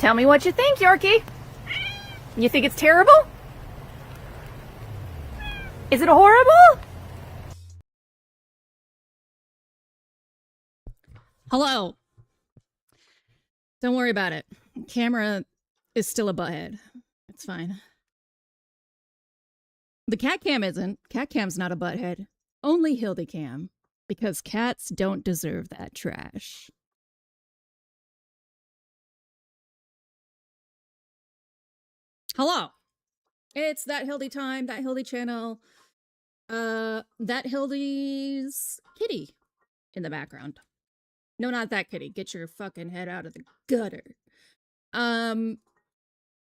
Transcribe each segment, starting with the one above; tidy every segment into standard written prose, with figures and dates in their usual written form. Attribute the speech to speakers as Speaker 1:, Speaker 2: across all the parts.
Speaker 1: Tell me what you think, Yorkie. You think it's terrible? Is it horrible?
Speaker 2: Hello. Don't worry about it. Camera is still a butthead. It's fine. The catcam isn't. Catcam's not a butthead. Only Hildicam. Because cats don't deserve that trash. Hello. It's That Hildy time, That Hildy channel. That Hildy's kitty in the background. No, not that kitty. Get your fucking head out of the gutter.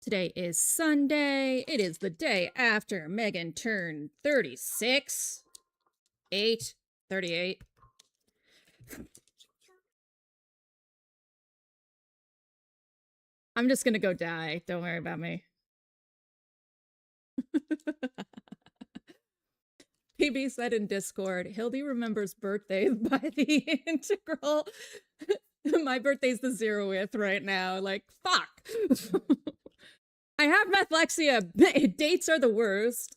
Speaker 2: Today is Sunday. It is the day after Megan turned 36. 38. I'm just gonna go die. Don't worry about me. PB said in Discord, Hildy remembers birthdays by the integral. My birthday's the 0th right now. Like, fuck. I have methlexia. Dates are the worst.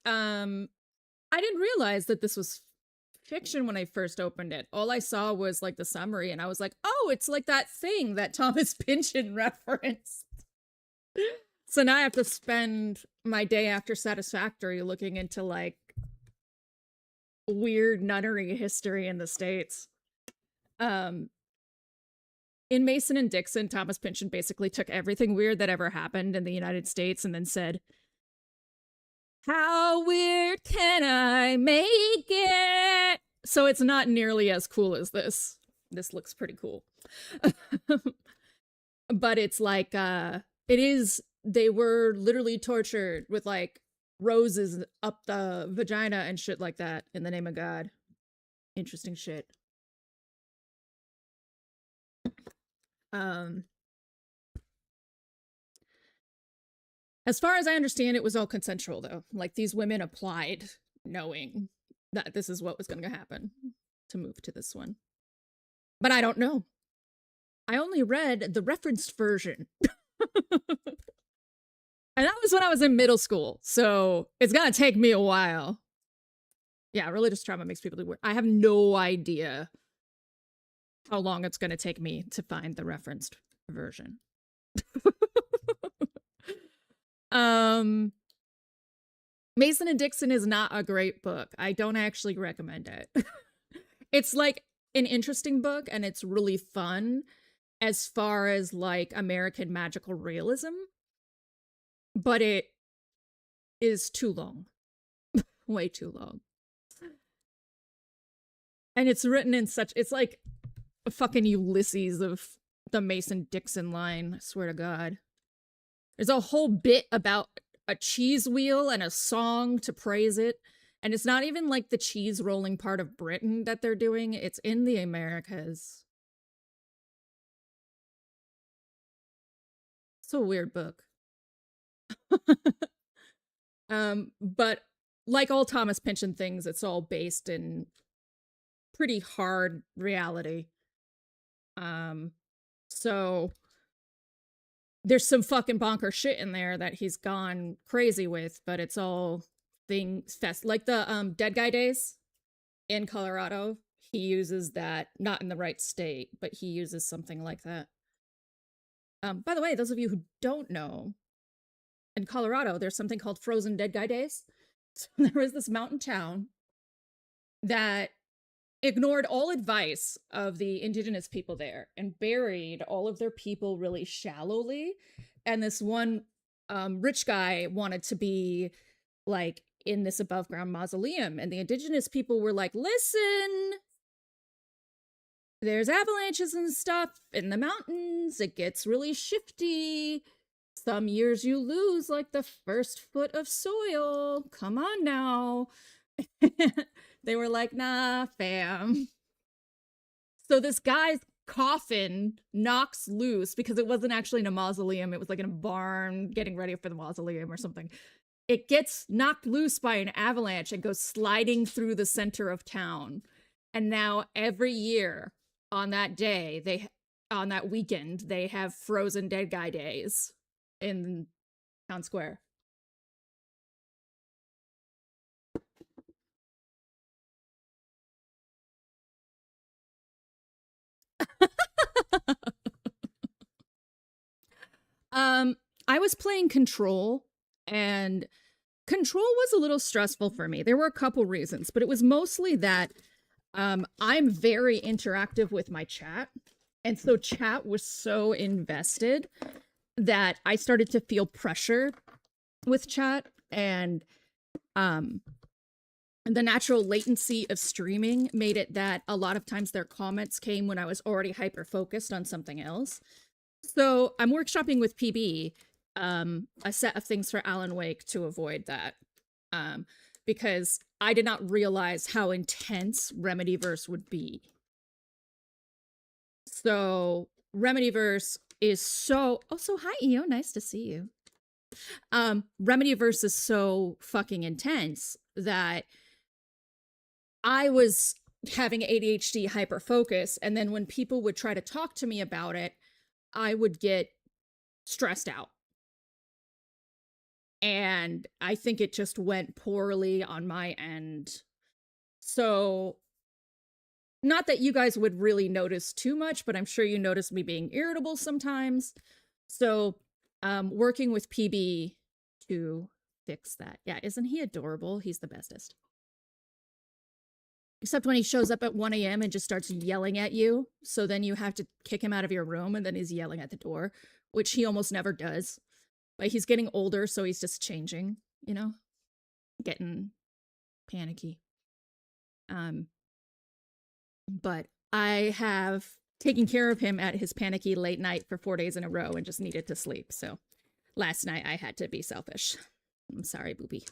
Speaker 2: I didn't realize that this was fiction when I first opened it. All I saw was like the summary and I was like, oh, it's like that thing that Thomas Pynchon referenced. So now I have to spend my day after Satisfactory looking into like weird nunnery history in the States. In Mason and Dixon, Thomas Pynchon basically took everything weird that ever happened in the United States and then said, how weird can I make it? So it's not nearly as cool as this. This looks pretty cool. But it's like, they were literally tortured with like roses up the vagina and shit like that in the name of God. Interesting shit. As far as I understand, it was all consensual though. Like these women applied knowing that this is what was going to happen to move to this one. But I don't know. I only read the referenced version. And that was when I was in middle school, so it's gonna take me a while. Yeah, religious trauma makes people do weird. I have no idea how long it's gonna take me to find the referenced version. Mason and Dixon is not a great book. I don't actually recommend it. It's like an interesting book and it's really fun as far as like American magical realism. But it is too long. Way too long. And it's written in such, it's like a fucking Ulysses of the Mason-Dixon line, I swear to God. There's a whole bit about a cheese wheel and a song to praise it. And it's not even like the cheese rolling part of Britain that they're doing. It's in the Americas. It's a weird book. But like all Thomas Pynchon things, it's all based in pretty hard reality. So there's some fucking bonker shit in there that he's gone crazy with, but it's all things like the Dead Guy Days in Colorado. He uses that, not in the right state, but he uses something like that. By the way, those of you who don't know, in Colorado, there's something called Frozen Dead Guy Days. So there was this mountain town that ignored all advice of the indigenous people there and buried all of their people really shallowly. And this one rich guy wanted to be like in this above ground mausoleum. And the indigenous people were like, listen, there's avalanches and stuff in the mountains. It gets really shifty. Some years you lose like the first foot of soil. Come on now. They were like, nah, fam. So this guy's coffin knocks loose because it wasn't actually in a mausoleum. It was like in a barn getting ready for the mausoleum or something. It gets knocked loose by an avalanche and goes sliding through the center of town. And now every year on that day, on that weekend, they have frozen dead guy days in town square. I was playing Control, and Control was a little stressful for me. There were a couple reasons, but it was mostly that I'm very interactive with my chat. And so chat was so invested that I started to feel pressure with chat, and the natural latency of streaming made it that a lot of times their comments came when I was already hyper focused on something else. So I'm workshopping with PB a set of things for Alan Wake to avoid that, because I did not realize how intense Remedyverse would be. So Remedyverse is so... Oh, so hi, EO. Nice to see you. Remedyverse is so fucking intense that I was having ADHD hyper focus, and then when people would try to talk to me about it, I would get stressed out. And I think it just went poorly on my end. So, not that you guys would really notice too much, but I'm sure you notice me being irritable sometimes. So, working with PB to fix that. Yeah, isn't he adorable? He's the bestest. Except when he shows up at 1 a.m. and just starts yelling at you. So then you have to kick him out of your room, and then he's yelling at the door, which he almost never does. But he's getting older, so he's just changing, you know? Getting panicky. But I have taken care of him at his panicky late night for 4 days in a row and just needed to sleep. So last night I had to be selfish. I'm sorry, boopie.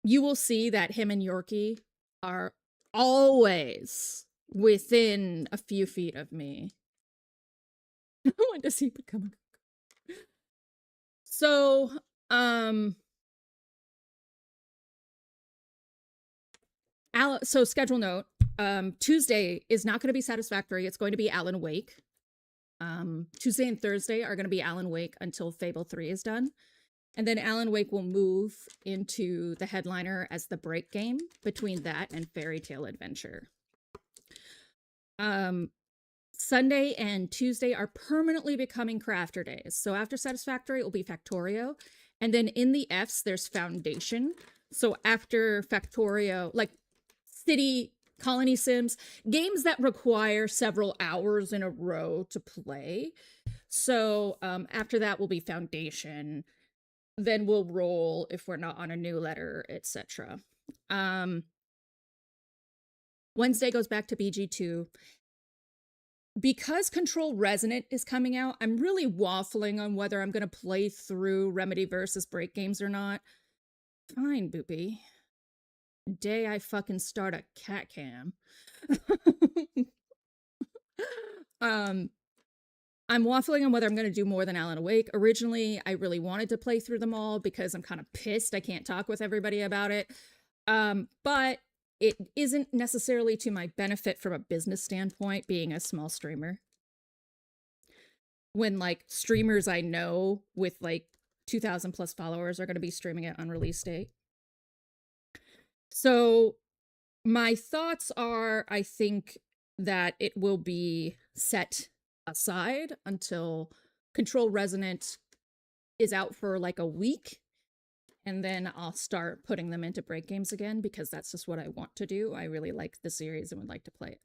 Speaker 2: You will see that him and Yorkie are always within a few feet of me. When does he become a... So, so schedule note, Tuesday is not going to be Satisfactory. It's going to be Alan Wake. Tuesday and Thursday are going to be Alan Wake until Fable 3 is done. And then Alan Wake will move into the headliner as the break game between that and Fairy Tale Adventure. Sunday and Tuesday are permanently becoming crafter days. So after Satisfactory, it will be Factorio. And then in the Fs, there's Foundation. So after Factorio, like City, Colony Sims, games that require several hours in a row to play. So after that will be Foundation. Then we'll roll if we're not on a new letter, etc. Wednesday goes back to BG2. Because Control Resonant is coming out, I'm really waffling on whether I'm going to play through Remedy versus break games or not. Fine, boopie. Day I fucking start a catcam. I'm waffling on whether I'm going to do more than Alan Wake. Originally, I really wanted to play through them all because I'm kind of pissed I can't talk with everybody about it. But it isn't necessarily to my benefit from a business standpoint, being a small streamer. When, like, streamers I know with, like, 2,000 plus followers are going to be streaming it on release date. So, my thoughts are, I think that it will be set aside until Control Resonant is out for like a week, and then I'll start putting them into break games again because that's just what I want to do. I really like the series and would like to play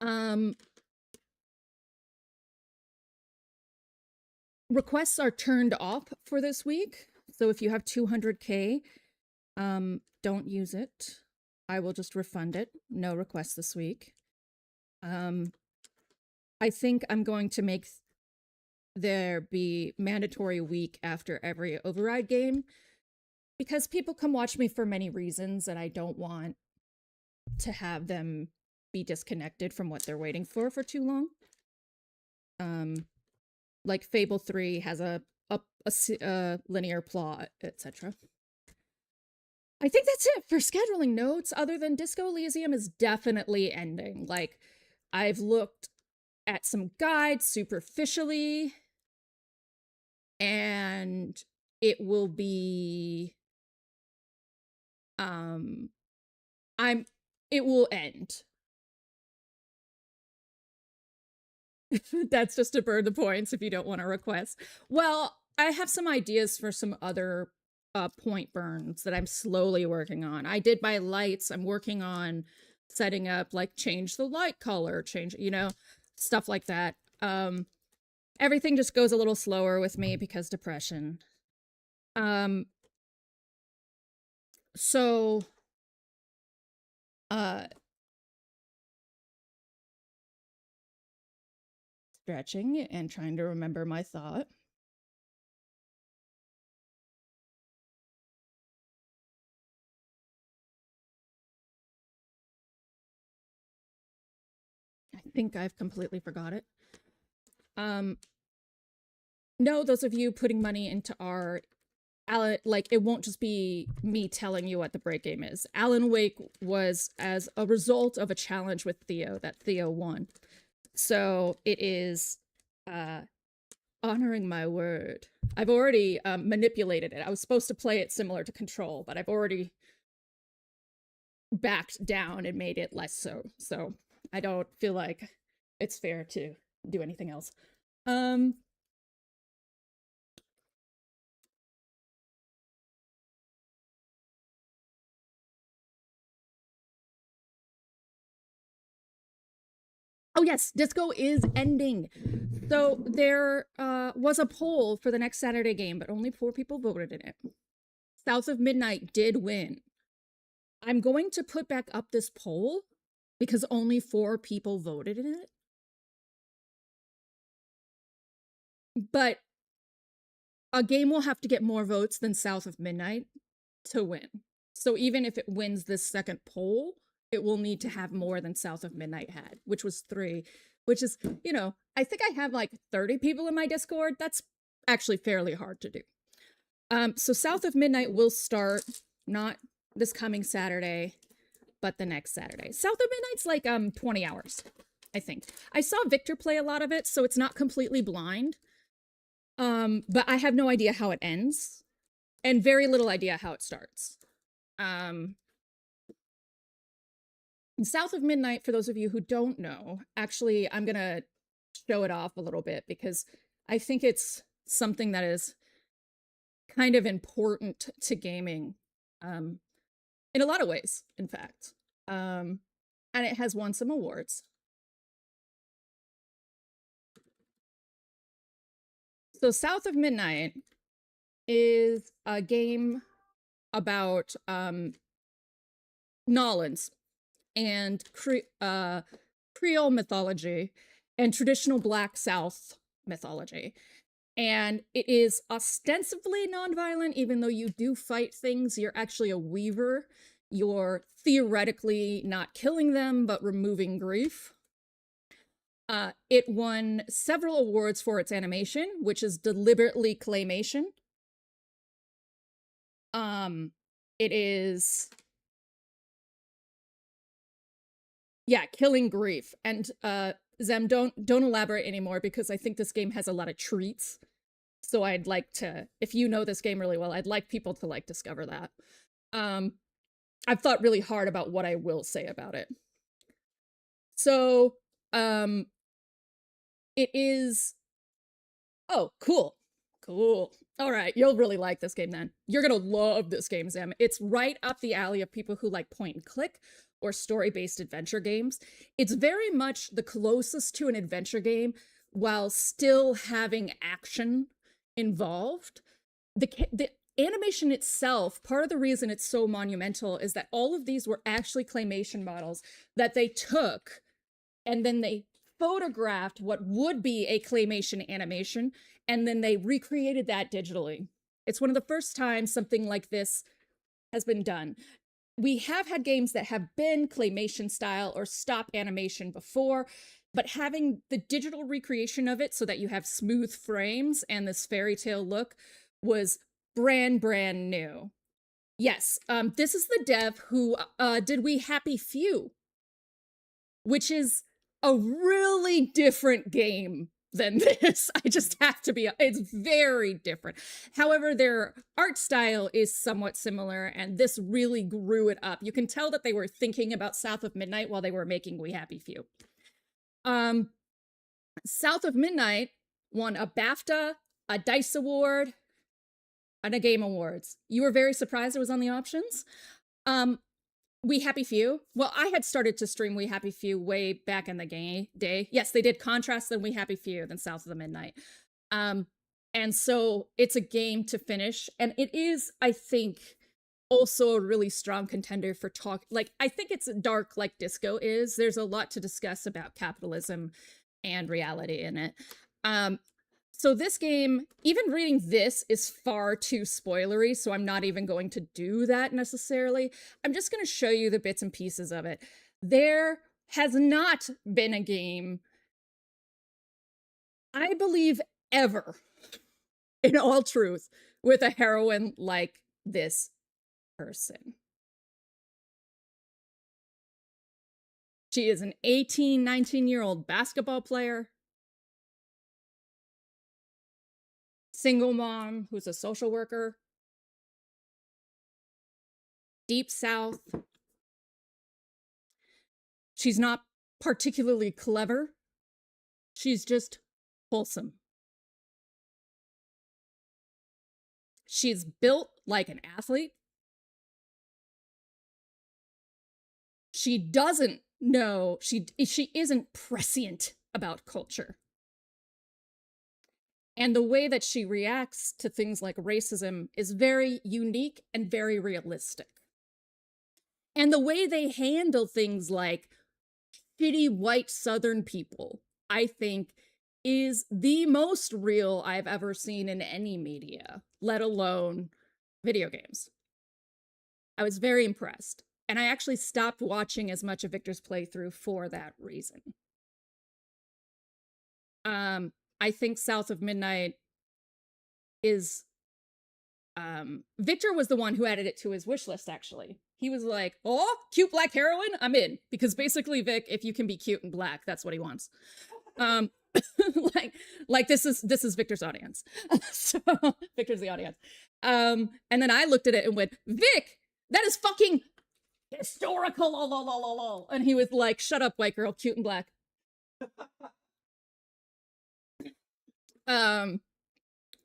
Speaker 2: it. Requests are turned off for this week, so if you have 200k, don't use it. I will just refund it. No requests this week. I think I'm going to make there be mandatory week after every override game because people come watch me for many reasons and I don't want to have them be disconnected from what they're waiting for too long. Like Fable 3 has a linear plot, etc. I think that's it for scheduling notes, other than Disco Elysium is definitely ending. Like, I've looked at some guides superficially, and it will be it will end. That's just to burn the points if you don't want to request. Well, I have some ideas for some other point burns that I'm slowly working on. I did my lights. I'm working on setting up, like, change the light color, change, stuff like that. Everything just goes a little slower with me because depression. So stretching and trying to remember my thought. I think I've completely forgot it. No, those of you putting money into our like, it won't just be me telling you what the break game is. Alan Wake was as a result of a challenge with Theo that Theo won. So it is honoring my word. I've already manipulated it. I was supposed to play it similar to Control, but I've already backed down and made it less so. So I don't feel like it's fair to do anything else. Oh yes, Disco is ending. So there was a poll for the next Saturday game, but only 4 people voted in it. South of Midnight did win. I'm going to put back up this poll because only 4 people voted in it. But a game will have to get more votes than South of Midnight to win. So even if it wins this second poll, it will need to have more than South of Midnight had, which was 3, which is, I think I have like 30 people in my Discord. That's actually fairly hard to do. So South of Midnight will start not this coming Saturday, but the next Saturday. South of Midnight's like 20 hours, I think. I saw Victor play a lot of it, so it's not completely blind. But I have no idea how it ends, and very little idea how it starts. South of Midnight, for those of you who don't know, actually, I'm gonna show it off a little bit because I think it's something that is kind of important to gaming, in a lot of ways, in fact. And it has won some awards. So South of Midnight is a game about Nolans and Creole mythology and traditional Black South mythology. And it is ostensibly nonviolent, even though you do fight things. You're actually a weaver. You're theoretically not killing them, but removing grief. It won several awards for its animation, which is deliberately claymation. It is, yeah, killing grief. And Zem, don't elaborate anymore because I think this game has a lot of treats. So I'd like to, if you know this game really well, I'd like people to like discover that. I've thought really hard about what I will say about it. So, it is, oh, cool. Cool. All right, you'll really like this game then. You're gonna love this game, Zem. It's right up the alley of people who like point and click or story-based adventure games. It's very much the closest to an adventure game while still having action involved. The animation itself, part of the reason it's so monumental is that all of these were actually claymation models that they took and then they photographed what would be a claymation animation, and then they recreated that digitally. It's one of the first times something like this has been done. We have had games that have been claymation style or stop animation before, but having the digital recreation of it so that you have smooth frames and this fairy tale look was brand new. Yes, this is the dev who did We Happy Few, which is a really different game than this. I just have to be, it's very different. However, their art style is somewhat similar, and this really grew it up. You can tell that they were thinking about South of Midnight while they were making We Happy Few. South of Midnight won a BAFTA, a DICE Award, and a Game Awards. You were very surprised it was on the options. We Happy Few. Well, I had started to stream We Happy Few way back in the day. Yes, they did Contrast, then We Happy Few, then South of the Midnight. And so it's a game to finish. And it is, I think, also a really strong contender for talk. Like, I think it's dark like Disco is. There's a lot to discuss about capitalism and reality in it. So this game, even reading this is far too spoilery, so I'm not even going to do that necessarily. I'm just going to show you the bits and pieces of it. There has not been a game, I believe, ever, in all truth, with a heroine like this person. She is an 18, 19-year-old basketball player, single mom who's a social worker, Deep South. She's not particularly clever. She's just wholesome. She's built like an athlete. She doesn't know, she isn't prescient about culture. And the way that she reacts to things like racism is very unique and very realistic. And the way they handle things like shitty white Southern people, I think, is the most real I've ever seen in any media, let alone video games. I was very impressed. And I actually stopped watching as much of Victor's playthrough for that reason. I think South of Midnight is... Victor was the one who added it to his wish list, actually. He was like, oh, cute black heroine? I'm in. Because basically, Vic, if you can be cute and black, that's what he wants. like this is Victor's audience. So Victor's the audience. And then I looked at it and went, Vic, that is fucking historical, lol, lol, lol, lol, lol. And he was like, shut up, white girl, cute and black.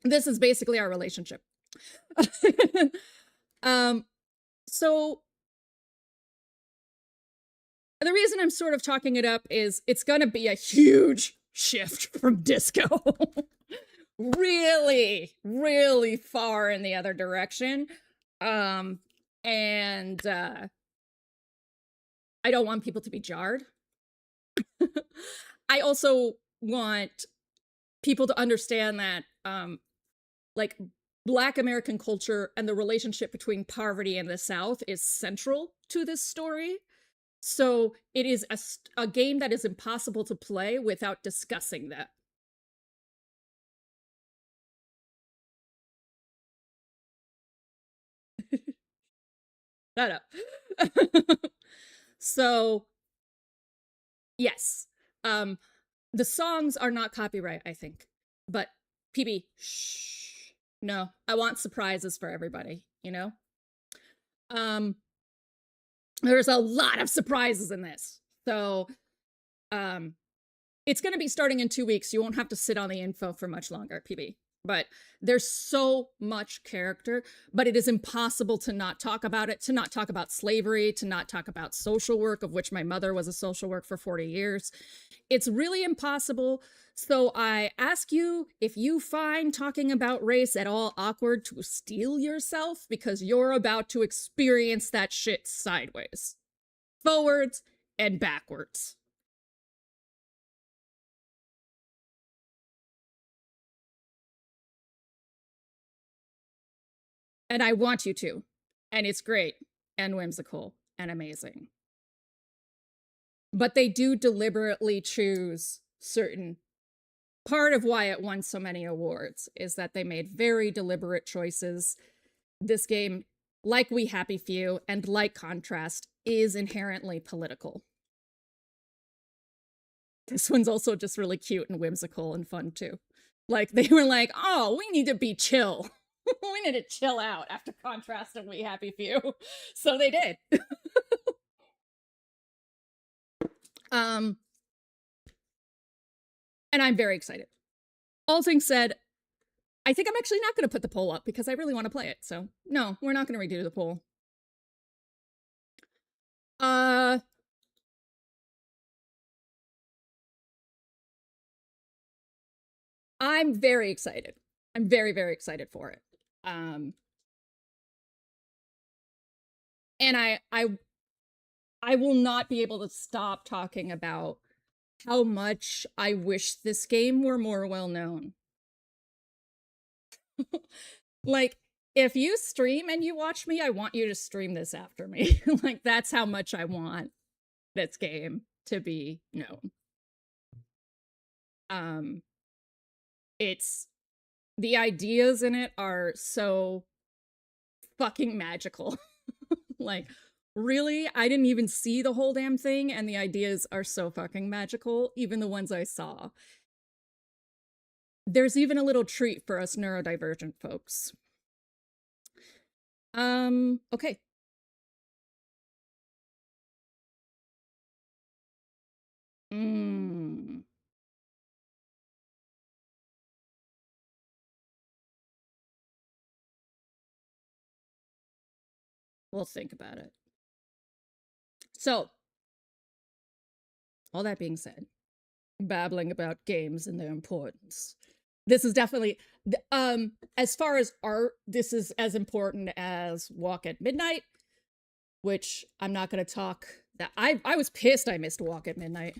Speaker 2: This is basically our relationship. So the reason I'm sort of talking it up is it's gonna be a huge shift from Disco. Really, really far in the other direction. And I don't want people to be jarred. I also want people to understand that, like, Black American culture and the relationship between poverty and the South is central to this story. So it is a game that is impossible to play without discussing that. Shut up. So, yes. The songs are not copyright, I think. But, PB, shh. No, I want surprises for everybody, you know? There's a lot of surprises in this. So, it's going to be starting in 2 weeks. You won't have to sit on the info for much longer, PB. But there's so much character, but it is impossible to not talk about it, to not talk about slavery, to not talk about social work, of which my mother was a social work for 40 years. It's really impossible. So I ask you, if you find talking about race at all awkward, to steel yourself, because you're about to experience that shit sideways, forwards and backwards. And I want you to. And it's great and whimsical and amazing. But they do deliberately choose certain... Part of why it won so many awards is that they made very deliberate choices. This game like We Happy Few and like Contrast, is inherently political. This one's also just really cute and whimsical and fun too. Like, they were like, oh, we need to be chill. We need to chill out after Contrast and We Happy Few. So they did. And I'm very excited. All things said, I think I'm actually not going to put the poll up because I really want to play it. So no, we're not going to redo the poll. I'm very excited. I'm very, very excited for it. And I will not be able to stop talking about how much I wish this game were more well known. Like, if you stream and you watch me, I want you to stream this after me. Like, that's how much I want this game to be known. It's the ideas in it are so fucking magical. Like, really, I didn't even see the whole damn thing, and the ideas are so fucking magical, even the ones I saw. There's even a little treat for us neurodivergent folks. Okay. We'll think about it. So, all that being said, babbling about games and their importance. This is definitely, as far as art, this is as important as Walk at Midnight, which I'm not going to talk that I was pissed I missed Walk at Midnight.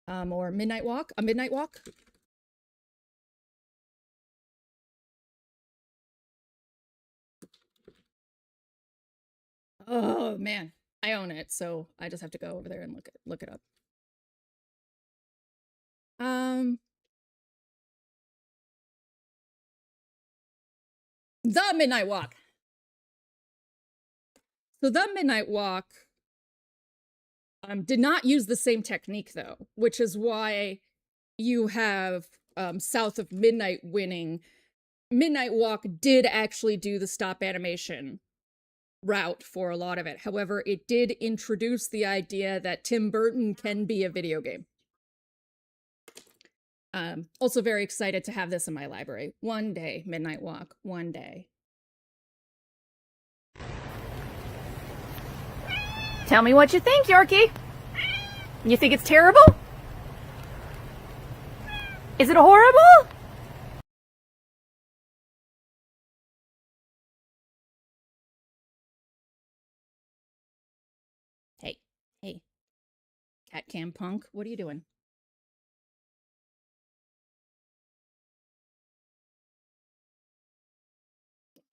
Speaker 2: Or Midnight Walk, a Midnight Walk. Oh man, I own it, so I just have to go over there and look it up. The Midnight Walk. So the Midnight Walk did not use the same technique though, which is why you have South of Midnight winning. Midnight Walk did actually do the stop animation route for a lot of it. However, it did introduce the idea that Tim Burton can be a video game. Also very excited to have this in my library. One day, Midnight Walk, one day.
Speaker 1: Tell me what you think, Yorkie. You think it's terrible? Is it horrible?
Speaker 2: Hey, catcam punk, what are you doing?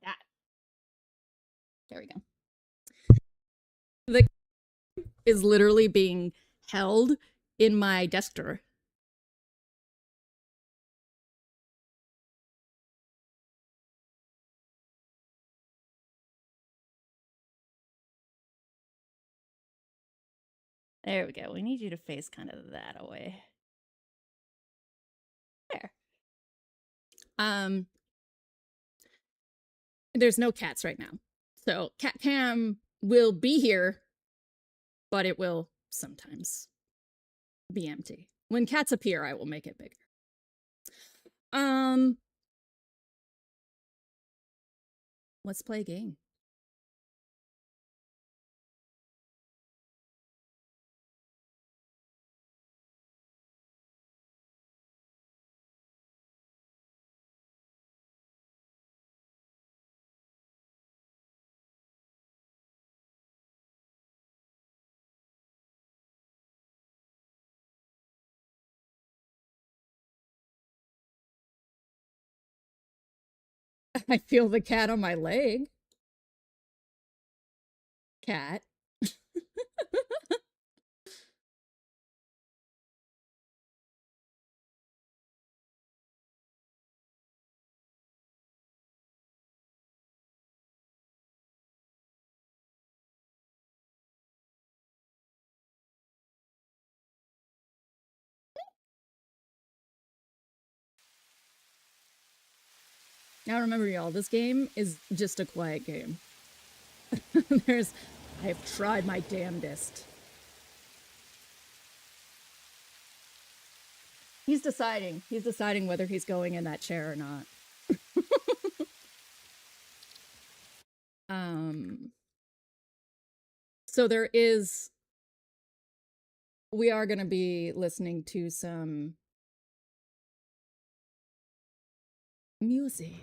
Speaker 2: That. There we go. The is literally being held in my desk drawer. There we go. We need you to face kind of that away. There. There's no cats right now. So catcam will be here, but it will sometimes be empty. When cats appear, I will make it bigger. Let's play a game. I feel the cat on my leg. Cat. Now remember, y'all, this game is just a quiet game. I have tried my damnedest. He's deciding whether he's going in that chair or not. So we are going to be listening to some music.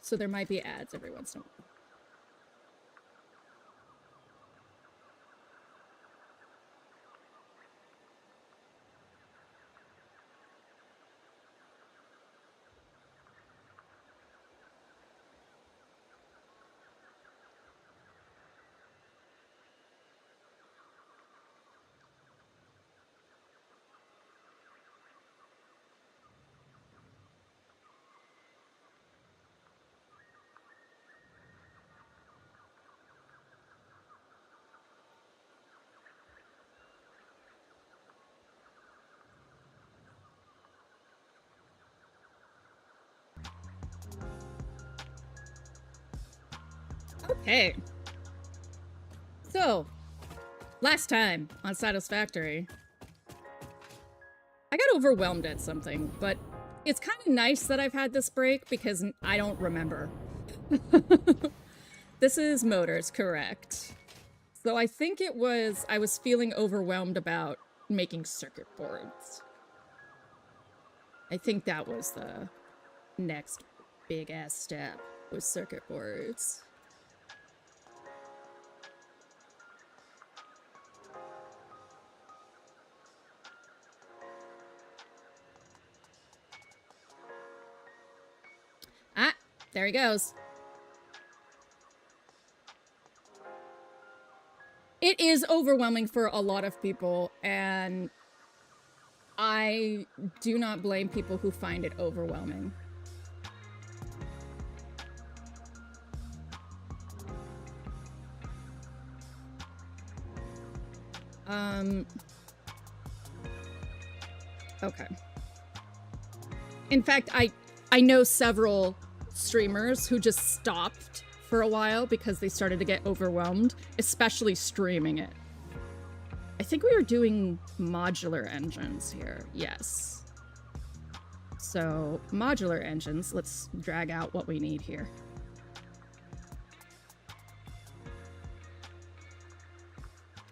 Speaker 2: So there might be ads every once in a while. Okay. So, last time on Satisfactory, I got overwhelmed at something, but it's kind of nice that I've had this break because I don't remember. This is motors, correct. So I think I was feeling overwhelmed about making circuit boards. I think that was the next big ass step, was circuit boards. Ah, there he goes. It is overwhelming for a lot of people, and I do not blame people who find it overwhelming. Okay. In fact, I know several streamers who just stopped for a while because they started to get overwhelmed, especially streaming it. I think we were doing modular engines here. Yes. So, modular engines, let's drag out what we need here.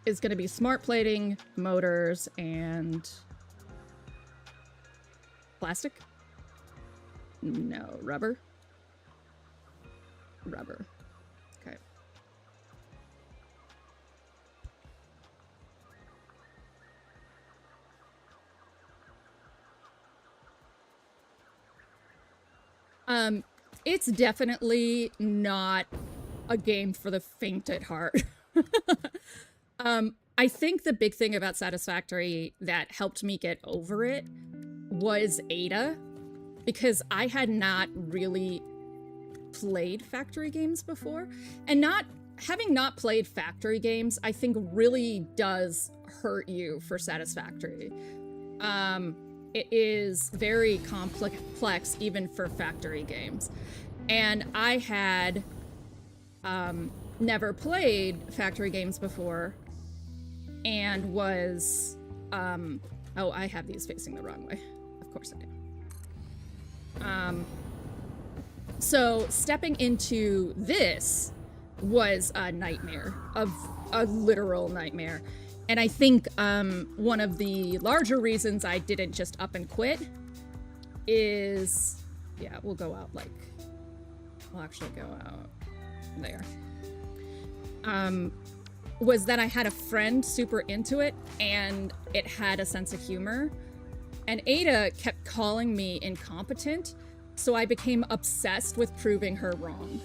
Speaker 2: Is going to be smart plating, motors, and plastic? No, rubber? Rubber. Okay. It's definitely not a game for the faint at heart. I think the big thing about Satisfactory that helped me get over it was Ada, because I had not really played factory games before, and having not played factory games, I think really does hurt you for Satisfactory. It is very complex even for factory games, and I had never played factory games before, and was oh, I have these facing the wrong way. Of course I do. So stepping into this was a nightmare, a literal nightmare. And I think one of the larger reasons I didn't just up and quit is, yeah, we'll actually go out there. Was that I had a friend super into it, and it had a sense of humor. And Ada kept calling me incompetent, so I became obsessed with proving her wrong.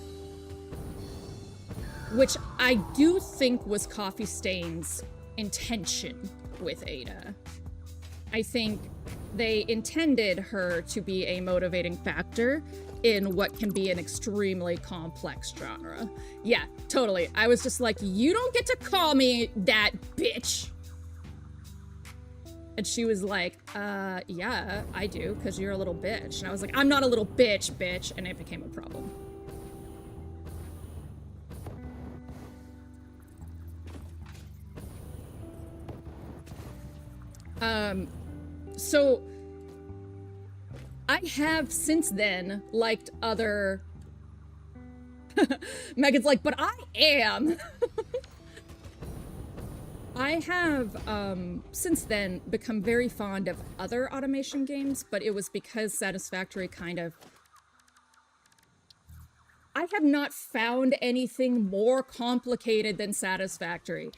Speaker 2: Which I do think was Coffee Stain's intention with Ada. I think they intended her to be a motivating factor in what can be an extremely complex genre. Yeah, totally. I was just like, you don't get to call me that, bitch. And she was like, yeah, I do, because you're a little bitch. And I was like, I'm not a little bitch, bitch. And it became a problem. So I have since then liked other... Megan's like, but I am! I have, since then, become very fond of other automation games, but it was because Satisfactory kind of... I have not found anything more complicated than Satisfactory.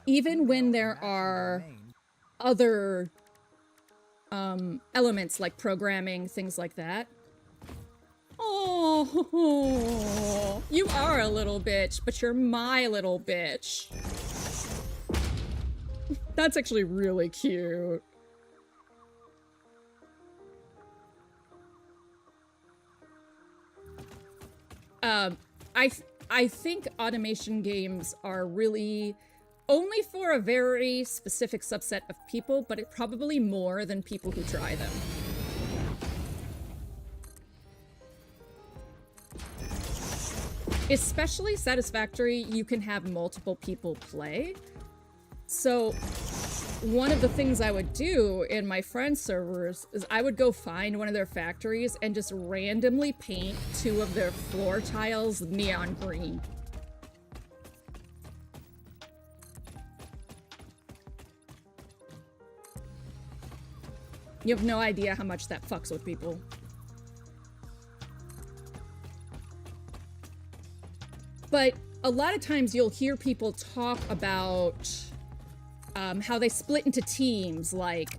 Speaker 2: Even when there are other elements like programming, things like that. Oh, you are a little bitch, but you're my little bitch. That's actually really cute. I think automation games are really only for a very specific subset of people, but it probably more than people who try them. Especially Satisfactory, you can have multiple people play. So one of the things I would do in my friends' servers is I would go find one of their factories and just randomly paint 2 of their floor tiles neon green. You have no idea how much that fucks with people. But a lot of times you'll hear people talk about how they split into teams, like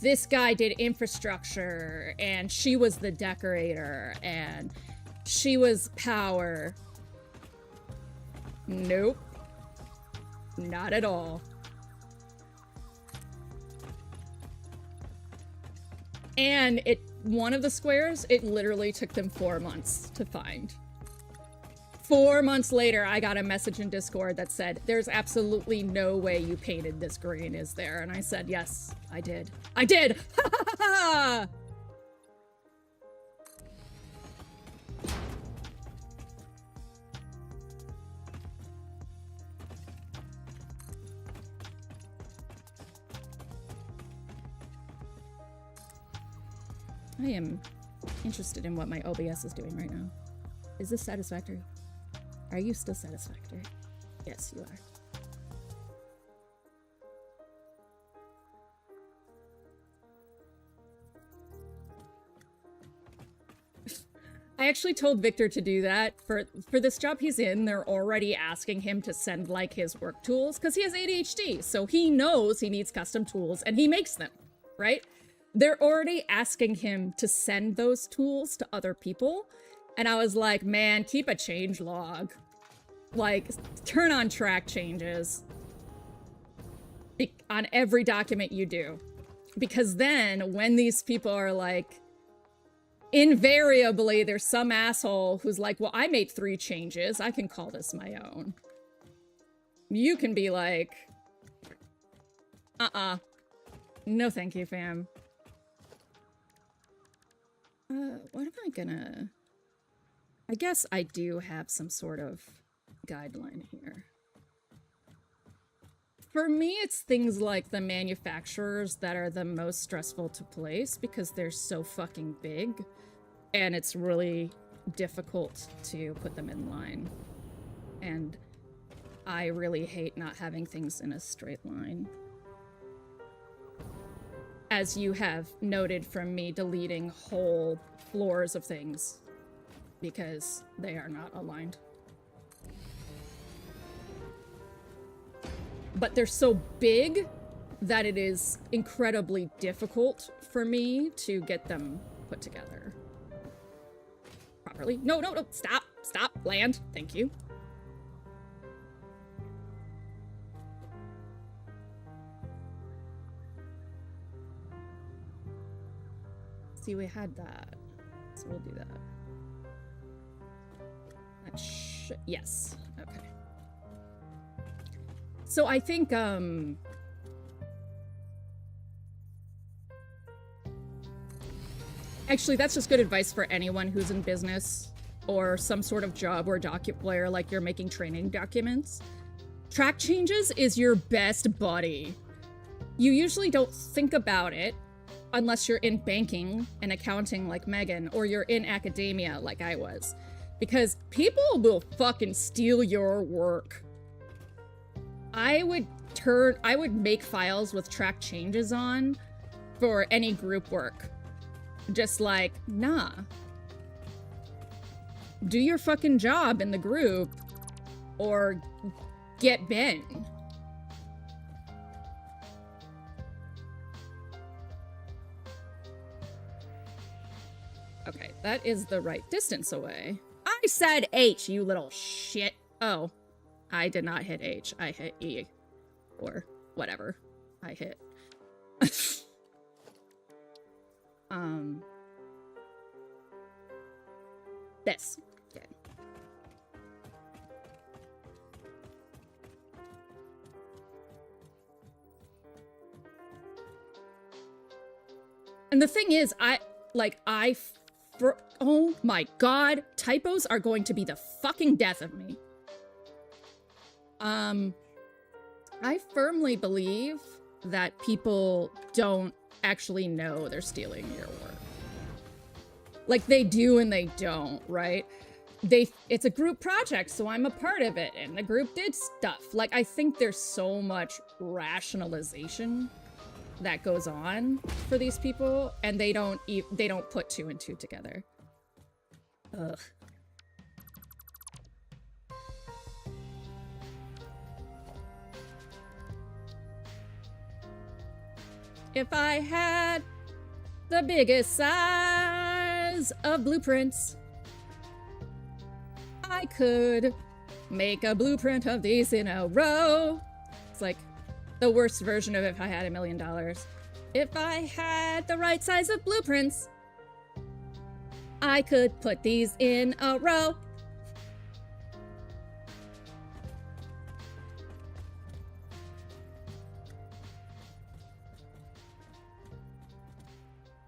Speaker 2: this guy did infrastructure and she was the decorator and she was power. Nope. Not at all. And one of the squares, it literally took them 4 months to find. 4 months later, I got a message in Discord that said, there's absolutely no way you painted this green, is there? And I said, yes, I did. I did! Ha ha ha ha! I am interested in what my OBS is doing right now. Is this satisfactory? Are you still satisfactory? Yes, you are. I actually told Victor to do that. For this job he's in, they're already asking him to send, like, his work tools, because he has ADHD, so he knows he needs custom tools, and he makes them, right? They're already asking him to send those tools to other people, and I was like, man, keep a change log. Like, turn on track changes on every document you do. Because then, when these people are like, invariably, there's some asshole who's like, well, I made 3 changes. I can call this my own. You can be like, no thank you, fam. What am I gonna... I guess I do have some sort of guideline here. For me, it's things like the manufacturers that are the most stressful to place because they're so fucking big, and it's really difficult to put them in line. And I really hate not having things in a straight line. As you have noted from me deleting whole floors of things because they are not aligned. But they're so big that it is incredibly difficult for me to get them put together properly. No, no, no, stop, stop, land, thank you. See, we had that, so we'll do that. That should, yes, okay. So I think, Actually, that's just good advice for anyone who's in business or some sort of job where like you're making training documents. Track changes is your best buddy. You usually don't think about it unless you're in banking and accounting like Megan, or you're in academia like I was, because people will fucking steal your work. I would make files with track changes on for any group work. Just like, nah. Do your fucking job in the group or get Ben. Okay, that is the right distance away. I said H, you little shit. Oh, I did not hit H. I hit E. Or whatever I hit. This. Okay. And the thing is, oh my god, typos are going to be the fucking death of me. I firmly believe that people don't actually know they're stealing your work. Like, they do and they don't, right? It's a group project, so I'm a part of it, and the group did stuff. Like, I think there's so much rationalization that goes on for these people, and they don't put two and two together. Ugh. If I had the biggest size of blueprints, I could make a blueprint of these in a row. It's like the worst version of If I Had $1 Million. If I had the right size of blueprints, I could put these in a row.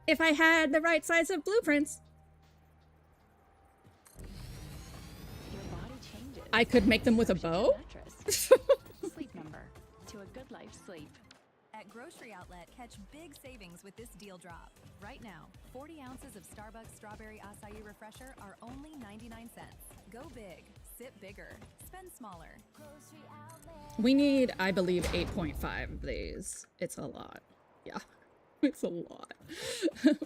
Speaker 2: If I had the right size of blueprints,
Speaker 3: your body changes.
Speaker 2: I could make them with a bow?
Speaker 3: Sleep Number. To a good life sleep.
Speaker 4: At Grocery Outlet, catch big savings with this deal drop. Right now, 40 ounces of Starbucks Strawberry Acai Refresher are only 99 cents. Go big, sip bigger, spend smaller.
Speaker 2: We need, I believe, 8.5 of these. It's a lot. Yeah. It's a lot.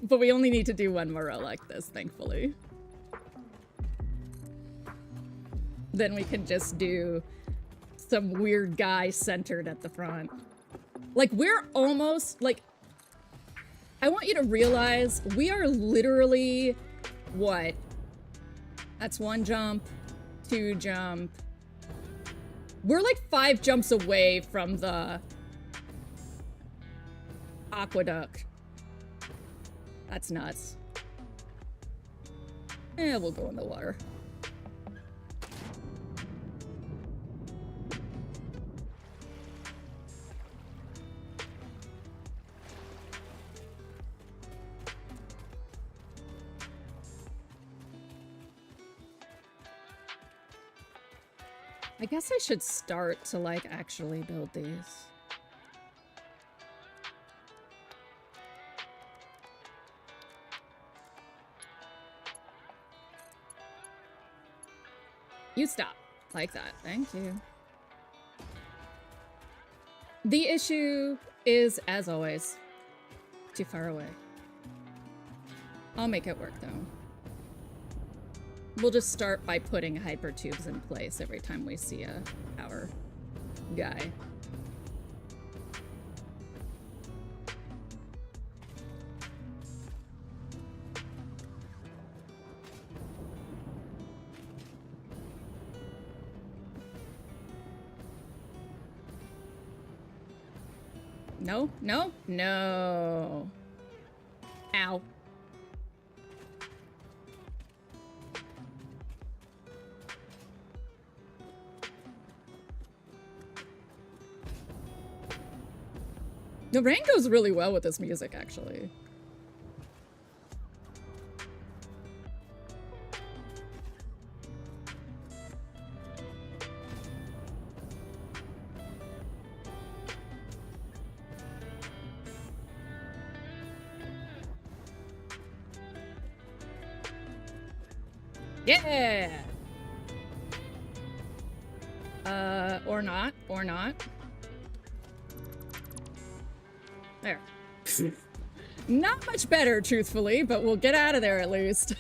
Speaker 2: But we only need to do one more row like this, thankfully. Then we can just do some weird guy centered at the front. Like, we're almost, like... I want you to realize we are literally... What? That's 1 jump, 2 jump. We're like 5 jumps away from the... aqueduct. That's nuts. We'll go in the water. I guess I should start to, like, actually build these. You stop. Like that. Thank you. The issue is, as always, too far away. I'll make it work, though. We'll just start by putting hyper tubes in place every time we see a power guy. No, no, no. Ow. The rain goes really well with this music, actually. Yeah! Or not. Or not. There. Not much better, truthfully, but we'll get out of there at least.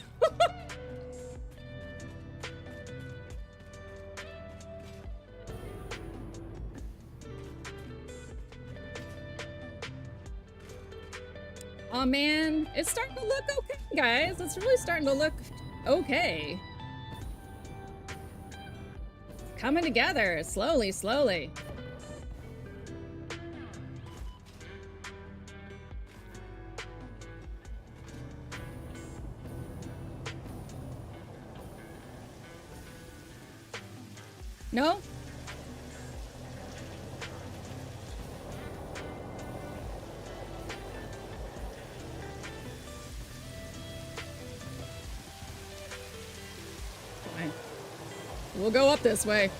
Speaker 2: Oh man, it's starting to look okay, guys. It's really starting to look okay. Coming together, slowly, slowly. No? Fine. We'll go up this way.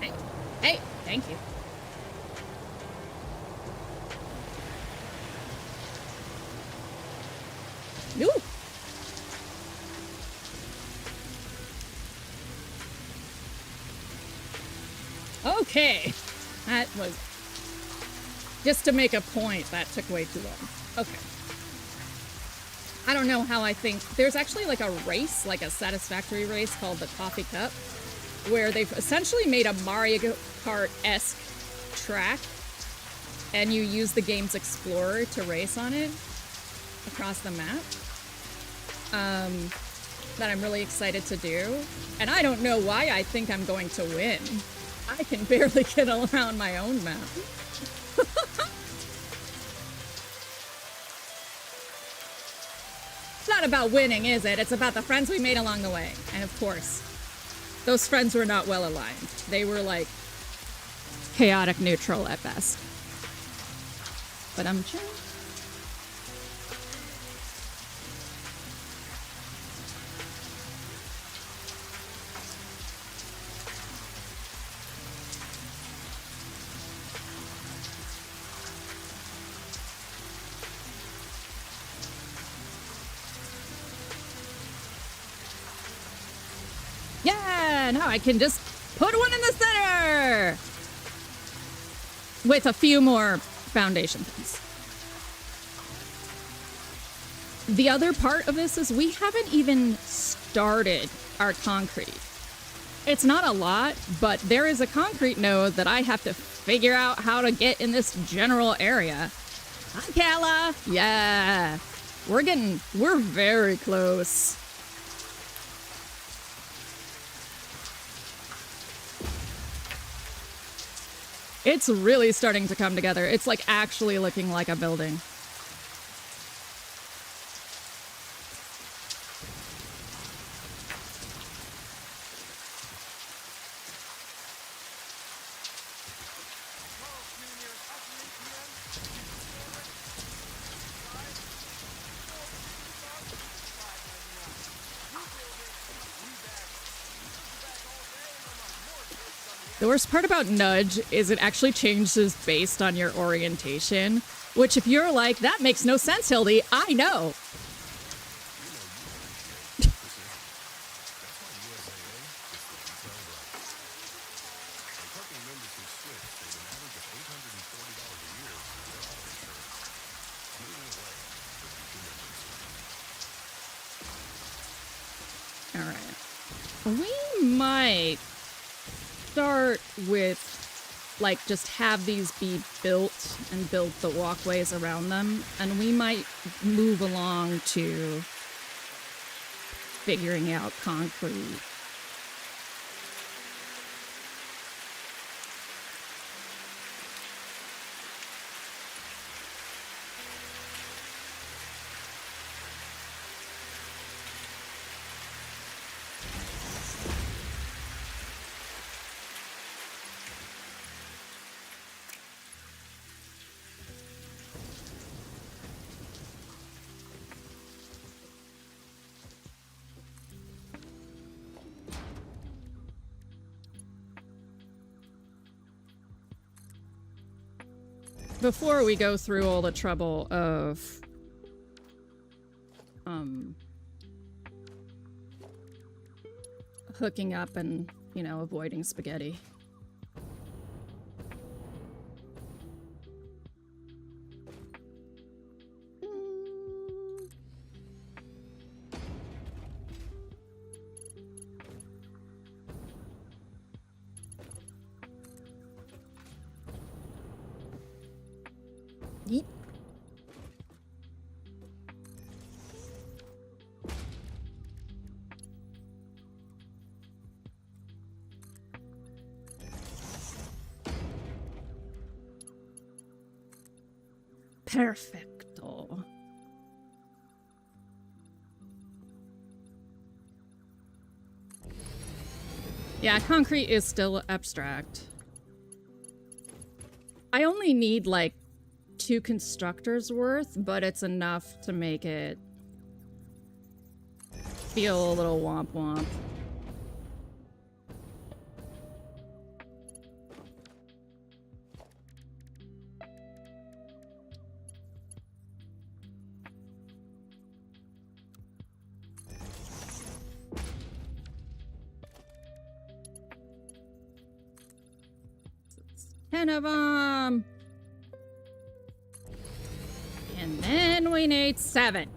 Speaker 2: Hey, hey, thank you. Ooh. Okay. That was just to make a point. That took way too long. Okay. I don't know how I think. There's actually like a race, like a Satisfactory race called the Coffee Cup, where they've essentially made a Mario Kart-esque track, and you use the game's Explorer to race on it across the map. That I'm really excited to do. And I don't know why I think I'm going to win. I can barely get around my own map. It's not about winning, is it? It's about the friends we made along the way. And of course, those friends were not well aligned. They were like chaotic neutral at best. But I'm sure. Yeah, now I can just put one in the center with a few more foundation things. The other part of this is we haven't even started our concrete. It's not a lot, but there is a concrete node that I have to figure out how to get in this general area. Hi, Kala. Yeah, we're very close. It's really starting to come together. It's like actually looking like a building. The worst part about Nudge is it actually changes based on your orientation, which if you're like, that makes no sense, Hildy, I know. All right. We might start with, like, just have these be built and build the walkways around them, and we might move along to figuring out concrete. before we go through all the trouble of hooking up and, you know, avoiding spaghetti. Yeet. Perfecto. Yeah, concrete is still abstract. I only need like 2 constructors worth, but it's enough to make it feel a little womp womp. It's 10 of them. And then we need 7.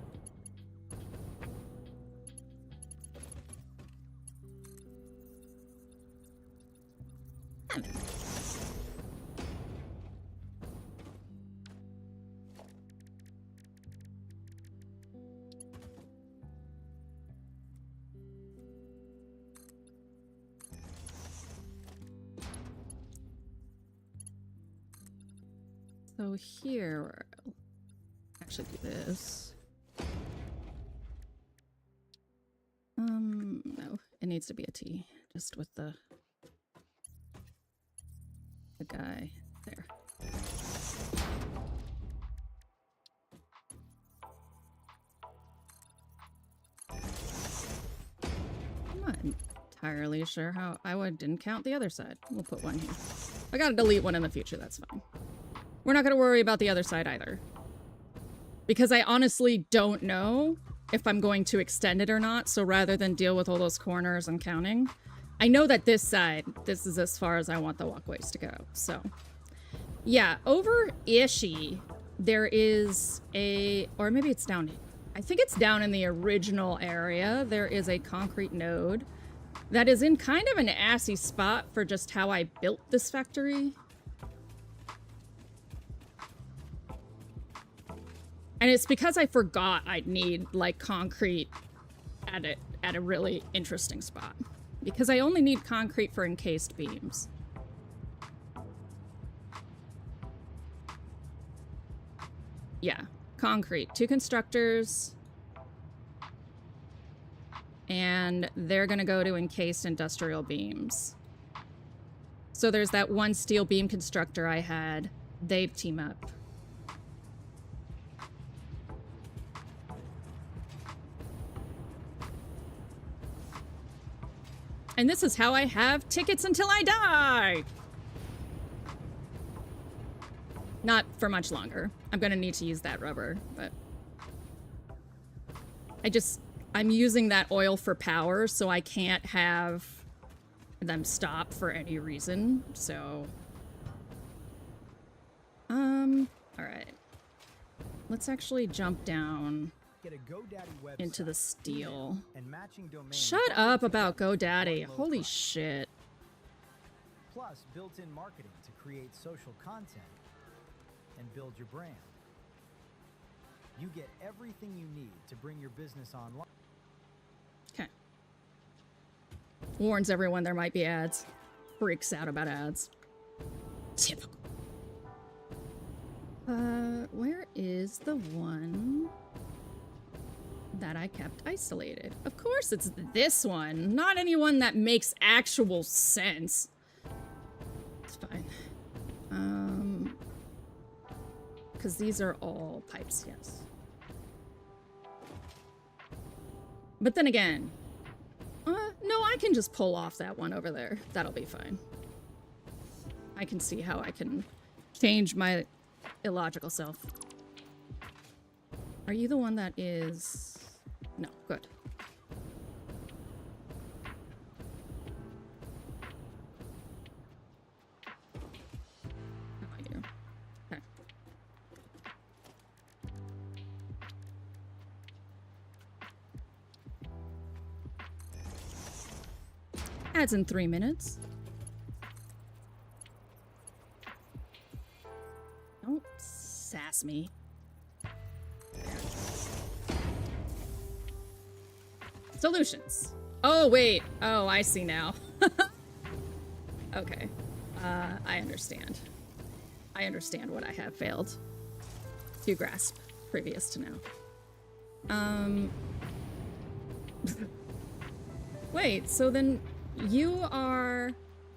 Speaker 2: So here, I'll actually do this. No, it needs to be a T, just with the guy there. I'm not entirely sure how didn't count the other side. We'll put one here. I gotta delete one in the future, that's fine. We're not gonna worry about the other side either. Because I honestly don't know if I'm going to extend it or not, so rather than deal with all those corners and counting, I know that this side, this is as far as I want the walkways to go, so. Yeah, over Ishii, there is a, or maybe it's down, I think it's down in the original area, there is a concrete node that is in kind of an assy spot for just how I built this factory. And it's because I forgot I'd need, like, concrete at a really interesting spot. Because I only need concrete for encased beams. Yeah, concrete. 2 constructors. And they're gonna go to encased industrial beams. So there's that one steel beam constructor I had. They team up. And this is how I have tickets until I die! Not for much longer. I'm gonna need to use that rubber, but... I'm using that oil for power, so I can't have them stop for any reason, so... Alright. Let's actually jump down into the steel. Shut up about GoDaddy. Holy shit.
Speaker 5: Plus built-in marketing to create social content and build your brand. You get everything you need to bring your business online.
Speaker 2: Okay. Warns everyone there might be ads. Freaks out about ads. Typical. Where is the one that I kept isolated? Of course it's this one, not anyone that makes actual sense. It's fine. Because these are all pipes, yes. But then again, no, I can just pull off that one over there. That'll be fine. I can see how I can change my illogical self. Are you the one that is... No, good. How about you? Okay. Adds in 3 minutes. Don't sass me. Solutions. Oh, wait. Oh, I see now. Okay. I understand. I understand what I have failed to grasp previous to now. Wait, so then you are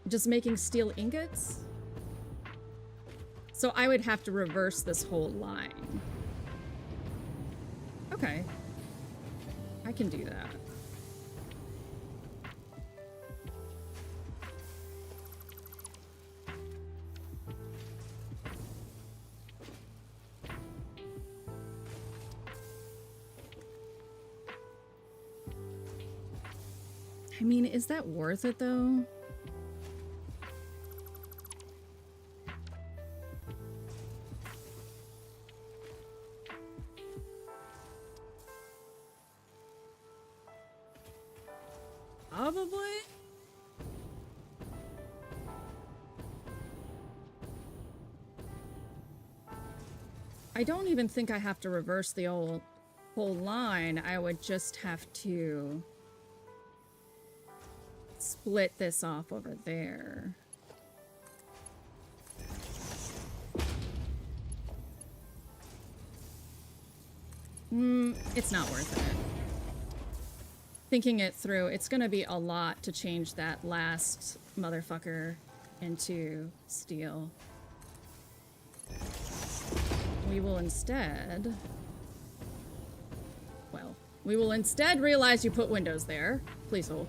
Speaker 2: just making steel ingots? So I would have to reverse this whole line. Okay. I can do that. I mean, is that worth it though? Probably. I don't even think I have to reverse the whole line. I would just have to split this off over there. It's not worth it. Thinking it through, it's gonna be a lot to change that last motherfucker into steel. We will instead... Well, we will instead realize you put windows there. Please hold.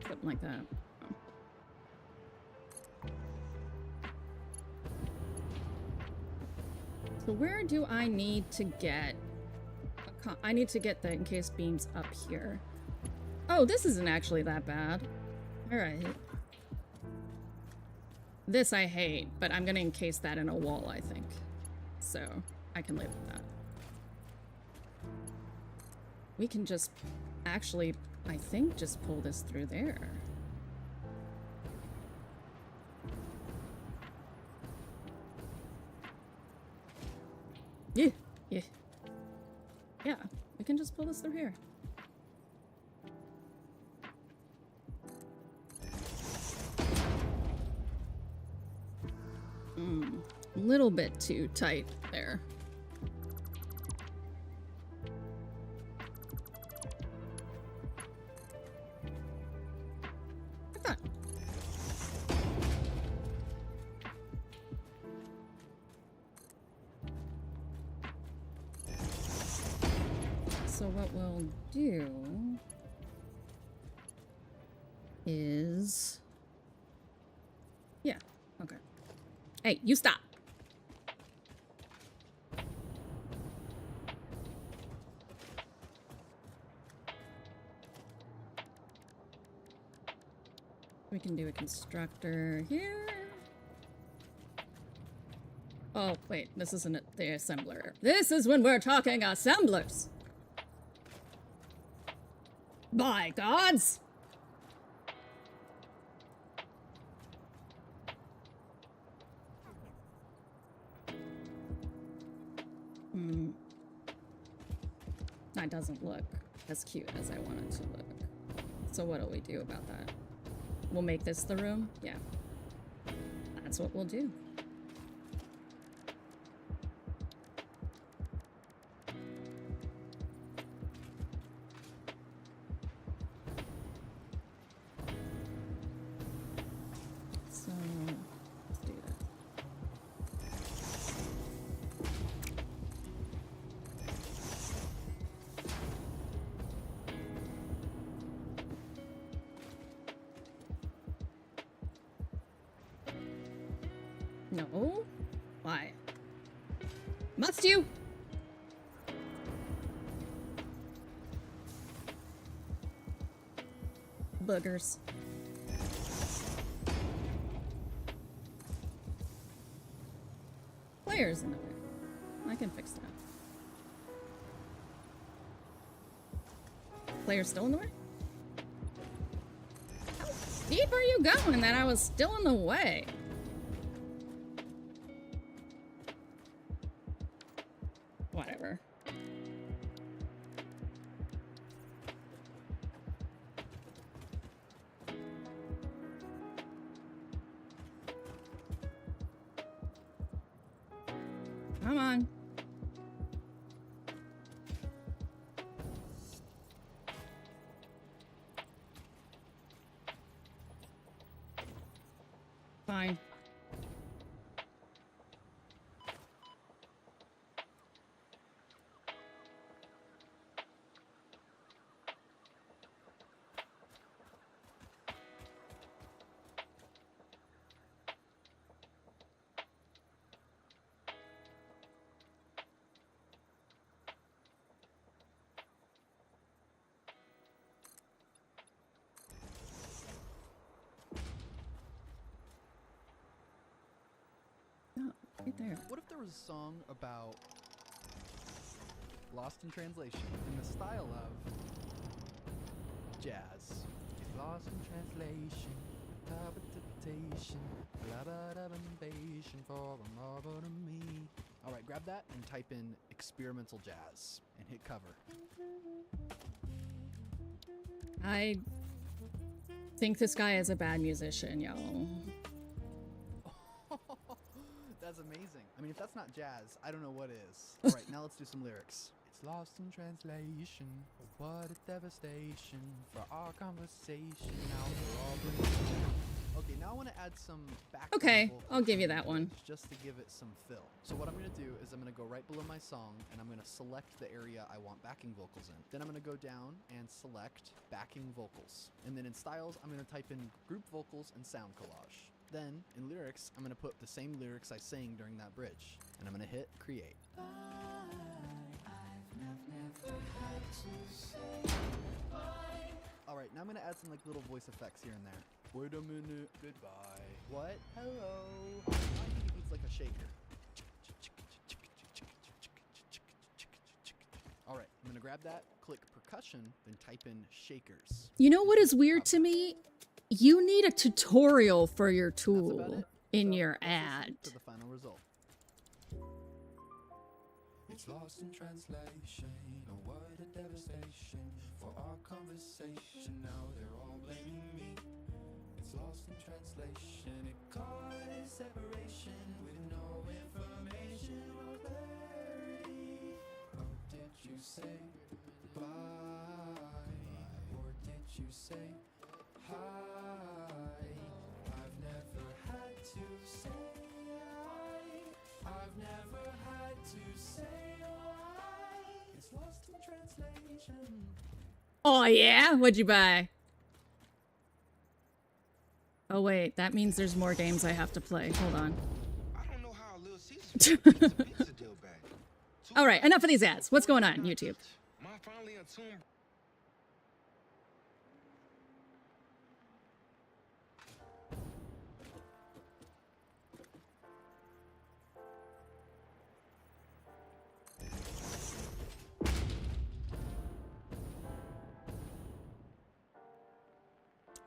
Speaker 2: Something like that. So where do I need to get... I need to get the encased beams up here. Oh, this isn't actually that bad. Alright. This I hate, but I'm gonna encase that in a wall, I think. So, I can live with that. We can just actually, I think, just pull this through there. Yeah, yeah. Yeah, we can just pull this through here. A little bit too tight there. Like that. So what we'll do is... Yeah, okay. Hey, you stop! We can do a constructor here. Oh, wait, this isn't the assembler. This is when we're talking assemblers! By gods! That doesn't look as cute as I want it to look. So what'll we do about that? We'll make this the room? Yeah. That's what we'll do. So, let's do that. No? Why? Must you? Boogers. Players in the way. I can fix that. Player's still in the way? How deep are you going that I was still in the way? Whatever. Come on. Fine. Right there.
Speaker 6: What if there was a song about Lost in Translation in the style of jazz? Get lost in translation, interpretation, for a marvel to me. Alright, grab that and type in experimental jazz and hit cover.
Speaker 2: I think this guy is a bad musician, y'all.
Speaker 6: That's amazing. I mean, if that's not jazz, I don't know what is. All right, now let's do some lyrics. It's lost in translation. What a devastation for our conversation. Now we're all bleeding. Okay, now I want to add some background
Speaker 2: Okay,
Speaker 6: vocals
Speaker 2: I'll give you
Speaker 6: to the
Speaker 2: that one.
Speaker 6: bridge just to give it some fill. So what I'm going to do is I'm going to go right below my song and I'm going to select the area I want backing vocals in. Then I'm going to go down and select backing vocals. And then in styles, I'm going to type in group vocals and sound collage. Then, in lyrics, I'm going to put the same lyrics I sang during that bridge. And I'm going to hit create. Alright, now I'm going to add some like little voice effects here and there. Wait a minute, goodbye. What? Hello. I think it needs like a shaker. Alright, I'm going to grab that, click percussion, then type in shakers.
Speaker 2: You know what is weird to me? You need a tutorial for your
Speaker 6: That's about
Speaker 2: tool
Speaker 6: it.
Speaker 2: in
Speaker 6: So,
Speaker 2: your
Speaker 6: let's listen
Speaker 2: ad.
Speaker 6: to the final result.
Speaker 7: It's lost in translation. Oh, what a devastation for our conversation. Now they're all blaming me. It's lost in translation. It causes separation with no information or clarity. Oh, did you say goodbye? Or did you say hi? I've never had to say I've never had to say why. It's lost in translation.
Speaker 2: Oh yeah? What'd you buy? Oh wait, that means there's more games I have to play. Hold on.
Speaker 8: I don't know how Little Caesar pizza deal back.
Speaker 2: Alright, enough of these ads. What's going on, YouTube?
Speaker 8: Mine finally attuned.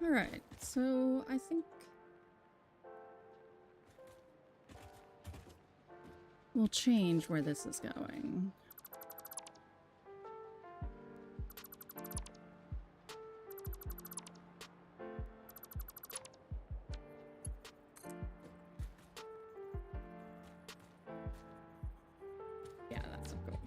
Speaker 2: Alright, so I think we'll change where this is going. Yeah, that's cool.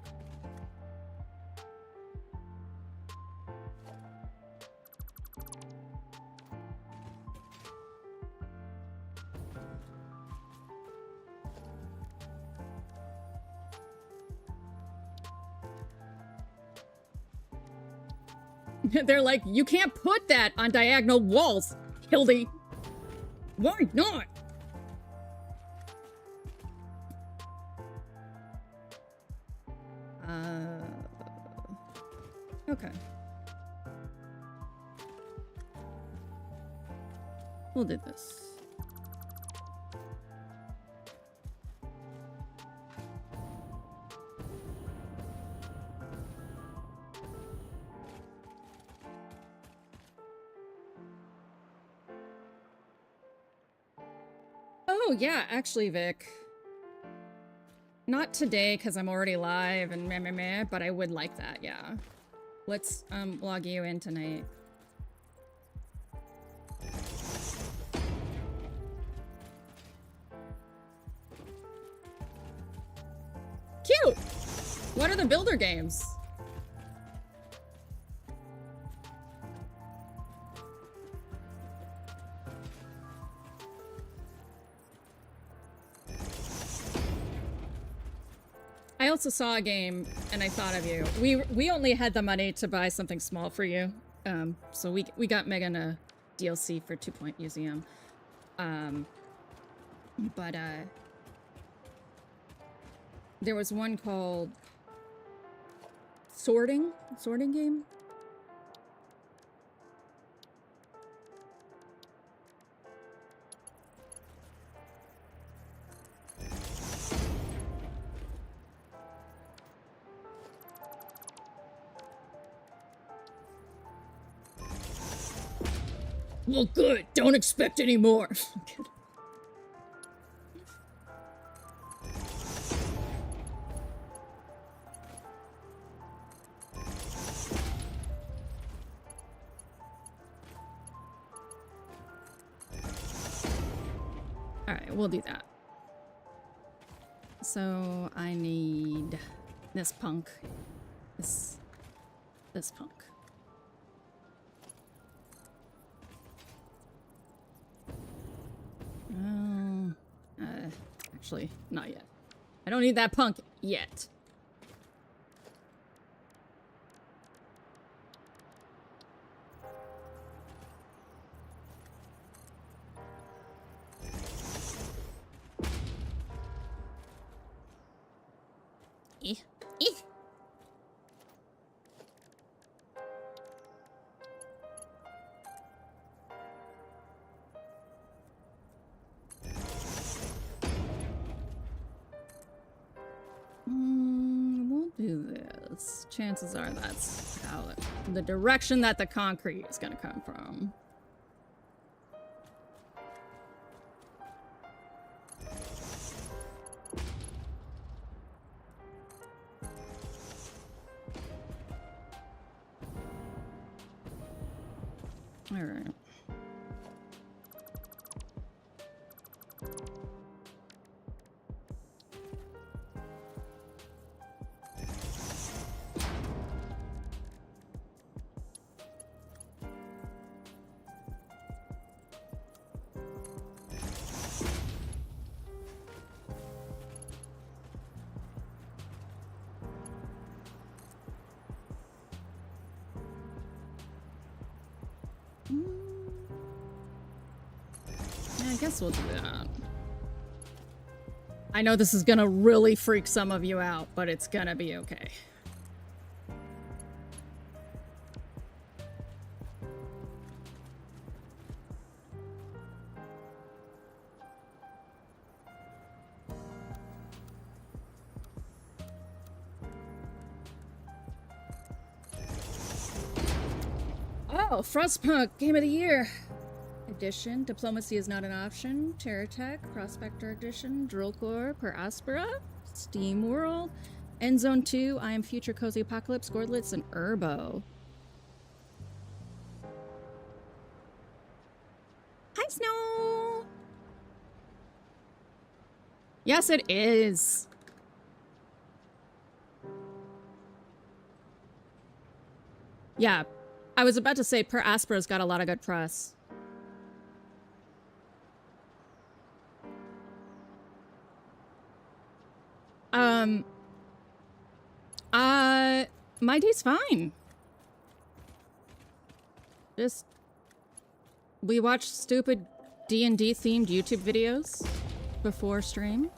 Speaker 2: They're like, you can't put that on diagonal walls, Hildy. Why not? Okay. We'll do this. Oh, yeah, actually, Vic. Not today, because I'm already live and meh, meh, meh, but I would like that, yeah. Let's, log you in tonight. Cute! What are the builder games? I also saw a game and I thought of you. We only had the money to buy something small for you. So we got Megan a DLC for 2 Point Museum. But there was one called Sorting Game. Well, good. Don't expect any more. All right, we'll do that. So I need this punk. This punk. Actually, not yet. I don't need that punk yet. We'll do this. Chances are that's how the direction that the concrete is gonna come from. All right. Yeah, I guess we'll do that. I know this is gonna really freak some of you out, but it's gonna be okay. Oh, Frostpunk Game of the Year edition. Diplomacy is not an option. Terratech, Prospector edition, Drill Corps, Per Aspera, Steam World, Endzone 2, I Am Future Cozy Apocalypse, Gordlitz, and Urbo. Hi, Snow! Yes, it is. Yeah, I was about to say Per Aspera's got a lot of good press. My day's fine. Just, we watch stupid D&D themed YouTube videos before stream.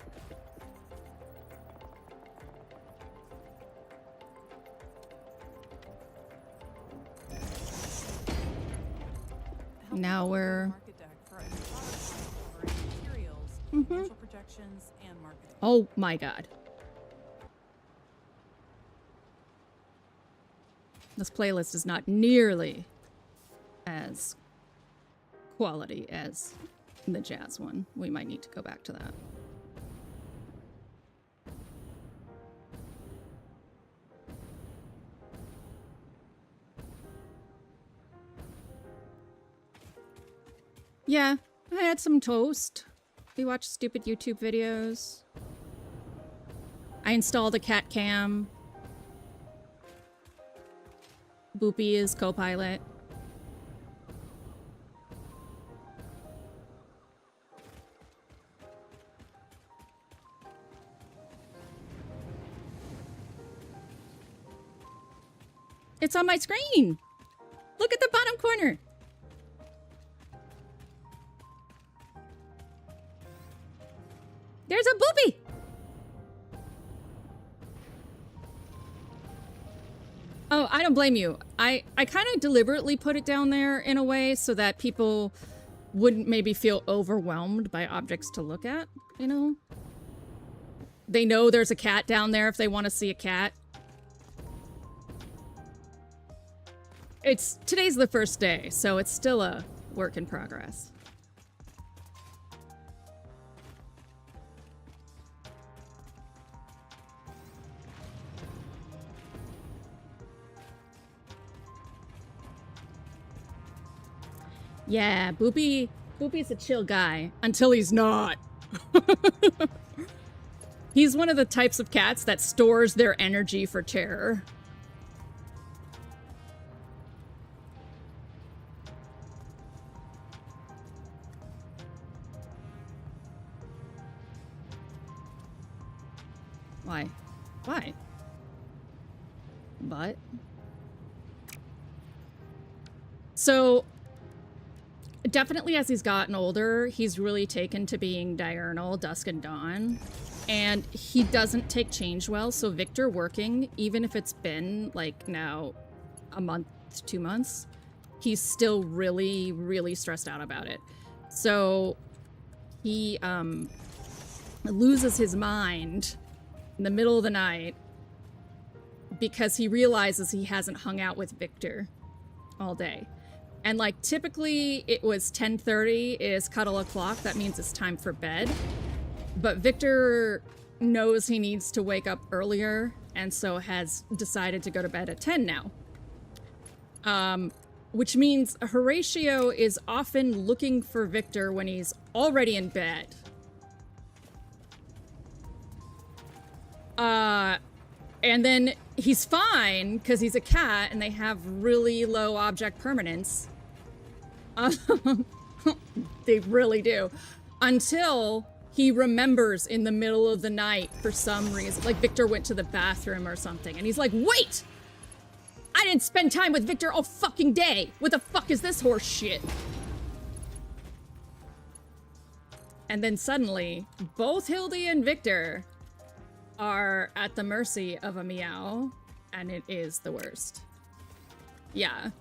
Speaker 2: Now we're...
Speaker 9: Market deck for any products covering materials, financial projections, and marketing.
Speaker 2: Oh my god. This playlist is not nearly as quality as the jazz one. We might need to go back to that. Yeah, I had some toast. We watched stupid YouTube videos. I installed a catcam. Boopie is copilot. It's on my screen! Look at the bottom corner! There's a boopie! Oh, I don't blame you. I kind of deliberately put it down there in a way so that people wouldn't maybe feel overwhelmed by objects to look at, you know? They know there's a cat down there if they want to see a cat. Today's the first day, so it's still a work in progress. Yeah, Boopie's a chill guy until he's not. He's one of the types of cats that stores their energy for terror. Why? Why? But? So, definitely as he's gotten older, he's really taken to being diurnal, dusk and dawn. And he doesn't take change well, so Victor working, even if it's been, like, now a month, 2 months, he's still really, really stressed out about it. So, he, loses his mind in the middle of the night because he realizes he hasn't hung out with Victor all day. And like typically it was 10:30 is cuddle o'clock. That means it's time for bed. But Victor knows he needs to wake up earlier and so has decided to go to bed at 10 now. Which means Horatio is often looking for Victor when he's already in bed. And then he's fine because he's a cat and they have really low object permanence. They really do. Until he remembers in the middle of the night for some reason. Like Victor went to the bathroom or something and he's like, wait! I didn't spend time with Victor all fucking day! What the fuck is this horse shit? And then suddenly, both Hildy and Victor are at the mercy of a meow, and it is the worst. Yeah.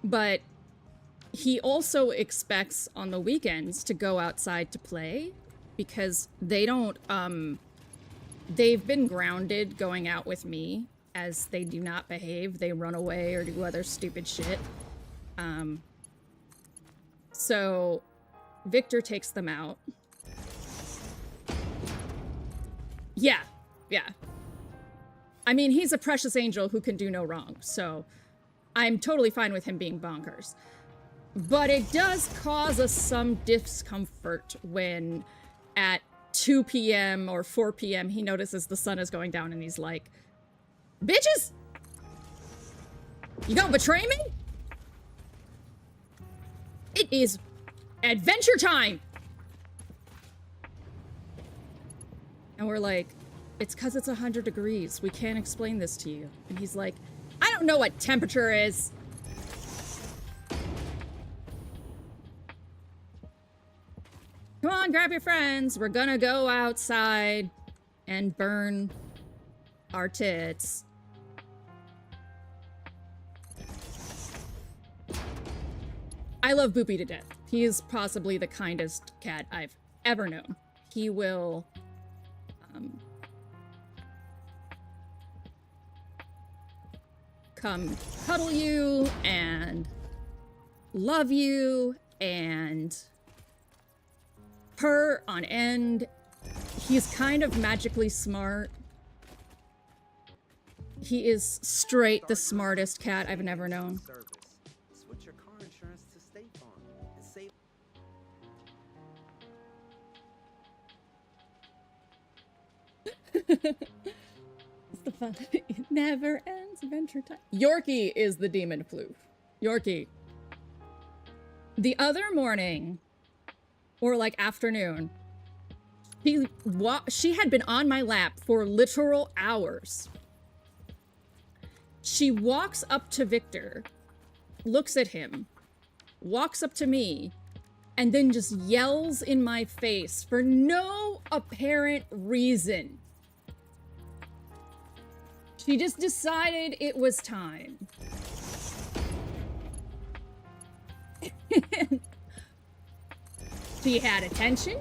Speaker 2: But he also expects on the weekends to go outside to play because they don't, they've been grounded going out with me as they do not behave. They run away or do other stupid shit. So Victor takes them out. Yeah, yeah. I mean, he's a precious angel who can do no wrong, so I'm totally fine with him being bonkers. But it does cause us some discomfort when at 2 p.m. or 4 p.m. he notices the sun is going down and he's like, bitches! You gonna betray me? It is adventure time! And we're like, it's because it's 100 degrees. We can't explain this to you. And he's like, I don't know what temperature is. Come on, grab your friends. We're gonna go outside and burn our tits. I love Boopie to death. He is possibly the kindest cat I've ever known. He will come cuddle you and love you and purr on end. He's kind of magically smart. He is straight the smartest cat I've never known.
Speaker 10: Switch your car insurance to State Farm and save.
Speaker 2: It's the fun. It never ends. Adventure time. Yorkie is the demon floof. Yorkie. The other morning, or like afternoon, she had been on my lap for literal hours. She walks up to Victor, looks at him, walks up to me, and then just yells in my face for no apparent reason. She just decided it was time. She had attention.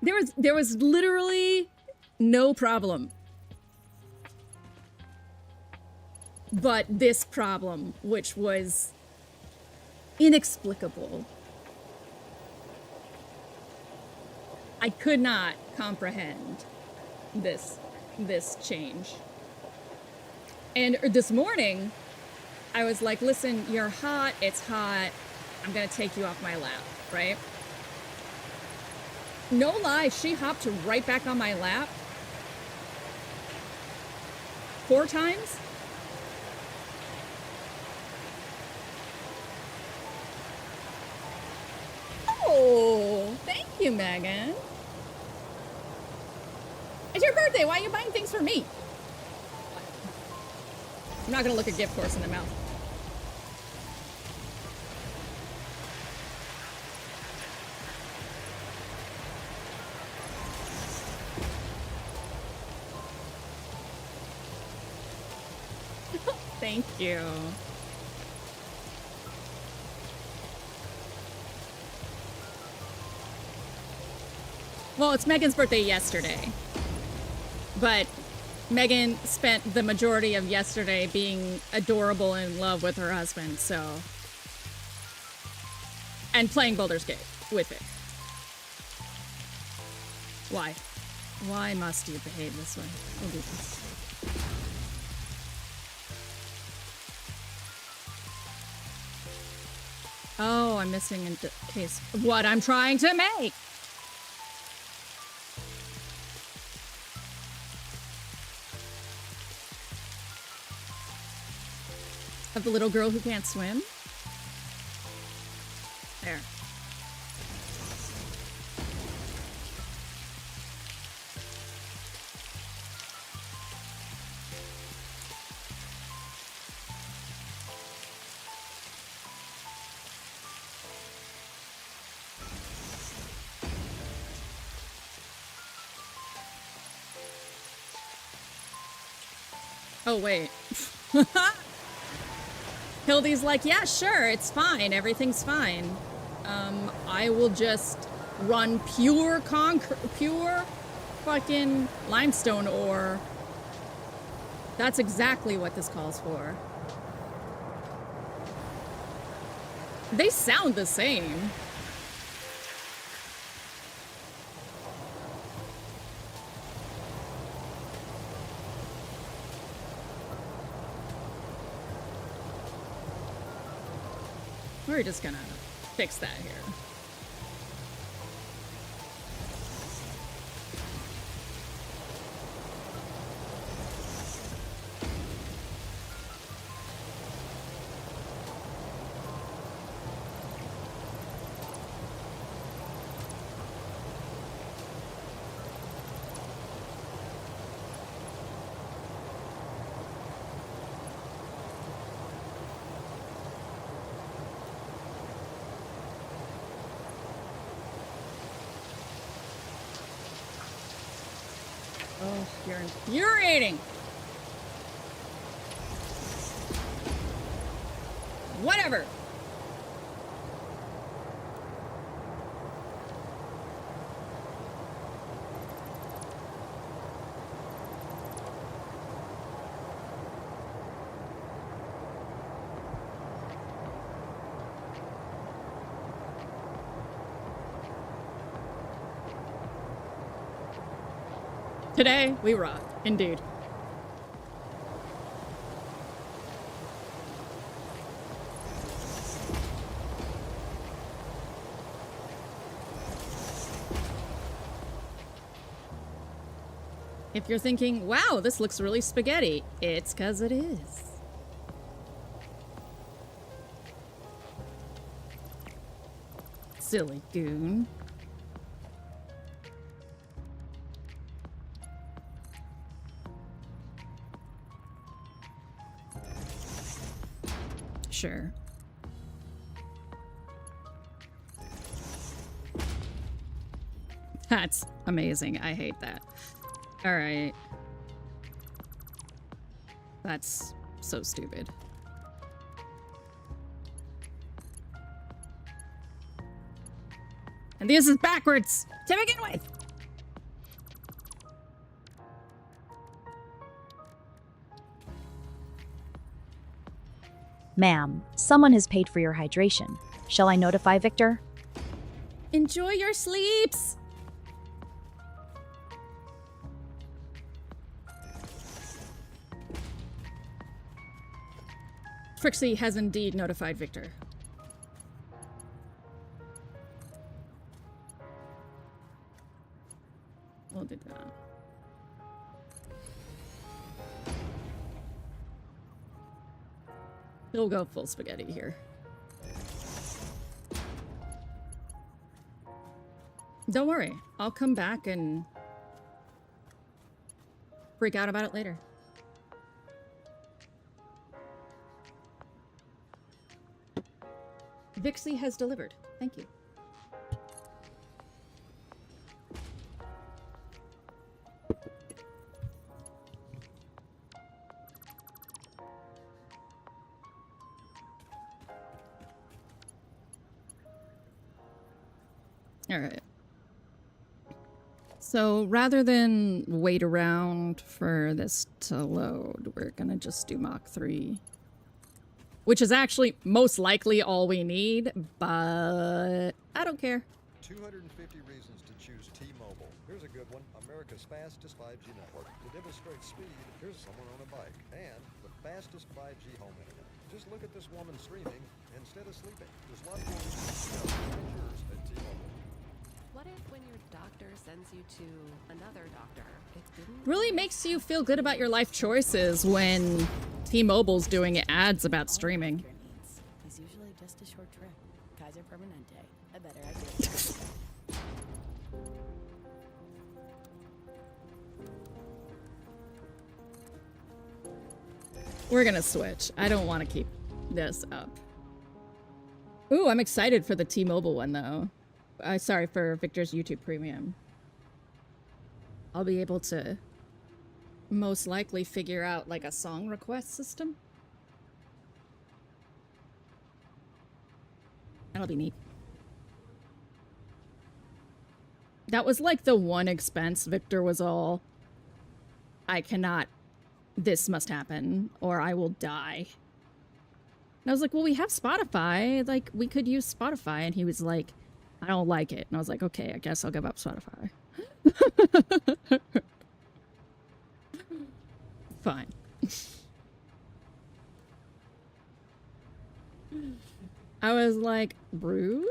Speaker 2: There was literally no problem. But this problem, which was inexplicable. I could not comprehend this change. And this morning, I was like, listen, you're hot, it's hot, I'm gonna take you off my lap, right? No lie, she hopped right back on my lap 4 times. Oh, thank you, Megan. It's your birthday. Why are you buying things for me? I'm not gonna look a gift horse in the mouth. Thank you. Well, it's Megan's birthday yesterday. But Megan spent the majority of yesterday being adorable and in love with her husband, so... And playing Baldur's Gate with it. Why? Why must you behave this way? We'll do this. Oh, I'm missing a case. What I'm trying to make! Of the little girl who can't swim? There. Oh, wait. Hildy's like, yeah, sure, it's fine. Everything's fine. I will just run pure fucking limestone ore. That's exactly what this calls for. They sound the same. We're just gonna fix that here. Oh, you're infuriating. Whatever. Today, we rock. Indeed. If you're thinking, wow, this looks really spaghetti, it's 'cause it is. Silly goon. Sure. That's amazing. I hate that. All right. That's so stupid. And this is backwards to begin with.
Speaker 11: Ma'am, someone has paid for your hydration. Shall I notify Victor?
Speaker 2: Enjoy your sleeps. Trixie has indeed notified Victor. We'll do that. He'll go full spaghetti here. Don't worry, I'll come back and freak out about it later. Vixie has delivered. Thank you. All right. So rather than wait around for this to load, we're gonna just do Mach 3. Which is actually most likely all we need, but I don't care.
Speaker 12: 250 reasons to choose T-Mobile. Here's a good one. America's fastest 5G network. To demonstrate speed, here's someone on a bike. And the fastest 5G home internet. Just look at this woman streaming instead of sleeping. There's lots more reasons to find yours at T-Mobile.
Speaker 13: What if when your doctor sends you to another doctor, it didn't
Speaker 2: Really makes you feel good about your life choices when T-Mobile's doing ads about streaming.
Speaker 14: It's usually just a short trip. Kaiser Permanente. A better idea.
Speaker 2: We're gonna switch. I don't want to keep this up. Ooh, I'm excited for the T-Mobile one though. Sorry, for Victor's YouTube Premium. I'll be able to most likely figure out like a song request system. That'll be neat. That was like the one expense Victor was all, I cannot, this must happen or I will die. And I was like, well, we have Spotify. Like, we could use Spotify. And he was like, I don't like it. And I was like, okay, I guess I'll give up Spotify. Fine. I was like, rude?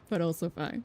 Speaker 2: But also fine.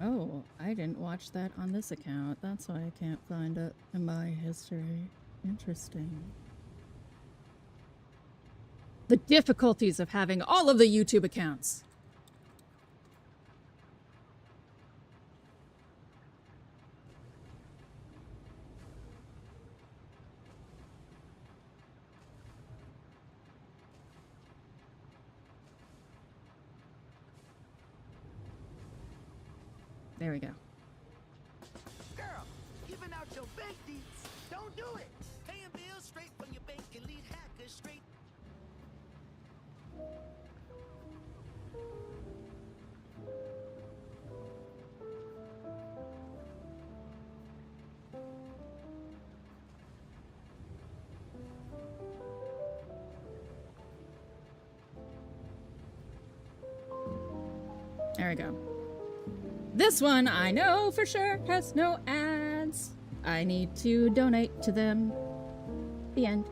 Speaker 2: Oh, I didn't watch that on this account. That's why I can't find it in my history. Interesting. The difficulties of having all of the YouTube accounts. There we go.
Speaker 15: Girl, giving out your bank deeds. Don't do it. Paying bills straight from your bank can lead hackers straight.
Speaker 2: There we go. This one I know for sure has no ads. I need to donate to them. The end.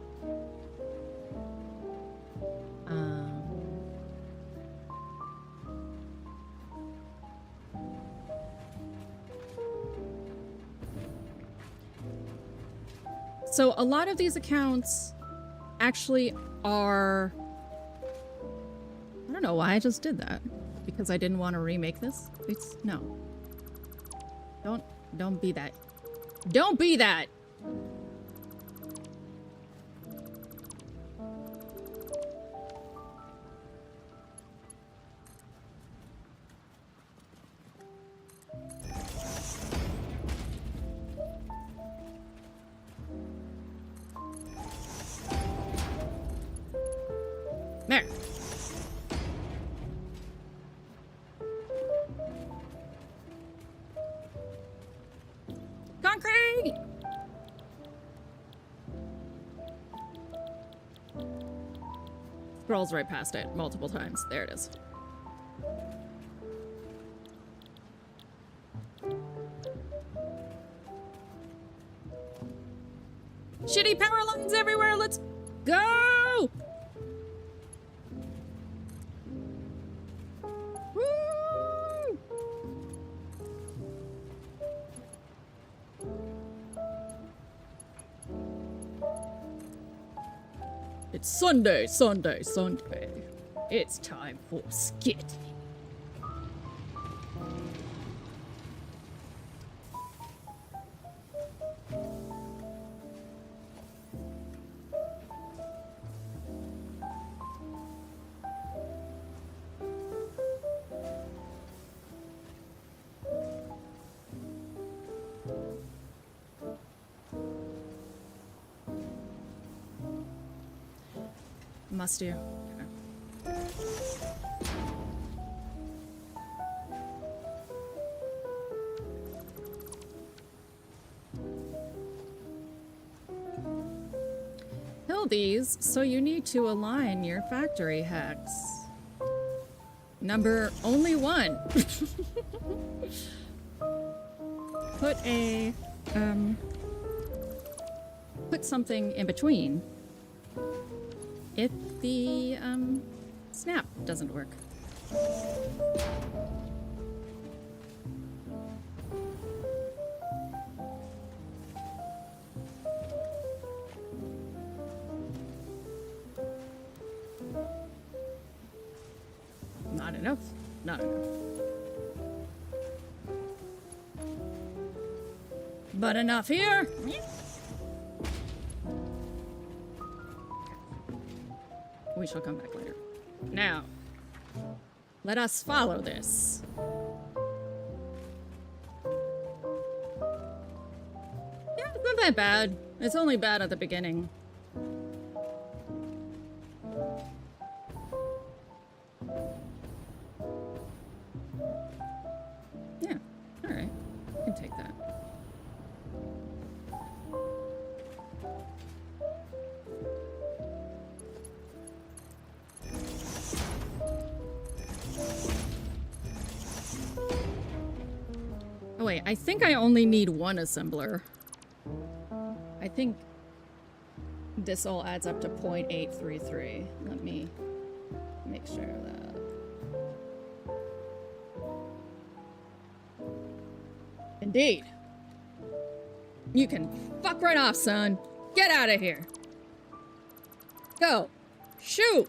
Speaker 2: So a lot of these accounts actually are... I don't know why I just did that. Because I didn't want to remake this? It's no. Don't be that. Don't be that! There. Concrete! Scrolls right past it multiple times. There it is. Shitty power lines everywhere! Let's go! Woo! It's Sunday, Sunday, Sunday. It's time for skit. Must do. Okay. Kill these, so you need to align your factory hacks. Number only 1. Put a, put something in between. If the, snap doesn't work. Not enough. Not enough. But enough here. We shall come back later. Now, let us follow this. Yeah, it's not that bad. It's only bad at the beginning. Yeah, alright. I can take that. Oh wait, I think I only need 1 assembler. I think this all adds up to 0.833. Let me make sure of that. Indeed. You can fuck right off, son. Get out of here. Go. Shoot.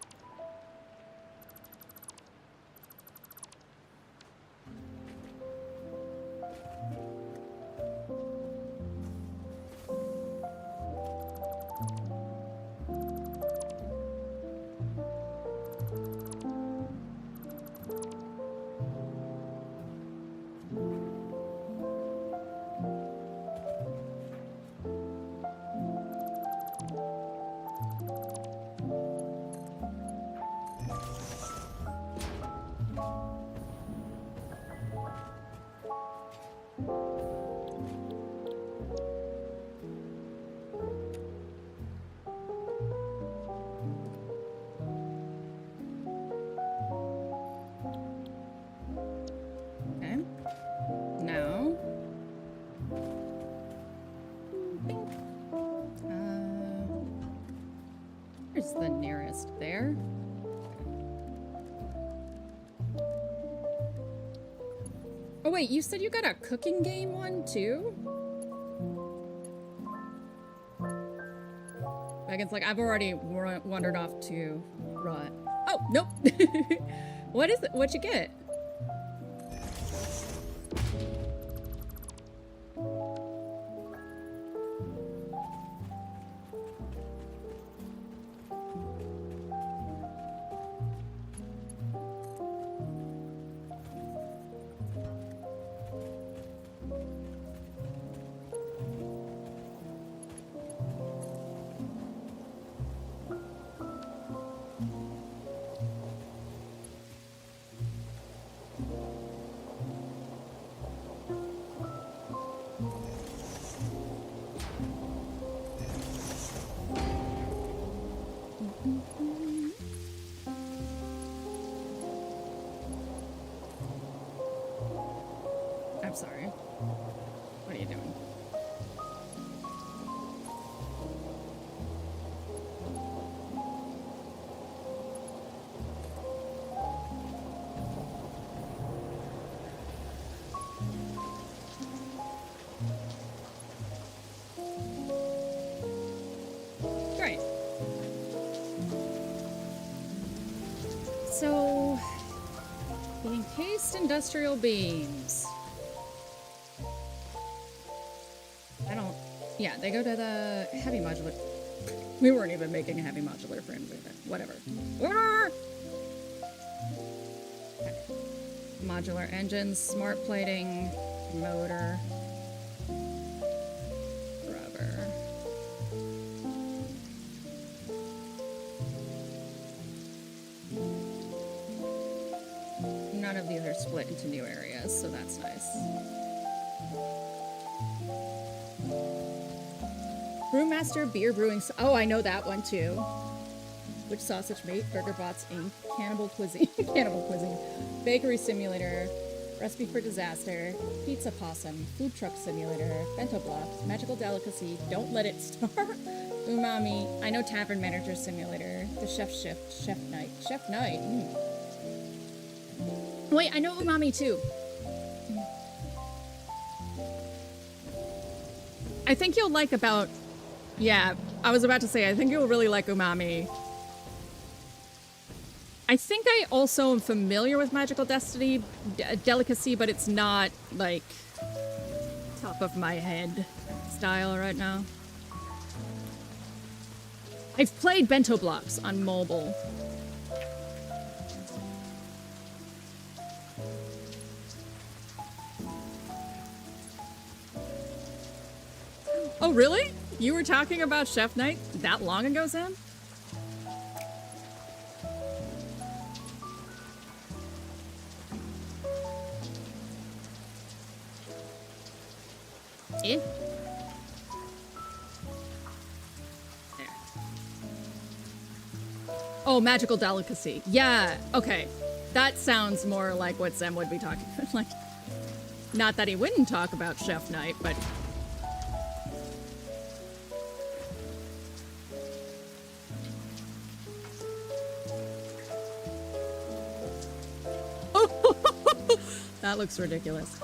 Speaker 2: Okay. Now. Where's the nearest there? Oh wait, you said you got a cooking game one too? Megan's like, I've already wandered off to rot. Oh, nope. What is it? What'd you get? I'm sorry. What are you doing? Great. So, the encased industrial beams. Yeah, they go to the heavy modular. We weren't even making a heavy modular frame with it. Whatever. Okay. Modular engines, smart plating, motor, rubber. None of these are split into new areas, so that's nice. Brewmaster Beer Brewing. Oh, I know that one too. Which Sausage Mate, Burger Bots Inc., Cannibal Cuisine, Cannibal Cuisine, Bakery Simulator, Recipe for Disaster, Pizza Possum, Food Truck Simulator, Bento Blocks, Magical Delicacy, Don't Let It Starve, Umami, I know Tavern Manager Simulator, The Chef Shift, Chef Night. Chef Night. Wait, I know Umami too. I think you'll like about... Yeah, I was about to say, I think you'll really like Umami. I think I also am familiar with Magical Delicacy, but it's not, like, top of my head style right now. I've played Bento Blocks on mobile. Oh, really? You were talking about Chef Night that long ago, Sam? Eh? There. Oh, Magical Delicacy. Yeah, okay. That sounds more like what Sam would be talking about. Like, not that he wouldn't talk about Chef Night, but... That looks ridiculous.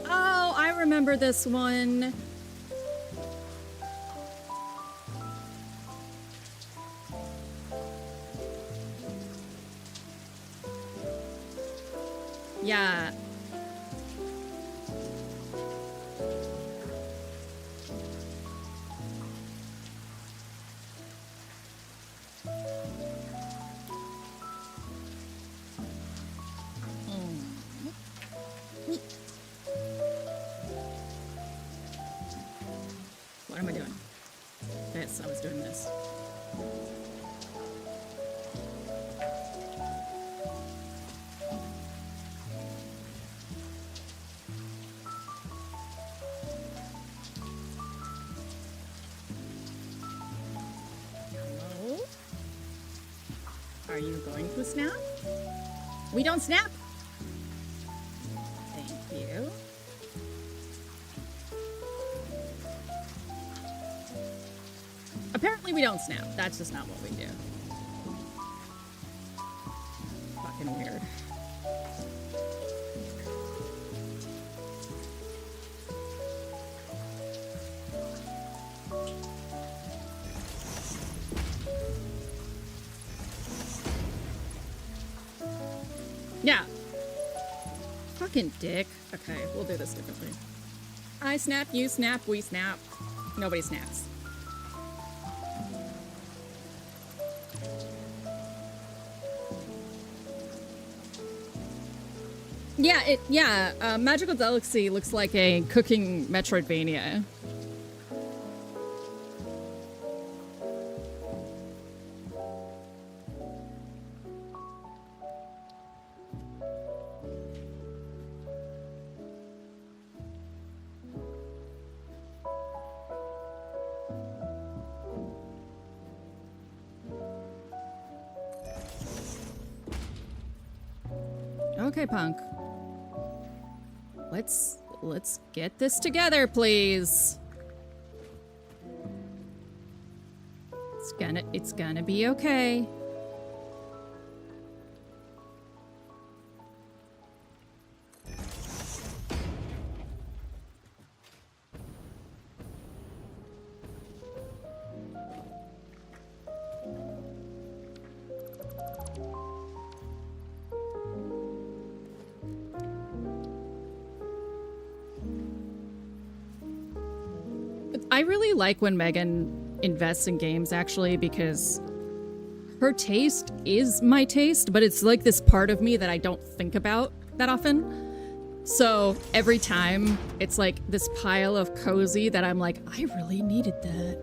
Speaker 2: Oh, I remember this one. Yeah. What am I doing? This, I was doing this. Hello? Are you going to snap? We don't snap! Thank you. Apparently we don't snap. That's just not what we do. Fucking weird. Yeah. Fucking dick. Okay, we'll do this differently. I snap, you snap, we snap. Nobody snaps. Yeah, Magical Delicacy looks like a cooking Metroidvania. Okay, punk. Let's get this together, please. It's gonna be okay. I really like when Megan invests in games, actually, because her taste is my taste, but it's like this part of me that I don't think about that often. So every time, it's like this pile of cozy that I'm like, I really needed that.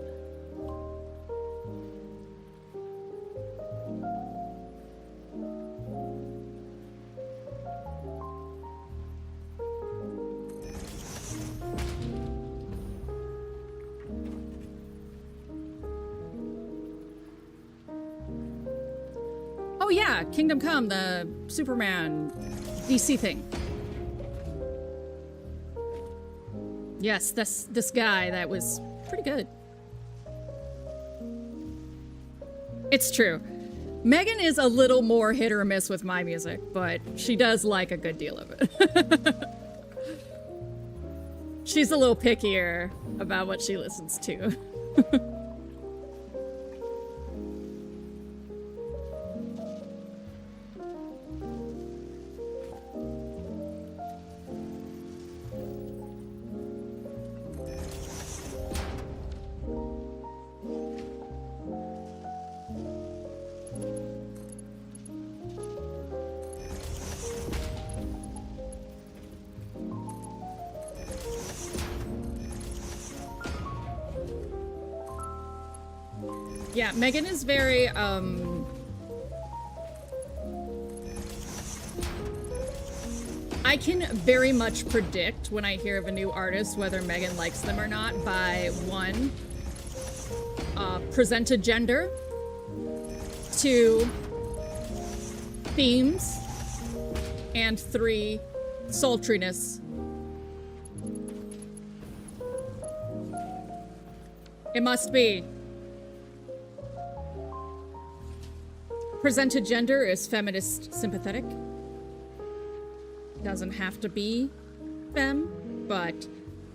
Speaker 2: Oh yeah, Kingdom Come, the Superman DC thing. Yes, this guy that was pretty good. It's true. Megan is a little more hit or miss with my music, but she does like a good deal of it. She's a little pickier about what she listens to. Yeah, Megan is very, I can very much predict when I hear of a new artist whether Megan likes them or not by 1, presented gender, 2, themes, and 3, sultriness. It must be. Presented gender is feminist sympathetic. Doesn't have to be femme, but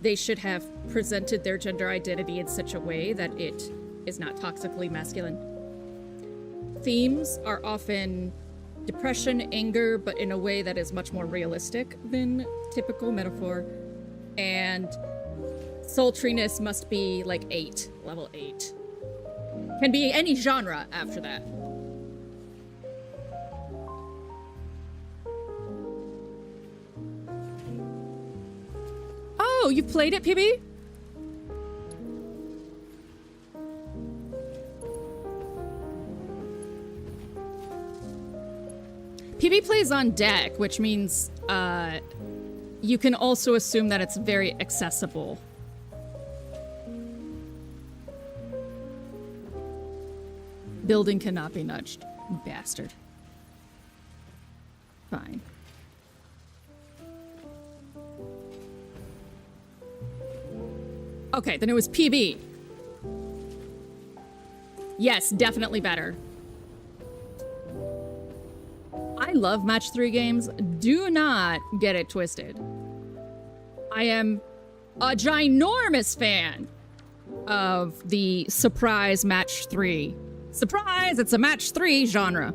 Speaker 2: they should have presented their gender identity in such a way that it is not toxically masculine. Themes are often depression, anger, but in a way that is much more realistic than typical metaphor. And sultriness must be like 8, level 8. Can be any genre after that. Oh, you've played it, PB? PB plays on deck, which means you can also assume that it's very accessible. Building cannot be nudged, you bastard. Fine. Okay, then it was PB. Yes, definitely better. I love match 3 games. Do not get it twisted. I am a ginormous fan of the surprise match 3. Surprise, it's a match 3 genre.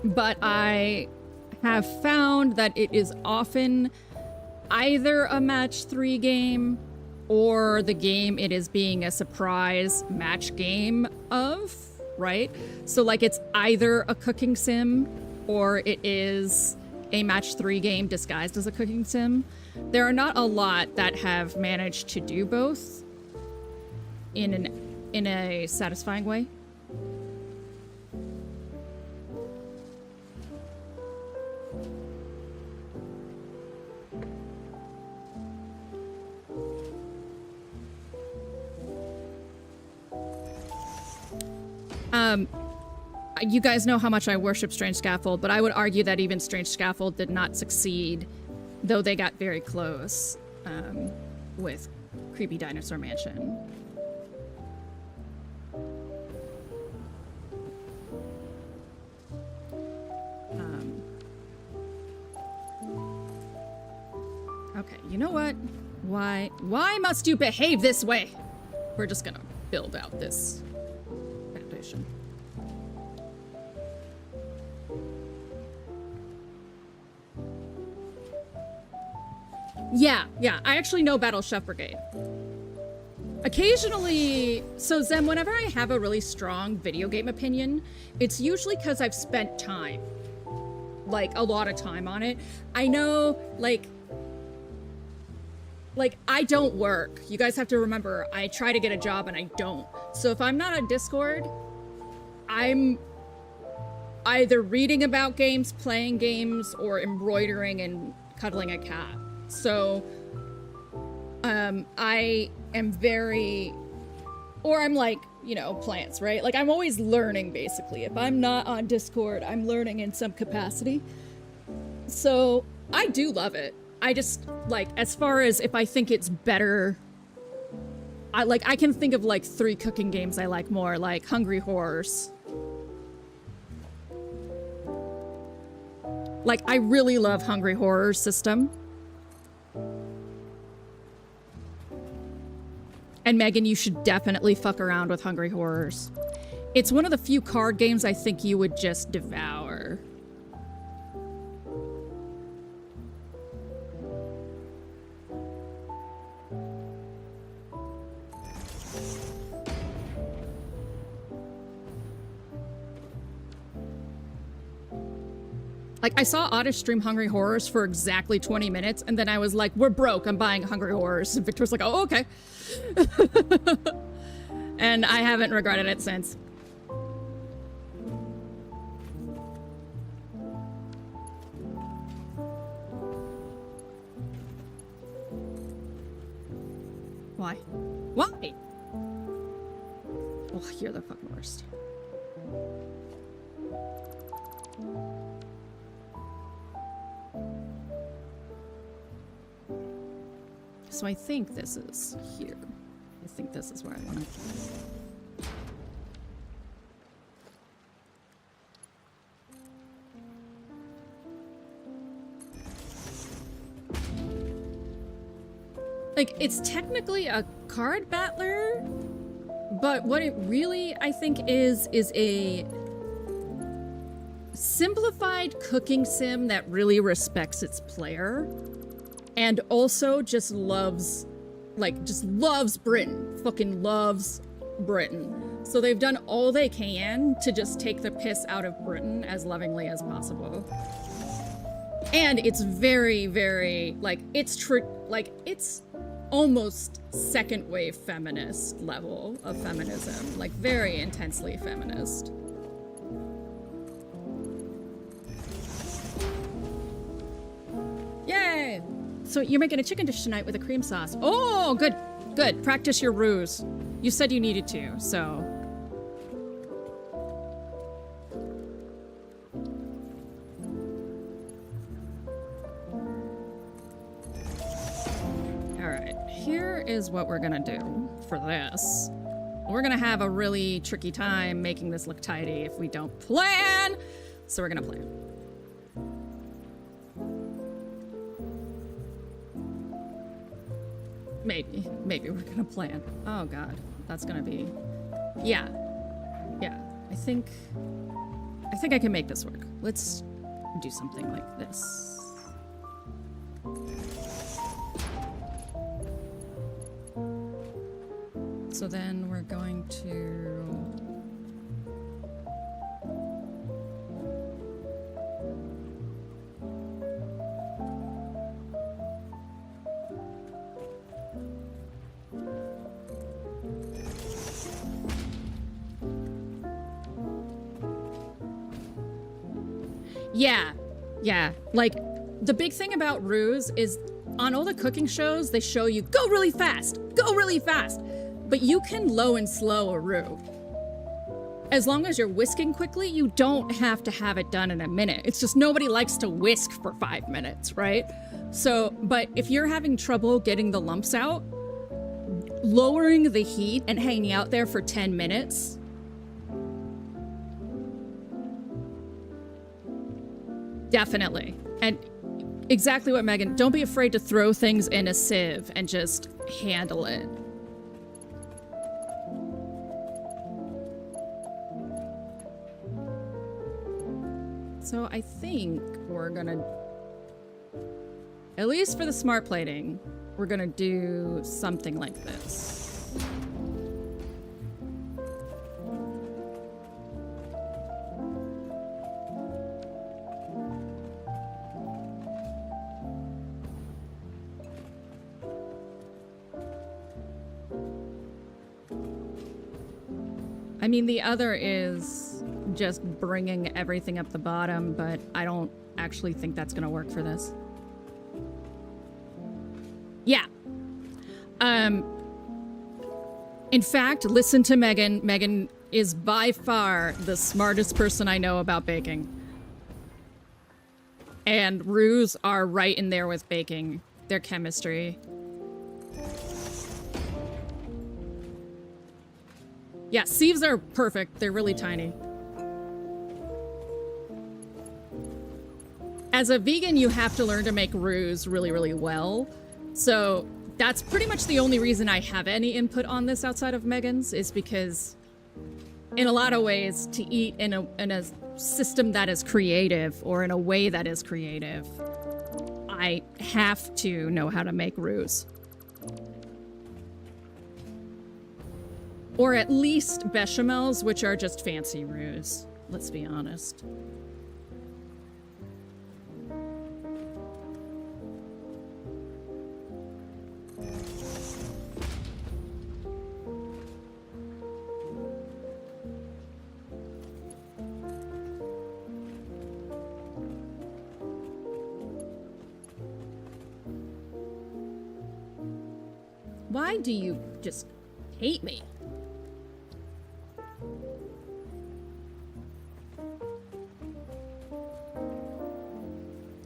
Speaker 2: But I have found that it is often either a match 3 game or the game it is being a surprise match game of, right? So like it's either a cooking sim or it is a match 3 game disguised as a cooking sim. There are not a lot that have managed to do both in a satisfying way. You guys know how much I worship Strange Scaffold, but I would argue that even Strange Scaffold did not succeed, though they got very close with Creepy Dinosaur Mansion. Okay, you know what? Why must you behave this way? We're just gonna build out this foundation. Yeah, I actually know Battle Chef Brigade. Occasionally, so Zem, whenever I have a really strong video game opinion, it's usually because I've spent time. Like, a lot of time on it. I know, like, I don't work. You guys have to remember, I try to get a job and I don't. So if I'm not on Discord, I'm either reading about games, playing games, or embroidering and cuddling a cat. So, I am very, or I'm like, you know, plants, right? Like, I'm always learning, basically. If I'm not on Discord, I'm learning in some capacity. So, I do love it. I just, like, as far as if I think it's better, I can think of, like, 3 cooking games I like more, like Hungry Horrors. Like, I really love Hungry Horrors system. And Megan, you should definitely fuck around with Hungry Horrors. It's one of the few card games I think you would just devour. Like, I saw Oddish stream Hungry Horrors for exactly 20 minutes, and then I was like, we're broke, I'm buying Hungry Horrors. And Victor was like, oh, okay. And I haven't regretted it since. Why? Why? Oh, you're the fucking worst. So I think this is here. I think this is where I want to. Like, it's technically a card battler, but what it really, I think, is a simplified cooking sim that really respects its player and also just loves, like, just loves Britain. Fucking loves Britain. So they've done all they can to just take the piss out of Britain as lovingly as possible. And it's very, very, like, it's almost second wave feminist level of feminism, like very intensely feminist. Yay! So you're making a chicken dish tonight with a cream sauce. Oh, good, good. Practice your ruse. You said you needed to, so. Here is what we're gonna do for this. We're gonna have a really tricky time making this look tidy if we don't plan. So we're gonna plan. Maybe we're gonna plan. Oh God, that's gonna be, yeah. I think I can make this work. Let's do something like this. So then we're going to... Yeah. Like, the big thing about Ruse is on all the cooking shows, they show you, go really fast! But you can low and slow a roux. As long as you're whisking quickly, you don't have to have it done in a minute. It's just nobody likes to whisk for 5 minutes, right? So, but if you're having trouble getting the lumps out, lowering the heat and hanging out there for 10 minutes. Definitely. And exactly what Megan, don't be afraid to throw things in a sieve and just handle it. So I think we're gonna, at least for the smart plating, we're gonna do something like this. I mean, the other is just bringing everything up the bottom, but I don't actually think that's gonna work for this. Yeah. In fact, listen to Megan. Megan is by far the smartest person I know about baking. And roux are right in there with baking. Their chemistry. Yeah, sieves are perfect. They're really tiny. As a vegan, you have to learn to make roux really, really well. So that's pretty much the only reason I have any input on this outside of Megan's, is because in a lot of ways, to eat in a system that is creative, or in a way that is creative, I have to know how to make roux. Or at least bechamels, which are just fancy roux. Let's be honest. Why do you just hate me?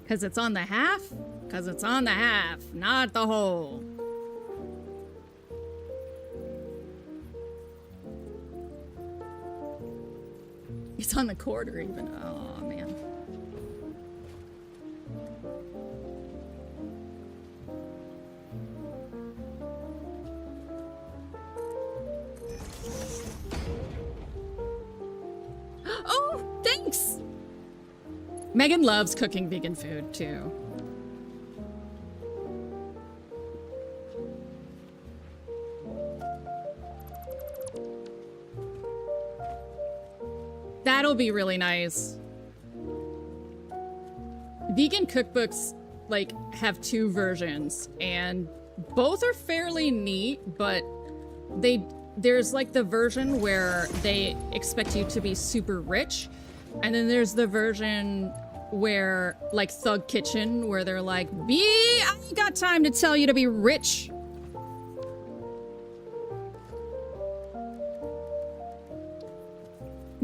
Speaker 2: Because it's on the half? Because it's on the half, not the whole. It's on the quarter even. Oh, man. Oh, thanks! Megan loves cooking vegan food, too. That'll be really nice. Vegan cookbooks, like, have two versions, and both are fairly neat, but there's like the version where they expect you to be super rich, and then there's the version where, like Thug Kitchen, where they're like, I ain't got time to tell you to be rich.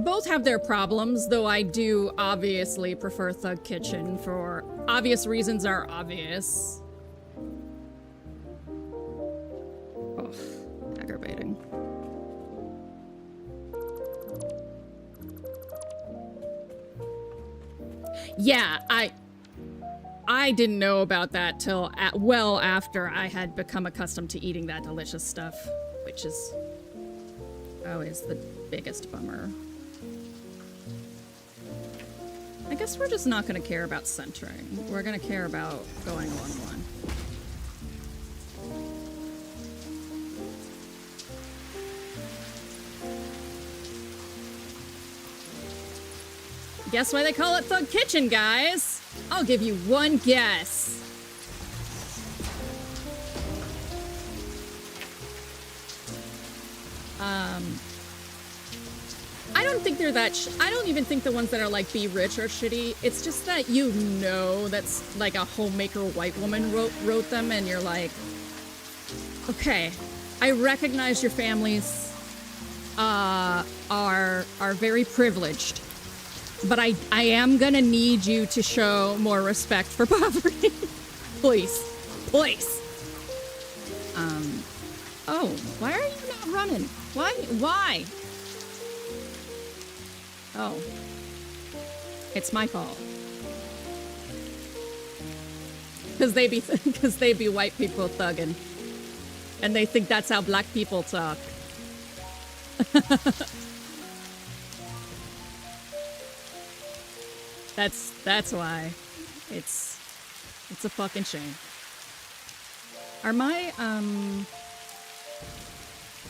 Speaker 2: Both have their problems, though I do obviously prefer Thug Kitchen for obvious reasons are obvious. Ugh, aggravating. Yeah, I didn't know about that till well after I had become accustomed to eating that delicious stuff, which is always the biggest bummer. I guess we're just not going to care about centering. We're going to care about going 1-1. Guess why they call it Thug Kitchen, guys? I'll give you one guess. I don't think they're that I don't even think the ones that are like be rich are shitty. It's just that you know that's like a homemaker white woman wrote them, and you're like, okay, I recognize your families are very privileged, but I am gonna need you to show more respect for poverty. Please. Please. Oh, why are you not running? Why? Oh. It's my fault. Because they be white people thugging. And they think that's how black people talk. That's why. It's a fucking shame. Are my,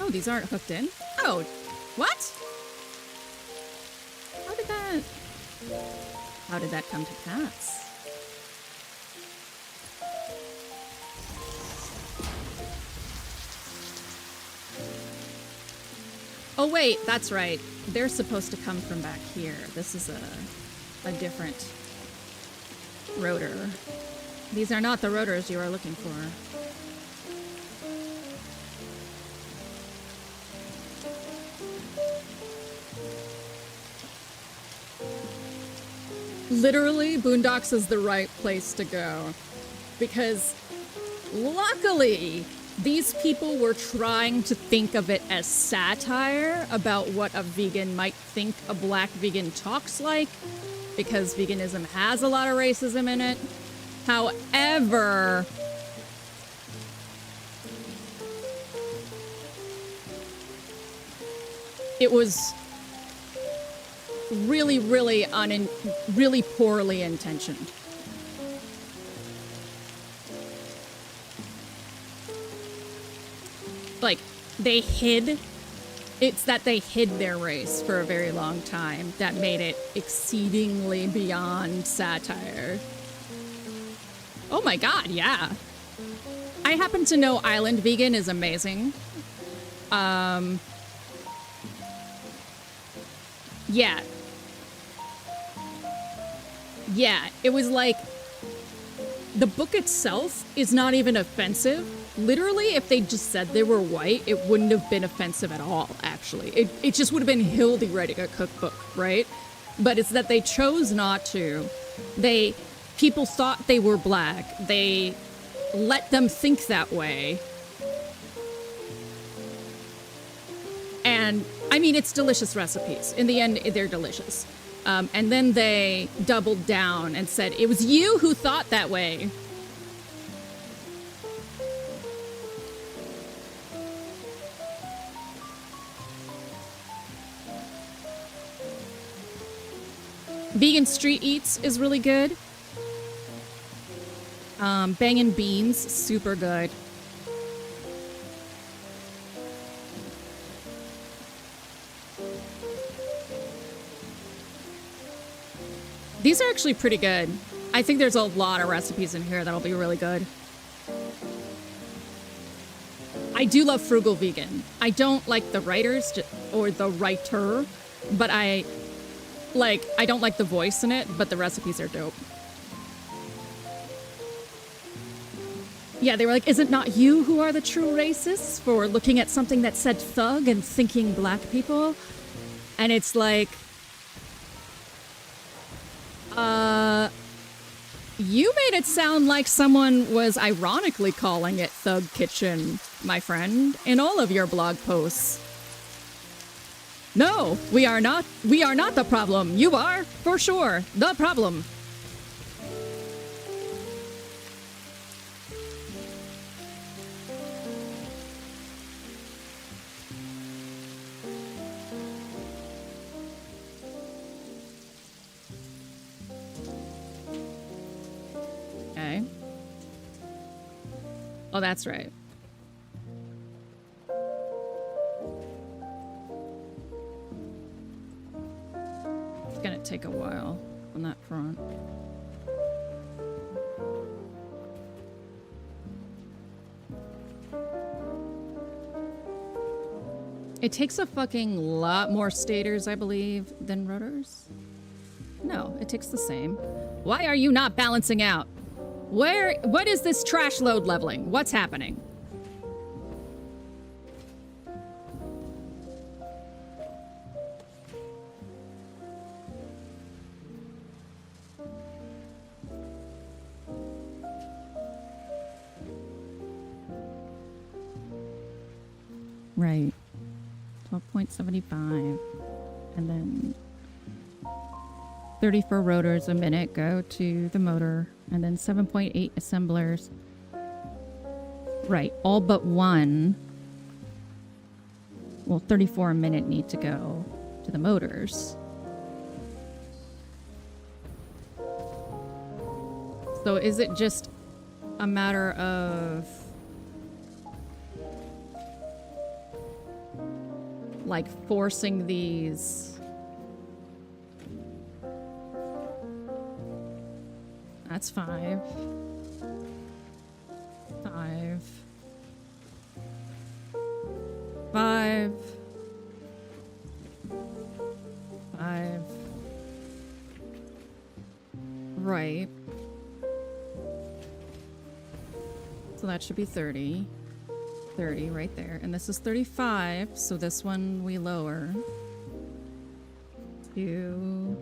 Speaker 2: oh, these aren't hooked in? Oh, what? How did that come to pass? Oh wait, that's right. They're supposed to come from back here. This is a different rotor. These are not the rotors you are looking for. Literally, Boondocks is the right place to go. Because, luckily, these people were trying to think of it as satire about what a vegan might think a black vegan talks like, because veganism has a lot of racism in it. However, it was really, really poorly intentioned. Like, it's that they hid their race for a very long time that made it exceedingly beyond satire. Oh my god, yeah. I happen to know Island Vegan is amazing. Yeah. Yeah, it was like, the book itself is not even offensive. Literally, if they just said they were white, it wouldn't have been offensive at all, actually. It just would have been Hildy writing a cookbook, right? But it's that they chose not to. People thought they were black. They let them think that way. And And I mean, it's delicious recipes. In the end, they're delicious. And then they doubled down and said, it was you who thought that way. Vegan Street Eats is really good. Bangin' Beans, super good. These are actually pretty good. I think there's a lot of recipes in here that'll be really good. I do love Frugal Vegan. I don't like the writers or the writer, but I don't like the voice in it, but the recipes are dope. Yeah, they were like, is it not you who are the true racists for looking at something that said thug and thinking black people? And it's like, you made it sound like someone was ironically calling it Thug Kitchen, my friend, in all of your blog posts. No, we are not the problem. You are, for sure, the problem. Okay. Oh, that's right. It's gonna take a while on that front. It takes a fucking lot more staters, I believe, than rotors. No, it takes the same. Why are you not balancing out? What is this trash load leveling? What's happening? Right. 12.75. And then 34 rotors a minute go to the motor. And then 7.8 assemblers. Right. All but one. Well, 34 a minute need to go to the motors. So is it just a matter of like forcing these? That's 5. 5. 5. 5. Right. So that should be 30. 30 right there. And this is 35, so this one we lower to...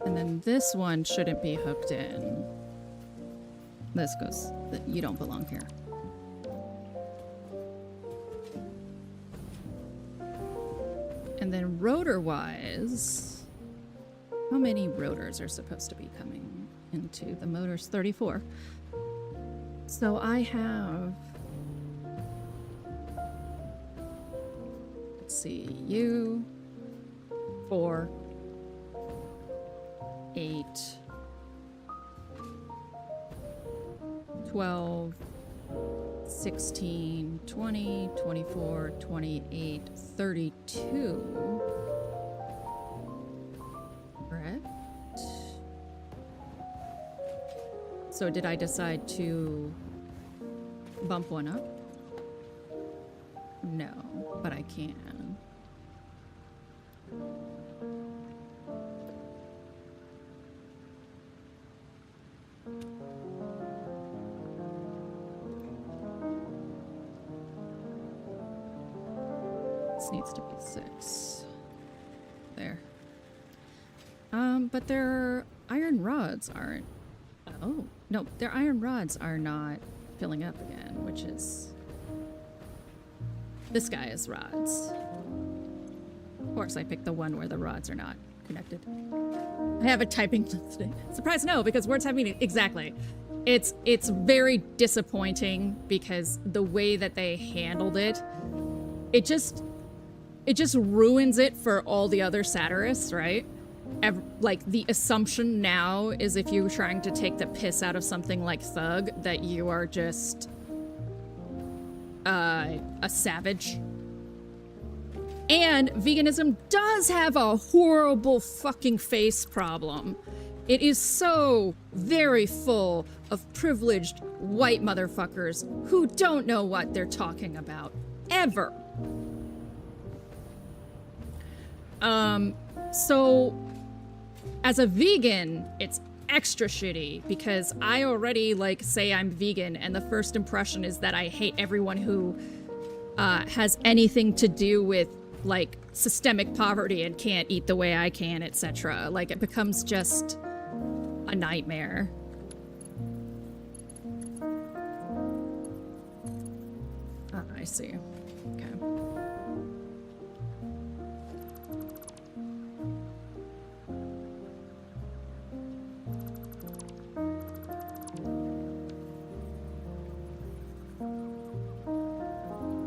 Speaker 2: And then this one shouldn't be hooked in. This goes... You don't belong here. And then rotor-wise... How many rotors are supposed to be coming into the motors? 34. So I have... Let's see... You... 4... 8... 12... 16... 20... 24... 28... 32... Correct? So did I decide to bump one up? No, but I can. This needs to be 6. There. But their iron rods aren't... Oh, no, their iron rods are not filling up again, which is This guy is rods. Of course, I picked the one where the rods are not connected. I have a typing today. Surprise, no, because words have meaning. Exactly. It's very disappointing because the way that they handled it, it just ruins it for all the other satirists, right? Like, the assumption now is if you're trying to take the piss out of something like Thug, that you are just a savage. And veganism does have a horrible fucking face problem. It is so very full of privileged white motherfuckers who don't know what they're talking about. Ever. So as a vegan, it's extra shitty because I already, like, say I'm vegan and the first impression is that I hate everyone who has anything to do with, like, systemic poverty and can't eat the way I can, etc. Like, it becomes just a nightmare. I see. Okay.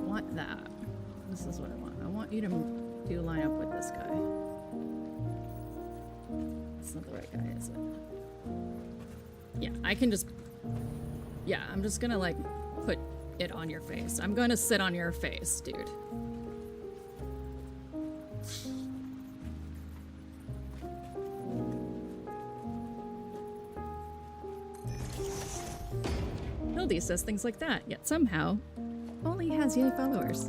Speaker 2: Want that. This is what I want. I want you to line up with this guy. It's not the right guy, is it? Yeah, I can just... Yeah, I'm just gonna, like, put it on your face. I'm gonna sit on your face, dude. Hildy says things like that, yet somehow only has yay followers.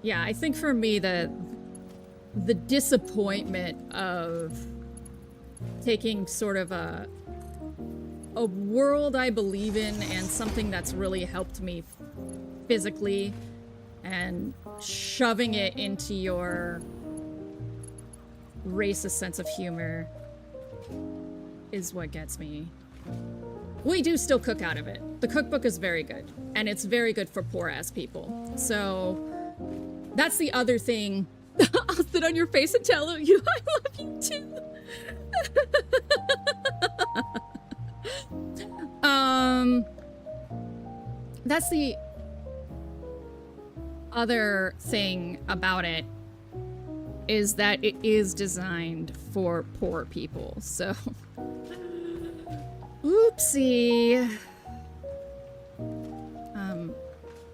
Speaker 2: Yeah, I think for me the disappointment of taking sort of a world I believe in and something that's really helped me physically and shoving it into your racist sense of humor is what gets me. We do still cook out of it. The cookbook is very good, and it's very good for poor-ass people. So that's the other thing. I'll sit on your face and tell you I love you too. That's the other thing about it, is that it is designed for poor people, so... Oopsie.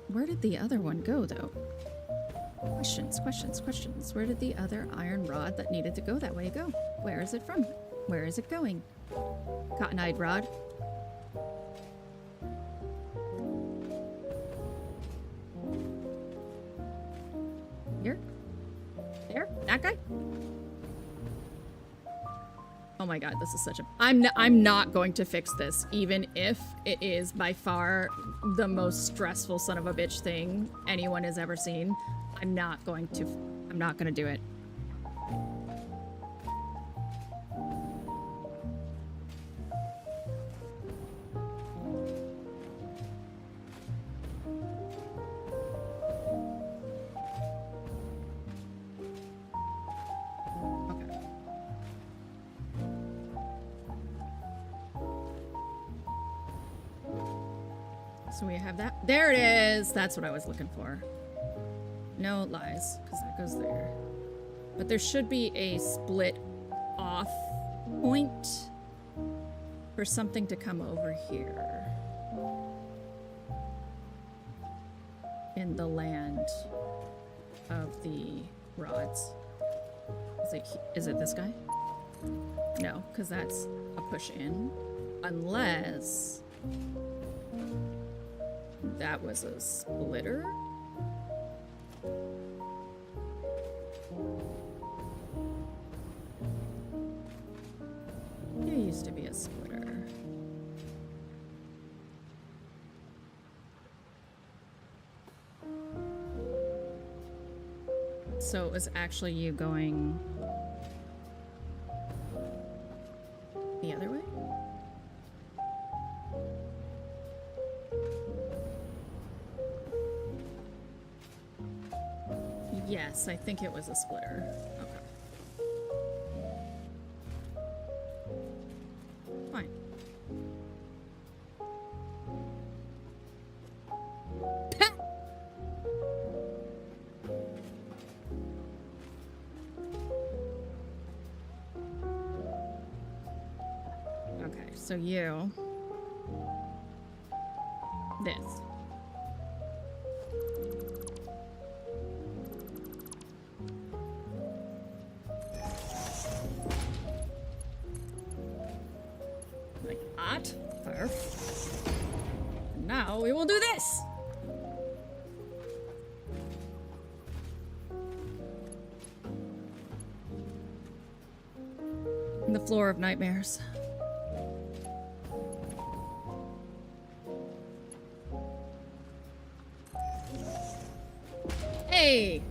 Speaker 2: Where did the other one go, though? Questions, questions, questions. Where did the other iron rod that needed to go that way go? Where is it from? Where is it going? Cotton-eyed rod. Here? There? That guy? Oh my god, this is such a... I'm not going to fix this, even if it is by far the most stressful son of a bitch thing anyone has ever seen. I'm not going to do it. So we have that. There it is! That's what I was looking for. No lies, because that goes there. But there should be a split off point for something to come over here. In the land of the rods. Is it this guy? No, because that's a push in. Unless... that was a splitter? There used to be a splitter. So it was actually you going Yes, I think it was a splitter. Okay. Fine. Okay, so you... This. Like that. Perfect. Now we will do this! The floor of nightmares. Hey!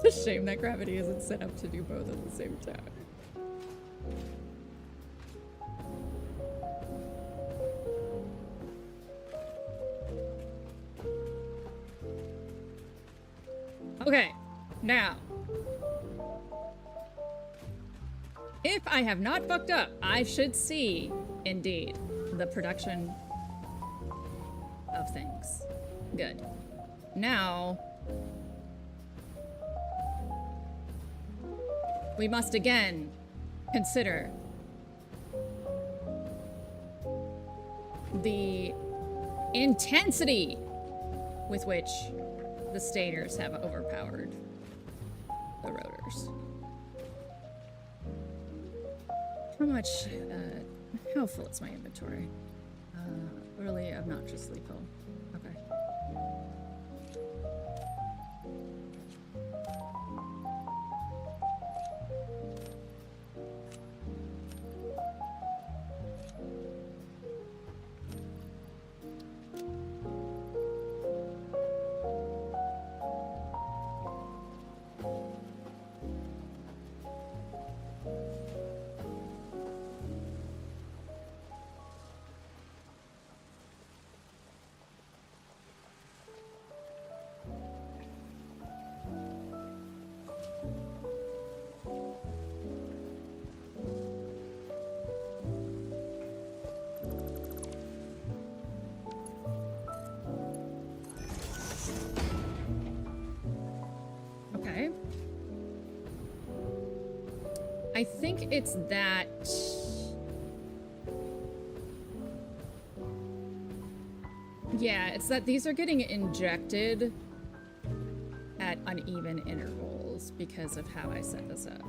Speaker 2: It's a shame that gravity isn't set up to do both at the same time. Okay, now. If I have not fucked up, I should see, indeed, the production of things. Good. Now, we must again consider the intensity with which the stators have overpowered the rotors. How much, how full is my inventory? Really obnoxiously full. Okay. Okay. I think it's that... Yeah, it's that these are getting injected at uneven intervals because of how I set this up.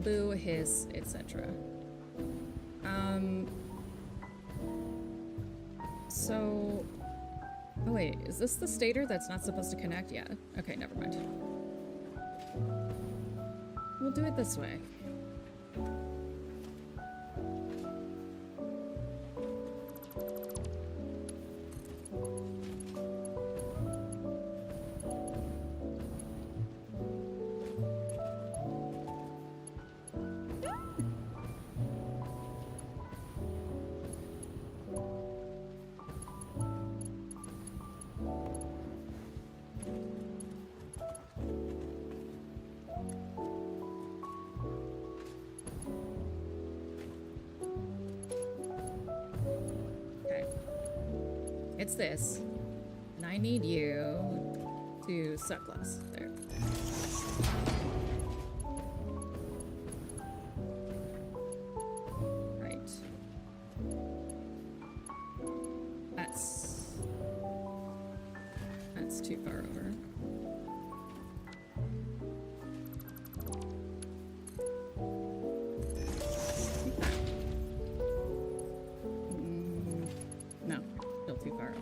Speaker 2: Boo, hiss, etc. So... Oh wait, is this the stator that's not supposed to connect? Yeah. Okay, never mind. We'll do it this way. It's this, and I need you to suck less. There. Right. That's too far over. No, still too far over.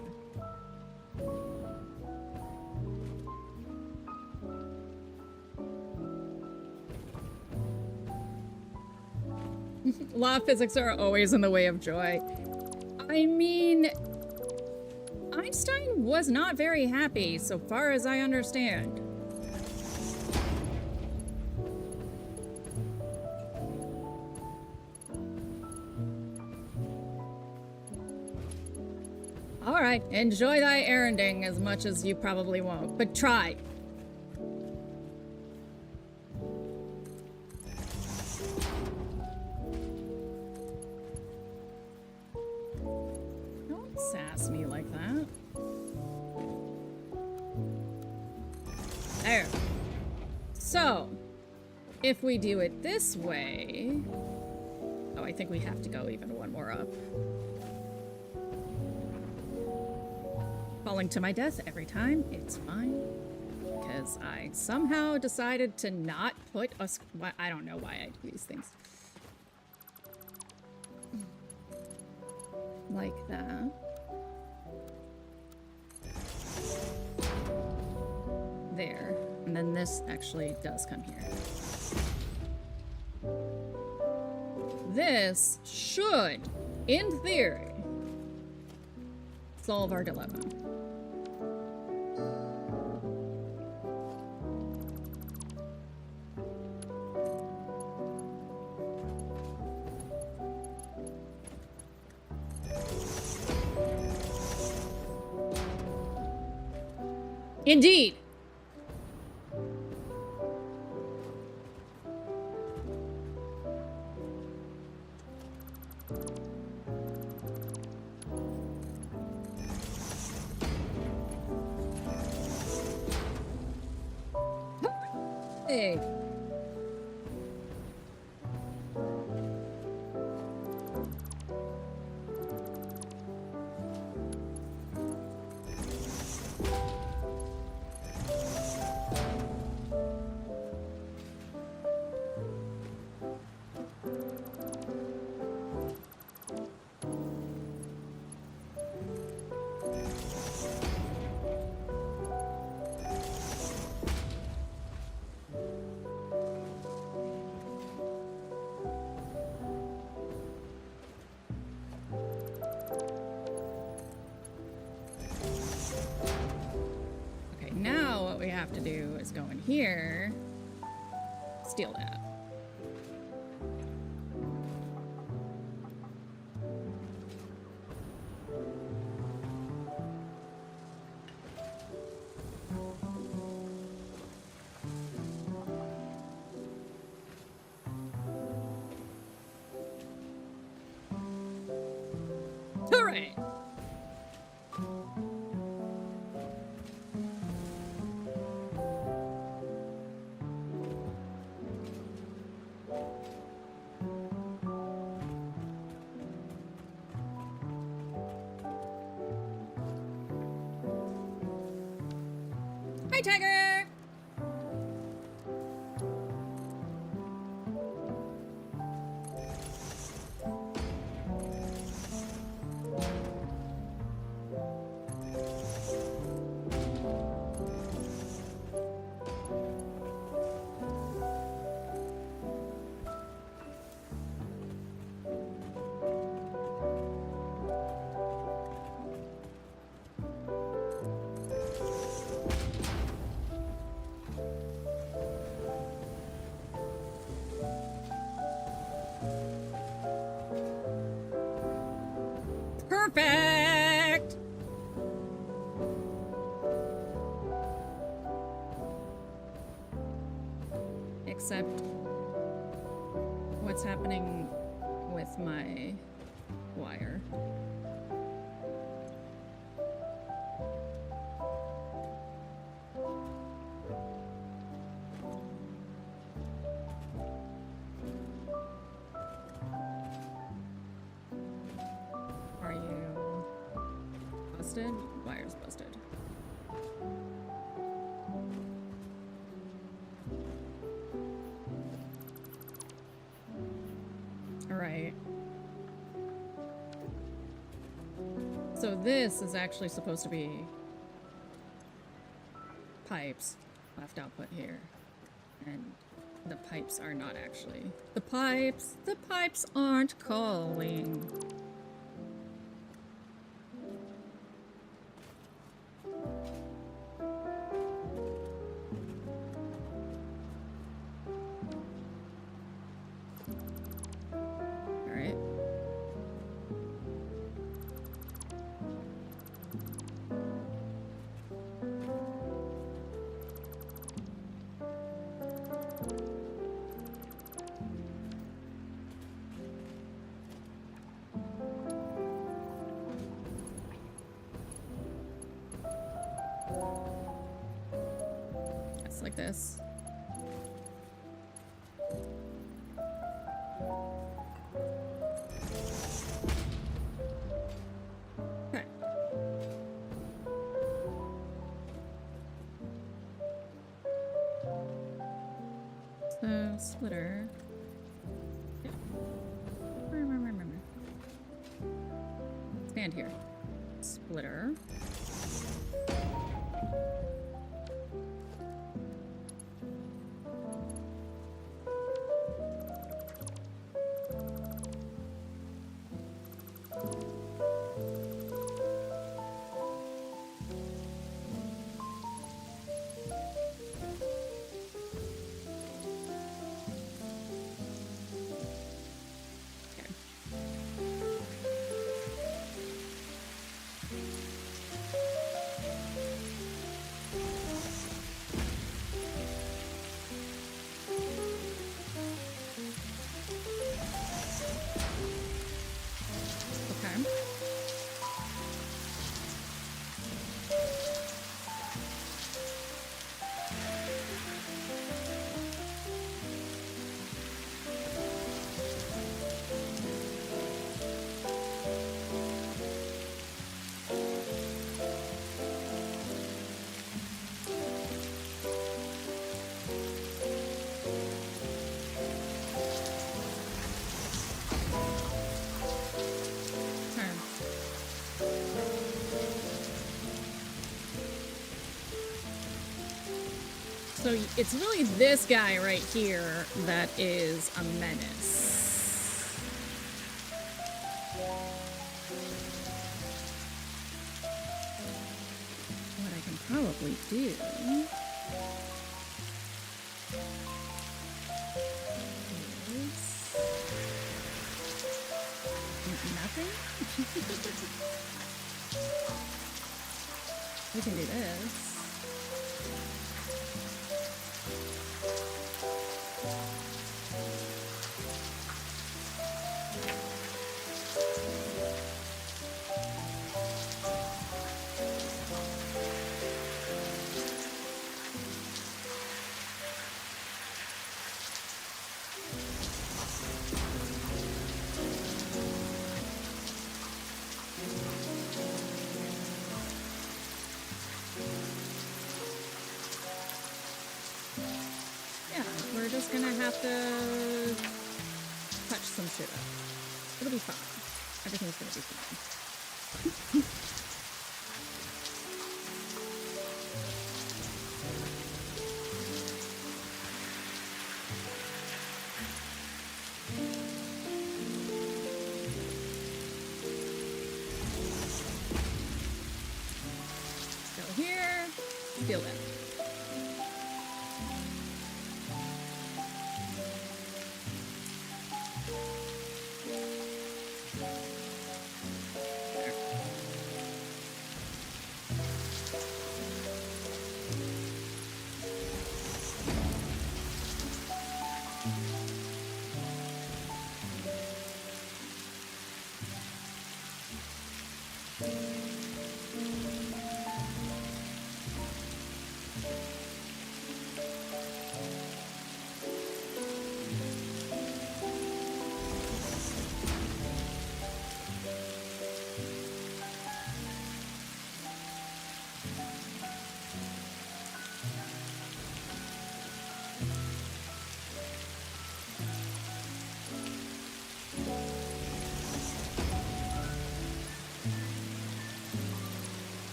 Speaker 2: Law of physics are always in the way of joy. I mean, Einstein was not very happy, so far as I understand. Alright, enjoy thy erranding as much as you probably won't, but try. Don't sass me like that. There. So, if we do it this way... Oh, I think we have to go even one more up. Falling to my death every time, it's fine. Because I somehow decided to not put a... I don't know why I do these things. Like that. There. And then this actually does come here. This should, in theory, solve our dilemma. Indeed. Hey. Have to do is go in here, steal that. Hooray! Hi, Tiger! Perfect! Except, what's happening with my wire? Are you busted? Wire's busted. Alright. So this is actually supposed to be pipes, left output here. And the pipes are not actually. The pipes aren't calling. Just like this. Okay. So, splitter. Yeah. Stand here. Splitter. So it's really this guy right here that is a menace. What I can probably do is nothing. We can do this. We're just gonna have to touch some shit up. It'll be fine. Everything's gonna be fine. Go here. Feel it.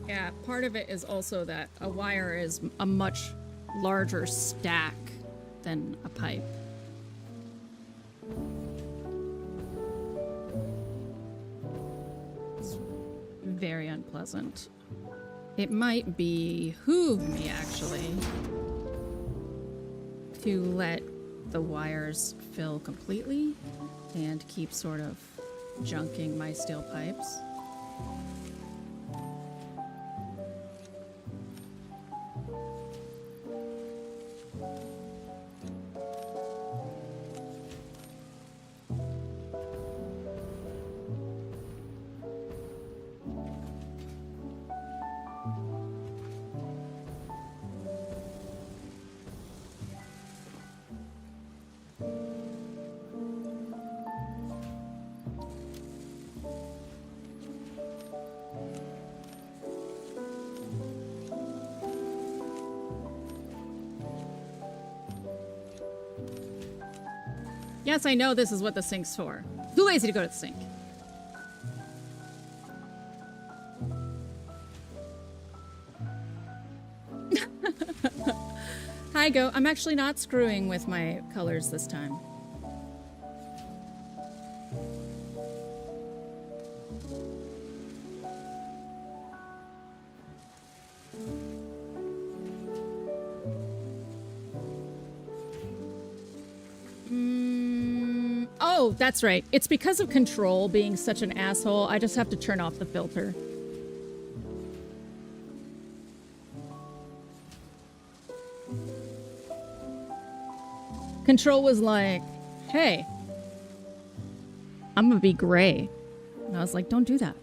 Speaker 2: Yeah, part of it is also that a wire is a much larger stack than a pipe. It's very unpleasant. It might behoove me, actually, to let the wires fill completely and keep sort of junking my steel pipes. Yes, I know this is what the sink's for. Too lazy to go to the sink. Hi, Go. I'm actually not screwing with my colors this time. Oh, that's right. It's because of Control being such an asshole, I just have to turn off the filter. Control was like, hey, I'm gonna be gray. And I was like, don't do that.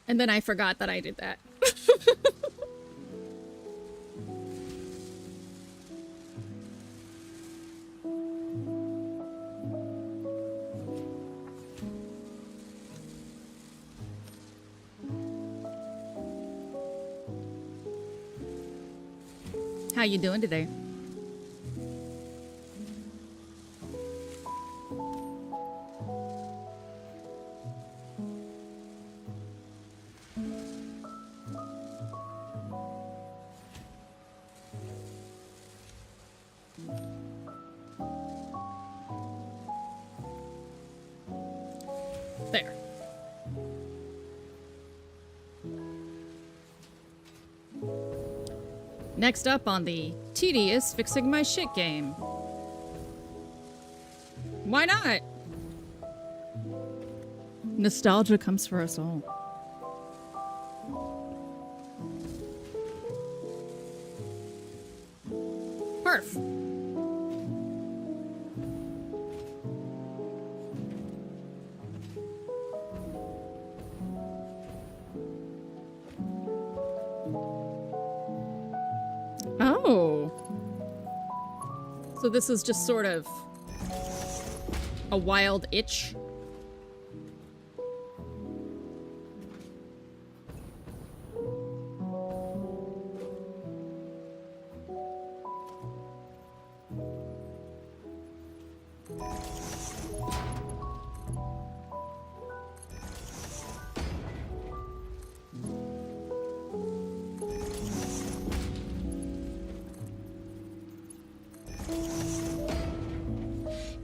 Speaker 2: And then I forgot that I did that. How you doing today? There. Next up on the tedious fixing my shit game. Why not? Nostalgia comes for us all. Perf. Oh. So this is just sort of a wild itch.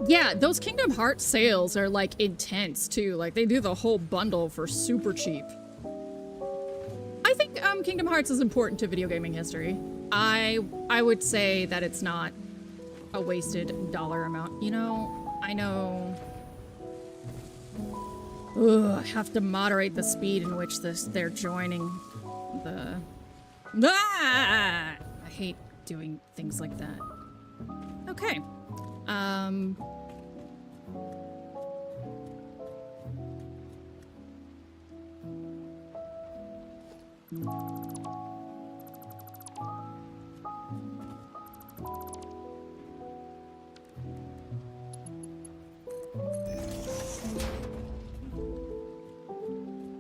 Speaker 2: Yeah, those Kingdom Hearts sales are like intense too. Like they do the whole bundle for super cheap. I think Kingdom Hearts is important to video gaming history. I would say that it's not a wasted dollar amount. You know, I know. Ugh, I have to moderate the speed in which they're joining the. Ah! I hate doing things like that. Okay.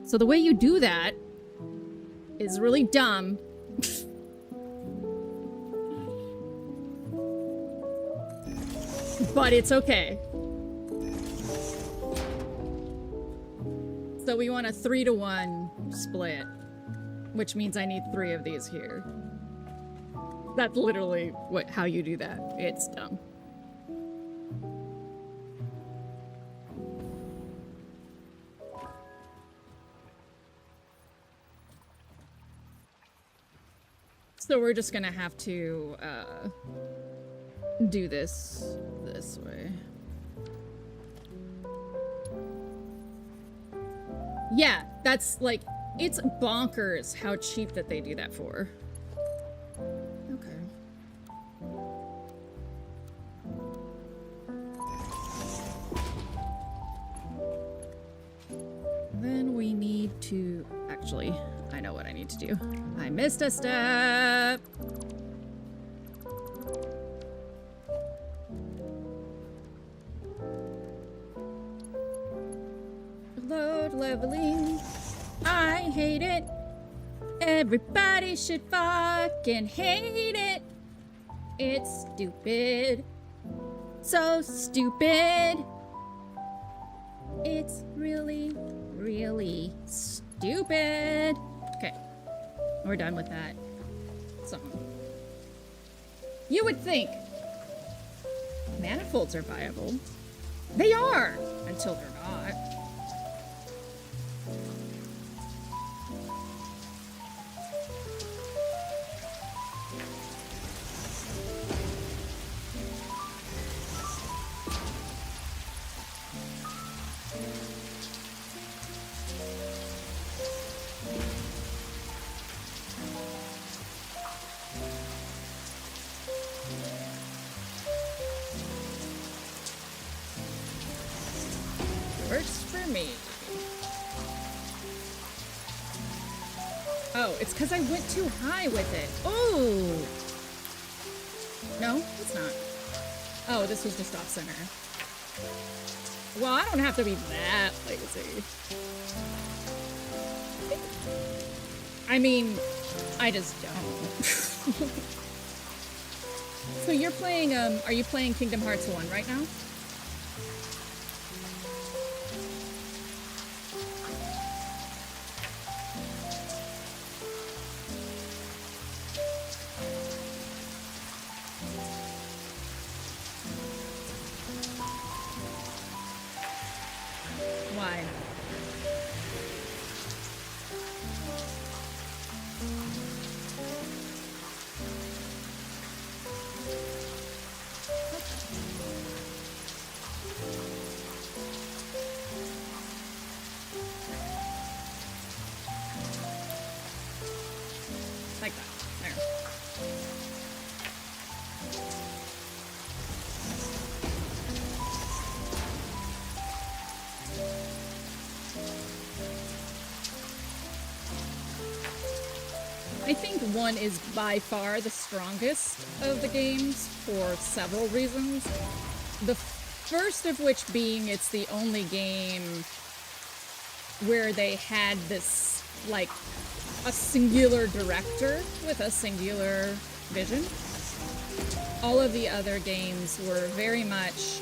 Speaker 2: So the way you do that is really dumb. But it's okay. So we want a 3-to-1 split, which means I need 3 of these here. That's literally how you do that. It's dumb. So we're just gonna have to do this way. Yeah, that's like, it's bonkers how cheap that they do that for. Okay. Then we need to, actually, I know what I need to do. I missed a step. Load leveling. I hate it. Everybody should fucking hate it. It's stupid. So stupid. It's really, really stupid. Okay. We're done with that. So, you would think manifolds are viable. They are! Until they're not. Works for me. Oh, it's because I went too high with it. Oh! No, it's not. Oh, this was just off center. Well, I don't have to be that lazy. I mean, I just don't. So you're playing, are you playing Kingdom Hearts 1 right now? Why? Like that. There. I think 1 is by far the strongest of the games for several reasons. The first of which being it's the only game where they had this, like, a singular director with a singular vision. All of the other games were very much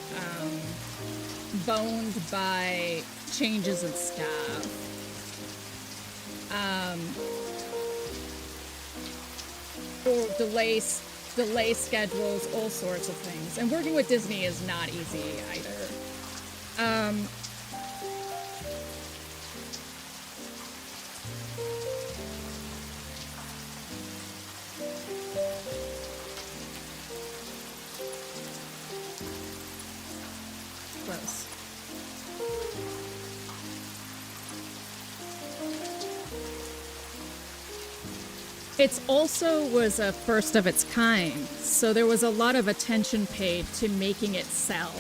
Speaker 2: boned by changes in staff. Or delay schedules, all sorts of things. And working with Disney is not easy either. Close. It also was a first of its kind, so there was a lot of attention paid to making it sell.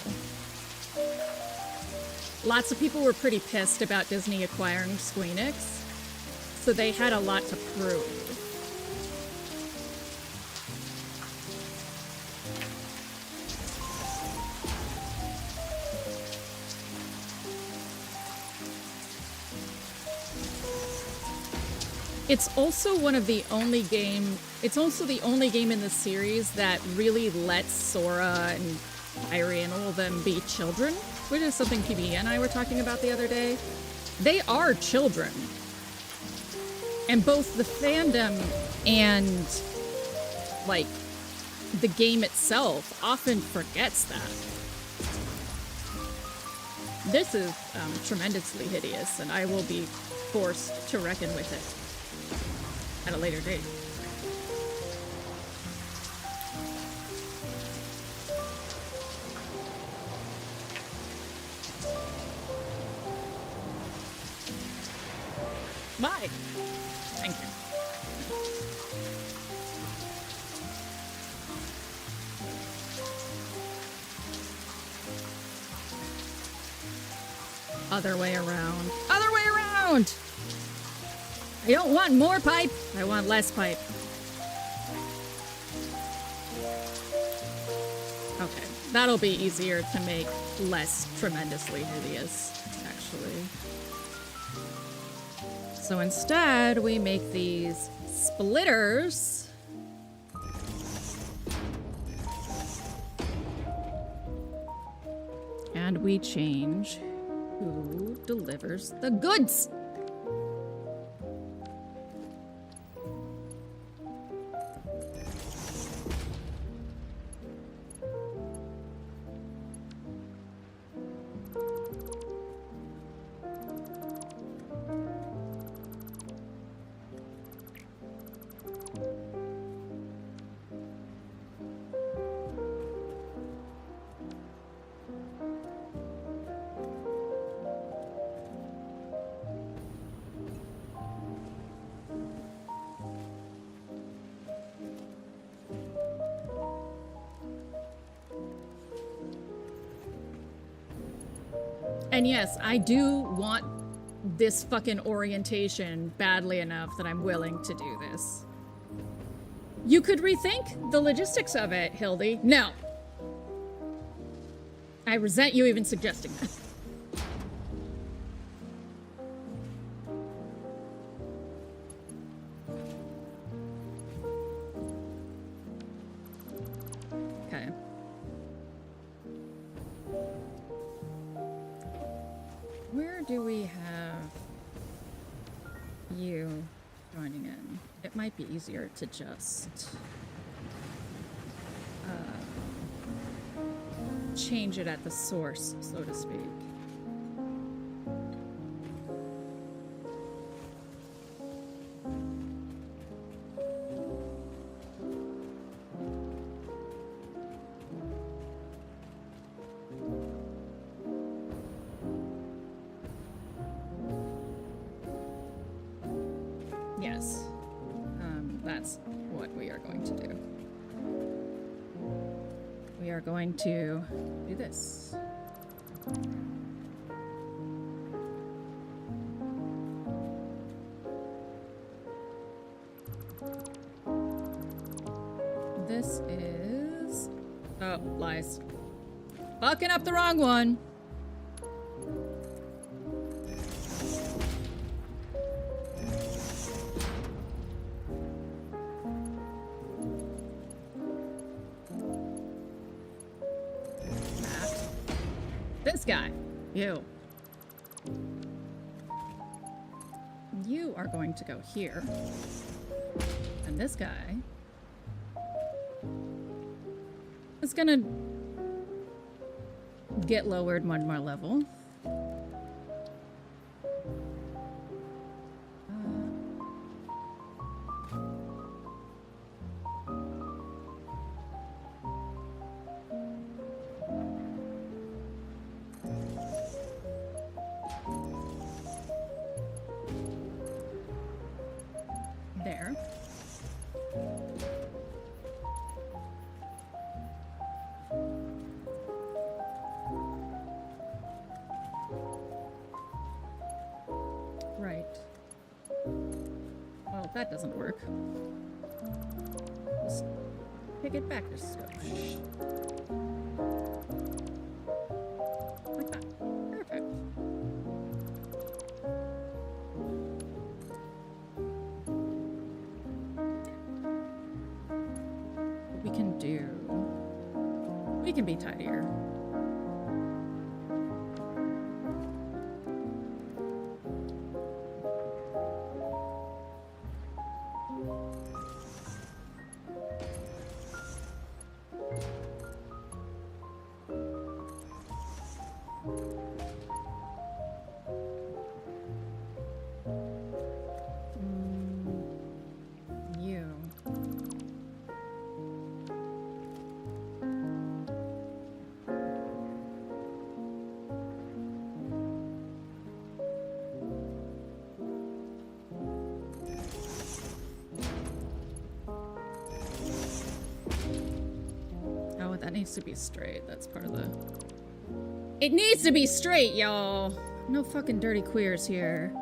Speaker 2: Lots of people were pretty pissed about Disney acquiring Squeenix, so they had a lot to prove. It's also one of the only it's also the only game in the series that really lets Sora and Irie and all of them be children, which is something PB and I were talking about the other day. they are children. And both the fandom and, like, the game itself often forgets that. This is tremendously hideous, and I will be forced to reckon with it at a later date. Bye. Thank you. Other way around. Other way around! I don't want more pipe. I want less pipe. Okay. That'll be easier to make less tremendously hideous, actually. So instead, we make these splitters. And we change who delivers the goods. And yes, I do want this fucking orientation badly enough that I'm willing to do this. You could rethink the logistics of it, Hildy. No. I resent you even suggesting that. Okay. Where do we have you joining in? It might be easier to just change it at the source, so to speak. Yes, that's what we are going to do. We are going to do this. This is... oh, lies. Fucking up the wrong one. This guy. You. You are going to go here. And this guy is gonna get lowered one more level. There. Right. Well, that doesn't work. Just pick it back just a skosh. Like that. Perfect. What we can do... we can be tidier. needs to be straight. That's part of the... It needs to be straight, y'all! No fucking dirty queers here.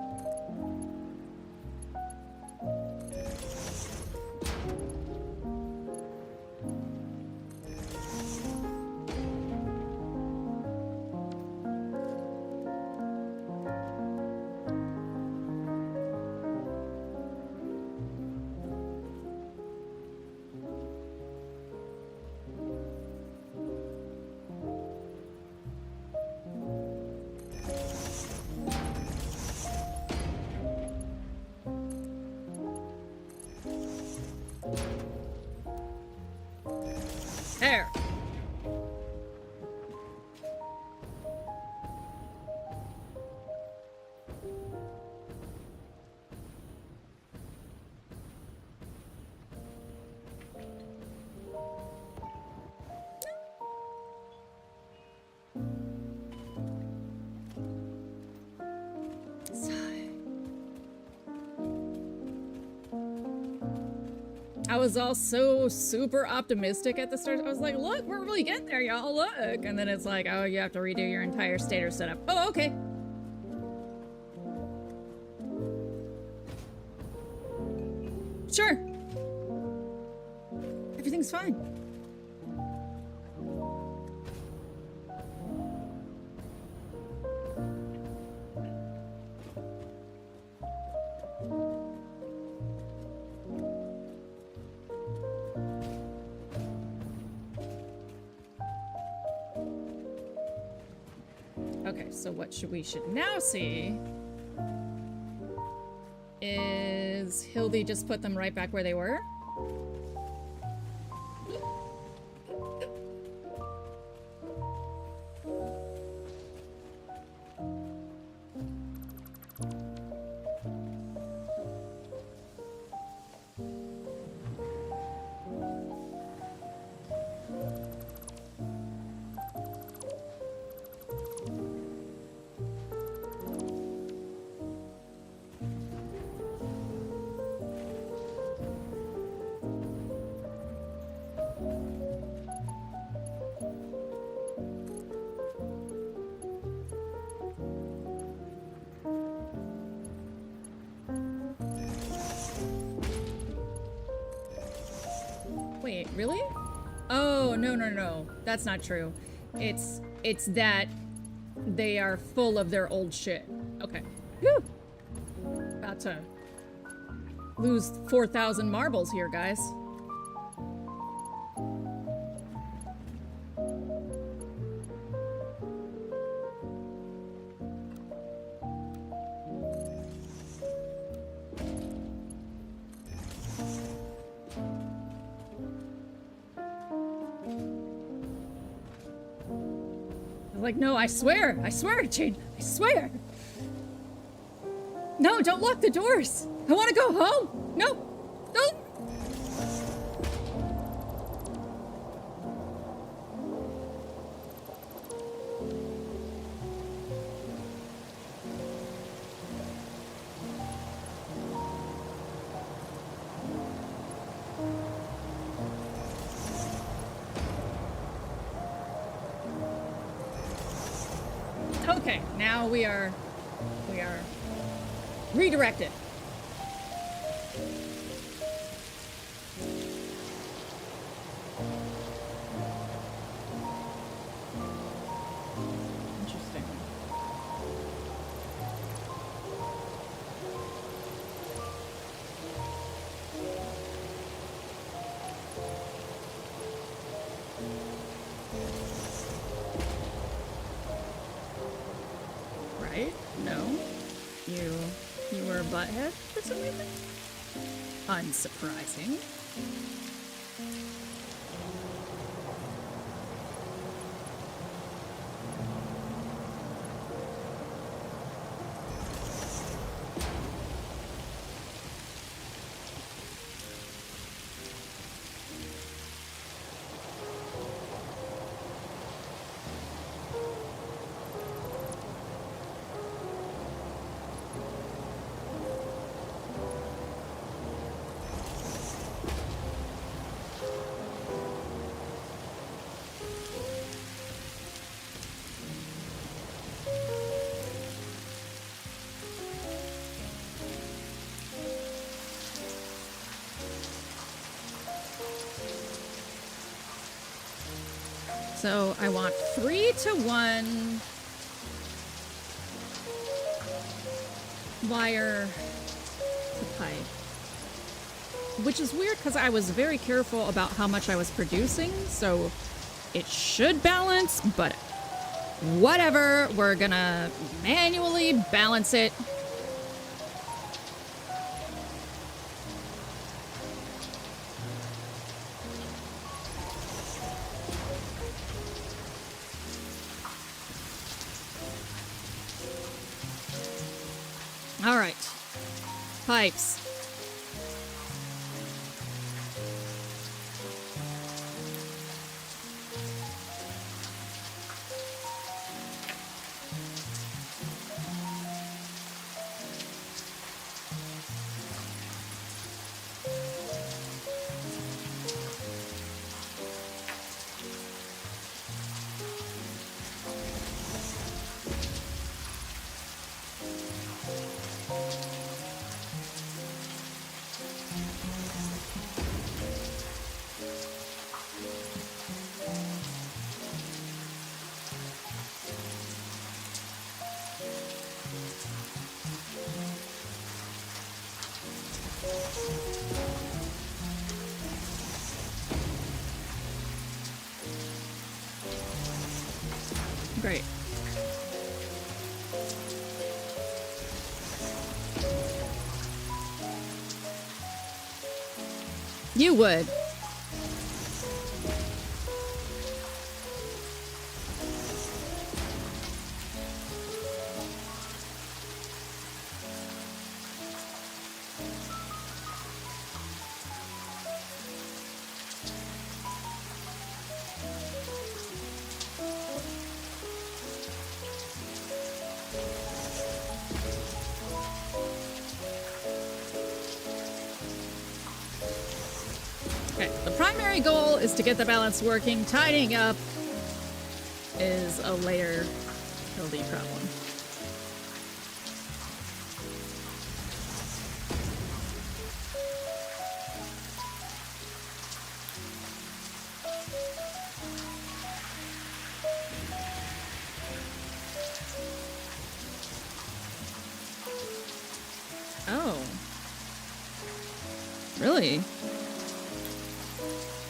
Speaker 2: There. I was all so super optimistic at the start. I was like, look, we're really getting there, y'all, look. And then it's like, oh, you have to redo your entire stator setup. Oh, okay. Sure. Everything's fine. Okay, so what we should now see is Hildy just put them right back where they were. Wait, really? Oh, no. That's not true. It's that they are full of their old shit. Okay. Whew. About to lose 4,000 marbles here, guys. Like, no, I swear, Jane, I swear. No, don't lock the doors. I want to go home. No, don't. Okay, now we are redirected. Interesting. Right? No? You were a butthead for some reason? Unsurprising. So I want 3-to-1 wire to pipe. Which is weird because I was very careful about how much I was producing, so it should balance, but whatever, we're gonna manually balance it. All right, pipes. Great. You would. Okay, the primary goal is to get the balance working. Tidying up is a later LD problem. Oh. Really?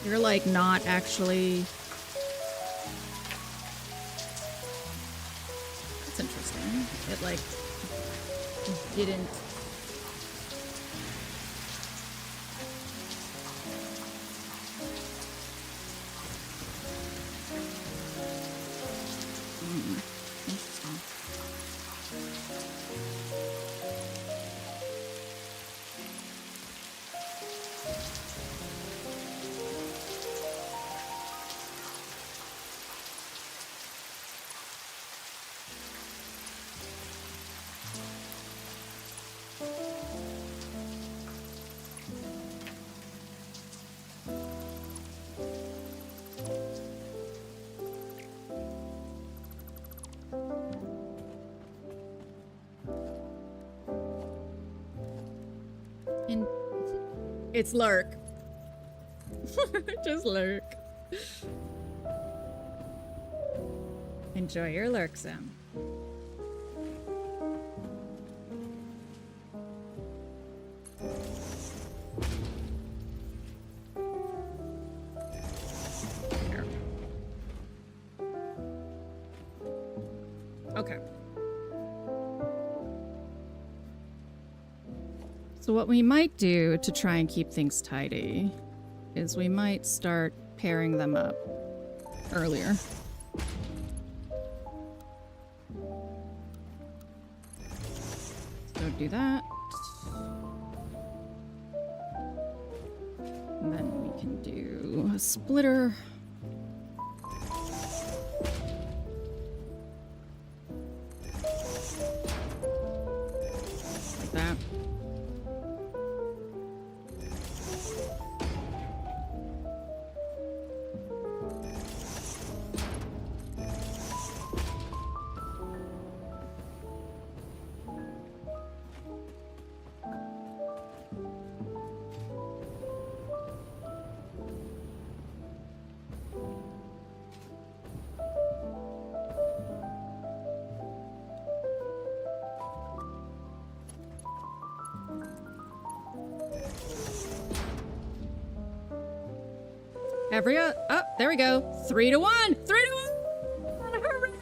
Speaker 2: You're like not actually... That's interesting. It like didn't... Interesting. It's lurk. Just lurk. Enjoy your lurk, Sam. Here. Okay. So what we might do to try and keep things tidy is we might start pairing them up earlier. So do that. And then we can do a splitter. Like that. Oh, there we go. 3 to 1. 3 to 1. Hooray!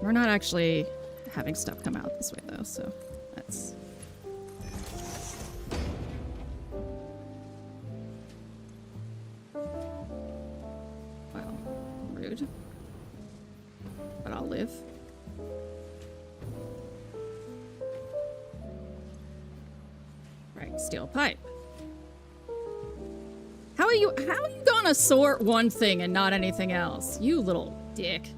Speaker 2: We're not actually having stuff come out this way though, so that's... Well, rude. But I'll live. Right, steel pipe. How are you gonna sort one thing and not anything else? You little dick.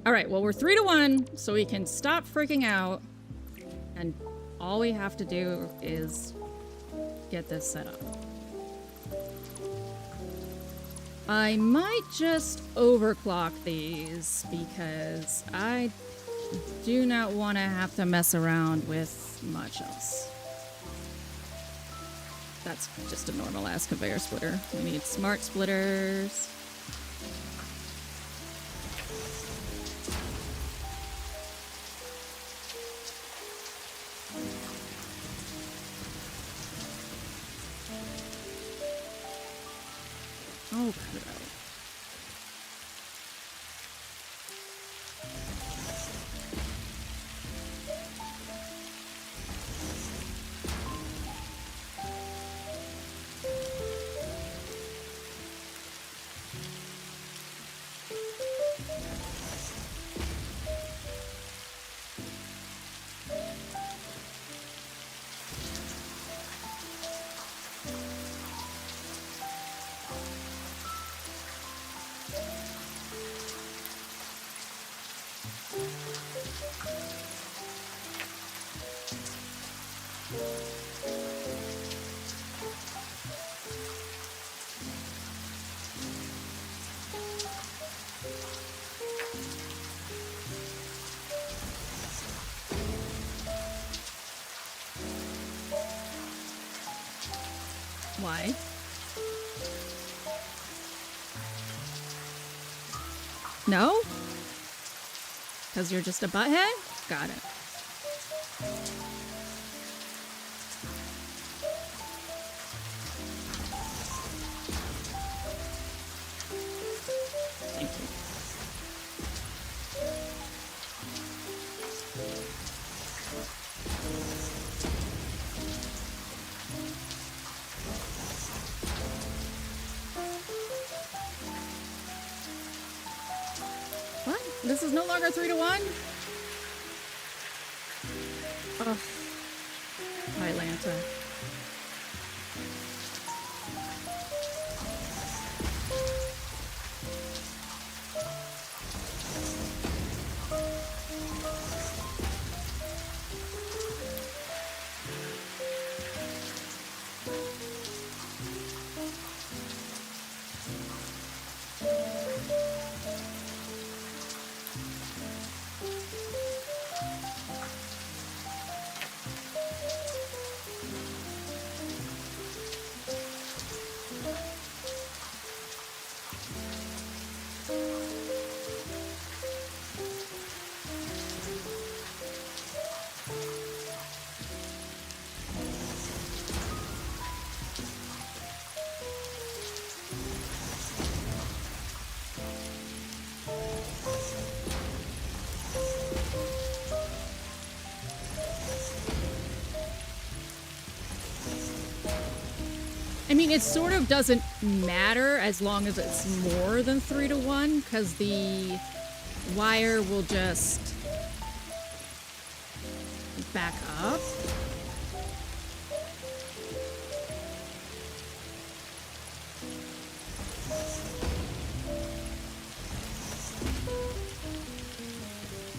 Speaker 2: Alright, well, we're 3 to 1, so we can stop freaking out. And all we have to do is get this set up. I might just overclock these because I do not want to have to mess around with much else. That's just a normal ass conveyor splitter. We need smart splitters. Oh, crap. Why? No? Because you're just a butthead? Got it. Thank you. What? This is no longer 3 to 1? Ugh. Atlanta. I mean, it sort of doesn't matter as long as it's more than 3 to 1, because the wire will just back up.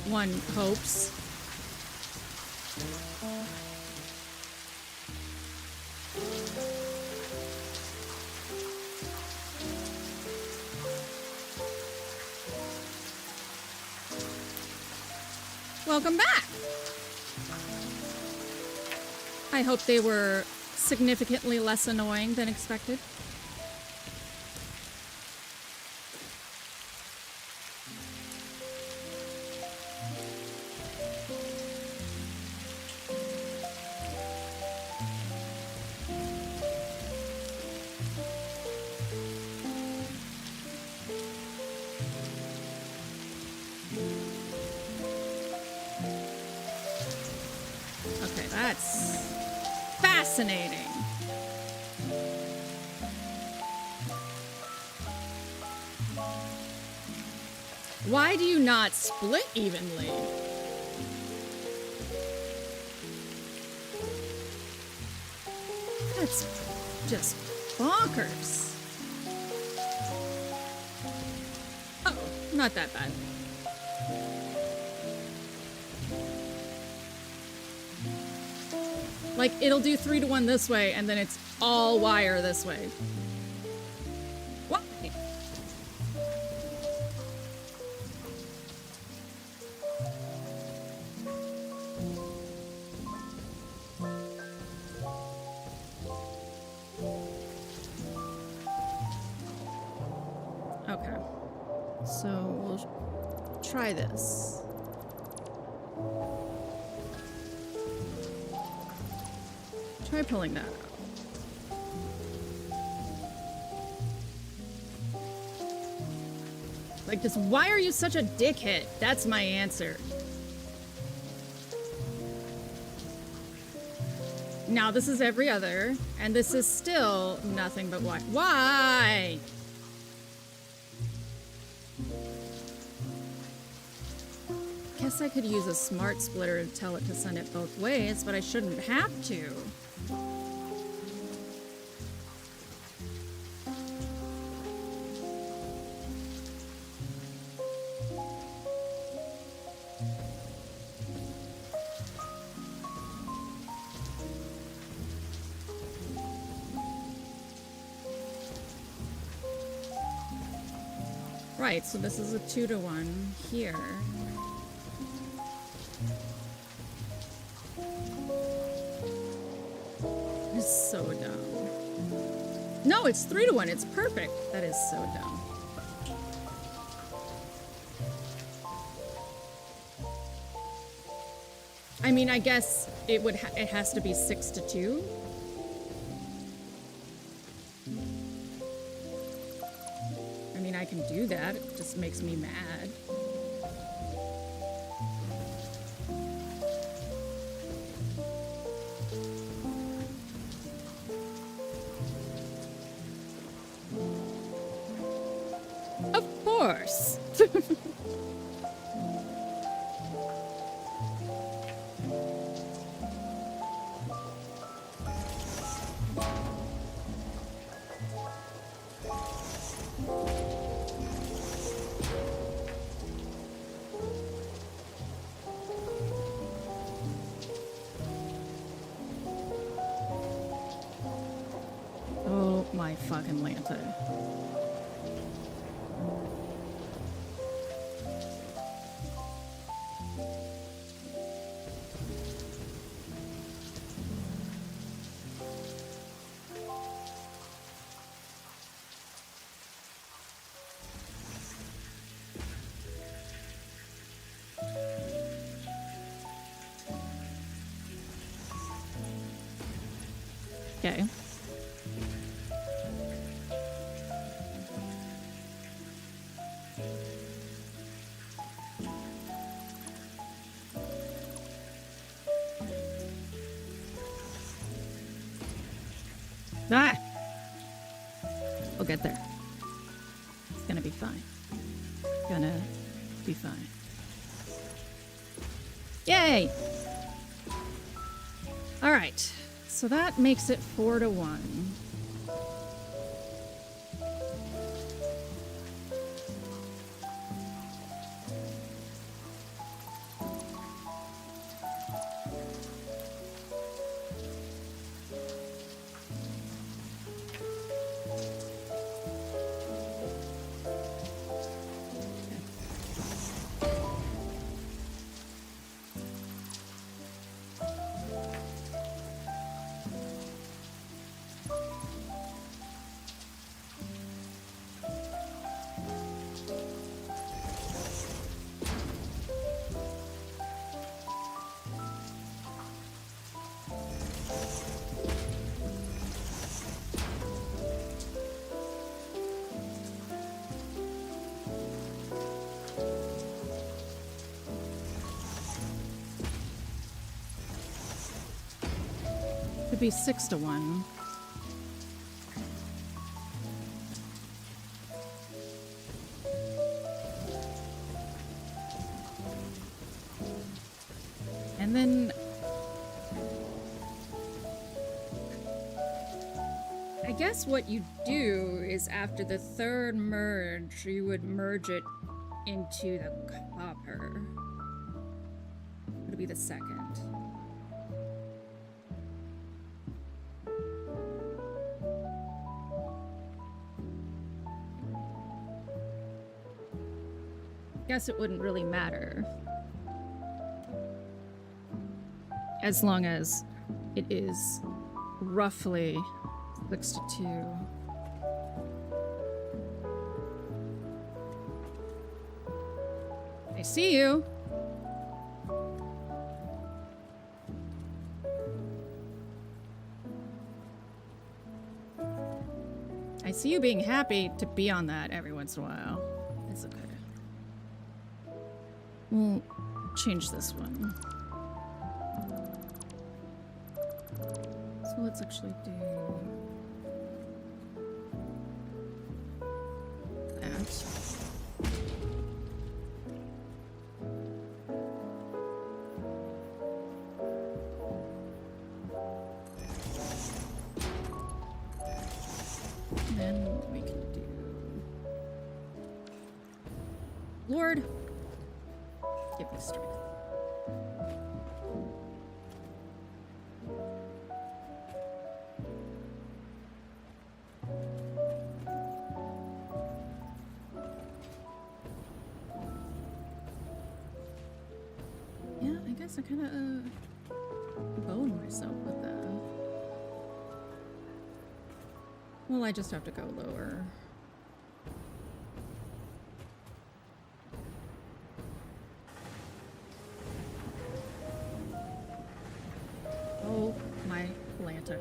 Speaker 2: One hopes. Welcome back! I hope they were significantly less annoying than expected. Okay, that's fascinating. Why do you not split evenly? That's just bonkers. Oh, not that bad. Like, it'll do 3 to 1 this way, and then it's all wire this way. What? Okay. So, we'll try this. Try pulling that out. Like, just why are you such a dickhead? That's my answer. Now this is every other, and this is still nothing but why. Why? Guess I could use a smart splitter to tell it to send it both ways, but I shouldn't have to. Right, so this is a 2 to 1 here. It's so dumb. No, it's 3 to 1. It's perfect. That is so dumb. I mean, I guess it would. It has to be 6 to 2. I mean, I can do that. It just makes me mad. Of course. Oh my fucking lantern. Okay. Ah! We'll get there. It's gonna be fine. Gonna be fine. Yay! Alright. So that makes it 4 to 1. Could be 6-1. And then I guess what you do is after the third merge, you would merge it into the copper. It'll be the second. Guess it wouldn't really matter. As long as it is roughly 6-2. I see you. I see you being happy to be on that every once in a while. It's okay. We'll change this one. So let's actually do that. And then we can do Lord, give me strength. Yeah, I guess I kind of boned myself with that. Well, I just have to go lower. Oh, my lantern.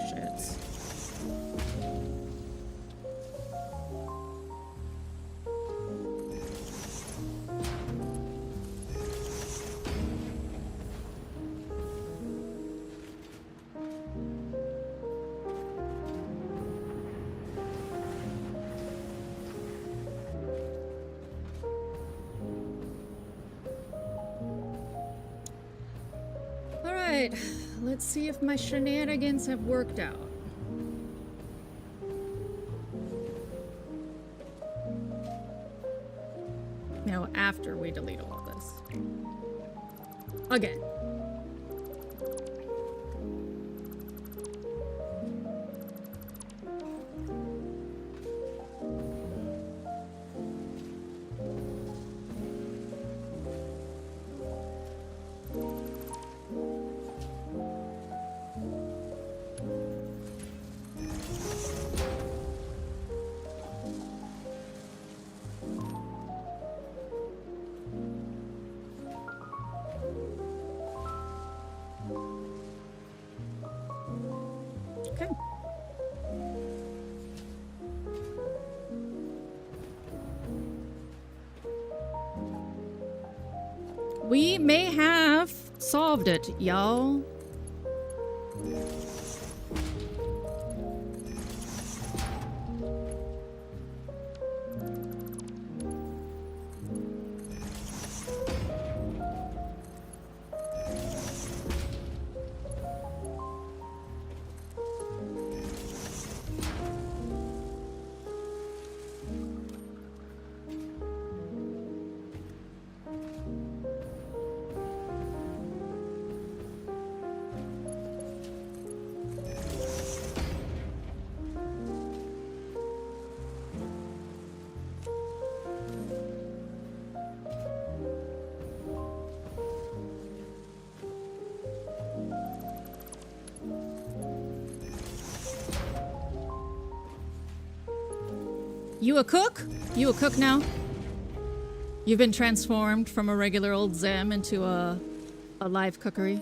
Speaker 2: Shits. All right, let's see if my shenanigans have worked out. Now, after we delete all of this. Again. Okay. We may have solved it, y'all. You a cook? You a cook now? You've been transformed from a regular old Zem into a live cookery.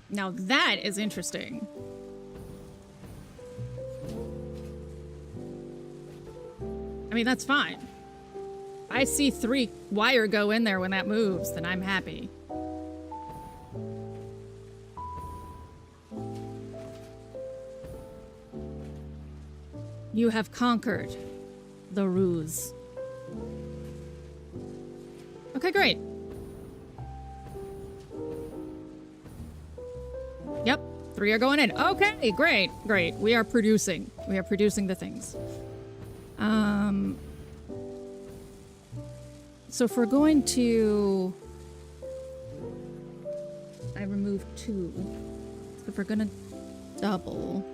Speaker 2: Now that is interesting. I mean, that's fine. I see 3 wire go in there when that moves, then I'm happy. You have conquered the ruse. Okay, great. Yep, 3 are going in. Okay, great, great. We are producing. We are producing the things. So if we're going to... I removed 2. So if we're gonna double...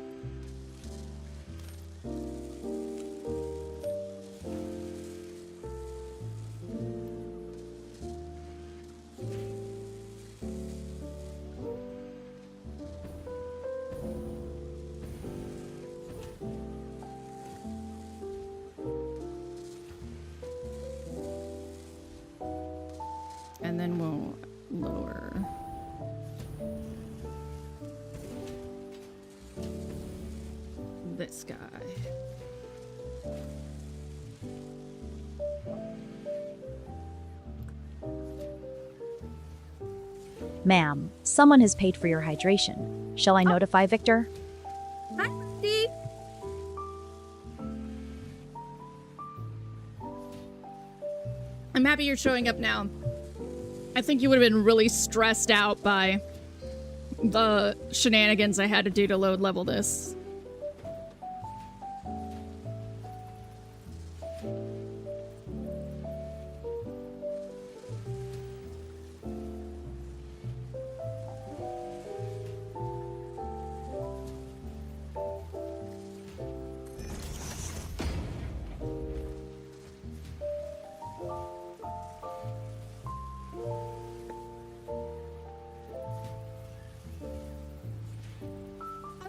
Speaker 2: And then we'll lower. This guy.
Speaker 11: Ma'am, someone has paid for your hydration. Shall I notify Victor?
Speaker 2: Hi, Steve. I'm happy you're showing up now. I think you would have been really stressed out by the shenanigans I had to do to load level this.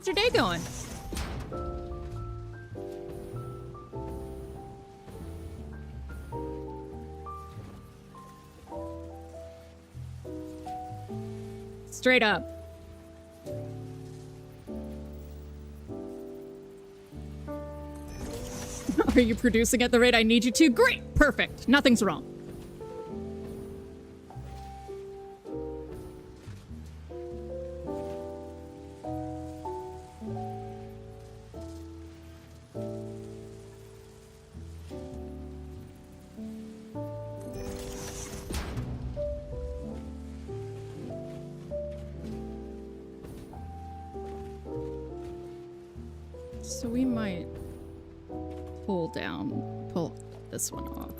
Speaker 2: How's your day going? Straight up. Are you producing at the rate I need you to? Great! Perfect. Nothing's wrong. So we might pull this one off.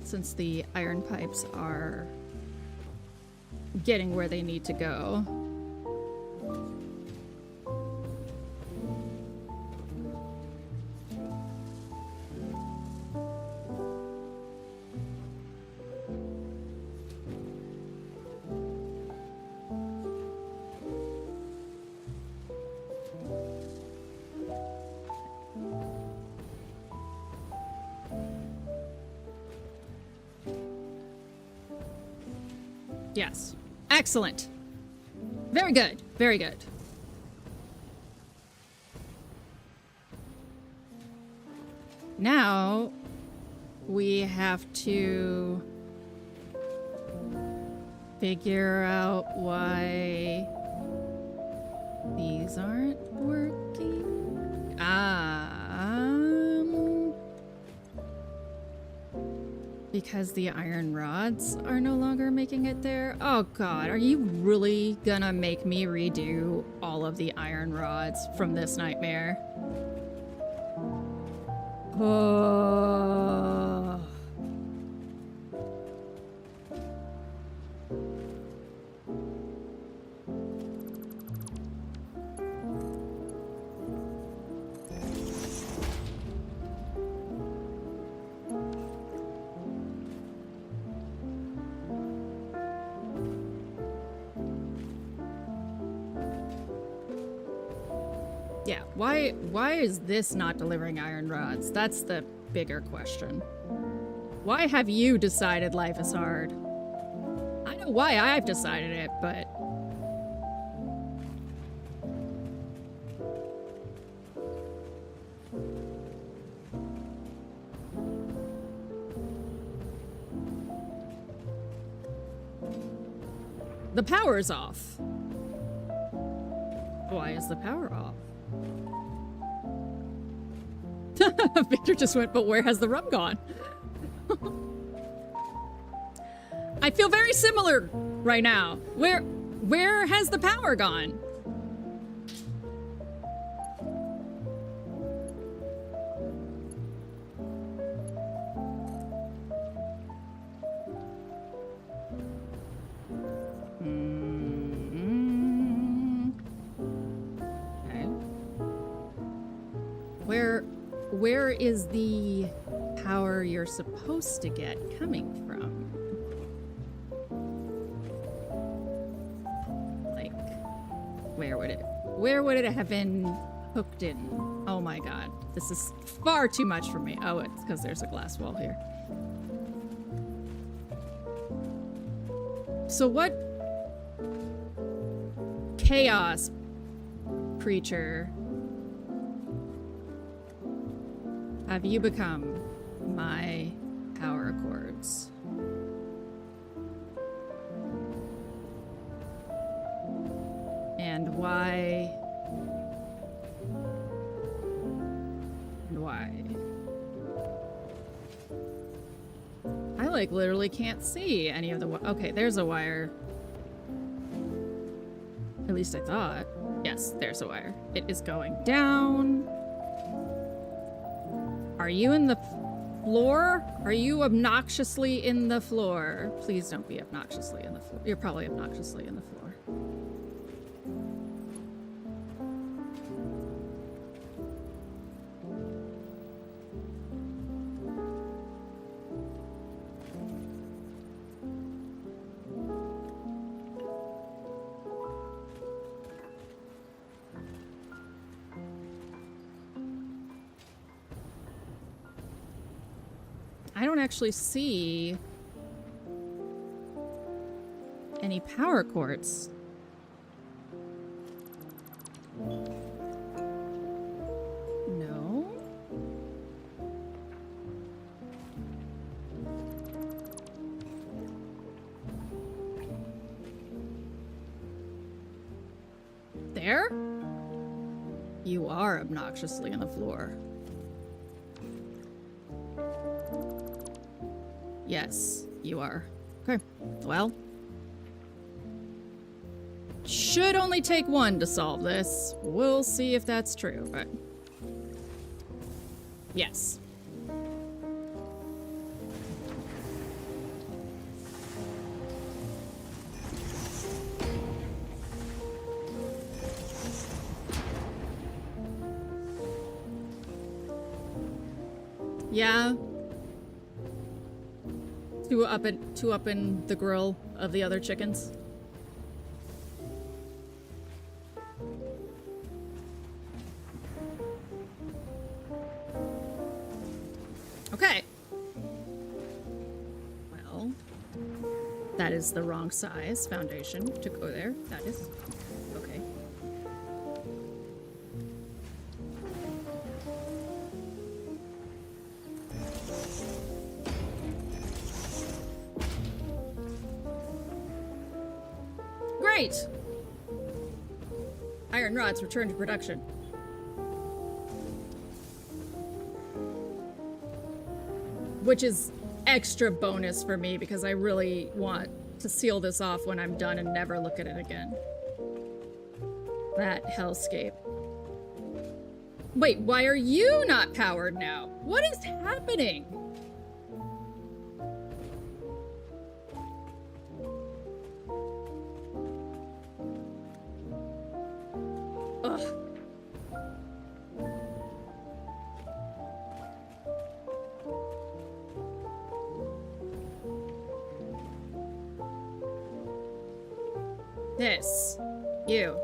Speaker 2: Since the iron pipes are getting where they need to go. Yes. Excellent. Very good. Very good. Now we have to figure out why these aren't working. Because the iron rods are no longer making it there? Oh god, are you really gonna make me redo all of the iron rods from this nightmare? Oh. Yeah, why is this not delivering iron rods? That's the bigger question. Why have you decided life is hard? I know why I've decided it, but... The power's off. Why is the power off? Victor just went, but where has the rum gone? I feel very similar right now. Where has the power gone? Okay. Where is the power you're supposed to get coming from? Like, where would it have been hooked in? Oh my god, this is far too much for me. Oh, it's because there's a glass wall here. So what chaos creature have you become my power chords? And why? And why? I like literally can't see any of the okay, there's a wire. At least I thought. Yes, there's a wire. It is going down. Are you in the floor? Are you obnoxiously in the floor? Please don't be obnoxiously in the floor. You're probably obnoxiously in the floor. I don't actually see any power cords. No. There? You are obnoxiously on the floor. Yes, you are. Okay, well. Should only take one to solve this. We'll see if that's true, but... Yes. Yeah. Two up in the grill of the other chickens. Okay. Well, that is the wrong size foundation to go there. That is okay. Great! Iron rods return to production. Which is extra bonus for me because I really want to seal this off when I'm done and never look at it again. That hellscape. Wait, why are you not powered now? What is happening? Ugh. This. You.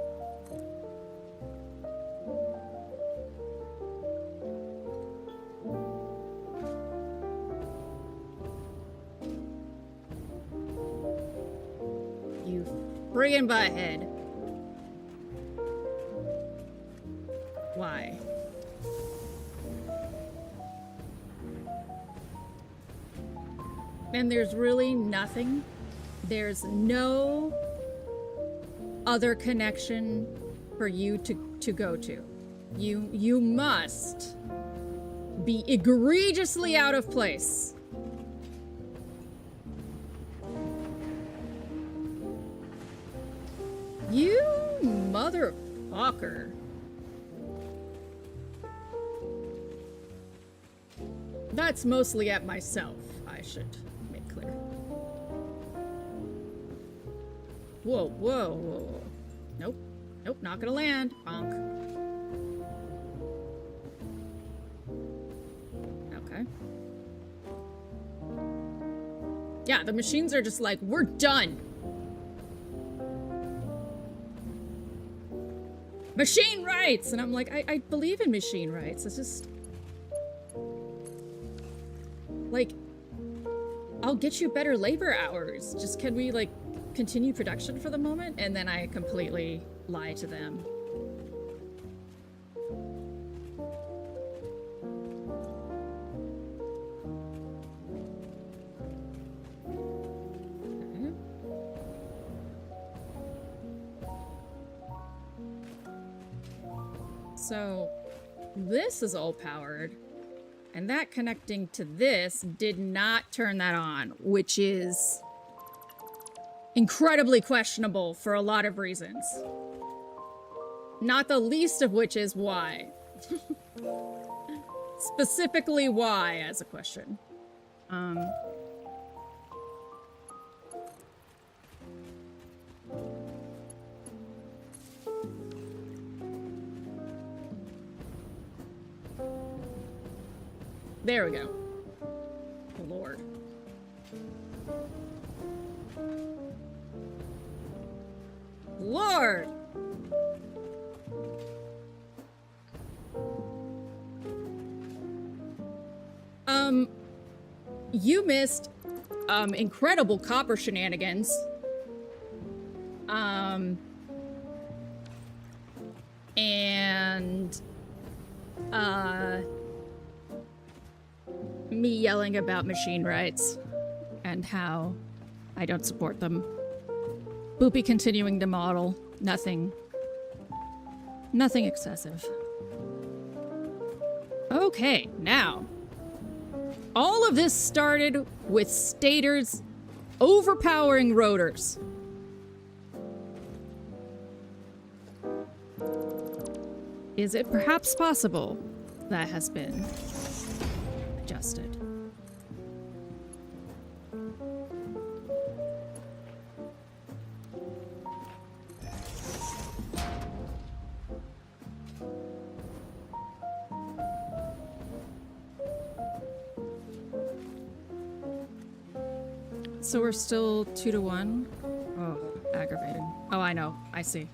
Speaker 2: You friggin' butthead. Why? And there's really nothing. There's no other connection for you to go to. You must be egregiously out of place. You motherfucker. That's mostly at myself, I should make clear. Whoa, whoa, whoa. Nope. Nope, not gonna land. Bonk. Okay. Yeah, the machines are just like, we're done. Machine rights! And I'm like, I believe in machine rights. It's just... like, I'll get you better labor hours. Just can we, like, continue production for the moment? And then I completely lie to them. Okay. So, this is all powered. And that connecting to this did not turn that on, which is incredibly questionable for a lot of reasons. Not the least of which is why. Specifically why, as a question. There we go. Lord. Lord! You missed, incredible copper shenanigans. And, me yelling about machine rights and how I don't support them. Boopie continuing to model. Nothing excessive. Okay, now. All of this started with stators overpowering rotors. Is it perhaps possible that has been adjusted? So we're still 2-1? Oh, aggravating. Oh, I know. I see.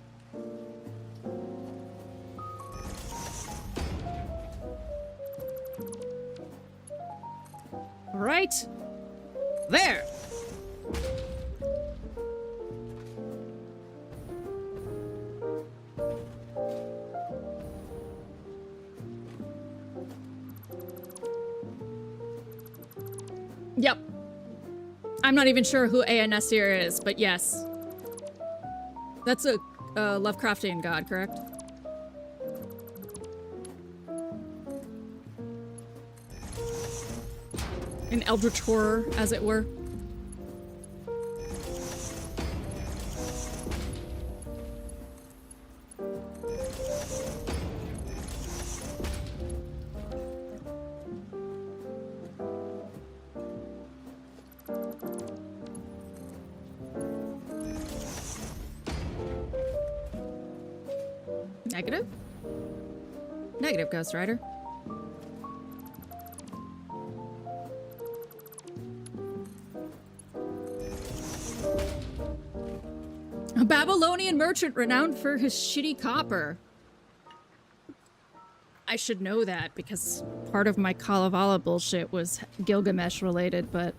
Speaker 2: Right there. Yep. I'm not even sure who Ea Nasir is, but yes. That's a Lovecraftian god, correct? An eldritch horror, as it were. Negative? Negative, Ghost Rider. A Babylonian merchant renowned for his shitty copper. I should know that because part of my Kalevala bullshit was Gilgamesh related, but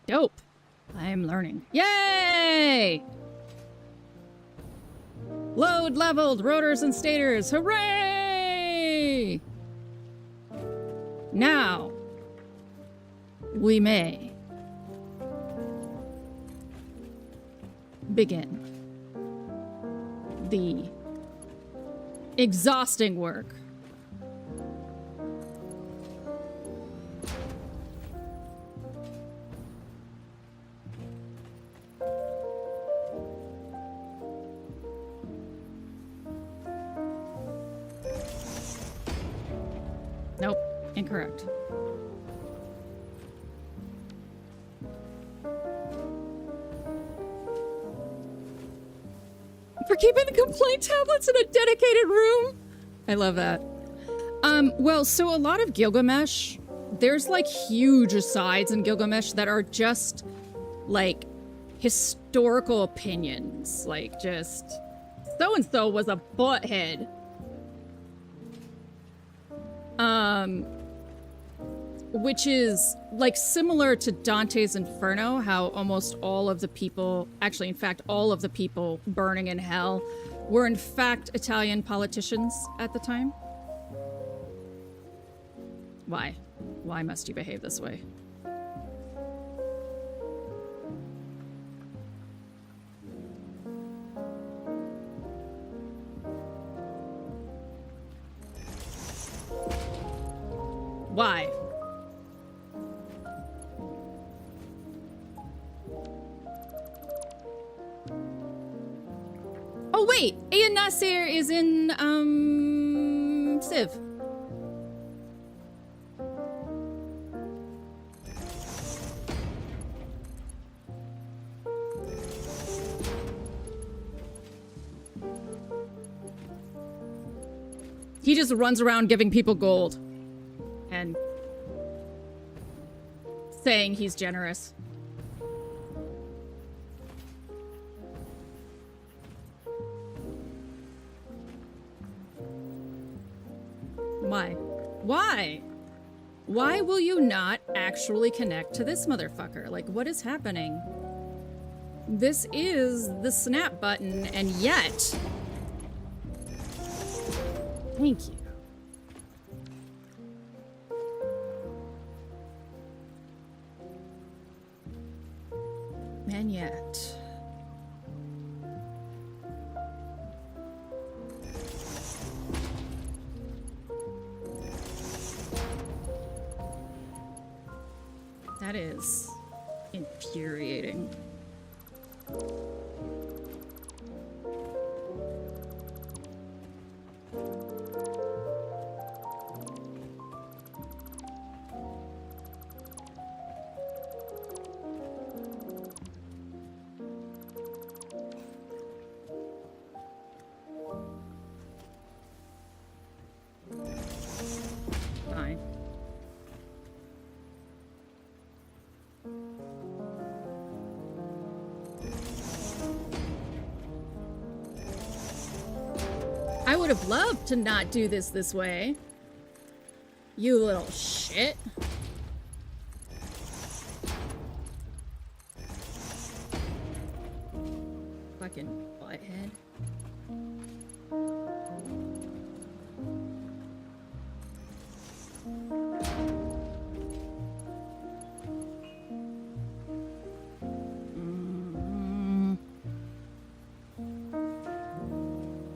Speaker 2: dope. I'm learning. Yay! Load leveled, rotors and stators. Hooray! Now we may begin the exhausting work. Nope, incorrect. For keeping the complaint tablets in a dedicated room. I love that. Well, so a lot of Gilgamesh, there's like huge asides in Gilgamesh that are just like historical opinions. Like just so-and-so was a butthead. Which is like similar to Dante's Inferno, how almost all of the people, actually in fact all of the people burning in hell were in fact Italian politicians at the time. Why? Why must you behave this way? Why? Oh wait, Ian Nasir is in Civ. He just runs around giving people gold and saying he's generous. Why? Why? Why will you not actually connect to this motherfucker? Like, what is happening? This is the snap button, and yet... Thank you. And yet... That is infuriating. Fine. I would have loved to not do this way. You little shit. Fucking butthead.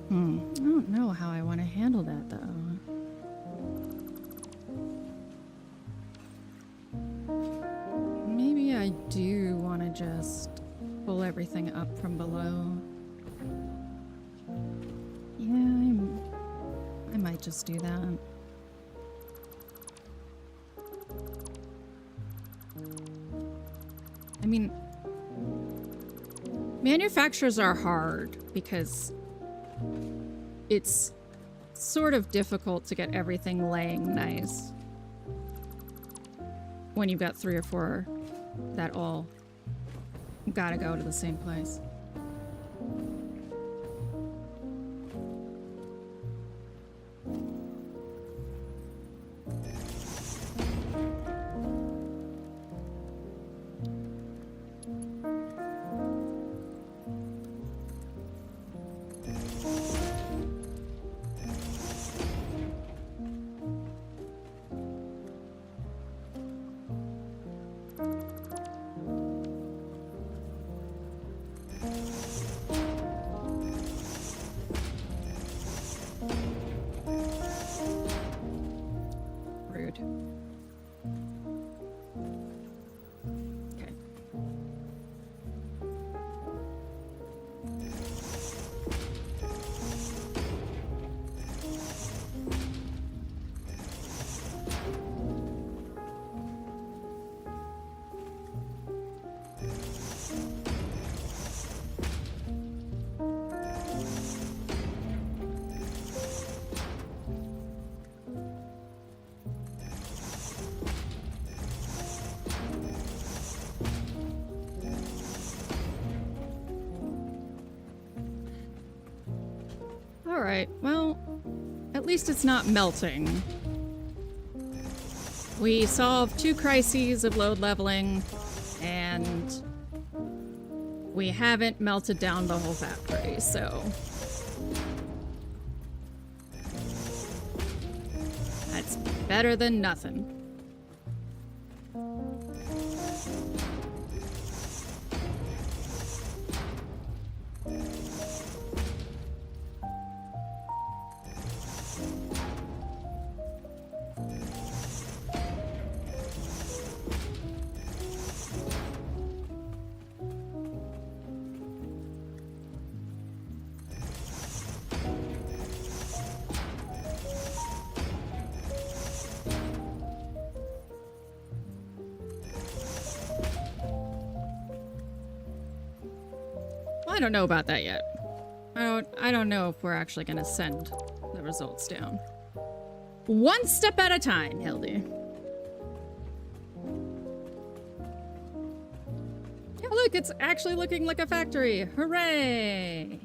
Speaker 2: I don't know how I want to handle that, though. Maybe I do want to just pull everything up from below. Yeah, I might just do that. I mean, manufacturers are hard because it's sort of difficult to get everything laying nice when you've got 3 or 4 that all gotta go to the same place. Rude. Okay. Alright, well, at least it's not melting. We solved 2 crises of load leveling, and we haven't melted down the whole factory, so that's better than nothing. I don't know about that yet. I don't know if we're actually gonna send the results down. One step at a time, Hildy. Yeah, look, it's actually looking like a factory. Hooray!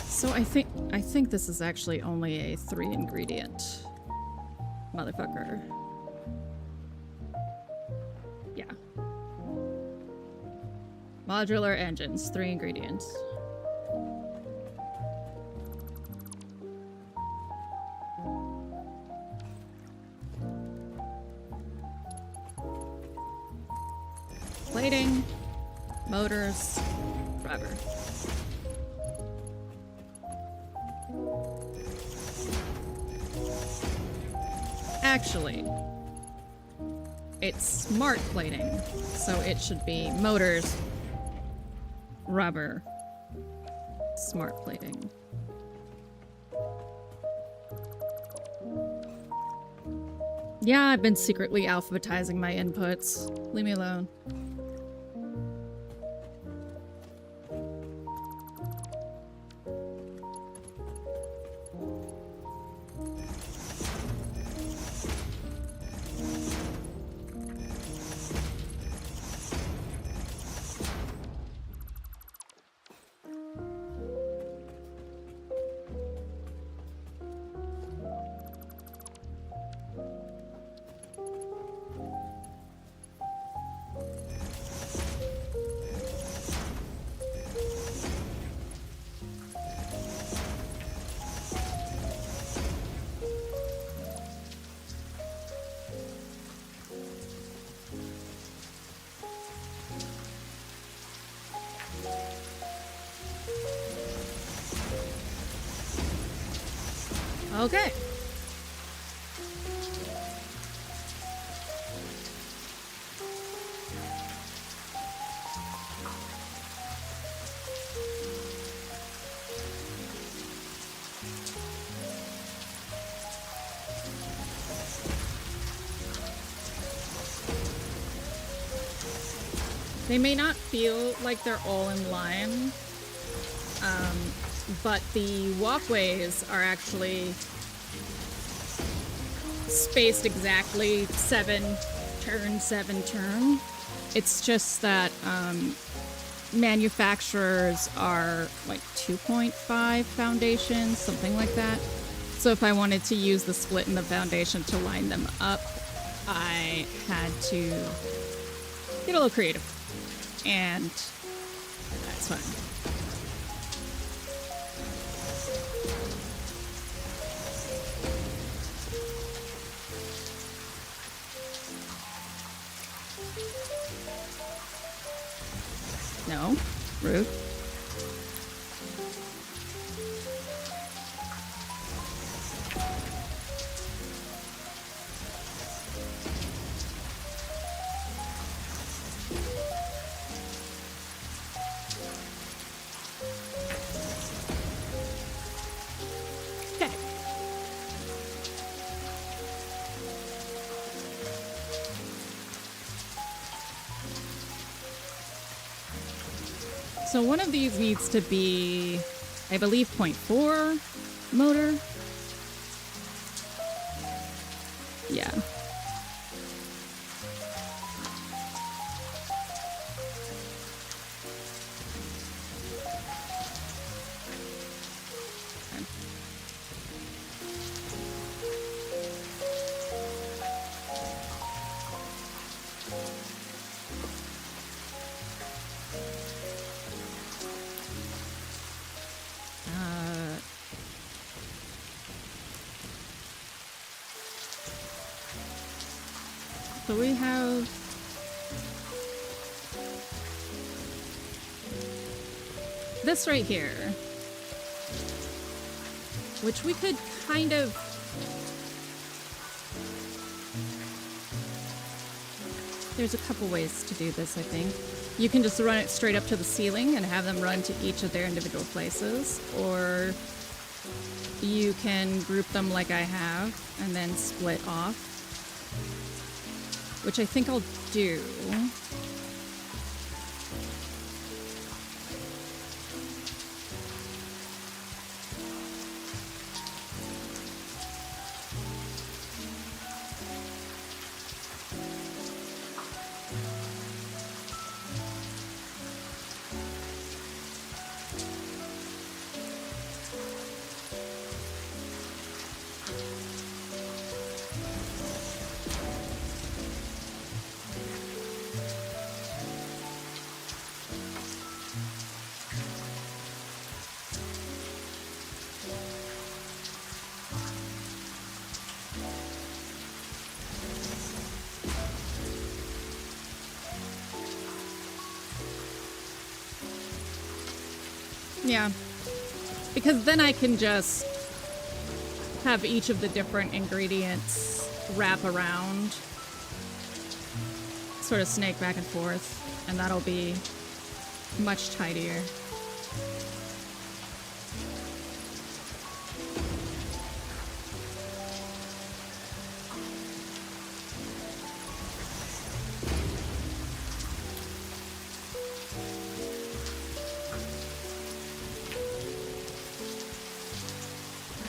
Speaker 2: So I think this is actually only a 3-ingredient motherfucker. Yeah. Modular engines, 3 ingredients. Plating, motors, rubber. Actually, it's smart plating, so it should be motors, rubber, smart plating. Yeah, I've been secretly alphabetizing my inputs. Leave me alone. Okay. They may not feel like they're all in line, but the walkways are actually spaced exactly 7 turn. It's just that manufacturers are like 2.5 foundations, something like that. So if I wanted to use the split in the foundation to line them up, I had to get a little creative. And that's fine. No, rude. Okay. So one of these needs to be, I believe, 0.4 motor. Yeah. So we have this right here, which we could kind of there's a couple ways to do this, I think. You can just run it straight up to the ceiling and have them run to each of their individual places, or you can group them like I have and then split off, which I think I'll do. Yeah, because then I can just have each of the different ingredients wrap around, sort of snake back and forth, and that'll be much tidier.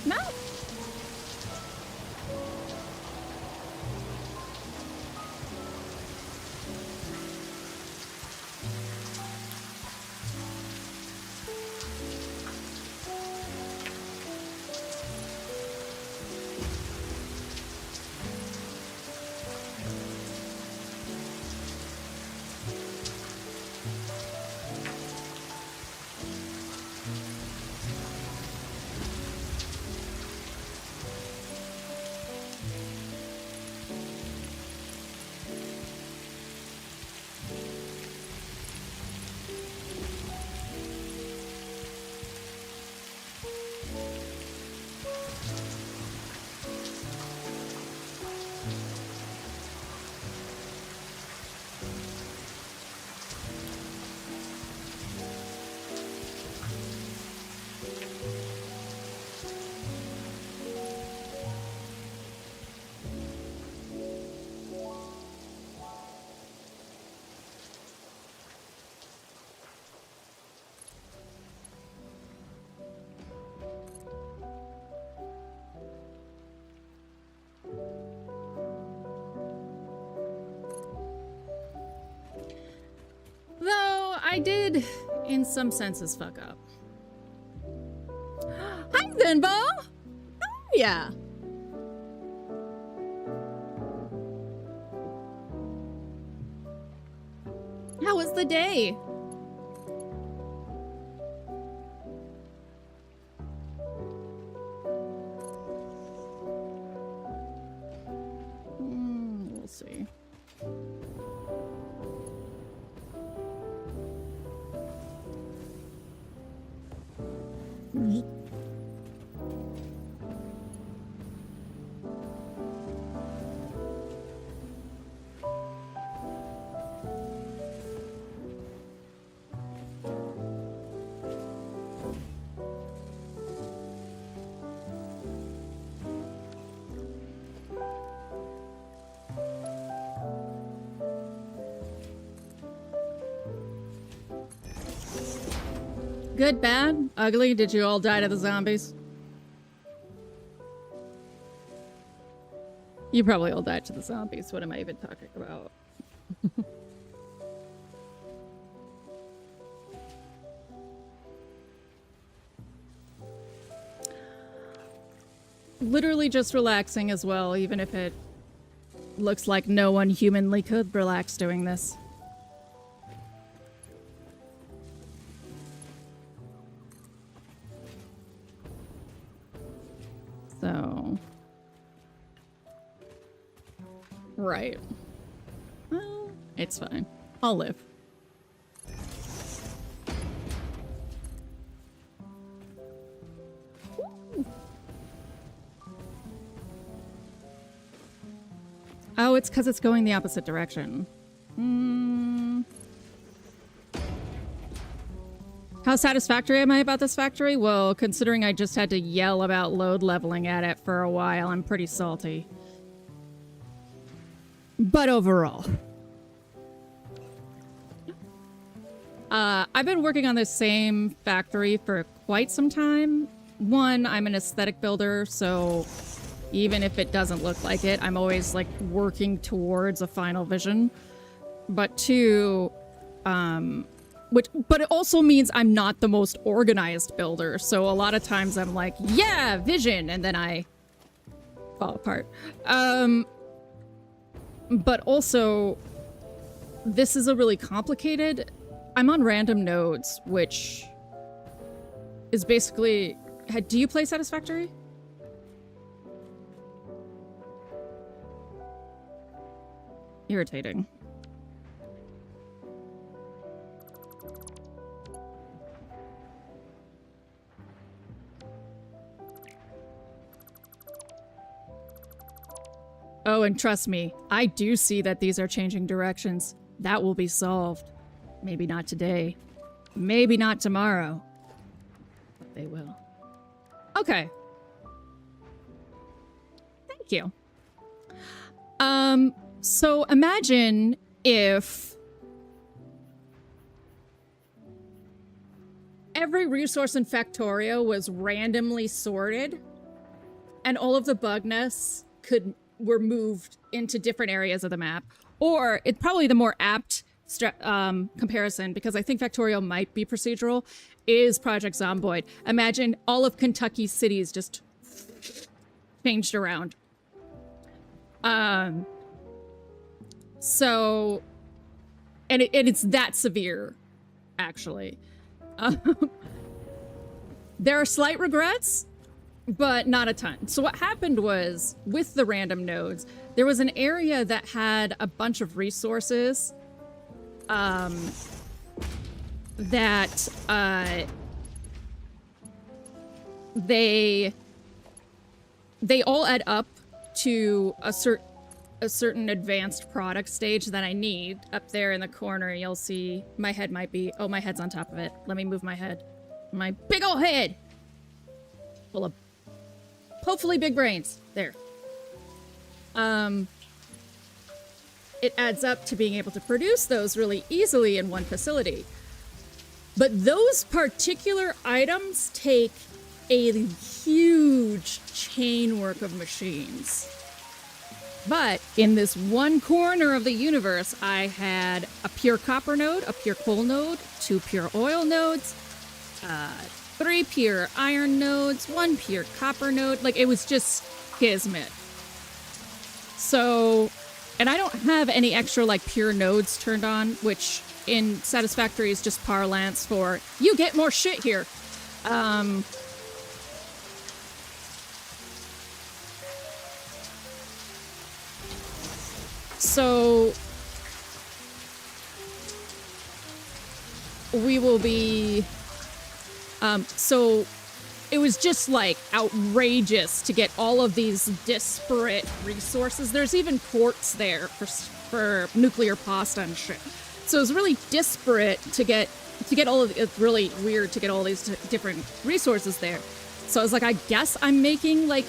Speaker 2: No. I did, in some senses, fuck up. Hi, Vinbo! Oh, yeah. How was the day? We'll see. Good, bad, ugly? Did you all die to the zombies? You probably all died to the zombies. What am I even talking about? Literally just relaxing as well, even if it looks like no one humanly could relax doing this. So... Right. Well, it's fine. I'll live. Oh, it's because it's going the opposite direction. How satisfactory am I about this factory? Well, considering I just had to yell about load leveling at it for a while, I'm pretty salty. But overall. I've been working on this same factory for quite some time. One, I'm an aesthetic builder, so even if it doesn't look like it, I'm always like working towards a final vision. But two, but it also means I'm not the most organized builder, so a lot of times I'm like, yeah, vision, and then I fall apart. But also, this is a really complicated... I'm on random nodes, which is basically... Do you play Satisfactory? Irritating. Oh, and trust me, I do see that these are changing directions. That will be solved. Maybe not today. Maybe not tomorrow. But they will. Okay. Thank you. So imagine if every resource in Factorio was randomly sorted and all of the bug nests were moved into different areas of the map. Or it's probably the more apt comparison, because I think Factorio might be procedural, is Project Zomboid. Imagine all of Kentucky cities just changed around. So, and it's that severe, actually. There are slight regrets, but not a ton. So what happened was, with the random nodes, there was an area that had a bunch of resources that they all add up to a certain advanced product stage that I need. Up there in the corner, you'll see my head might be... Oh, my head's on top of it. Let me move my head. My big ol' head! Full of hopefully big brains. There. It adds up to being able to produce those really easily in one facility. But those particular items take a huge chain work of machines. But in this one corner of the universe, I had a pure copper node, a pure coal node, 2 pure oil nodes, 3 pure iron nodes, 1 pure copper node. Like, it was just kismet. So, and I don't have any extra, like, pure nodes turned on, which in Satisfactory is just parlance for, you get more shit here. So we will be, so it was just like outrageous to get all of these disparate resources. There's even quartz there for nuclear pasta and shit. So it was really disparate to get all of, it's really weird to get all these different resources there. So I was like, I guess I'm making like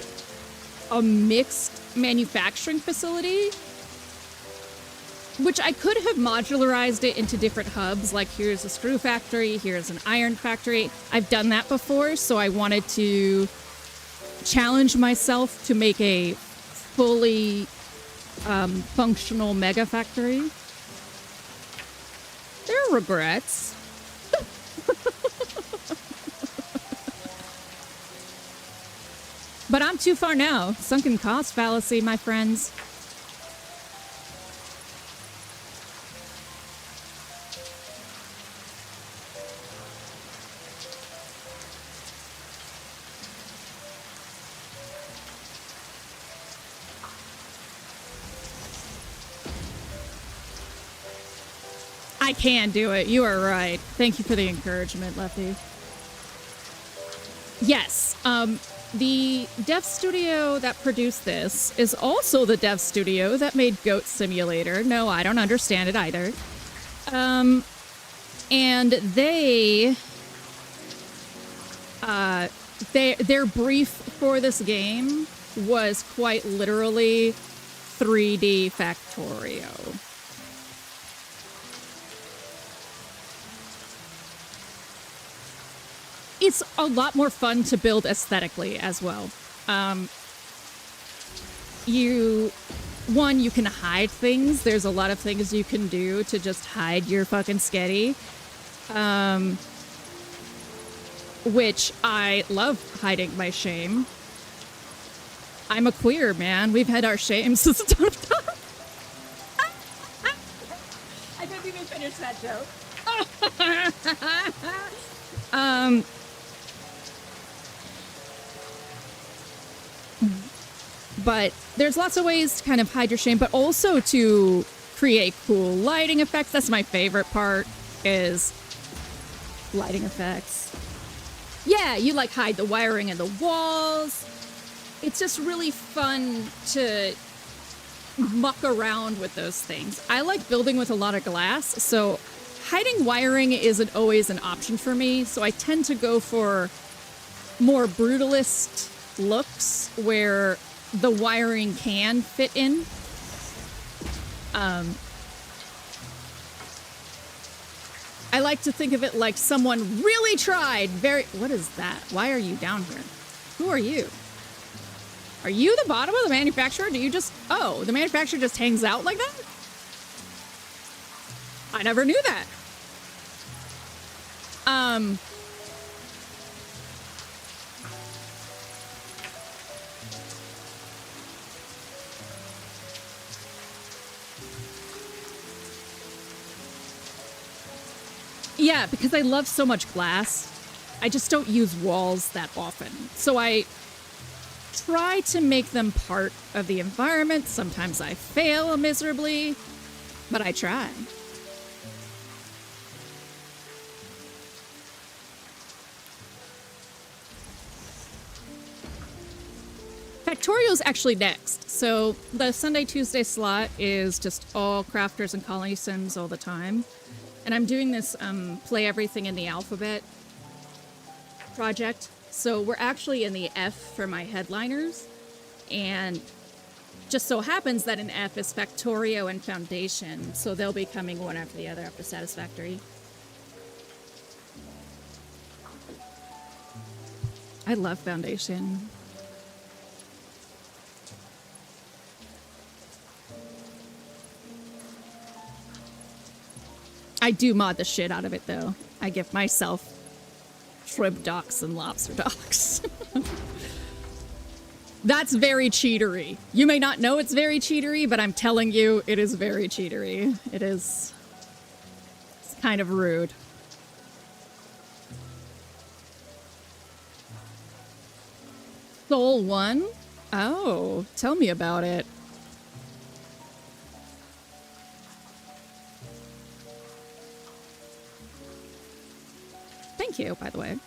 Speaker 2: a mixed manufacturing facility, which I could have modularized it into different hubs, like here's a screw factory, here's an iron factory. I've done that before, so I wanted to challenge myself to make a fully functional mega factory. There are regrets. But I'm too far now. Sunken cost fallacy, my friends. I can do it. You are right. Thank you for the encouragement, Lefty. Yes, the dev studio that produced this is also the dev studio that made Goat Simulator. No, I don't understand it either. And their brief for this game was quite literally 3D Factorio. It's a lot more fun to build aesthetically as well. You can hide things. There's a lot of things you can do to just hide your fucking sketty. Which I love hiding my shame. I'm a queer, man. We've had our shame since the dawn of time. I didn't even finish that joke. But there's lots of ways to kind of hide your shame, but also to create cool lighting effects. That's my favorite part, is lighting effects. Yeah, you like hide the wiring in the walls. It's just really fun to muck around with those things. I like building with a lot of glass, so hiding wiring isn't always an option for me, so I tend to go for more brutalist looks where the wiring can fit in. I like to think of it like someone really tried what is that? Why are you down here? Who are you? Are you the bottom of the manufacturer? Do you just, oh, the manufacturer just hangs out like that? I never knew that. Yeah, because I love so much glass, I just don't use walls that often. So I try to make them part of the environment. Sometimes I fail miserably, but I try. Factorio's actually next. So the Sunday, Tuesday slot is just all crafters and colony sims all the time. And I'm doing this play everything in the alphabet project. So we're actually in the F for my headliners. And just so happens that in F is Factorio and Foundation. So they'll be coming one after the other after Satisfactory. I love Foundation. I do mod the shit out of it, though. I give myself shrimp docks and lobster docks. That's very cheatery. You may not know it's very cheatery, but I'm telling you, it is very cheatery. It is... It's kind of rude. Soul 1? Oh, tell me about it. Thank you, by the way.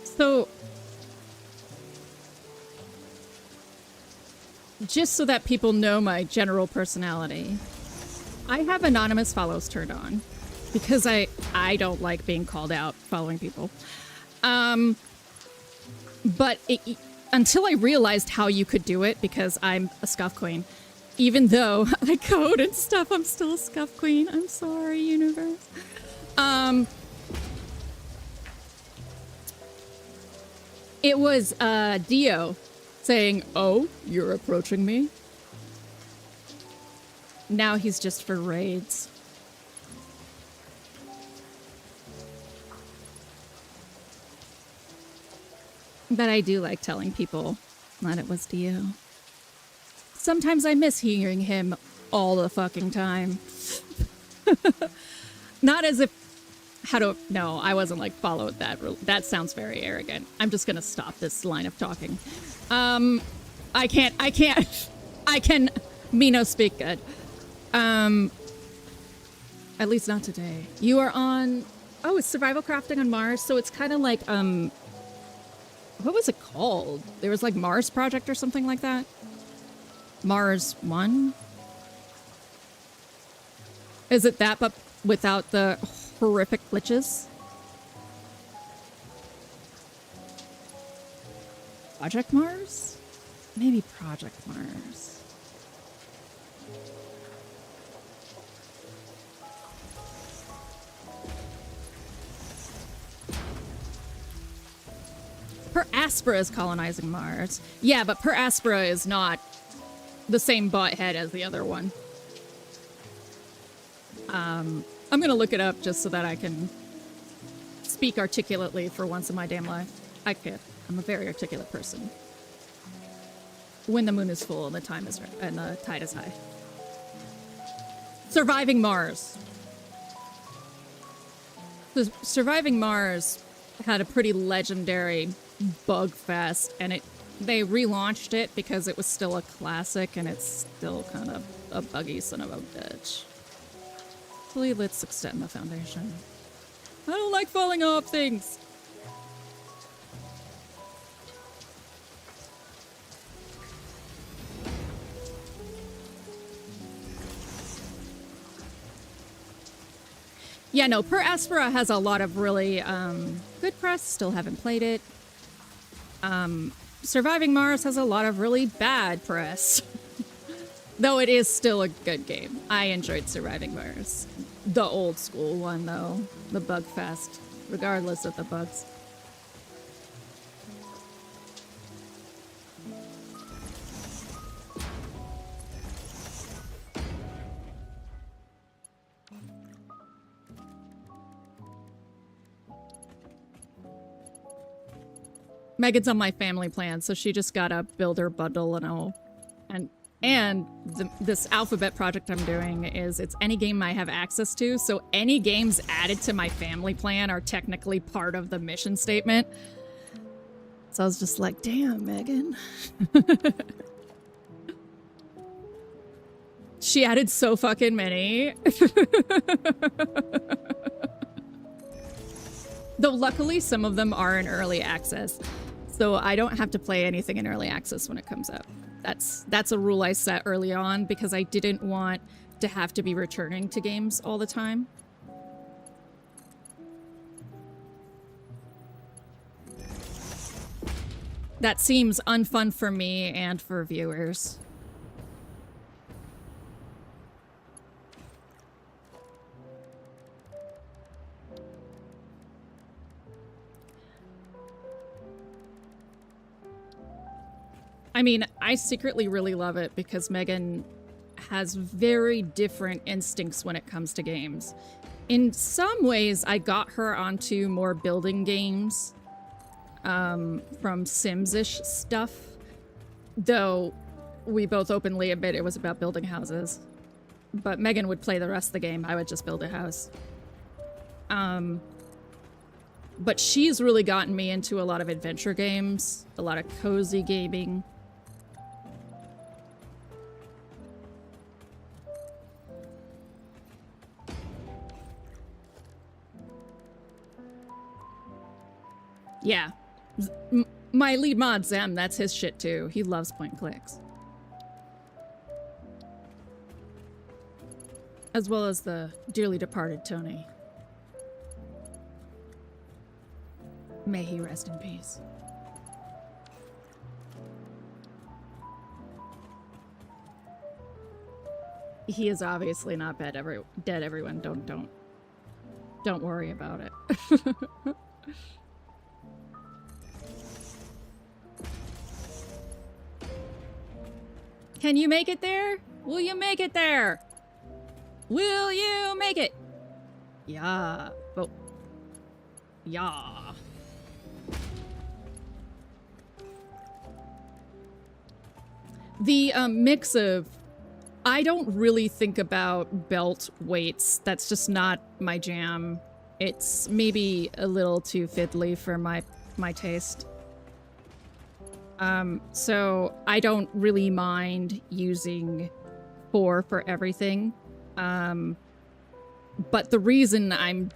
Speaker 2: So... Just so that people know my general personality, I have anonymous follows turned on because I don't like being called out following people. But until I realized how you could do it, because I'm a scuff queen, even though I code and stuff, I'm still a scuff queen. I'm sorry, universe. It was Dio saying, "Oh, you're approaching me." Now he's just for raids. But I do like telling people that it was Dio. Sometimes I miss hearing him all the fucking time. Not as if... No, I wasn't like, follow that. That sounds very arrogant. I'm just gonna stop this line of talking. I can me no speak good. At least not today. You are on... Oh, it's survival crafting on Mars, so it's kind of like, what was it called? There was like Mars Project or something like that? Mars 1? Is it that, but without the horrific glitches? Project Mars? Maybe Project Mars. Per Aspera is colonizing Mars. Yeah, but Per Aspera is not the same butthead as the other one. I'm gonna look it up just so that I can speak articulately for once in my damn life. I kid. I'm a very articulate person. When the moon is full and the time is right, and the tide is high. Surviving Mars. So Surviving Mars had a pretty legendary bug fest, and they relaunched it because it was still a classic, and it's still kind of a buggy son of a bitch. Hopefully, let's extend the foundation. I don't like falling off things. Yeah, no, Per Aspera has a lot of really good press. Still haven't played it. Surviving Mars has a lot of really bad press. Though it is still a good game. I enjoyed Surviving Mars. The old school one, though. The bug fest. Regardless of the bugs. Megan's on my family plan, so she just got a builder bundle and all. And this alphabet project I'm doing is it's any game I have access to, so any games added to my family plan are technically part of the mission statement. So I was just like, damn, Megan. She added so fucking many. Though luckily some of them are in early access. So I don't have to play anything in early access when it comes up. That's a rule I set early on because I didn't want to have to be returning to games all the time. That seems unfun for me and for viewers. I mean, I secretly really love it because Megan has very different instincts when it comes to games. In some ways, I got her onto more building games from Sims-ish stuff, though we both openly admit it was about building houses. But Megan would play the rest of the game. I would just build a house. But she's really gotten me into a lot of adventure games, a lot of cozy gaming. Yeah. My lead mod, Zem, that's his shit too. He loves point and clicks. As well as the dearly departed Tony. May he rest in peace. He is obviously not dead, everyone. Don't worry about it. Can you make it there? Will you make it there? Will you make it? Yeah. Oh. Yeah. The mix of... I don't really think about belt weights. That's just not my jam. It's maybe a little too fiddly for my taste. So I don't really mind using 4 for everything. But the reason I'm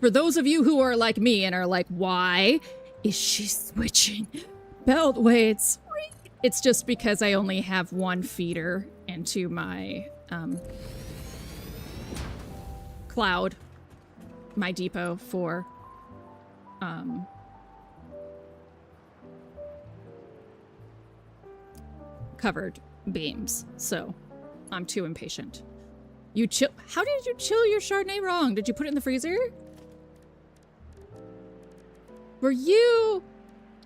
Speaker 2: for those of you who are like me and are like, why is she switching belt weights? It's just because I only have 1 feeder into my cloud, my depot for covered beams, so I'm too impatient. You chill. How did you chill your Chardonnay wrong? Did you put it in the freezer? Were you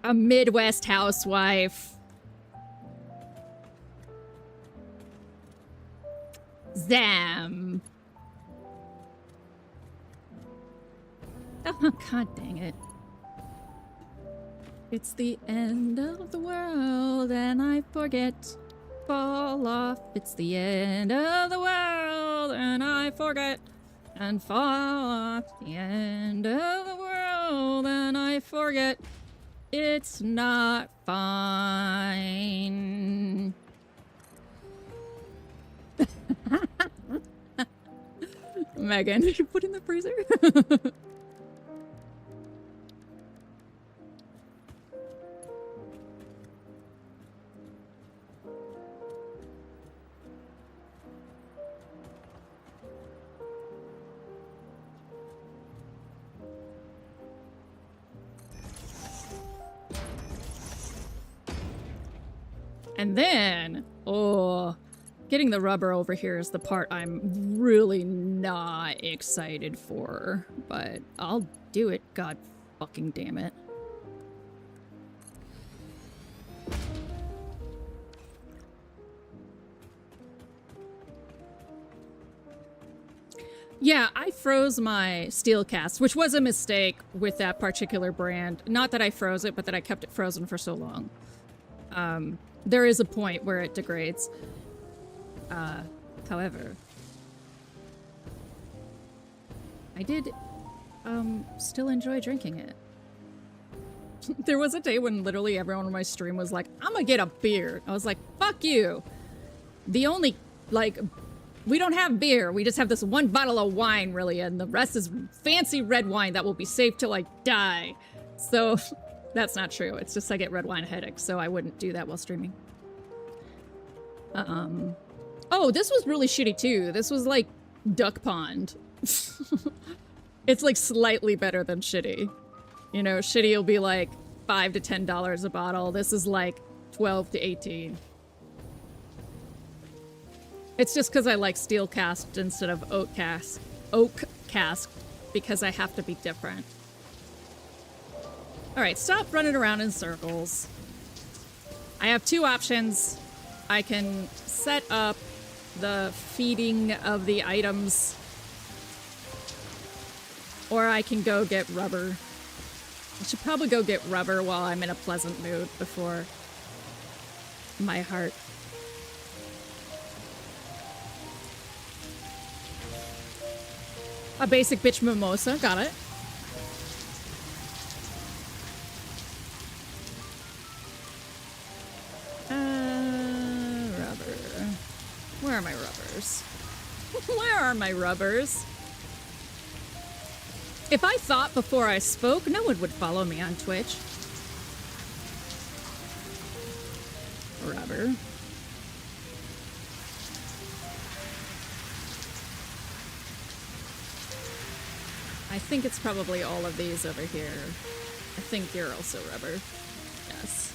Speaker 2: a Midwest housewife? Zam. Oh, god dang it. It's the end of the world and I forget. Fall off. It's the end of the world and I forget. And fall off. The end of the world and I forget. It's not fine. Megan, did you put in the freezer? And then, oh, getting the rubber over here is the part I'm really not excited for, but I'll do it, god fucking damn it. Yeah, I froze my steel cast, which was a mistake with that particular brand. Not that I froze it, but that I kept it frozen for so long. There is a point where it degrades. However, I did still enjoy drinking it. There was a day when literally everyone on my stream was like, I'm gonna get a beer. I was like, fuck you. The only, like, we don't have beer. We just have this 1 bottle of wine, really, and the rest is fancy red wine that will be safe till I die. So, that's not true. It's just I get red wine headaches, so I wouldn't do that while streaming. Oh, this was really shitty, too. This was, like, Duck Pond. It's, like, slightly better than shitty. You know, shitty will be, like, $5 to $10 a bottle. This is, like, 12 to 18. It's just because I like steel cast instead of oak cast, because I have to be different. All right, stop running around in circles. I have 2 options. I can set up the feeding of the items. Or I can go get rubber. I should probably go get rubber while I'm in a pleasant mood before my heart. A basic bitch mimosa, got it. Rubber. Where are my rubbers? Where are my rubbers? If I thought before I spoke, no one would follow me on Twitch. Rubber. I think it's probably all of these over here. I think you're also rubber. Yes.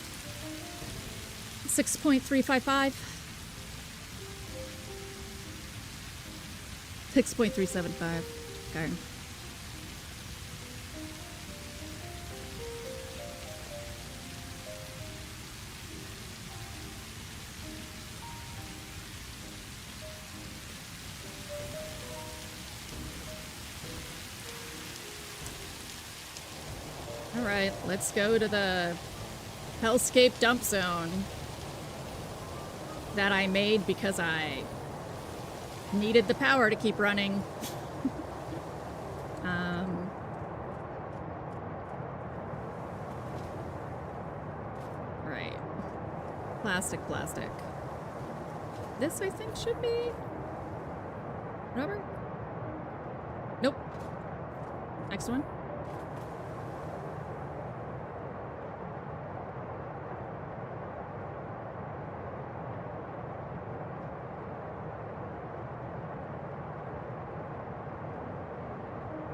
Speaker 2: 6.355. 6.375. Okay. Alright, let's go to the Hellscape dump zone that I made because I needed the power to keep running. Right. Plastic. This, I think, should be rubber? Nope. Next one.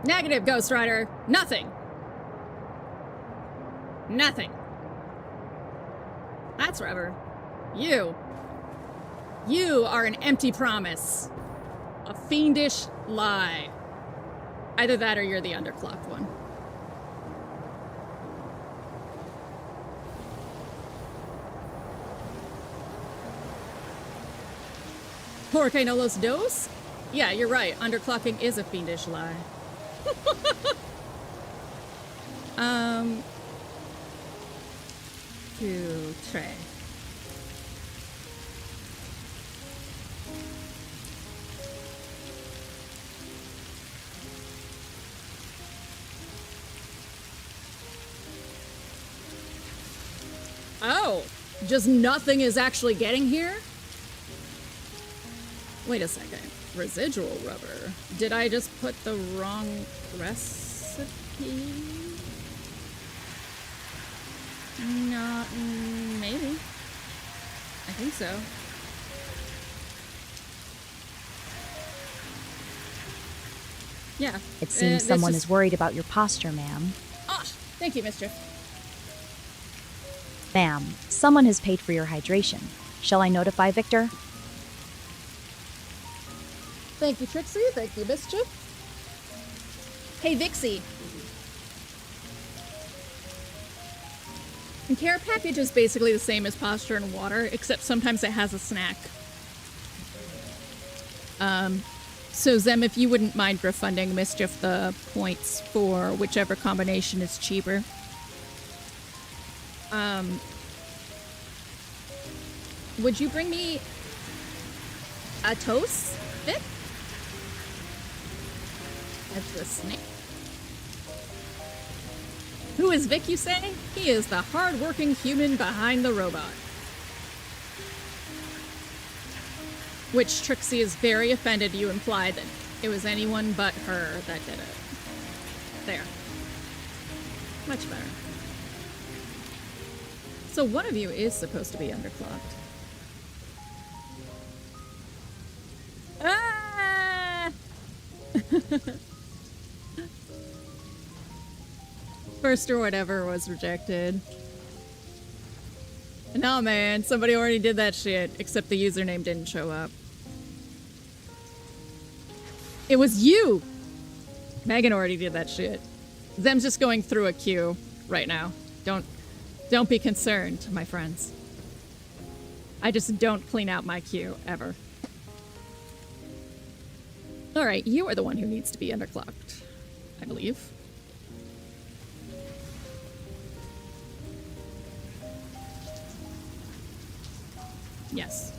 Speaker 2: Negative, Ghost Rider. Nothing. Nothing. That's rubber. You are an empty promise. A fiendish lie. Either that or you're the underclocked one. Por que no los dos? Yeah, you're right. Underclocking is a fiendish lie. 2, 3. Oh, just nothing is actually getting here? Wait a second. Residual rubber. Did I just put the wrong recipe? No, maybe. I think so. Yeah.
Speaker 11: It seems someone is worried about your posture, ma'am.
Speaker 2: Ah, thank you, Mischief.
Speaker 11: Ma'am, someone has paid for your hydration. Shall I notify Victor?
Speaker 2: Thank you, Trixie. Thank you, Mischief. Hey, Vixie. And care package is basically the same as posture and water, except sometimes it has a snack. So Zem, if you wouldn't mind refunding Mischief the points for whichever combination is cheaper. Would you bring me a toast, Vic? That's the snake. Who is Vic, you say? He is the hard-working human behind the robot. Which Trixie is very offended you implied that it was anyone but her that did it. There. Much better. So one of you is supposed to be underclocked. Ah! First or whatever was rejected. No, man, somebody already did that shit, except the username didn't show up. It was you! Megan already did that shit. Zem's just going through a queue right now. Don't be concerned, my friends. I just don't clean out my queue, ever. Alright, you are the one who needs to be underclocked, I believe. Yes.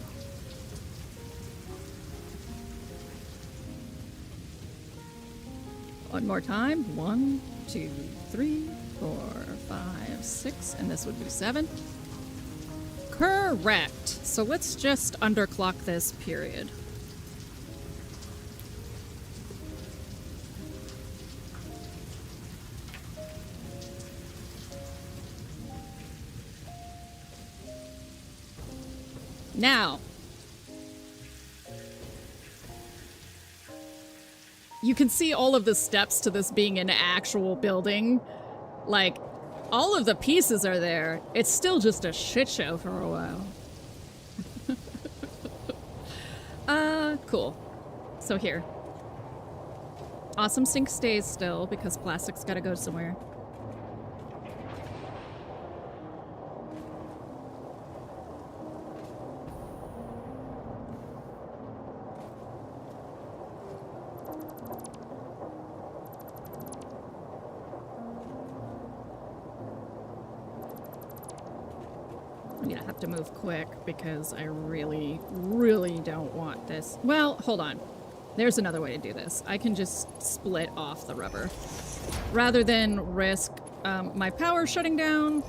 Speaker 2: One more time. 1, 2, 3, 4, 5, 6, and this would be 7. Correct. So let's just underclock this period. Now, you can see all of the steps to this being an actual building. Like, all of the pieces are there. It's still just a shit show for a while. Cool. So here. Awesome Sink stays still because plastic's gotta go somewhere. I'm gonna have to move quick because I really, really don't want this. Well, hold on. There's another way to do this. I can just split off the rubber. Rather than risk my power shutting down.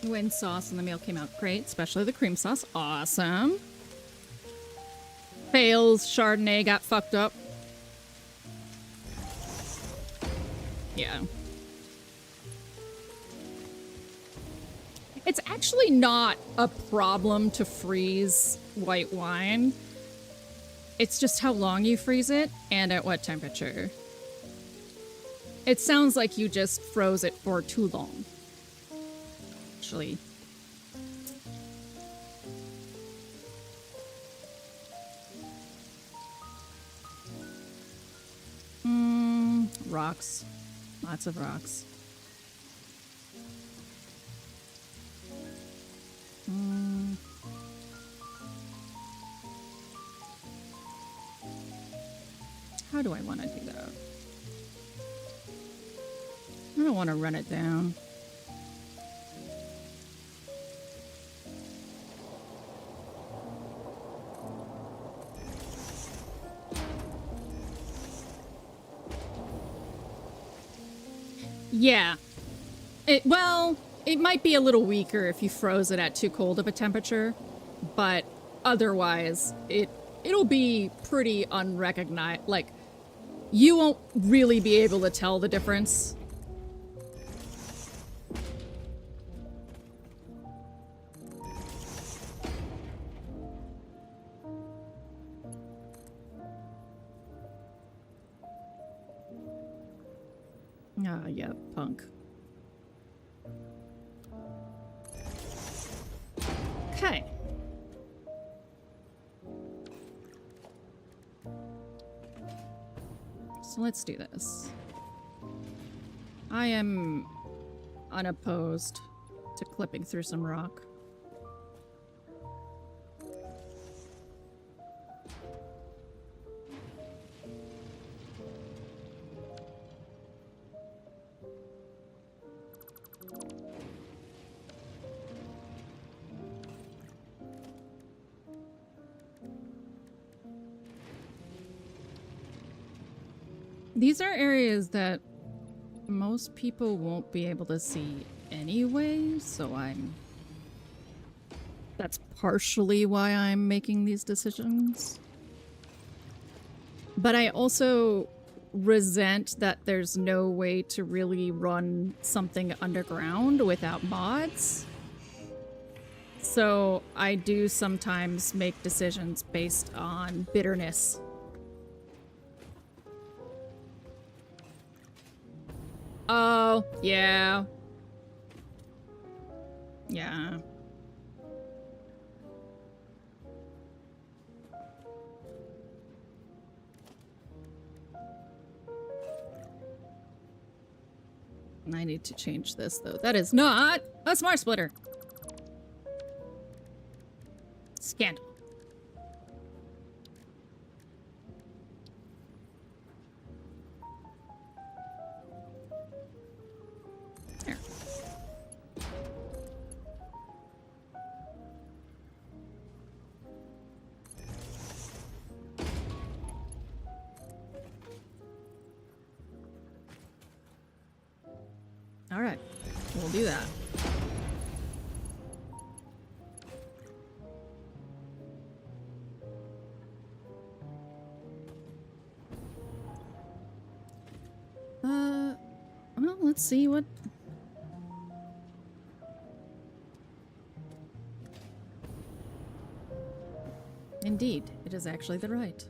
Speaker 2: When sauce and the meal came out great, especially the cream sauce. Awesome. Fails, Chardonnay got fucked up. Yeah. It's actually not a problem to freeze white wine. It's just how long you freeze it and at what temperature. It sounds like you just froze it for too long. Actually. Rocks. Lots of rocks. How do I want to do that? I don't want to run it down. Yeah. Well, it might be a little weaker if you froze it at too cold of a temperature, but otherwise, it'll be pretty unrecognized. Like, you won't really be able to tell the difference. Ah, yeah, punk. Okay. So let's do this. I am unopposed to clipping through some rock. These are areas that most people won't be able to see anyway, so that's partially why I'm making these decisions. But I also resent that there's no way to really run something underground without mods. So I do sometimes make decisions based on bitterness Oh, yeah. Yeah. I need to change this, though. That is not a smart splitter. Scandal. There. All right, we'll do that. Well, let's see what... Indeed, it is actually the right.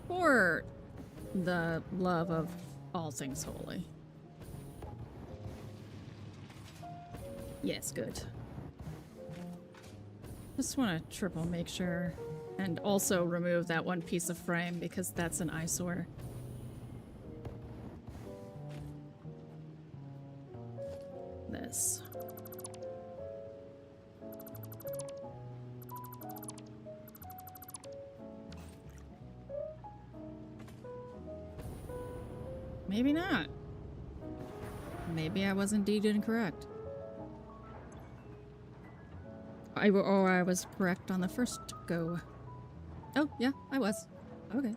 Speaker 2: For the love of all things holy. Yes, good. Just want to triple make sure. And also remove that one piece of frame because that's an eyesore. This. Maybe not. Maybe I was indeed incorrect. Or I was correct on the first go. Oh, yeah, I was. Okay.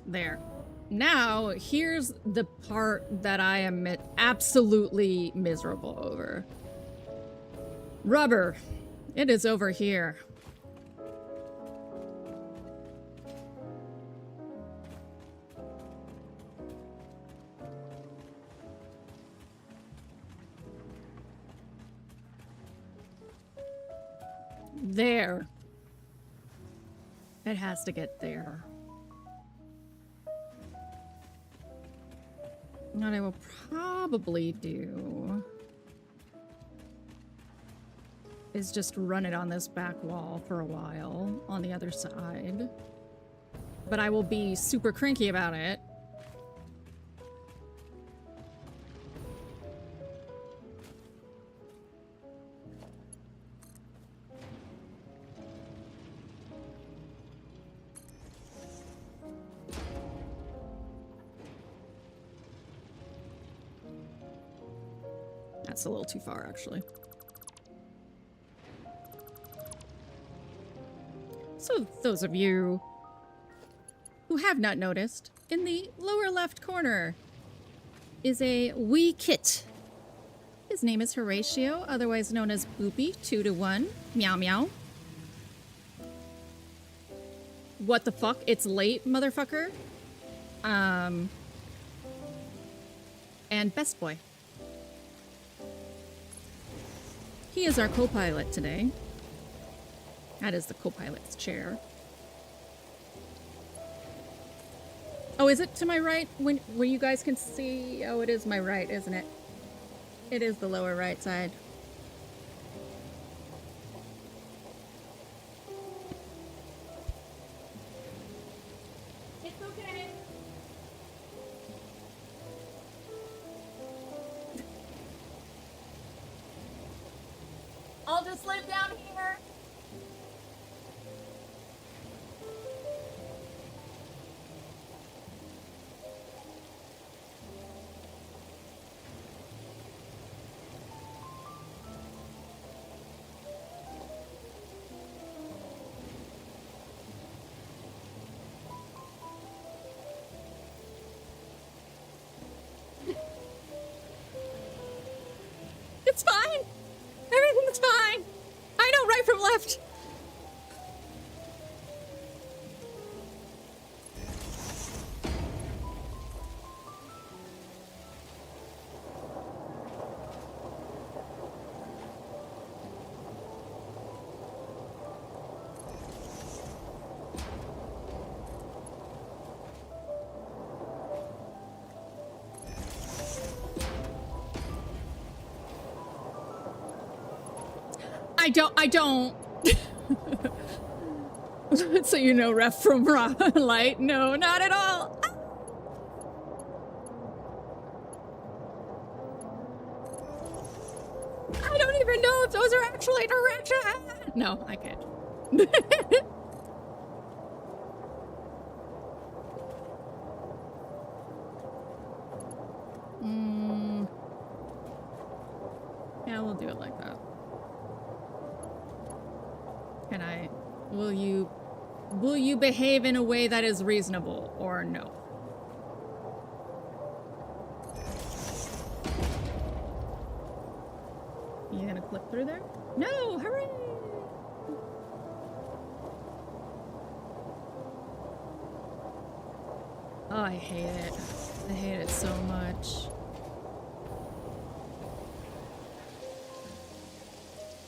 Speaker 2: There. Now, here's the part that I am absolutely miserable over. Rubber. It is over here. There. It has to get there. What I will probably do is just run it on this back wall for a while on the other side. But I will be super cranky about it. That's a little too far, actually. So, those of you who have not noticed, in the lower left corner is a wee kit. His name is Horatio, otherwise known as Boopie, 2-to-1. Meow meow. What the fuck? It's late, motherfucker. And Best Boy. He is our co-pilot today. That is the co-pilot's chair. Oh, is it to my right? When you guys can see... Oh, it is my right, isn't it? It is the lower right side. It's okay. I'll just live down here. It's fine. Everything's fine. I know right from left. I don't. So you know ref from raw light? No, not at all. I don't even know if those are actually directions. No, I can't. Yeah, we'll do it like that. Can I... Will you behave in a way that is reasonable or no? You gonna clip through there? No, hurry! Oh, I hate it. I hate it so much.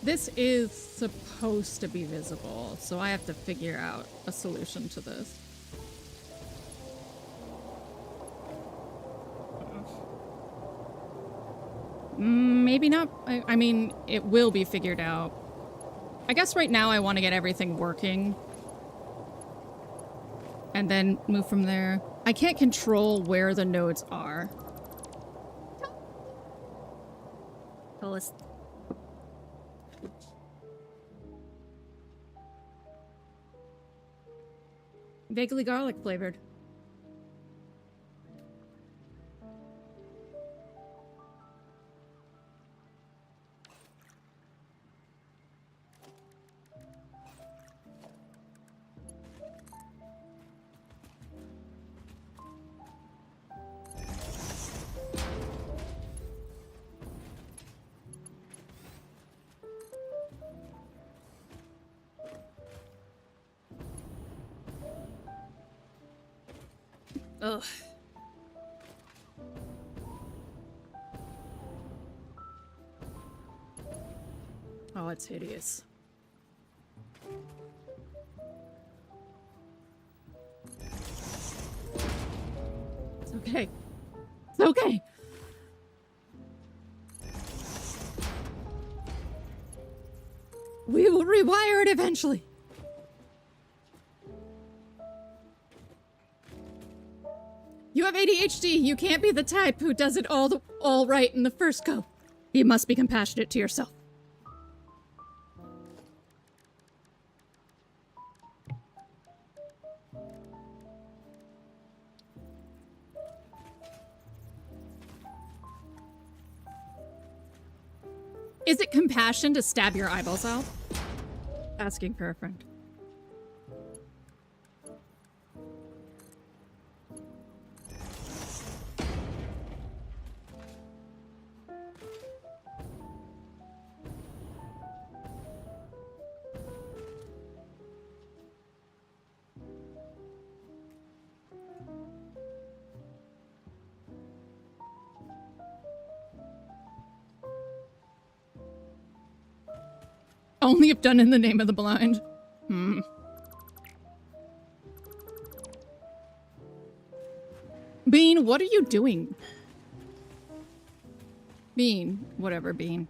Speaker 2: This is supposed to be visible, so I have to figure out a solution to this. Maybe not. I mean, it will be figured out. I guess right now I want to get everything working. And then move from there. I can't control where the nodes are. Tallest. Vaguely garlic flavored. Ugh. Oh, it's hideous. It's okay. It's okay. We will rewire it eventually. You have ADHD. You can't be the type who does it all right in the first go. You must be compassionate to yourself. Is it compassion to stab your eyeballs out? Asking for a friend. Only if done in the name of the blind. Bean, what are you doing? Bean. Whatever, Bean.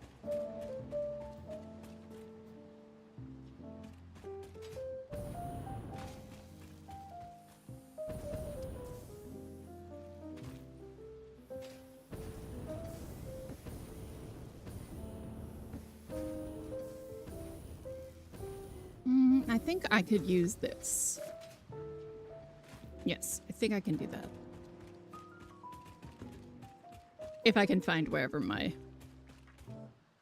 Speaker 2: I think I could use this. Yes, I think I can do that. If I can find wherever my...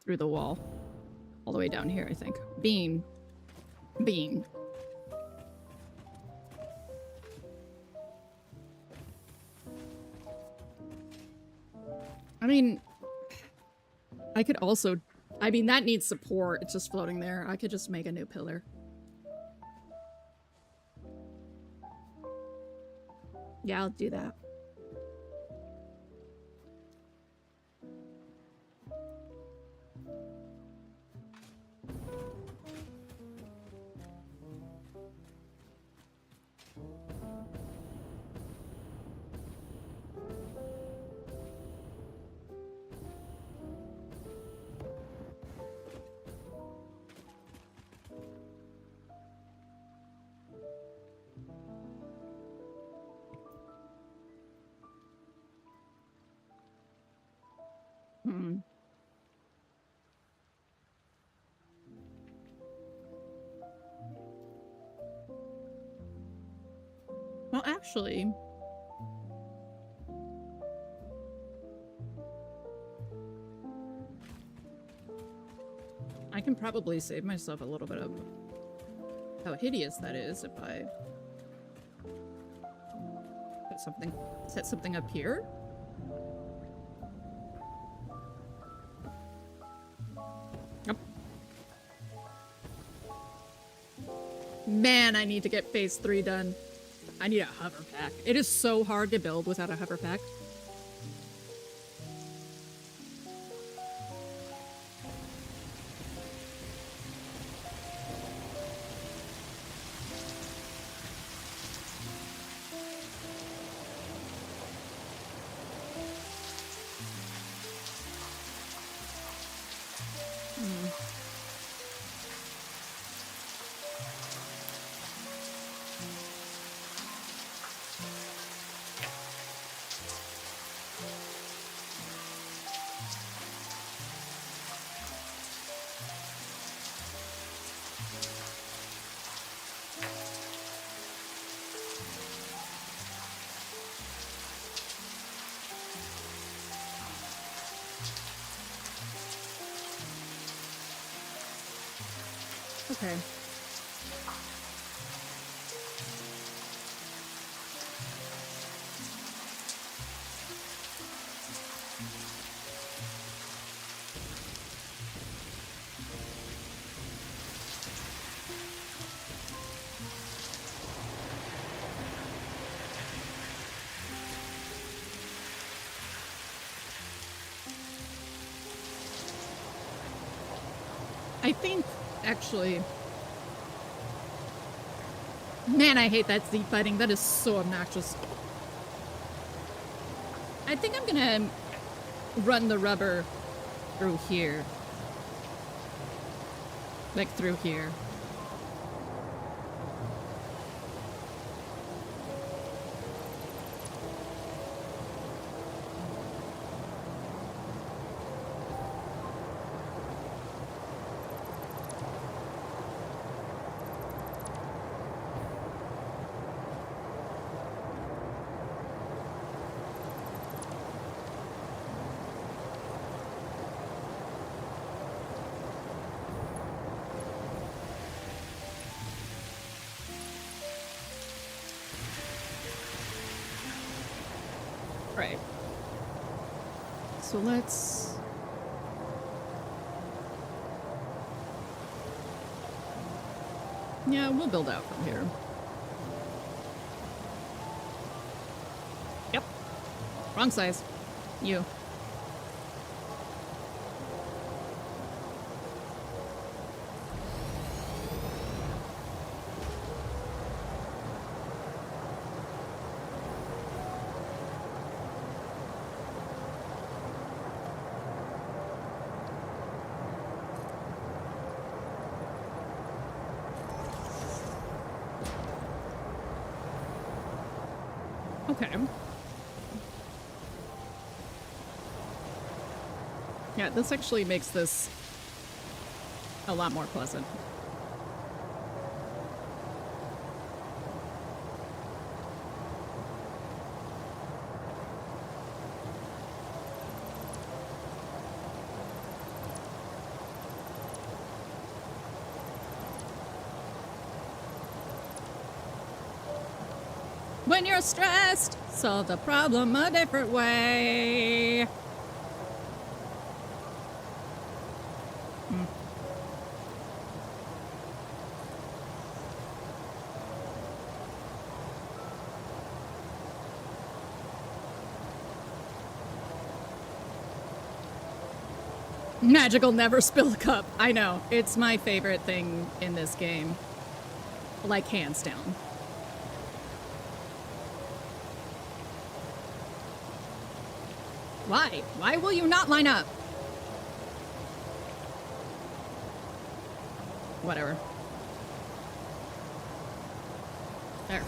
Speaker 2: through the wall. All the way down here, I think. Bean. Bean. I mean... I could also... I mean, that needs support. It's just floating there. I could just make a new pillar. Yeah, I'll do that. Well, actually, I can probably save myself a little bit of how hideous that is if I set something up here. Yep. Man, I need to get phase 3 done. I need a hover pack. It is so hard to build without a hover pack. Okay. I think, actually... Man, I hate that seat fighting. That is so obnoxious. I think I'm gonna run the rubber through here. Like, through here. Right. So let's... Yeah, we'll build out from here. Yep. Wrong size. You. Okay. Yeah, this actually makes this a lot more pleasant. When you're stressed, solve the problem a different way. Magical never spill a cup. I know. It's my favorite thing in this game. Like, hands down. Why? Why will you not line up? Whatever. There.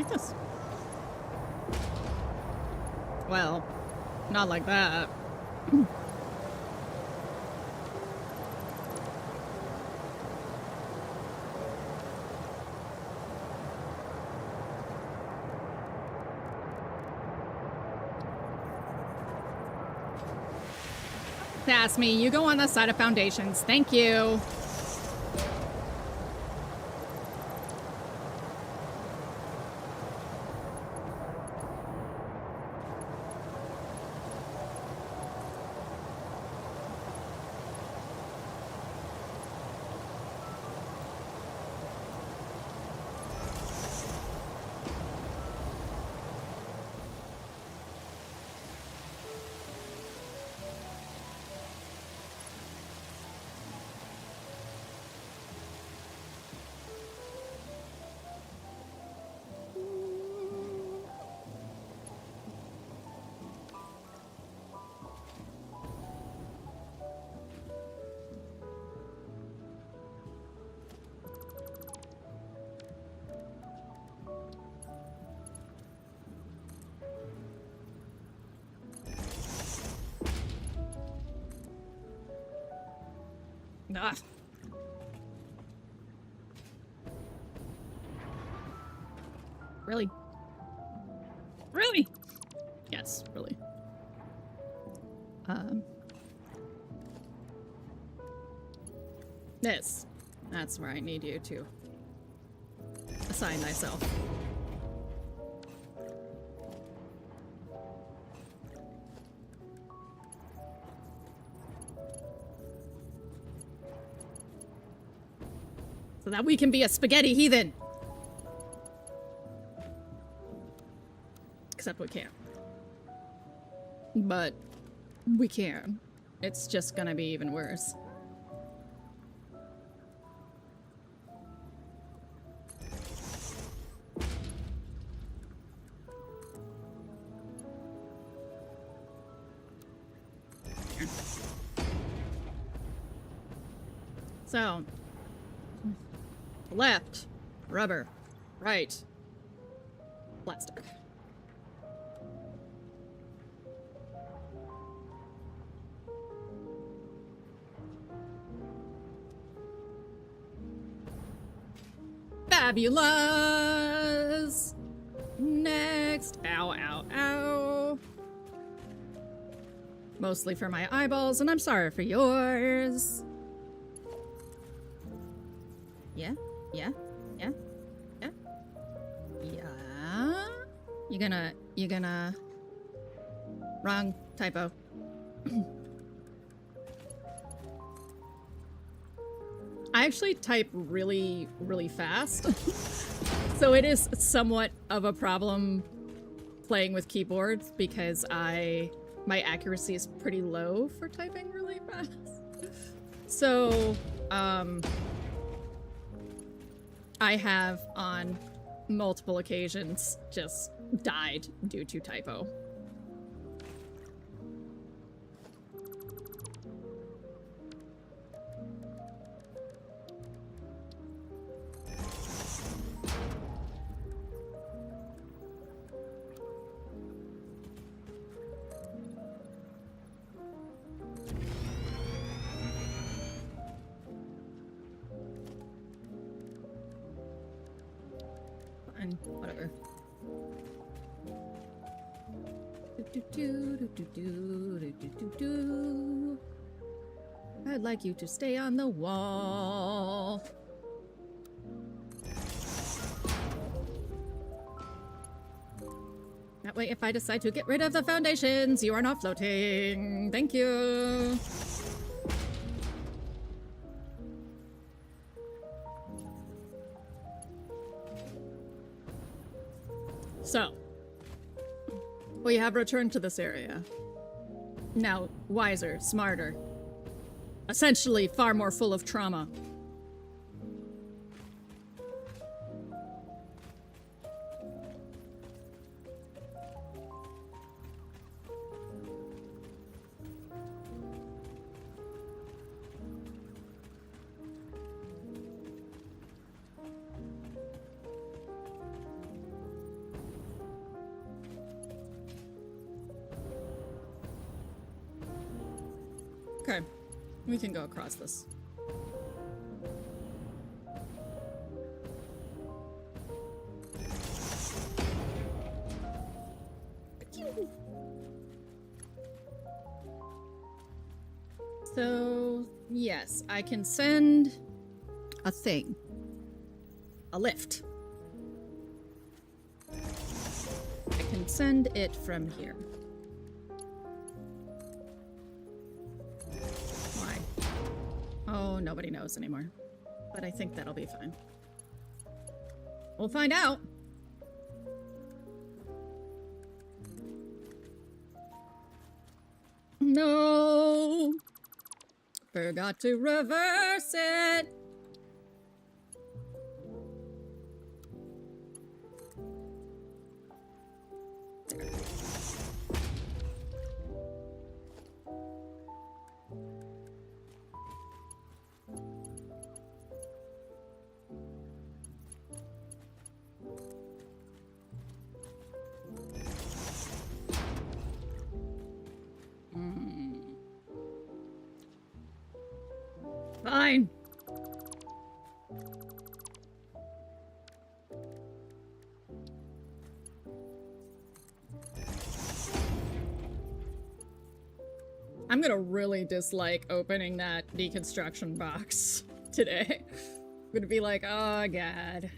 Speaker 2: like this. Well, not like that. That's me. You go on the side of foundations. Thank you. Ah. Really? Really? Yes, really. This. That's where I need you to assign thyself. So that we can be a spaghetti heathen. Except we can't. But we can. It's just gonna be even worse. So, left, rubber, right, plastic. Fabulous! Next. Ow, ow, ow. Mostly for my eyeballs, and I'm sorry for yours. Yeah? Yeah? Yeah? Yeah? Yeah? You gonna... Wrong. Typo. I actually type really, really fast. So it is somewhat of a problem playing with keyboards because my accuracy is pretty low for typing really fast. So, I have on multiple occasions just died due to typo. Whatever. I'd like you to stay on the wall. That way, if I decide to get rid of the foundations, you are not floating. Thank you. So, we have returned to this area. Now, wiser, smarter. Essentially, far more full of trauma. Okay. We can go across this. So, yes, I can send a thing. A lift. I can send it from here. Why? Oh, nobody knows anymore. But I think that'll be fine. We'll find out. No! Forgot to reverse it! There. Fine. I'm gonna really dislike opening that deconstruction box today. I'm gonna be like, oh god.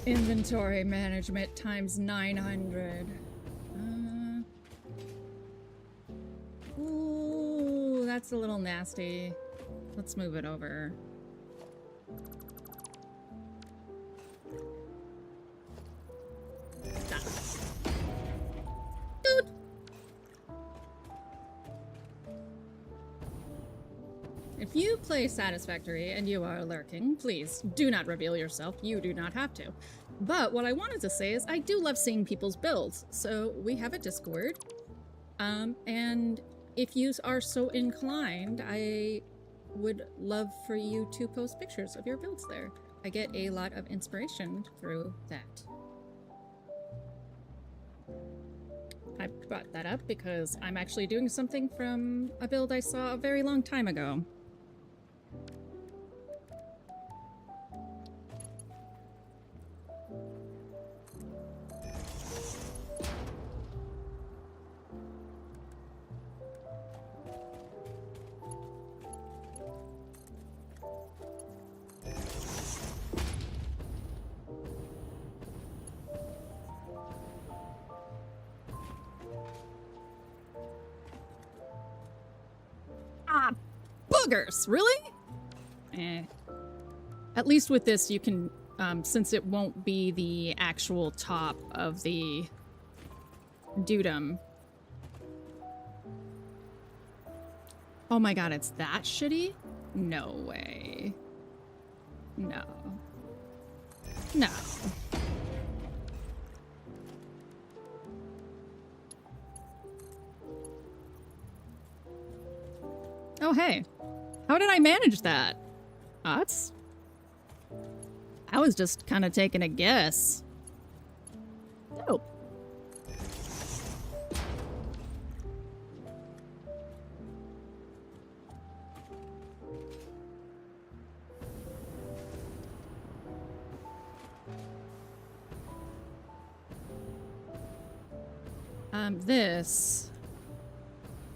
Speaker 2: Inventory management times 900. Ooh, that's a little nasty. Let's move it over. Like that. Dude. If you play Satisfactory and you are lurking, please do not reveal yourself. You do not have to. But what I wanted to say is I do love seeing people's builds. So we have a Discord. And if you are so inclined, I would love for you to post pictures of your builds there. I get a lot of inspiration through that. I brought that up because I'm actually doing something from a build I saw a very long time ago. Ah, boogers! Really? Eh. At least with this, you can, since it won't be the actual top of the dudum. Oh my god, it's that shitty? No way. No. No. Oh, hey. How did I manage that? I was just kind of taking a guess. Dope. This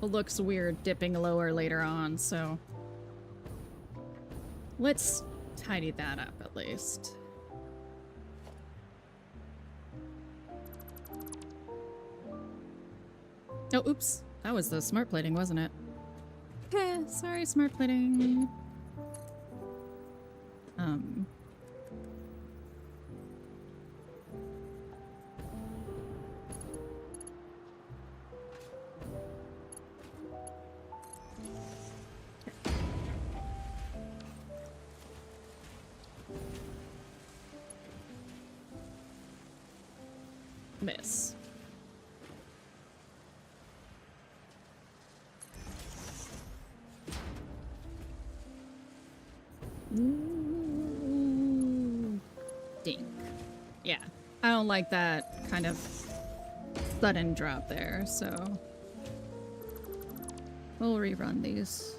Speaker 2: looks weird dipping lower later on, so let's tidy that up at least. Oh, oops. That was the smart plating, wasn't it? Sorry, smart plating. Miss. Ooh. Dink. Yeah, I don't like that kind of sudden drop there, so We'll rerun these.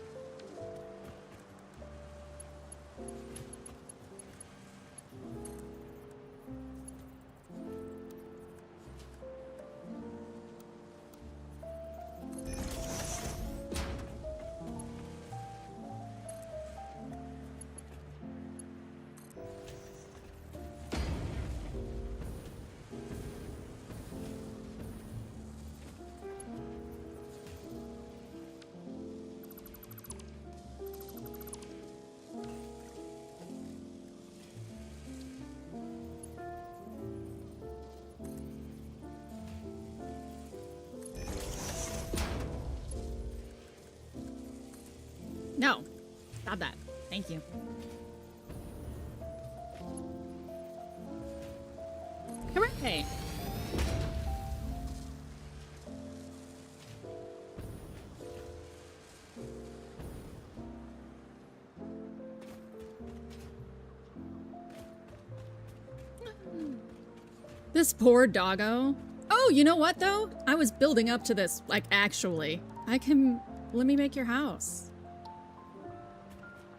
Speaker 2: No. Stop that. Thank you. Hooray! This poor doggo. Oh, you know what though? I was building up to this, like, actually. Let me make your house.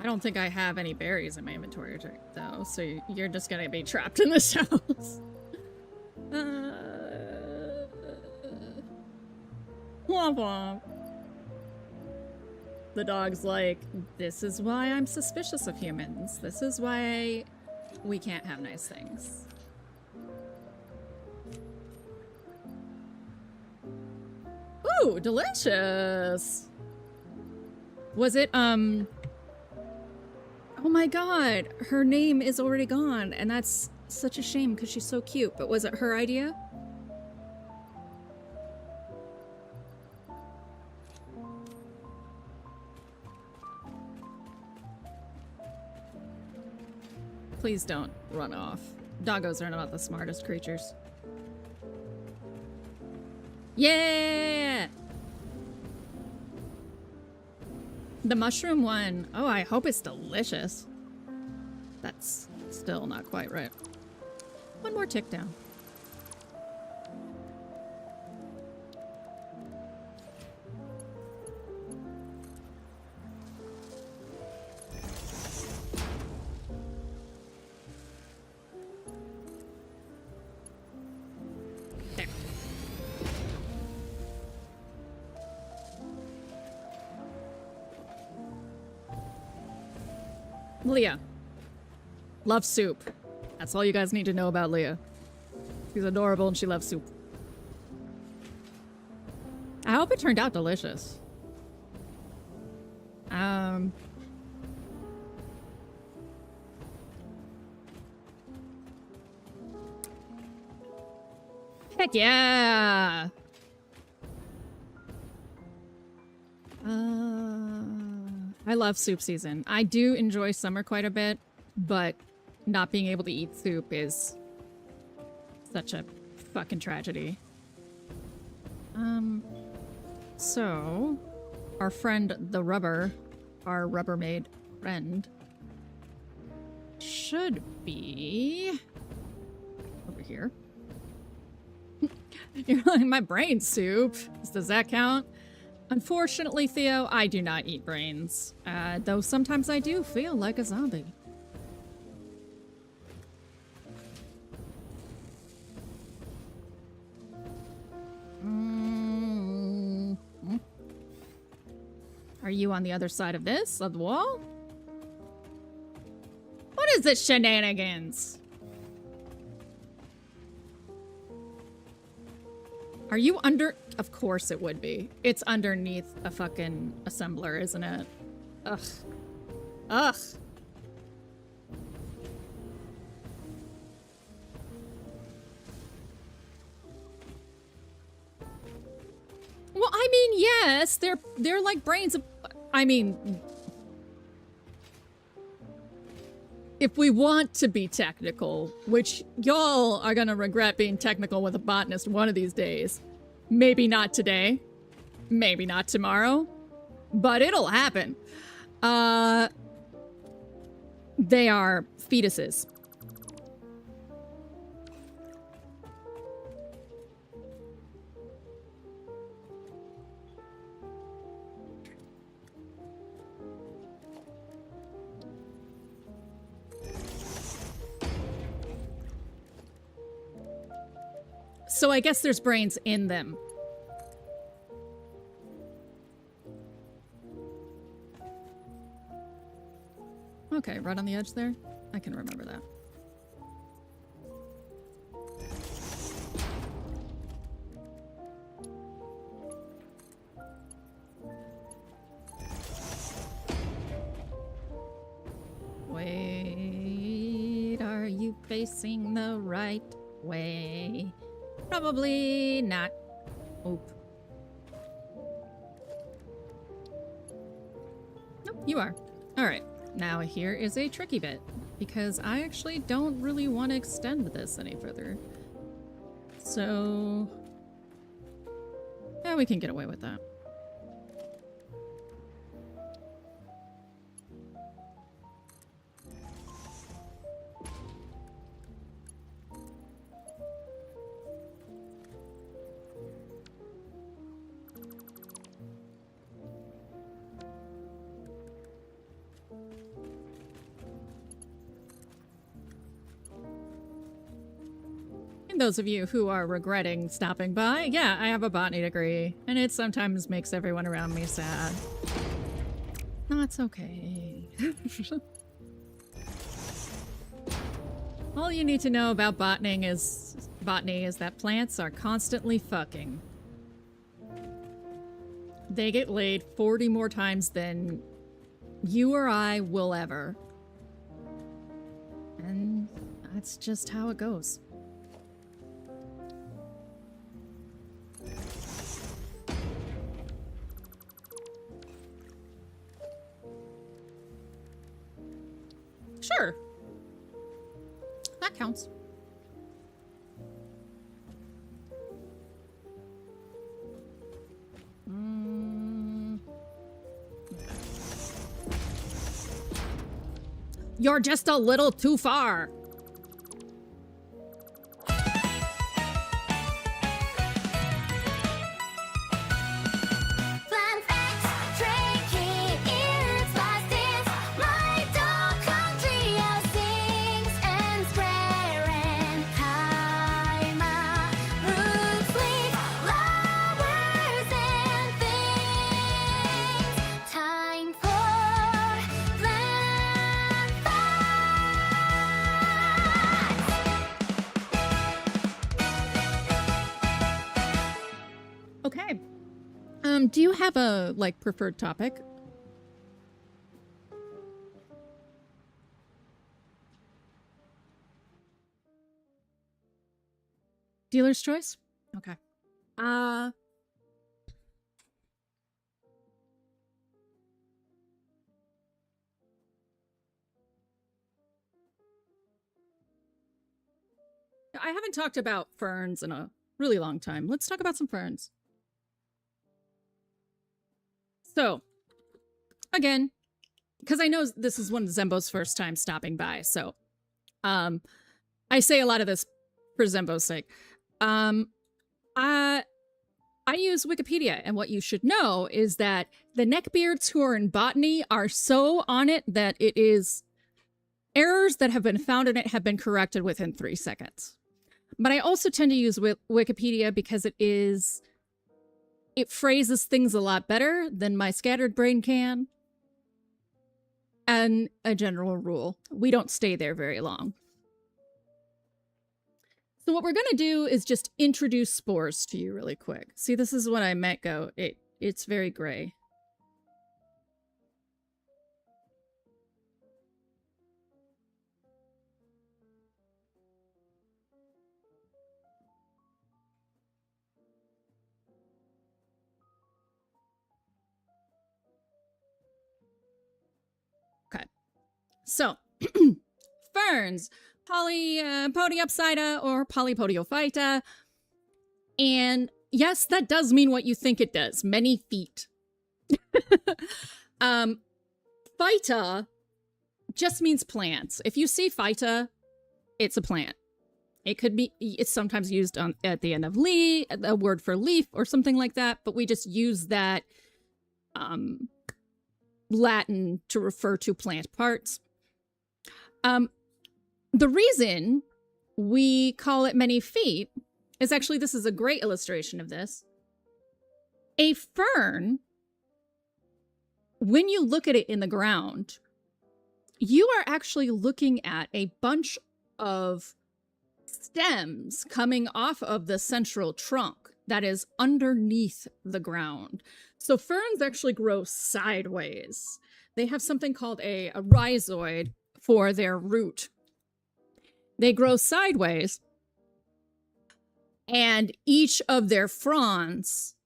Speaker 2: I don't think I have any berries in my inventory though, so you're just gonna be trapped in this house. Womp womp. The dog's like, this is why I'm suspicious of humans. This is why we can't have nice things. Ooh, delicious! Was it, oh my god, her name is already gone, and that's such a shame because she's so cute, but was it her idea? Please don't run off. Doggos are not the smartest creatures. Yeah! The mushroom one. Oh, I hope it's delicious. That's still not quite right. One more tick down. There. Leah. Loves soup. That's all you guys need to know about Leah. She's adorable and she loves soup. I hope it turned out delicious. Heck yeah! I love soup season. I do enjoy summer quite a bit, but not being able to eat soup is such a fucking tragedy. So, our friend the rubber, our Rubbermaid friend, should be over here. You're like, my brain soup. Does that count? Unfortunately, Theo, I do not eat brains. Though sometimes I do feel like a zombie. Are you on the other side of this? Of the wall? What is this shenanigans? Are you under? Of course it would be. It's underneath a fucking assembler, isn't it? Ugh. Ugh. Well, I mean, yes, they're like brains of, I mean, if we want to be technical, which y'all are gonna regret being technical with a botanist one of these days. Maybe not today, maybe not tomorrow, but it'll happen. They are fetuses. So I guess there's brains in them. Okay, right on the edge there. I can remember that. Wait, are you facing the right way? Probably not. Oop. Nope, you are. Alright, now here is a tricky bit, because I actually don't really want to extend this any further. So... yeah, we can get away with that. Those of you who are regretting stopping by, yeah, I have a botany degree, and it sometimes makes everyone around me sad. That's okay. All you need to know about botany is that plants are constantly fucking. They get laid 40 more times than you or I will ever. And that's just how it goes. Sure. That counts. You're just a little too far. Okay. Do you have a, like, preferred topic? Dealer's choice? Okay. I haven't talked about ferns in a really long time. Let's talk about some ferns. So, again, because I know this is one of Zembo's first time stopping by, so I say a lot of this for Zembo's sake. I use Wikipedia, and what you should know is that the neckbeards who are in botany are so on it that it is errors that have been found in it have been corrected within 3 seconds. But I also tend to use Wikipedia because it phrases things a lot better than my scattered brain can. And a general rule, we don't stay there very long. So what we're going to do is just introduce spores to you really quick. See, this is what I meant, Go. It's very gray. Okay. So, ferns. Polypodiopsida or Polypodiophyta. And yes, that does mean what you think it does. Many feet. Phyta just means plants. If you see phyta, it's a plant. It's sometimes used at the end of leaf, a word for leaf or something like that, but we just use that Latin to refer to plant parts. The reason we call it many feet is actually, this is a great illustration of this. A fern, when you look at it in the ground, you are actually looking at a bunch of stems coming off of the central trunk that is underneath the ground. So ferns actually grow sideways. They have something called a rhizoid for their root. They grow sideways, and each of their fronds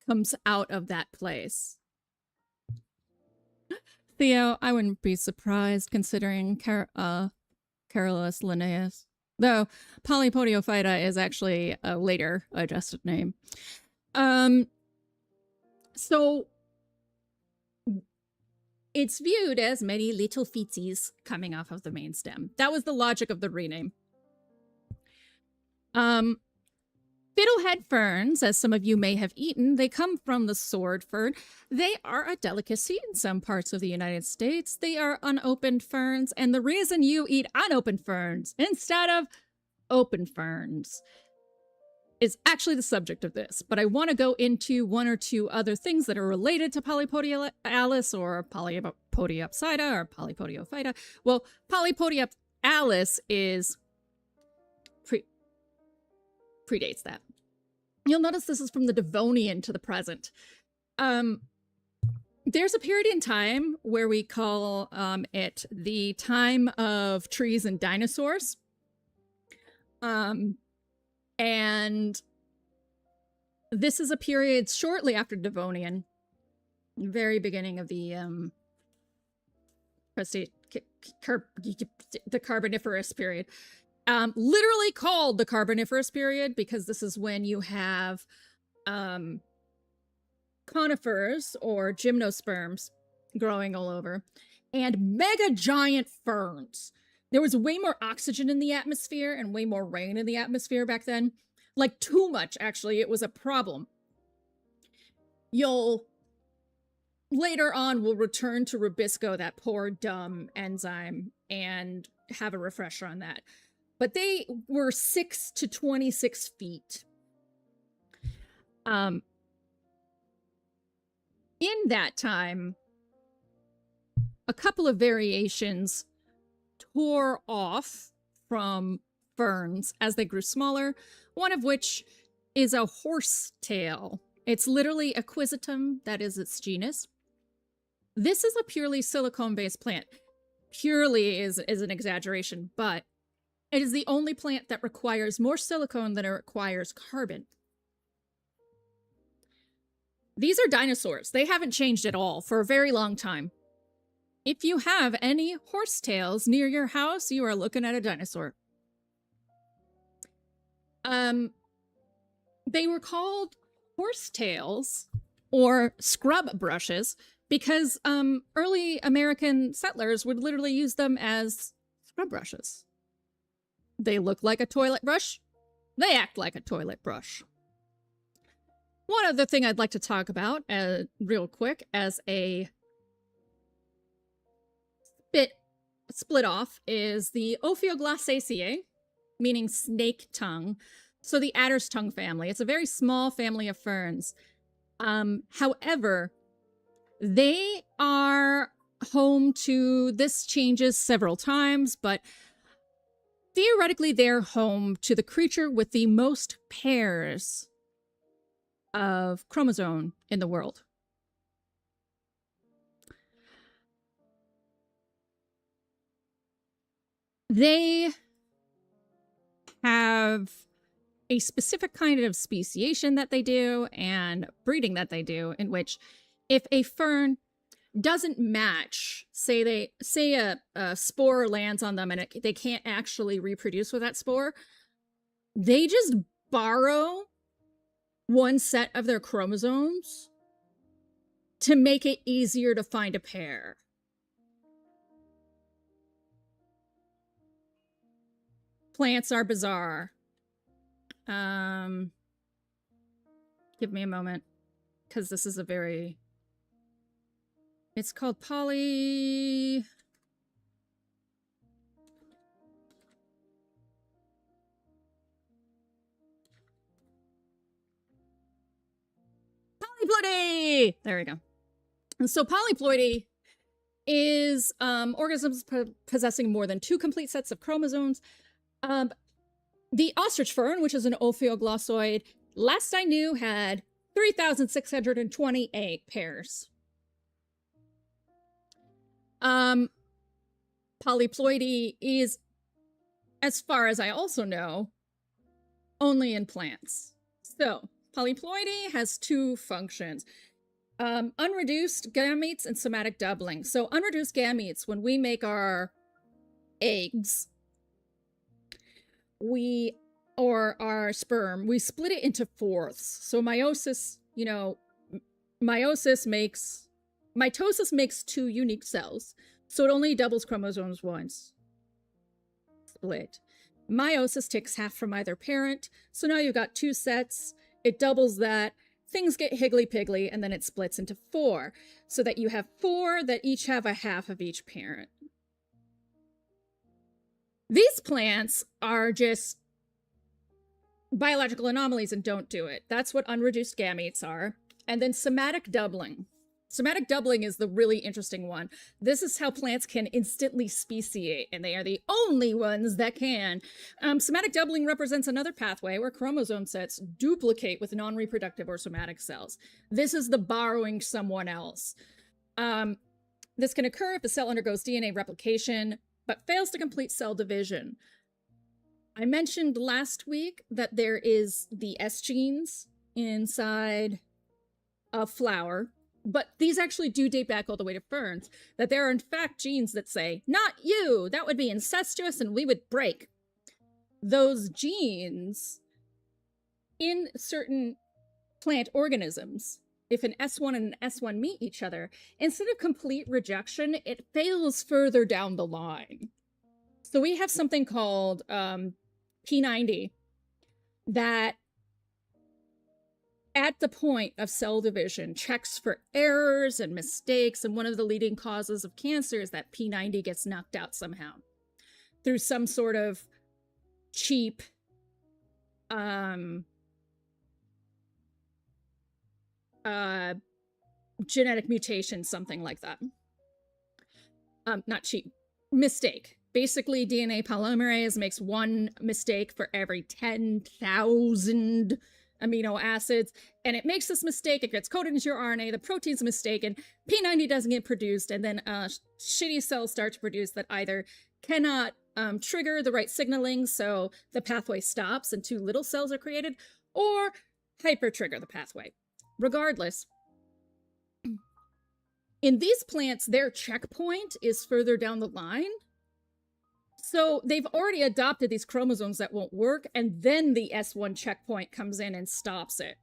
Speaker 2: comes out of that place. Theo, I wouldn't be surprised considering Carolus Linnaeus. Though Polypodiophyta is actually a later adjusted name. So it's viewed as many little feetsies coming off of the main stem. That was the logic of the rename. Fiddlehead ferns, as some of you may have eaten, they come from the sword fern. They are a delicacy in some parts of the United States. They are unopened ferns, and the reason you eat unopened ferns instead of open ferns is actually the subject of this. But I want to go into one or two other things that are related to Polypodialis or Polypodiopsida or Polypodiophyta. Well, Polypodioptalis is predates that. You'll notice this is from the Devonian to the present. There's a period in time where we call it the time of trees and dinosaurs. And this is a period shortly after Devonian, very beginning of the Carboniferous period. Literally called the Carboniferous period because this is when you have conifers or gymnosperms growing all over and mega giant ferns. There was way more oxygen in the atmosphere and way more rain in the atmosphere back then. Like too much, actually. It was a problem. You'll later on will return to Rubisco, that poor dumb enzyme, and have a refresher on that. But they were 6 to 26 feet. In that time, a couple of variations tore off from ferns as they grew smaller, one of which is a horsetail. It's literally Equisetum, that is its genus. This is a purely silicone-based plant. Purely is an exaggeration, but it is the only plant that requires more silicone than it requires carbon. These are dinosaurs. They haven't changed at all for a very long time. If you have any horsetails near your house, you are looking at a dinosaur. They were called horsetails or scrub brushes because early American settlers would literally use them as scrub brushes. They look like a toilet brush. They act like a toilet brush. One other thing I'd like to talk about real quick as a split off is the Ophioglossacea, meaning snake tongue. So the adder's tongue family. It's a very small family of ferns. However, they are home to, this changes several times, but theoretically they're home to the creature with the most pairs of chromosome in the world. They have a specific kind of speciation that they do and breeding that they do, in which if a fern doesn't match, say a spore lands on them and they can't actually reproduce with that spore, they just borrow one set of their chromosomes to make it easier to find a pair. Plants are bizarre. Give me a moment, because this is a very... It's called poly... Polyploidy! There we go. And so polyploidy is organisms possessing more than 2 complete sets of chromosomes. The ostrich fern, which is an ophioglossoid, last I knew had 3,628 pairs. Polyploidy is, as far as I also know, only in plants. So, polyploidy has 2 functions. Unreduced gametes and somatic doubling. So, unreduced gametes, when we make our eggs, or our sperm, we split it into fourths. So, meiosis, you know, mitosis makes 2 unique cells. So, it only doubles chromosomes once. Split. Meiosis takes half from either parent. So now you've got 2 sets. It doubles that. Things get higgly-piggly, and then it splits into 4. So that you have 4 that each have a half of each parent. These plants are just biological anomalies and don't do it. That's what unreduced gametes are. And then somatic doubling. Somatic doubling is the really interesting one. This is how plants can instantly speciate, and they are the only ones that can. Somatic doubling represents another pathway where chromosome sets duplicate with non-reproductive or somatic cells. This is the borrowing someone else. This can occur if the cell undergoes DNA replication, but fails to complete cell division. I mentioned last week that there is the S genes inside a flower. But these actually do date back all the way to ferns, that there are in fact genes that say, not you, that would be incestuous and we would break. Those genes in certain plant organisms, if an S1 and an S1 meet each other, instead of complete rejection, it fails further down the line. So we have something called P90 that at the point of cell division checks for errors and mistakes, and one of the leading causes of cancer is that P90 gets knocked out somehow through some sort of cheap genetic mutation, something like that. Not cheap, mistake. Basically, DNA polymerase makes 1 mistake for every 10,000 amino acids, and it makes this mistake, it gets coded into your RNA, the protein's mistaken, P90 doesn't get produced, and then shitty cells start to produce that either cannot trigger the right signaling, so the pathway stops and 2 little cells are created, or hyper-trigger the pathway. Regardless, in these plants, their checkpoint is further down the line. So they've already adopted these chromosomes that won't work, and then the S1 checkpoint comes in and stops it.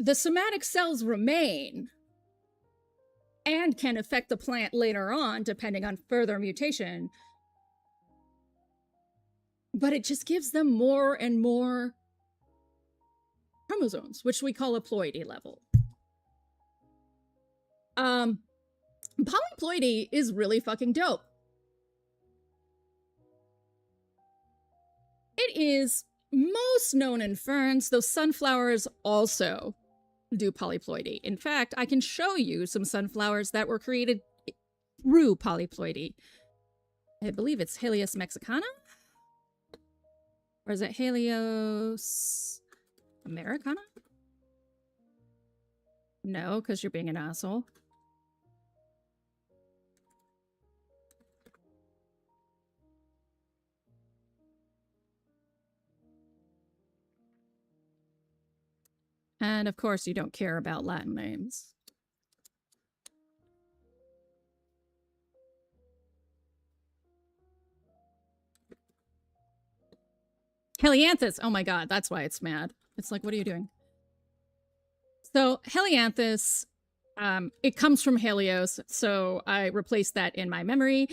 Speaker 2: The somatic cells remain and can affect the plant later on, depending on further mutation. But it just gives them more and more chromosomes, which we call a ploidy level. Polyploidy is really fucking dope. It is most known in ferns, though sunflowers also do polyploidy. In fact, I can show you some sunflowers that were created through polyploidy. I believe it's Helios mexicana? Or is it Helios americana? No, because you're being an asshole. And of course, you don't care about Latin names. Helianthus. Oh my god, that's why it's mad. It's like, what are you doing? So, Helianthus, it comes from Helios, so I replaced that in my memory.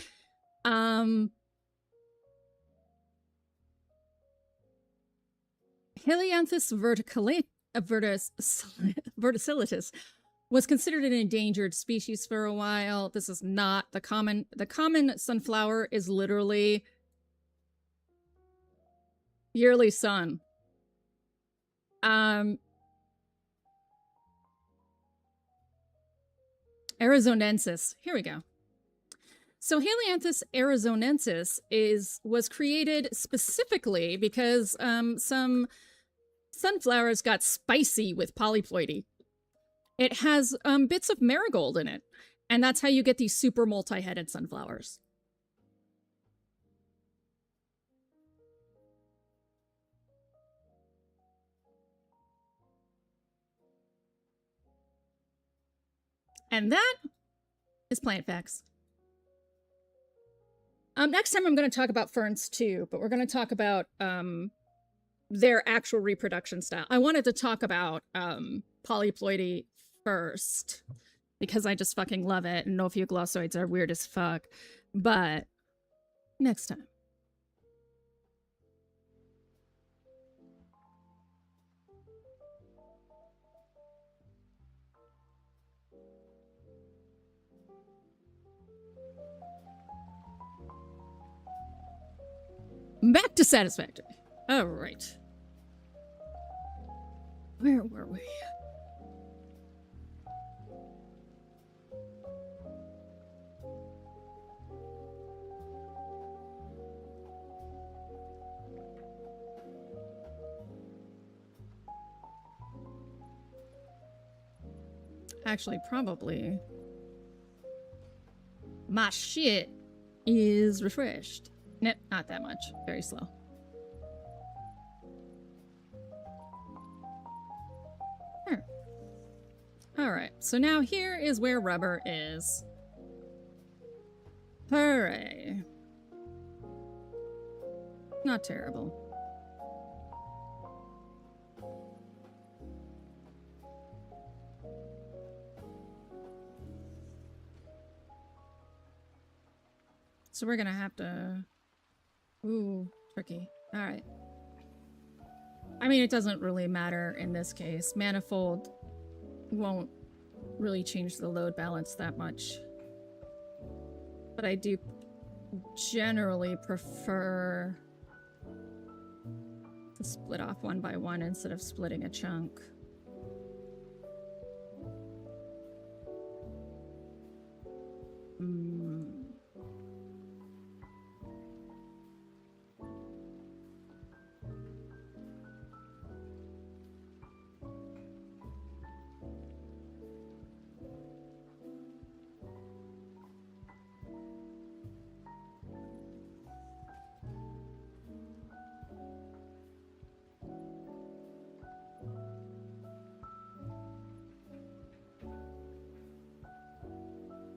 Speaker 2: Helianthus verticillus was considered an endangered species for a while. This is not the common sunflower is literally Yearly sun. Arizonensis. Here we go. So Helianthus arizonensis was created specifically because some sunflowers got spicy with polyploidy. It has bits of marigold in it, and that's how you get these super multi-headed sunflowers. And that is plant facts. Next time I'm going to talk about ferns too, but we're going to talk about their actual reproduction style. I wanted to talk about polyploidy first because I just fucking love it, and Ophioglossoids are weird as fuck. But next time. Back to Satisfactory. All right. Where were we? Actually, probably. My shit is refreshed. Nope, not that much. Very slow. Alright, so now here is where rubber is. Hooray. Not terrible. So we're gonna have to... Ooh, tricky. Alright. I mean, it doesn't really matter in this case. Manifold won't really change the load balance that much. But I do generally prefer to split off one by one instead of splitting a chunk.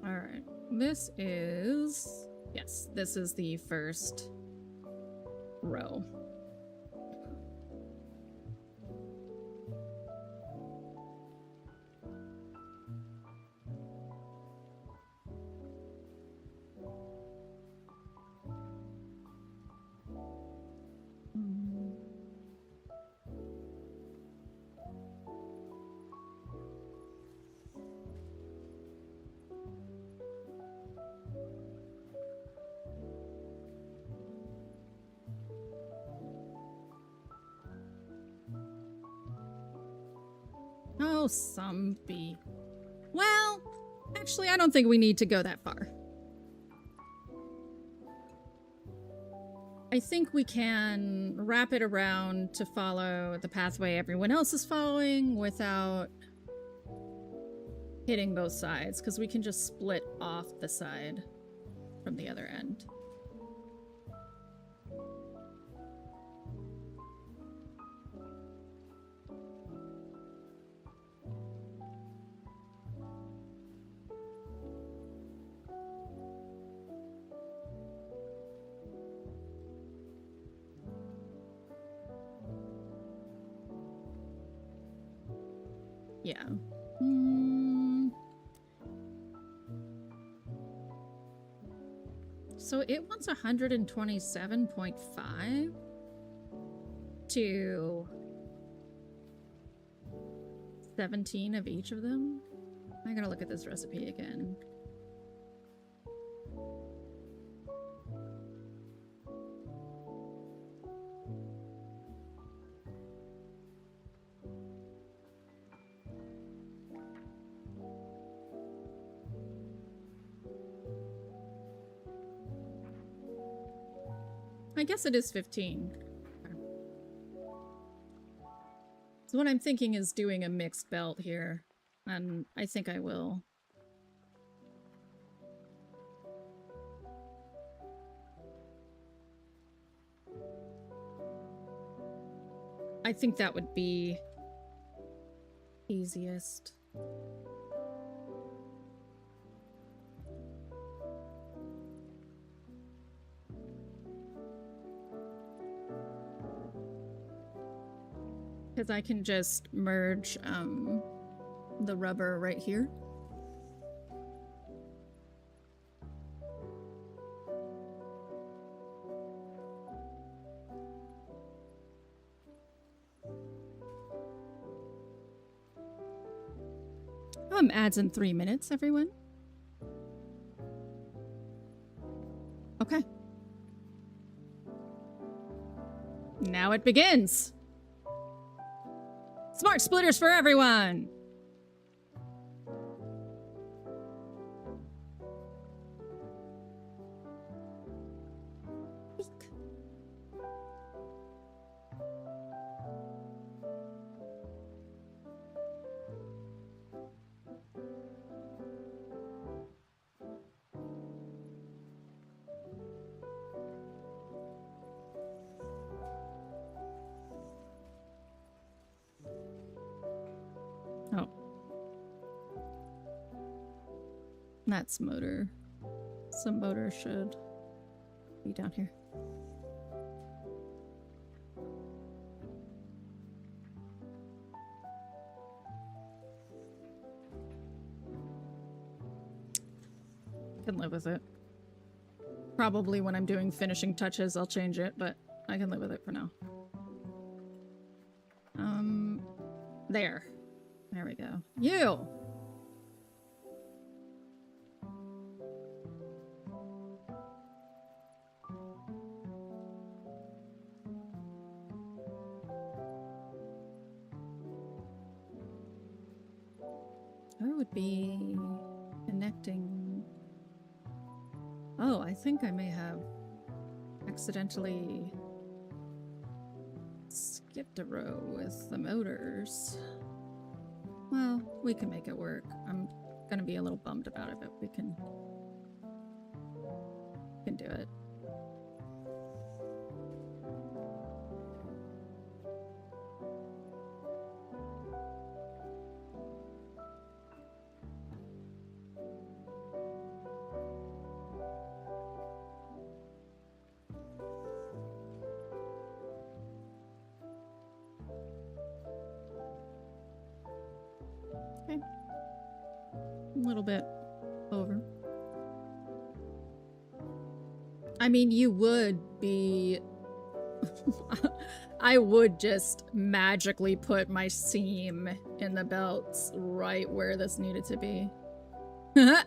Speaker 2: Alright, this is... Yes, this is the first row. Oh, some bee. Well, actually, I don't think we need to go that far. I think we can wrap it around to follow the pathway everyone else is following without hitting both sides, because we can just split off the side from the other end. Yeah. So it wants 127.5 to 17 of each of them. I gotta look at this recipe again. I guess it is 15. Okay. So what I'm thinking is doing a mixed belt here, and I think I will. I think that would be easiest. Because I can just merge the rubber right here. Ads in 3 minutes, everyone. Okay. Now it begins. Smart splitters for everyone. Oh. That's motor. Some motor should be down here. Can live with it. Probably when I'm doing finishing touches, I'll change it, but I can live with it for now. There. There we go. You! I would be connecting... Oh, I think I may have accidentally skipped a row with the motors. Well, we can make it work. I'm gonna be a little bummed about it, but we can do it. Okay. A little bit over. I mean, you would be... I would just magically put my seam in the belts right where this needed to be. Okay.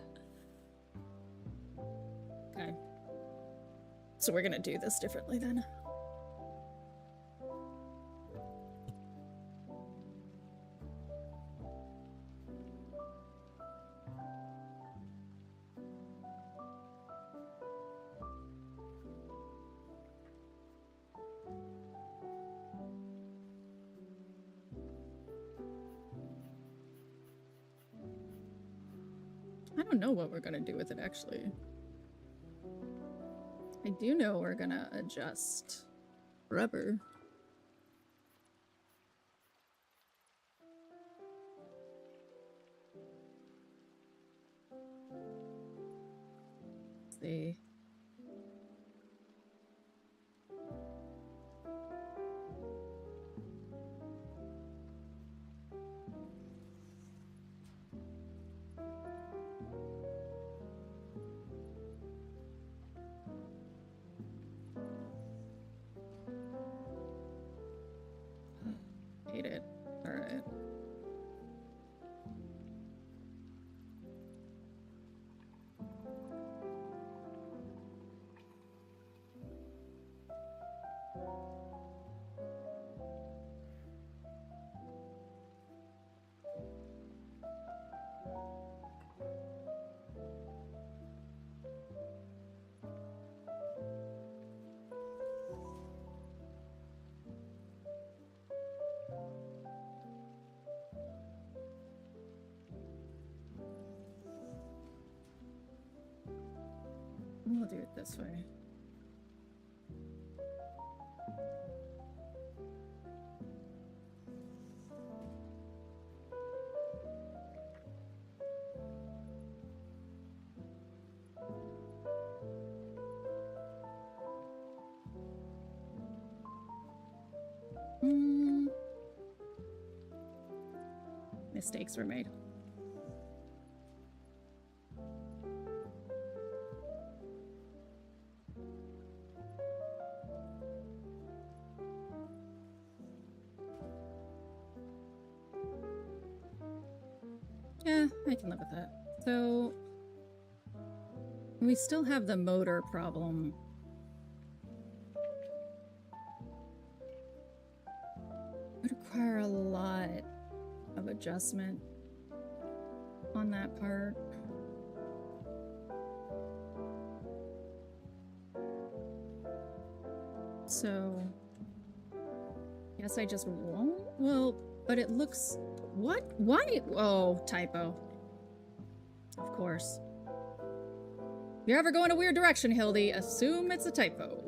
Speaker 2: So we're gonna do this differently then. I don't know what we're gonna do with it, actually. I do know we're gonna adjust rubber. Let's see. Hate it. All right. do it this way. Mistakes were made. Yeah, I can live with that. So we still have the motor problem. Would require a lot of adjustment on that part. So, guess I just won't? Well, but it looks... What? Why? Oh, typo. Of course. If you're ever going a weird direction, Hildy, assume it's a typo.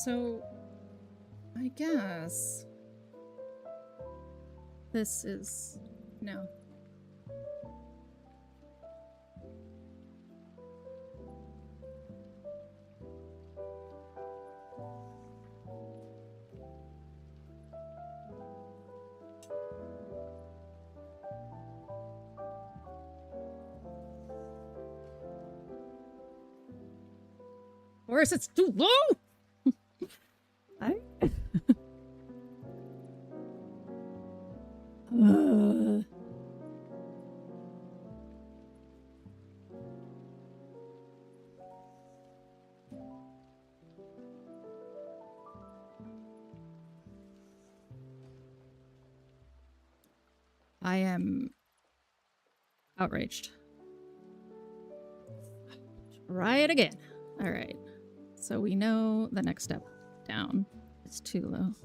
Speaker 2: So, I guess this is no. Or is it too low? I am outraged. Try it again. All right. So we know the next step down is too low.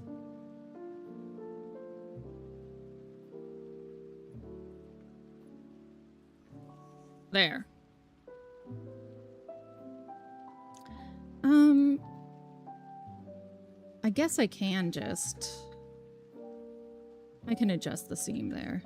Speaker 2: There. I guess I can just... I can adjust the seam there.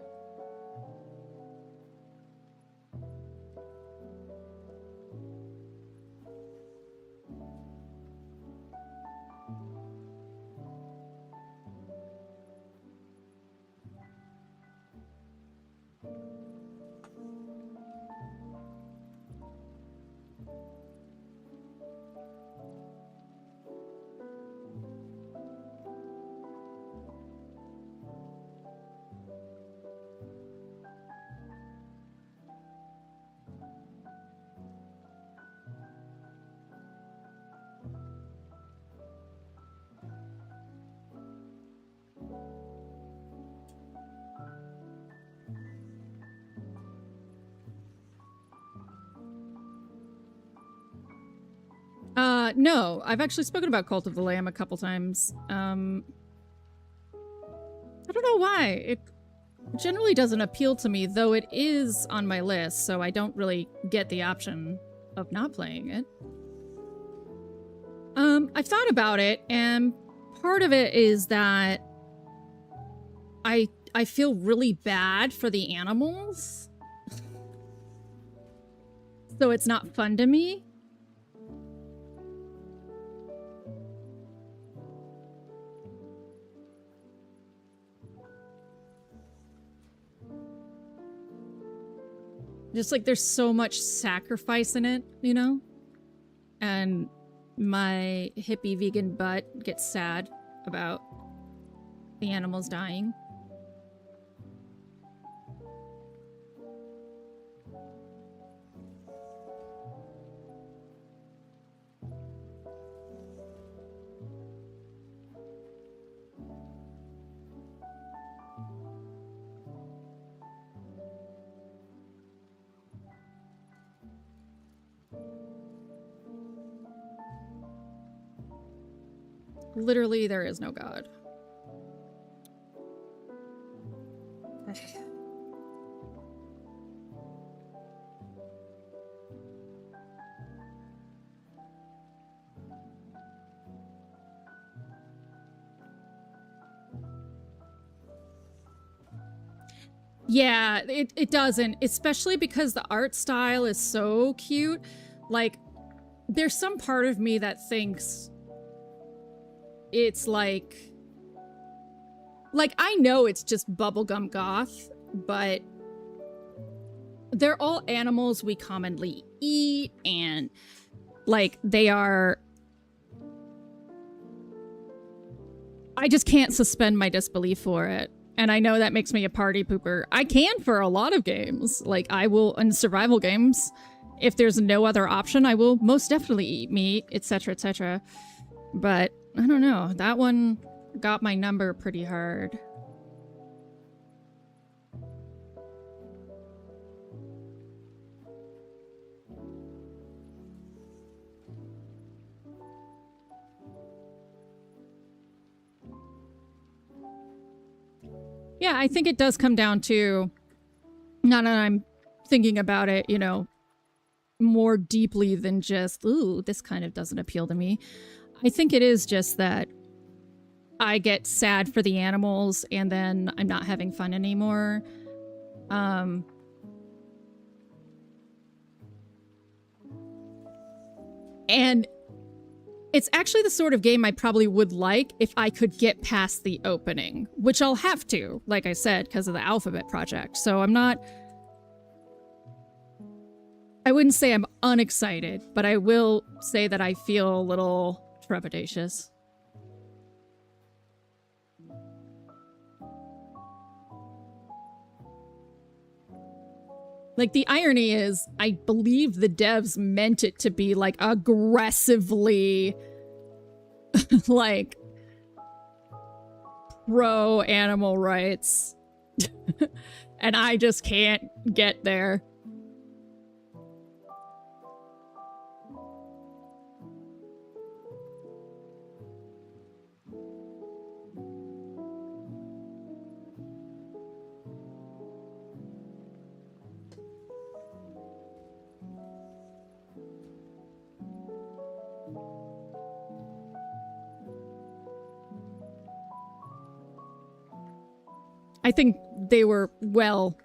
Speaker 2: No, I've actually spoken about Cult of the Lamb a couple times. I don't know why. It generally doesn't appeal to me, though it is on my list, so I don't really get the option of not playing it. I've thought about it, and part of it is that I feel really bad for the animals. So it's not fun to me. Just like there's so much sacrifice in it, you know? And my hippie vegan butt gets sad about the animals dying. Literally, there is no God. Yeah, it doesn't, especially because the art style is so cute. Like, there's some part of me that thinks it's like I know it's just bubblegum goth, but they're all animals we commonly eat, and like they are... I just can't suspend my disbelief for it. And I know that makes me a party pooper. I can for a lot of games. Like, I will, in survival games, if there's no other option, I will most definitely eat meat, etc., etc. But, I don't know. That one got my number pretty hard. Yeah, I think it does come down to, now that I'm thinking about it, you know, more deeply than just, ooh, this kind of doesn't appeal to me. I think it is just that I get sad for the animals and then I'm not having fun anymore. And it's actually the sort of game I probably would like if I could get past the opening, which I'll have to, like I said, because of the Alphabet Project. So I'm not... I wouldn't say I'm unexcited, but I will say that I feel a little trepidatious. Like, the irony is, I believe the devs meant it to be, like, aggressively, like, pro-animal rights. And I just can't get there. I think they were, well...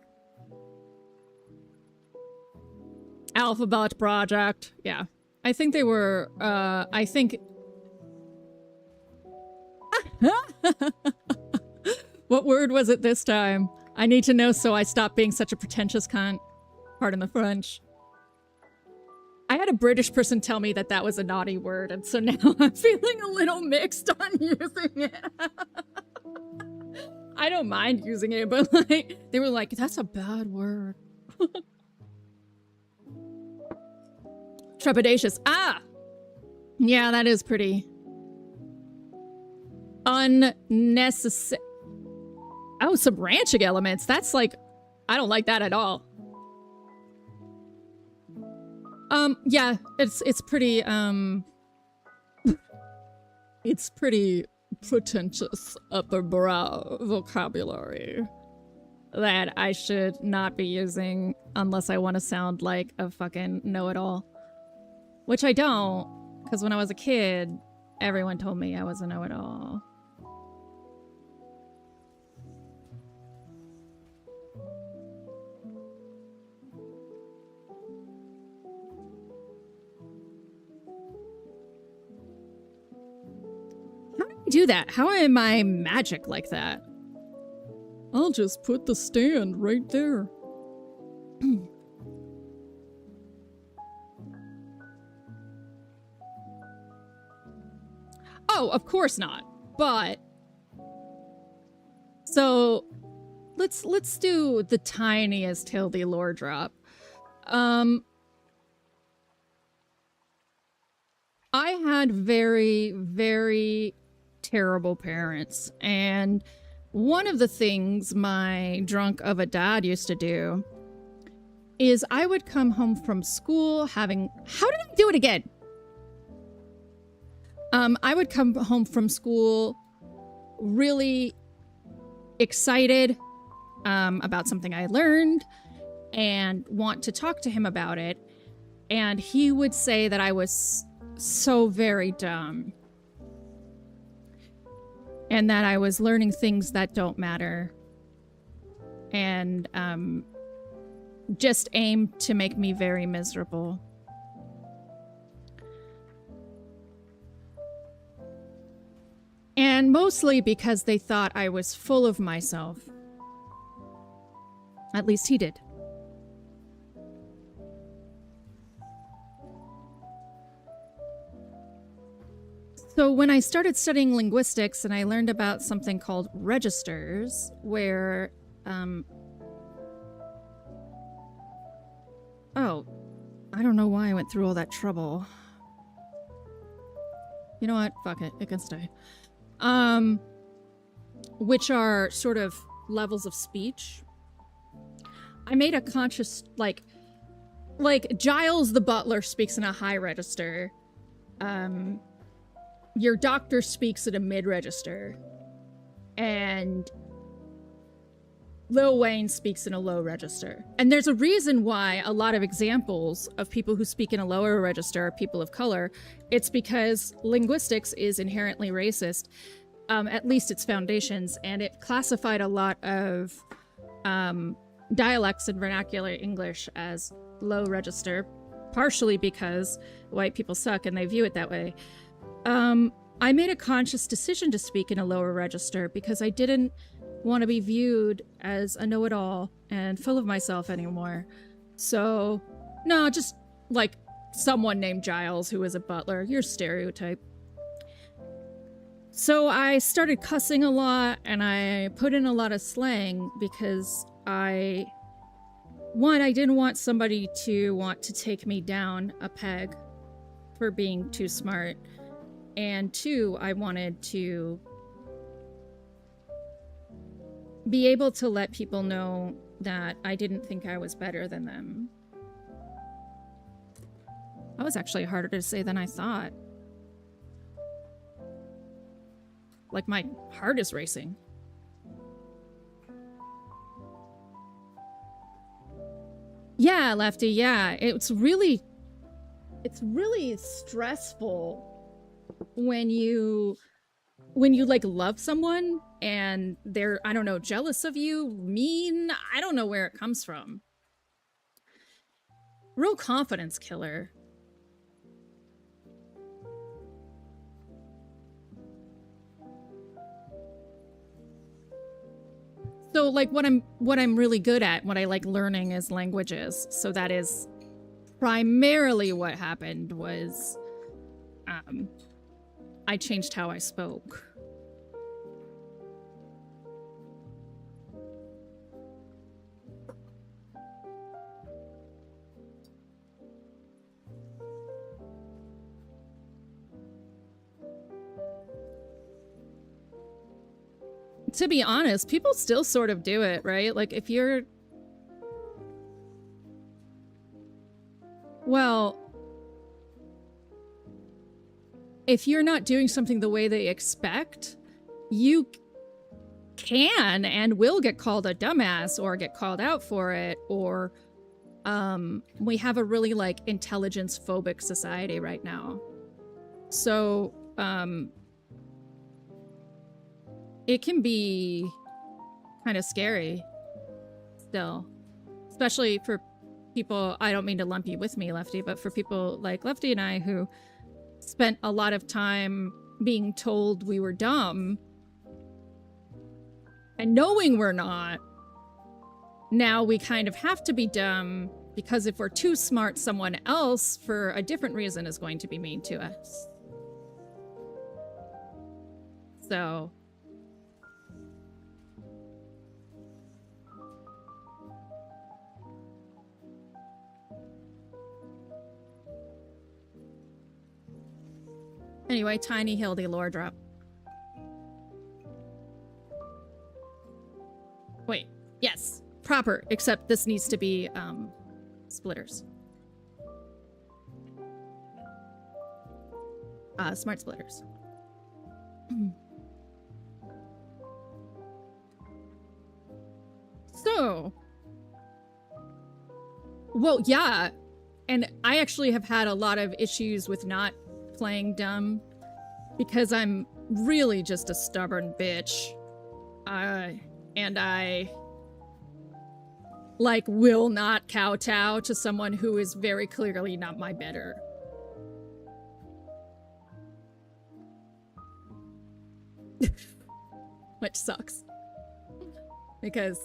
Speaker 2: Alphabet Project. Yeah. I think they were, I think... What word was it this time? I need to know so I stop being such a pretentious cunt. Pardon the French. I had a British person tell me that that was a naughty word, and so now I'm feeling a little mixed on using it. I don't mind using it, but like, they were like, that's a bad word. Trepidatious. Ah! Yeah, that is pretty unnecessary. Oh, some ranching elements. That's like, I don't like that at all. Yeah, it's pretty, it's pretty pretentious upper brow vocabulary that I should not be using unless I want to sound like a fucking know-it-all. Which I don't, because when I was a kid, everyone told me I was a know-it-all. How do I do that? How am I magic like that? I'll just put the stand right there. Oh, of course not. But so let's do the tiniest Hildy lore drop. I had very, very terrible parents, and one of the things my drunk of a dad used to do is I would come home from school having... How did I do it again? I would come home from school really excited about something I learned and want to talk to him about it. And he would say that I was so very dumb and that I was learning things that don't matter, and just aimed to make me very miserable. And mostly because they thought I was full of myself. At least he did. So when I started studying linguistics and I learned about something called registers, where, oh, I don't know why I went through all that trouble. You know what? Fuck it. It can stay. Which are sort of levels of speech. I made a conscious, like Giles the butler speaks in a high register. Your doctor speaks at a mid-register. And Lil Wayne speaks in a low register. And there's a reason why a lot of examples of people who speak in a lower register are people of color. It's because linguistics is inherently racist, at least its foundations, and it classified a lot of dialects and vernacular English as low register, partially because white people suck and they view it that way. I made a conscious decision to speak in a lower register because I didn't want to be viewed as a know-it-all and full of myself anymore. So, no, just like someone named Giles who is a butler. Your stereotype. So I started cussing a lot and I put in a lot of slang because one, I didn't want somebody to want to take me down a peg for being too smart. And two, I wanted to be able to let people know that I didn't think I was better than them. That was actually harder to say than I thought. Like, my heart is racing. Yeah, Lefty, yeah. It's really stressful when you like love someone and they're, I don't know, jealous of you, mean, I don't know where it comes from. Real confidence killer. So like what I'm really good at, what I like learning is languages. So that is primarily what happened was I changed how I spoke. To be honest, people still sort of do it, right? Like if you're... Well... if you're not doing something the way they expect, you can and will get called a dumbass or get called out for it, or we have a really like intelligence phobic society right now. So it can be kind of scary still, especially for people, I don't mean to lump you with me, Lefty, but for people like Lefty and I who spent a lot of time being told we were dumb and knowing we're not. Now we kind of have to be dumb because if we're too smart, someone else for a different reason is going to be mean to us. So anyway, tiny Hildy lore drop. Wait, yes, proper, except this needs to be splitters. Smart splitters. So, well, yeah, and I actually have had a lot of issues with not playing dumb because I'm really just a stubborn bitch. And I, like, will not kowtow to someone who is very clearly not my better. Which sucks. Because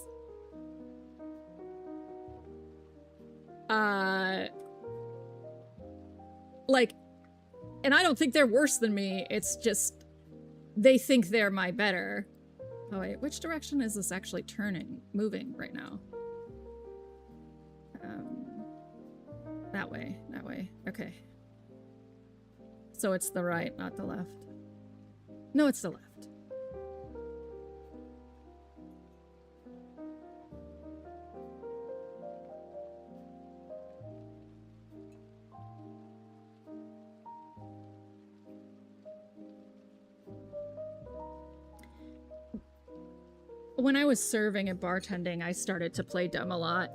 Speaker 2: like, and I don't think they're worse than me, it's just they think they're my better. Oh wait, which direction is this actually moving right now? That way, okay. So it's the right, not the left. No, it's the left. When I was serving and bartending, I started to play dumb a lot.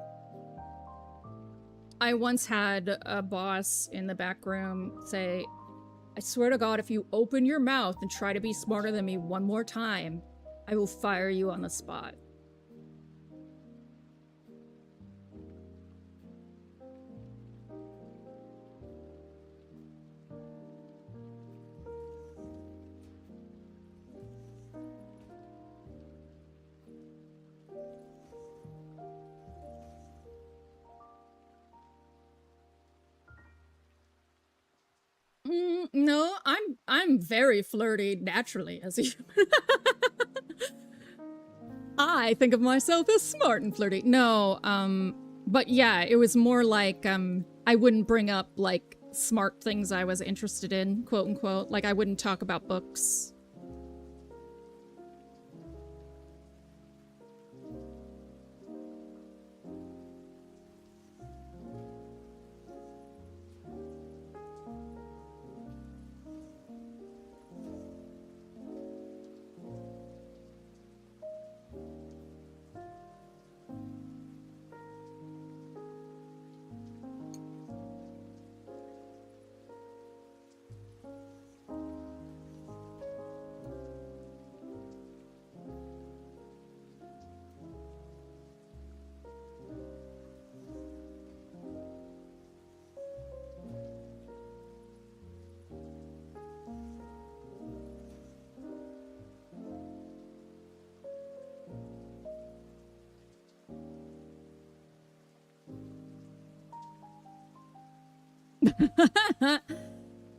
Speaker 2: I once had a boss in the back room say, "I swear to God, if you open your mouth and try to be smarter than me one more time, I will fire you on the spot." No, I'm very flirty naturally as a human. I think of myself as smart and flirty. No, but yeah, it was more like I wouldn't bring up like smart things I was interested in, quote unquote. Like I wouldn't talk about books.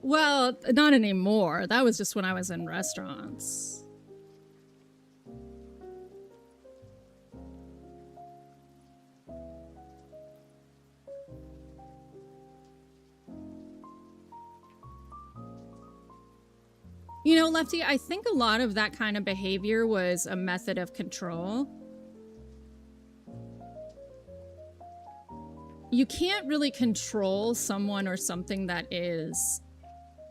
Speaker 2: Well, not anymore. That was just when I was in restaurants. You know, Lefty, I think a lot of that kind of behavior was a method of control. You can't really control someone or something that is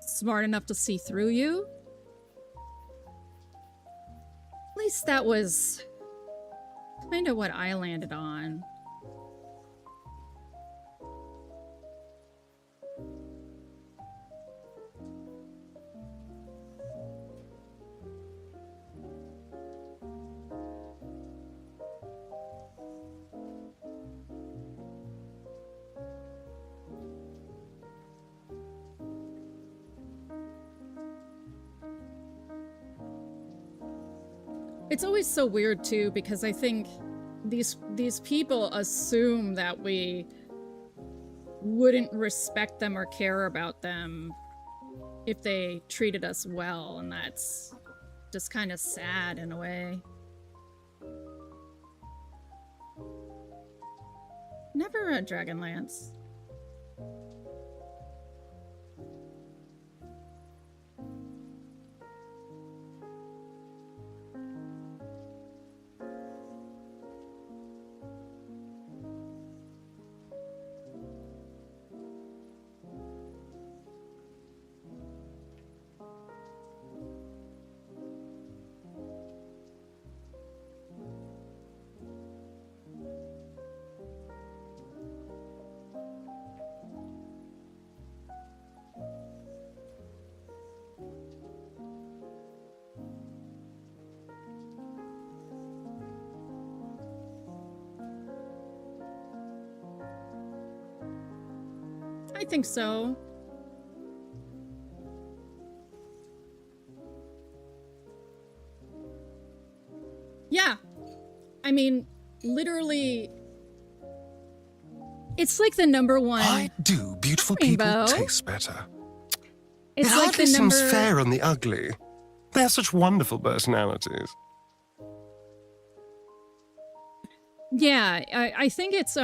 Speaker 2: smart enough to see through you. At least that was kind of what I landed on. It's always so weird too, because I think these people assume that we wouldn't respect them or care about them if they treated us well, and that's just kind of sad in a way. Never a Dragonlance. I think so. Yeah. I mean, literally, it's like the number one.
Speaker 16: Why do beautiful
Speaker 2: Rainbow.
Speaker 16: people taste better?
Speaker 2: It's
Speaker 16: it
Speaker 2: like
Speaker 16: hardly
Speaker 2: the
Speaker 16: seems
Speaker 2: number.
Speaker 16: fair on the ugly. They have such wonderful personalities.
Speaker 2: Yeah, I think it's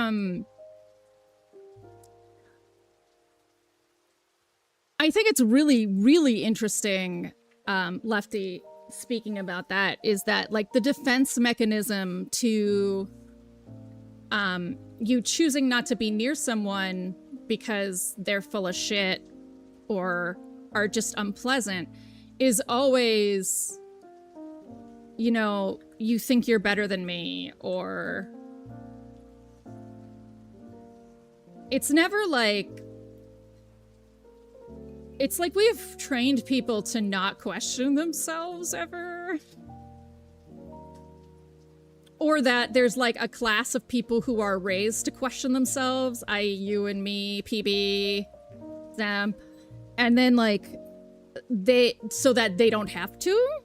Speaker 2: I think it's really, really interesting, Lefty, speaking about that, is that, like, the defense mechanism to you choosing not to be near someone because they're full of shit or are just unpleasant is always, you know, you think you're better than me, or it's never like, it's like we've trained people to not question themselves ever. Or that there's like a class of people who are raised to question themselves, i.e. you and me, PB, them, and then like so that they don't have to.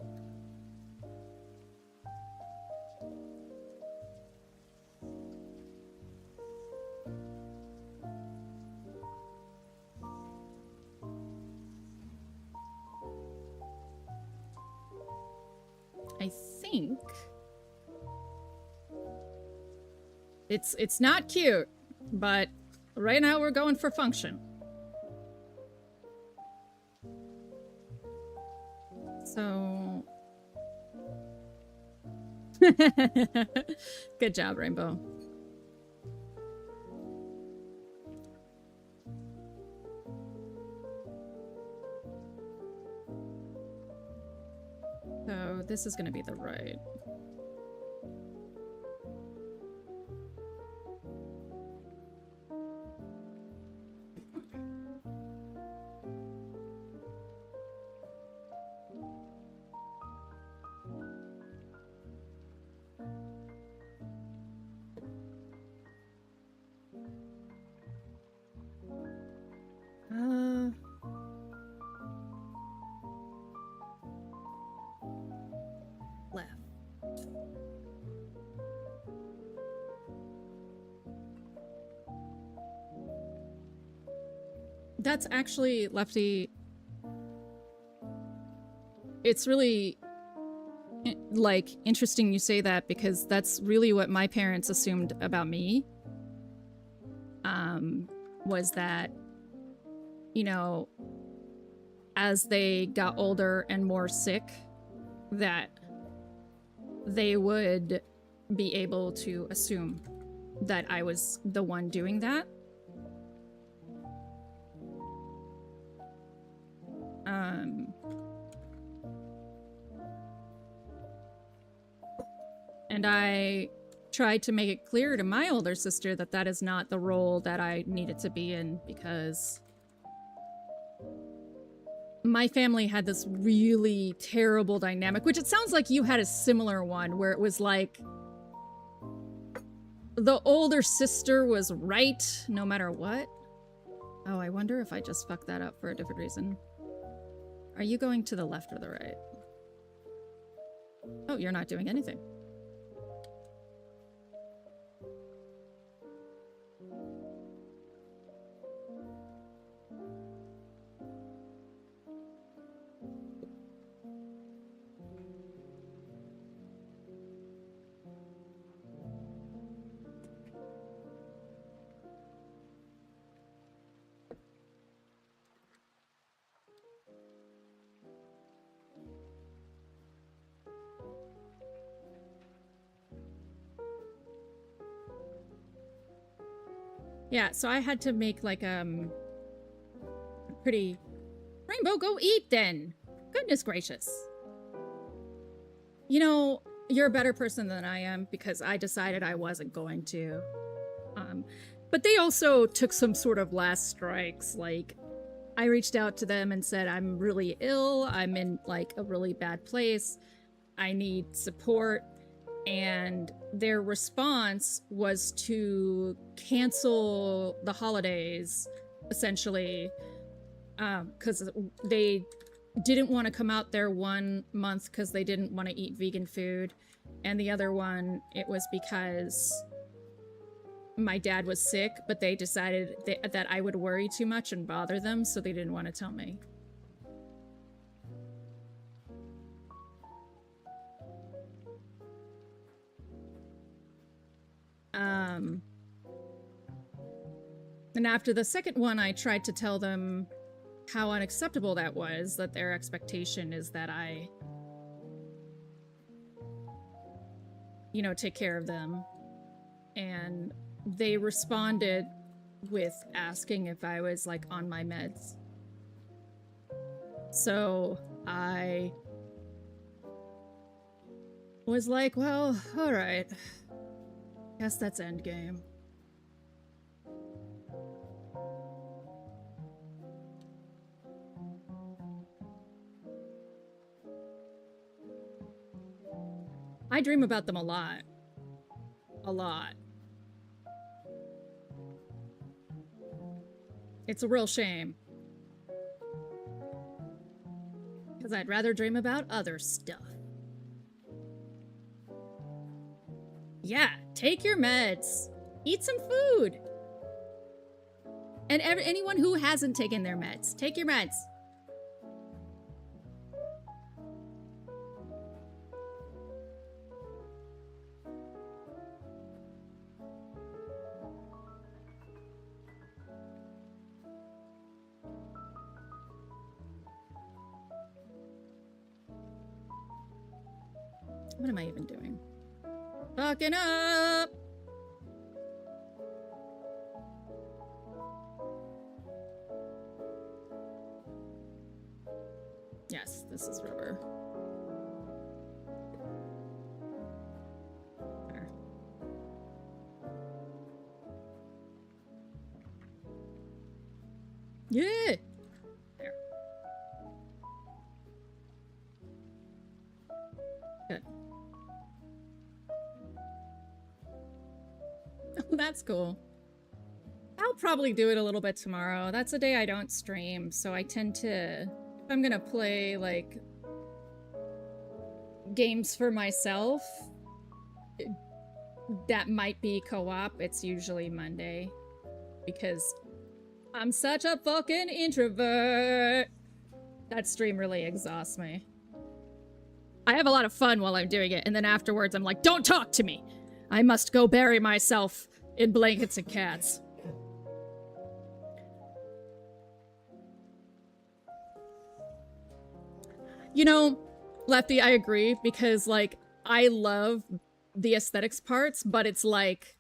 Speaker 2: I think it's not cute, but right now we're going for function. So good job, Rainbow. So this is going to be the right. Left. That's actually, Lefty, it's really like interesting you say that, because that's really what my parents assumed about me. Was that, you know, as they got older and more sick, that they would be able to assume that I was the one doing that. And I tried to make it clear to my older sister that that is not the role that I needed to be in, because my family had this really terrible dynamic, which it sounds like you had a similar one, where it was like the older sister was right no matter what. Oh, I wonder if I just fucked that up for a different reason. Are you going to the left or the right? Oh, you're not doing anything. Yeah, so I had to make like pretty Rainbow, go eat then. Goodness gracious. You know, you're a better person than I am, because I decided I wasn't going to. But they also took some sort of last strikes. Like, I reached out to them and said, I'm really ill. I'm in like a really bad place. I need support. And their response was to cancel the holidays essentially, because they didn't want to come out there 1 month because they didn't want to eat vegan food, and the other one, it was because my dad was sick, but they decided that I would worry too much and bother them, so they didn't want to tell me. And after the second one, I tried to tell them how unacceptable that was, that their expectation is that I, you know, take care of them. And they responded with asking if I was, like, on my meds. So I was like, well, alright. Guess that's endgame. I dream about them a lot. A lot. It's a real shame. Because I'd rather dream about other stuff. Yeah, take your meds. Eat some food. And anyone who hasn't taken their meds, take your meds. What am I even doing? Fucking up! Yes, this is rubber. There. Yeah! There. Good. That's cool. I'll probably do it a little bit tomorrow. That's a day I don't stream, so I tend to... If I'm gonna play, like, games for myself, that might be co-op. It's usually Monday. Because I'm such a fucking introvert! That stream really exhausts me. I have a lot of fun while I'm doing it, and then afterwards I'm like, don't talk to me! I must go bury myself in blankets and cats. You know, Lefty, I agree, because, like, I love the aesthetics parts, but it's like...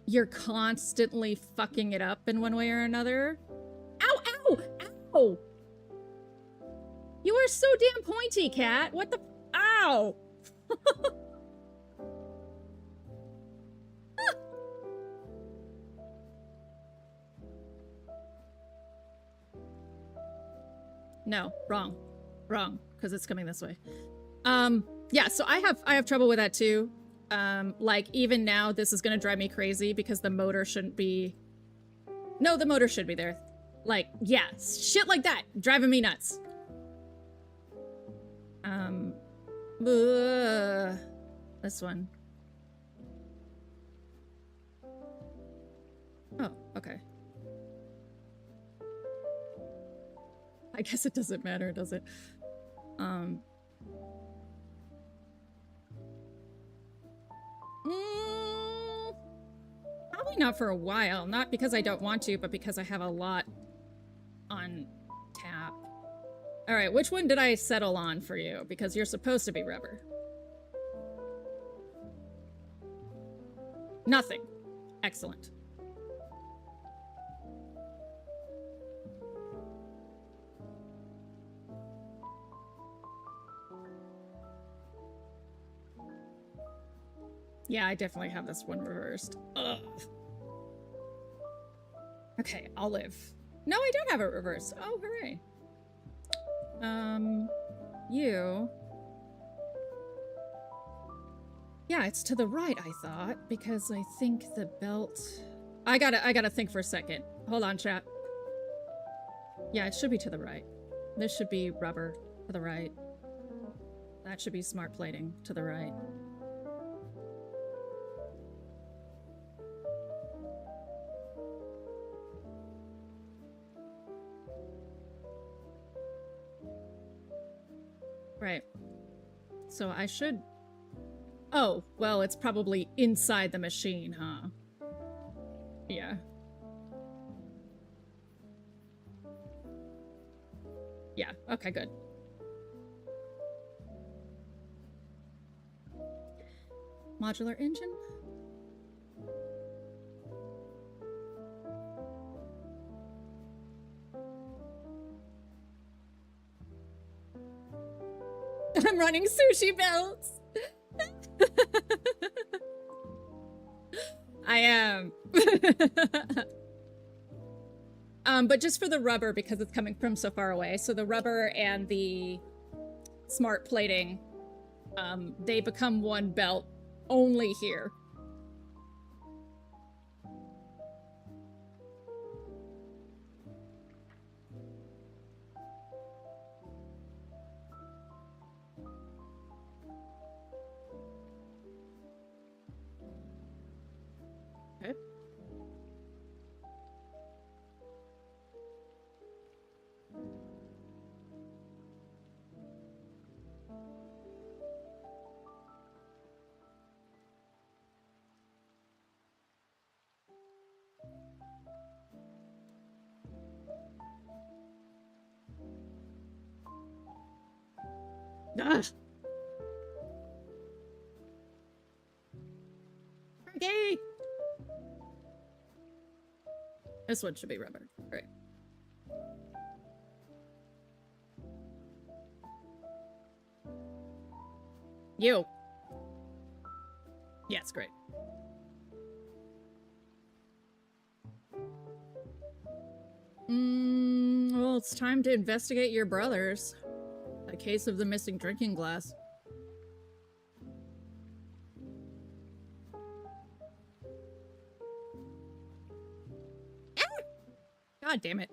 Speaker 2: you're constantly fucking it up in one way or another. Ow, ow, ow! You are so damn pointy, cat. What the... Ow! No, wrong. Wrong, because it's coming this way. Yeah, so I have trouble with that too. Like, even now, this is gonna drive me crazy because the motor shouldn't be... No, the motor should be there. Like, yeah, shit like that, driving me nuts. This one. Oh, okay. I guess it doesn't matter, does it? Probably not for a while. Not because I don't want to, but because I have a lot on tap. Alright, which one did I settle on for you? Because you're supposed to be rubber. Nothing. Excellent. Yeah, I definitely have this one reversed. Ugh. Okay, I'll live. No, I don't have it reversed. Oh, hooray. You. Yeah, it's to the right, I thought, because I think the belt... I gotta think for a second. Hold on, chat. Yeah, it should be to the right. This should be rubber to the right. That should be smart plating to the right. Right. So I should... Oh, well, it's probably inside the machine, huh? Yeah. Yeah, okay, good. Modular engine? I'm running sushi belts! I am. But just for the rubber, because it's coming from so far away. So the rubber and the smart plating, they become one belt only here. Okay. Ugh. Okay. This one should be rubber. Right. You. Yes, great. Well, it's time to investigate your brothers. A case of the missing drinking glass. God damn it.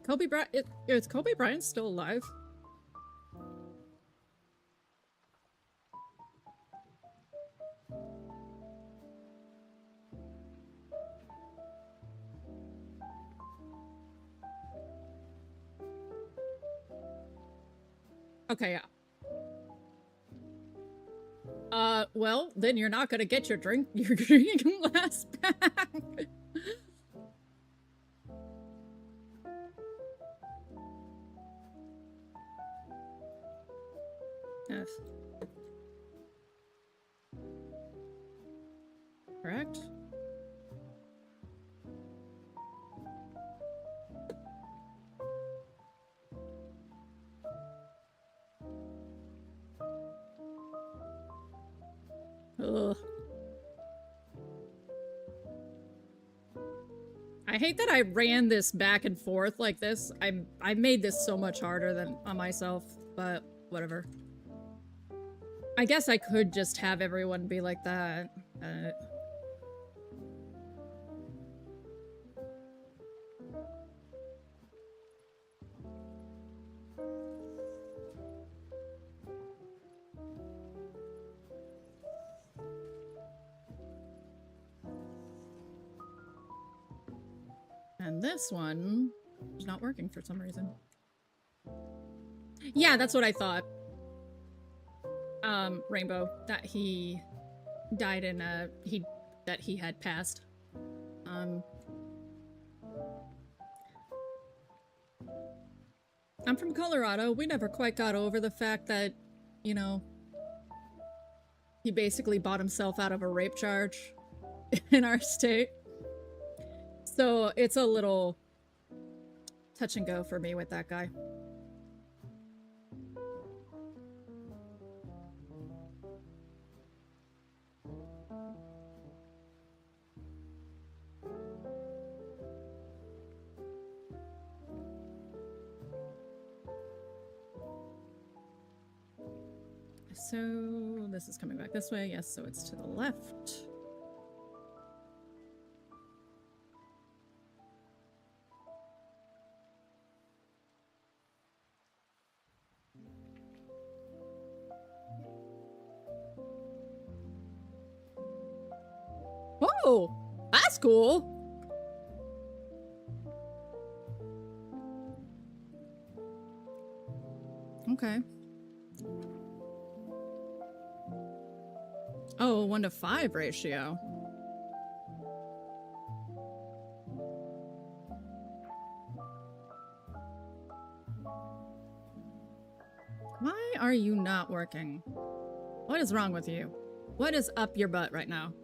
Speaker 2: Kobe Bryant, is Kobe Bryant still alive? Okay, yeah. Well, then you're not gonna get your drinking glass back. Yes. Correct? Ugh. I hate that I ran this back and forth like this. I made this so much harder than on myself, but whatever. I guess I could just have everyone be like that. And this one is not working for some reason. Yeah, that's what I thought. Rainbow, that he died in that he had passed. I'm from Colorado. We never quite got over the fact that, you know, he basically bought himself out of a rape charge in our state. So it's a little touch and go for me with that guy. so this is coming back this way. Yes, so it's to the left. Whoa, that's cool. Okay. Oh, 1:5 ratio. Why are you not working? What is wrong with you? What is up your butt right now?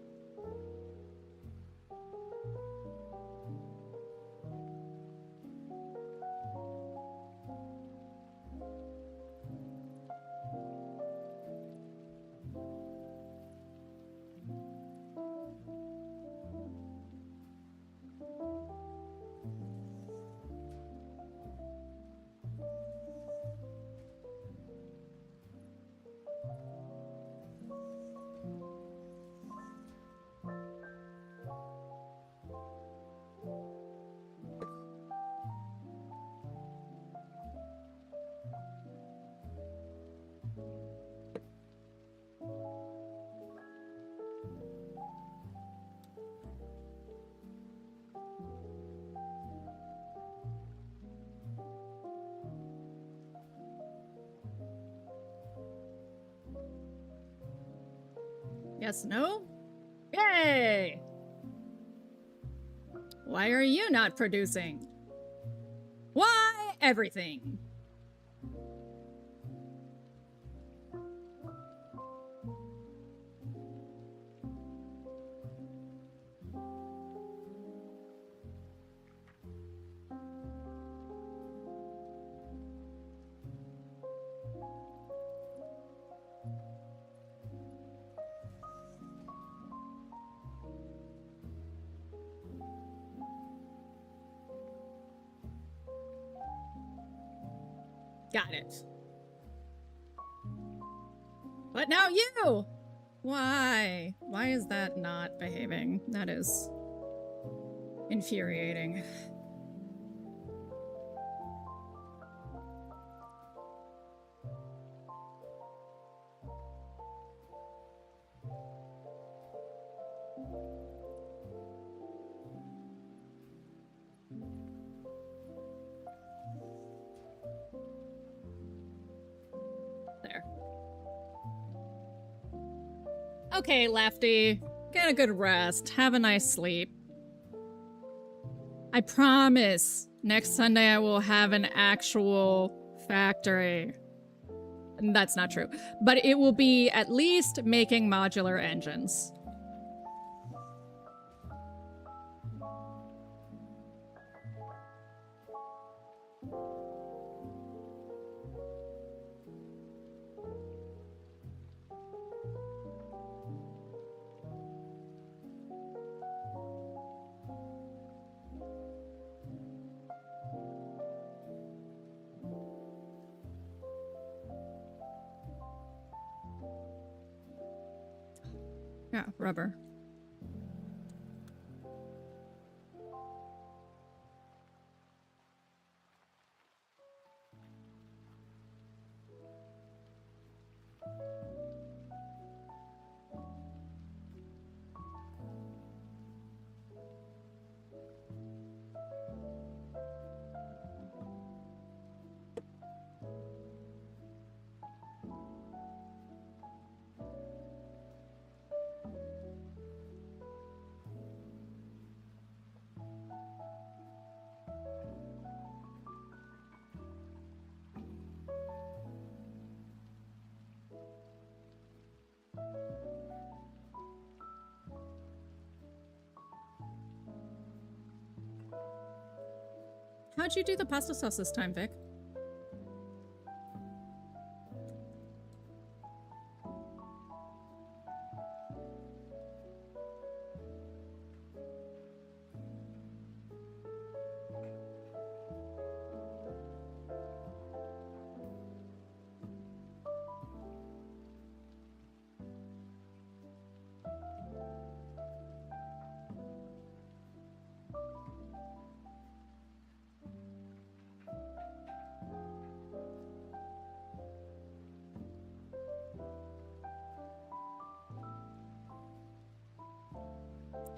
Speaker 2: Yes, no? Yay! Why are you not producing? Why everything? Got it. But now you! Why? Why is that not behaving? That is infuriating. There. Okay, Lefty. Get a good rest. Have a nice sleep. I promise next Sunday I will have an actual factory. That's not true. But it will be at least making modular engines. Yeah, rubber. How'd you do the pasta sauce this time, Vic?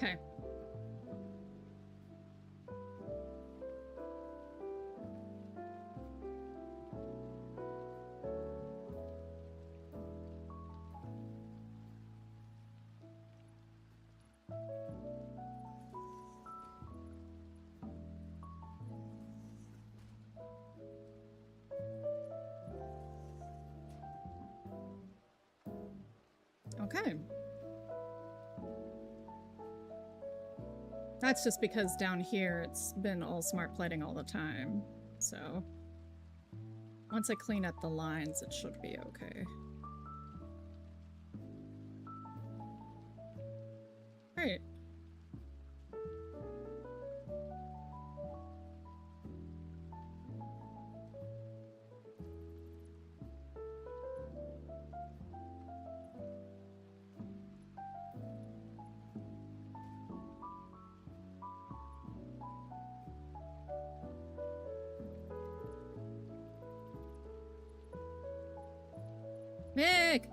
Speaker 2: Okay. Okay. That's just because down here it's been all smart plating all the time. So once I clean up the lines, it should be okay. Great. Mick!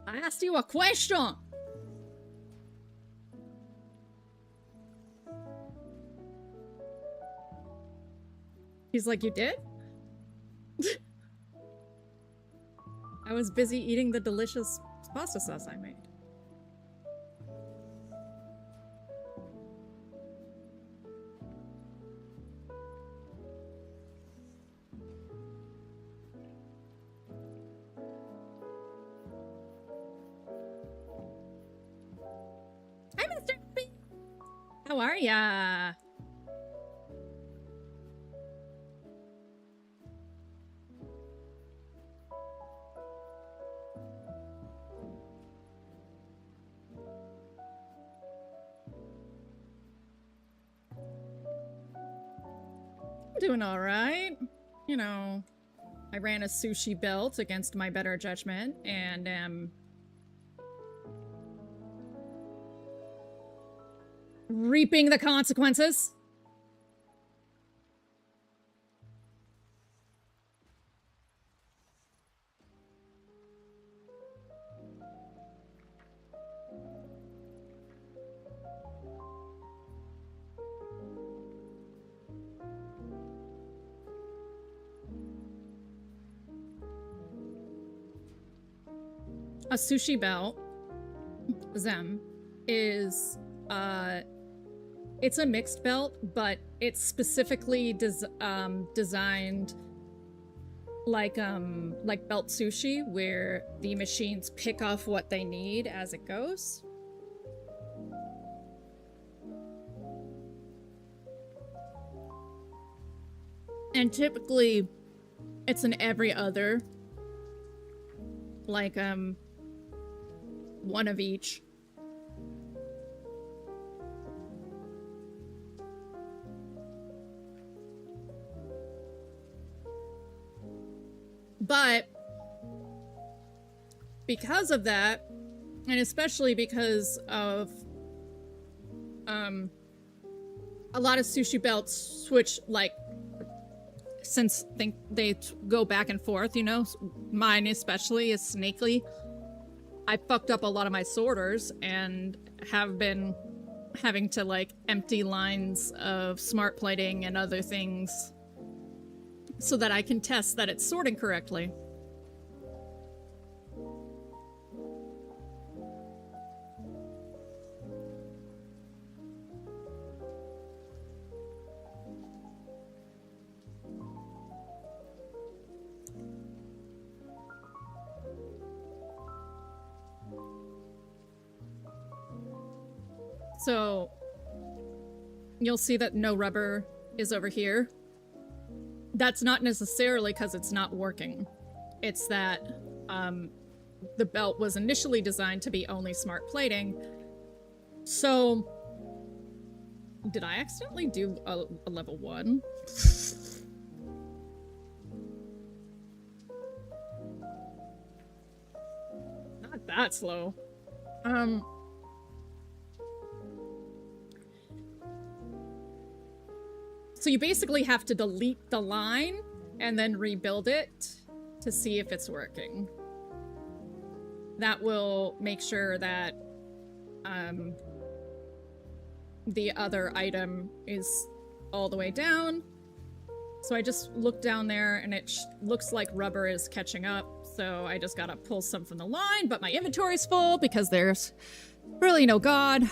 Speaker 2: I asked you a question! He's like, you did? I was busy eating the delicious pasta sauce I made. Hi, Mr. B. How are ya? Doing all right. You know, I ran a sushi belt against my better judgment and am reaping the consequences. A sushi belt, Zem, is, it's a mixed belt, but it's specifically designed like belt sushi, where the machines pick off what they need as it goes. And typically, it's an every other, like, one of each. But because of that, and especially because of a lot of sushi belts switch, like, since they go back and forth, you know, mine especially is snakely. I fucked up a lot of my sorters and have been having to, like, empty lines of smart plating and other things so that I can test that it's sorting correctly. So, you'll see that no rubber is over here. That's not necessarily because it's not working. It's that the belt was initially designed to be only smart plating. So, did I accidentally do a level 1? Not that slow. So you basically have to delete the line and then rebuild it to see if it's working. That will make sure that the other item is all the way down. So I just looked down there and it looks like rubber is catching up. So I just gotta pull some from the line, but my inventory's full because there's really no god.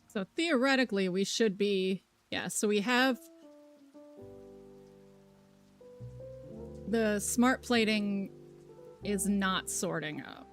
Speaker 2: So theoretically, we should be... Yeah, so we have... The smart plating is not sorting up.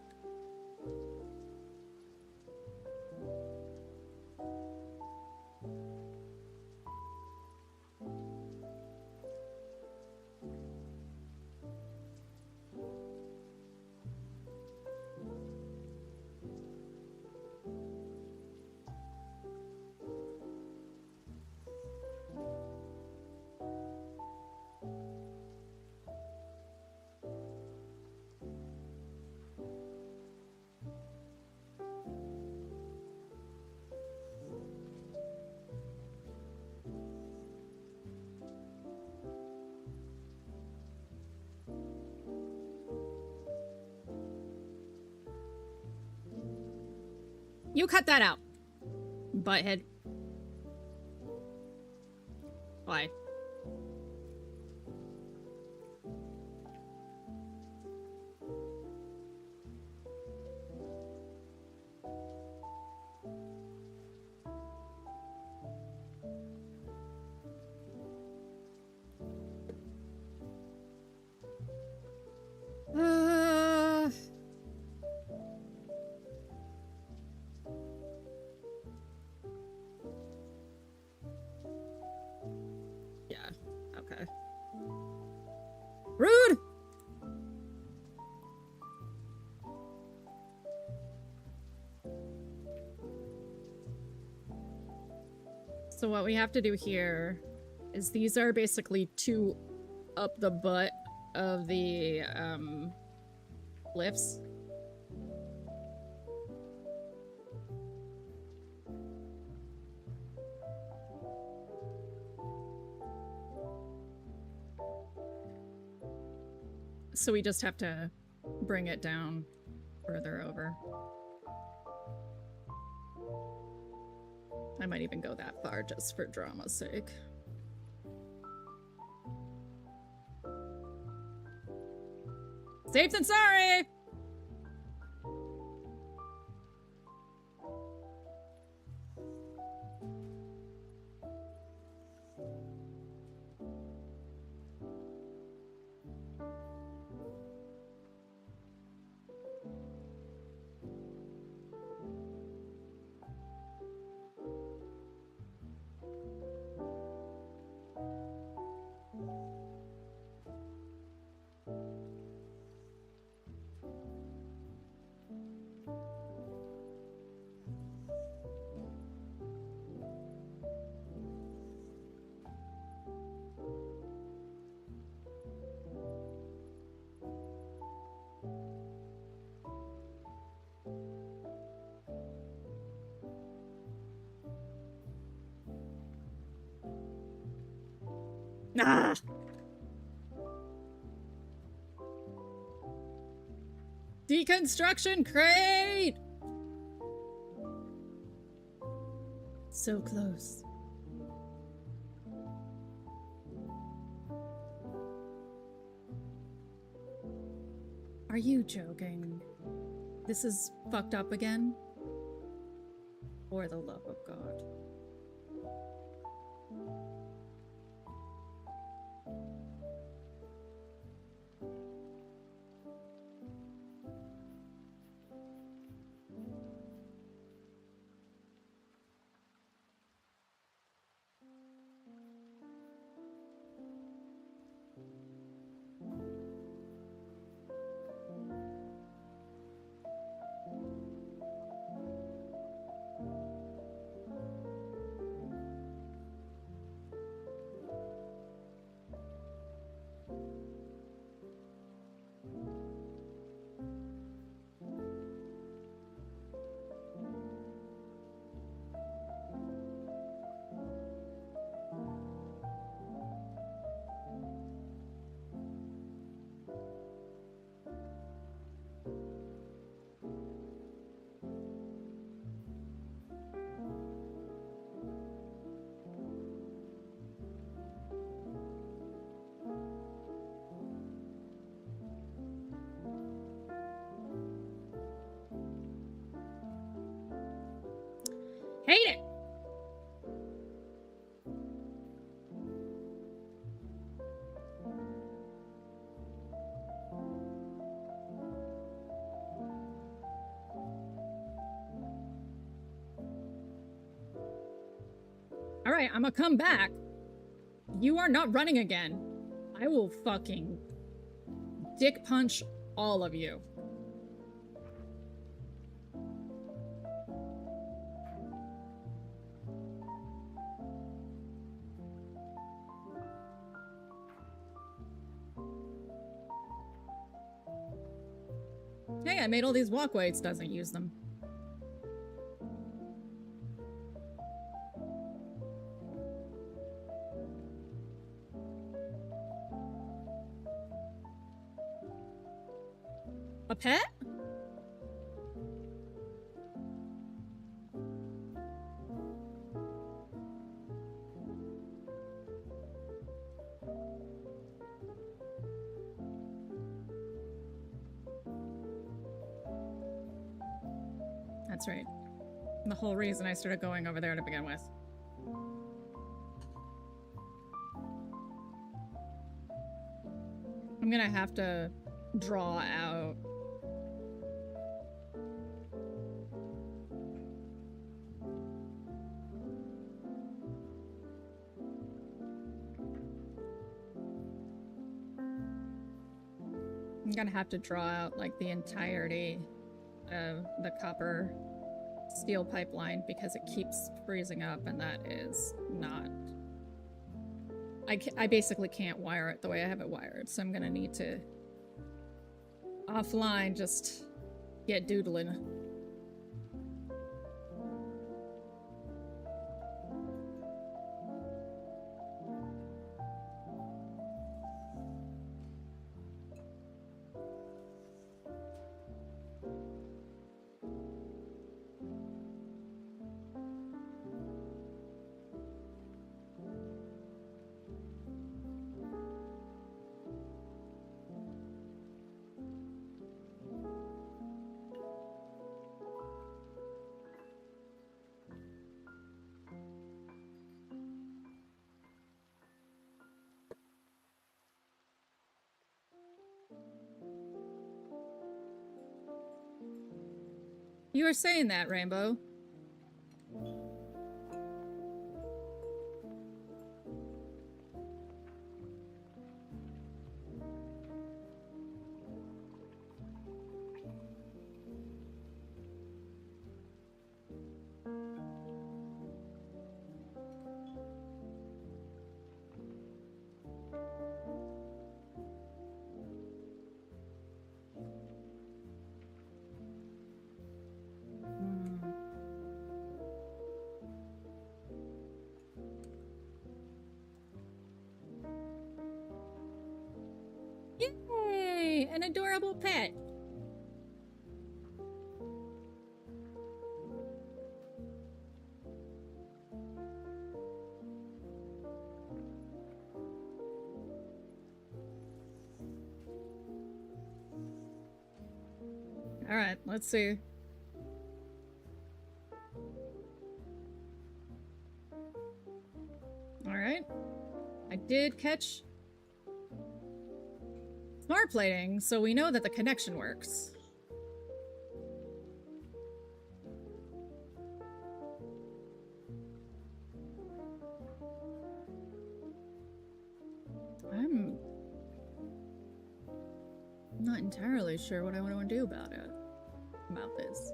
Speaker 2: You cut that out, butthead. Why? Yeah, okay. Rude! So what we have to do here is these are basically two up the butt of the lifts. So we just have to bring it down further over. I might even go that far just for drama's sake. Safe than sorry! Ah! Deconstruction crate! So close. Are you joking? This is fucked up again? For the love of God. Hate it! Alright, I'm gonna come back. You are not running again. I will fucking dick punch all of you. Hey, I made all these walkways, doesn't use them. A pet? That's right. The whole reason I started going over there to begin with. I'm gonna have to draw out like the entirety of the copper steel pipeline because it keeps freezing up, and that is not... I basically can't wire it the way I have it wired, so I'm gonna need to offline just get doodling. You were saying that, Rainbow. Yay! An adorable pet. All right, let's see. All right. I did catch smart plating, so we know that the connection works. I'm not entirely sure what I want to do about this.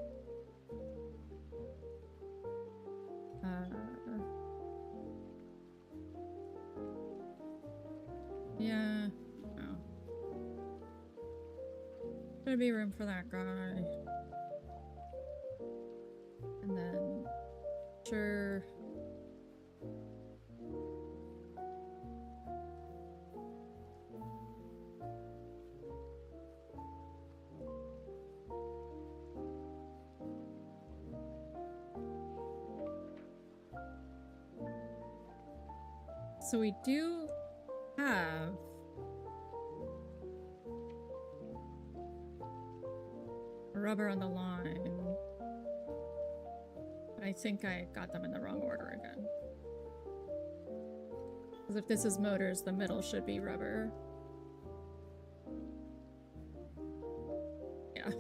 Speaker 2: Yeah. Oh. Should be room for that guy. And then, sure. So we do have rubber on the line. I think I got them in the wrong order again. Because if this is motors, the middle should be rubber. Yeah.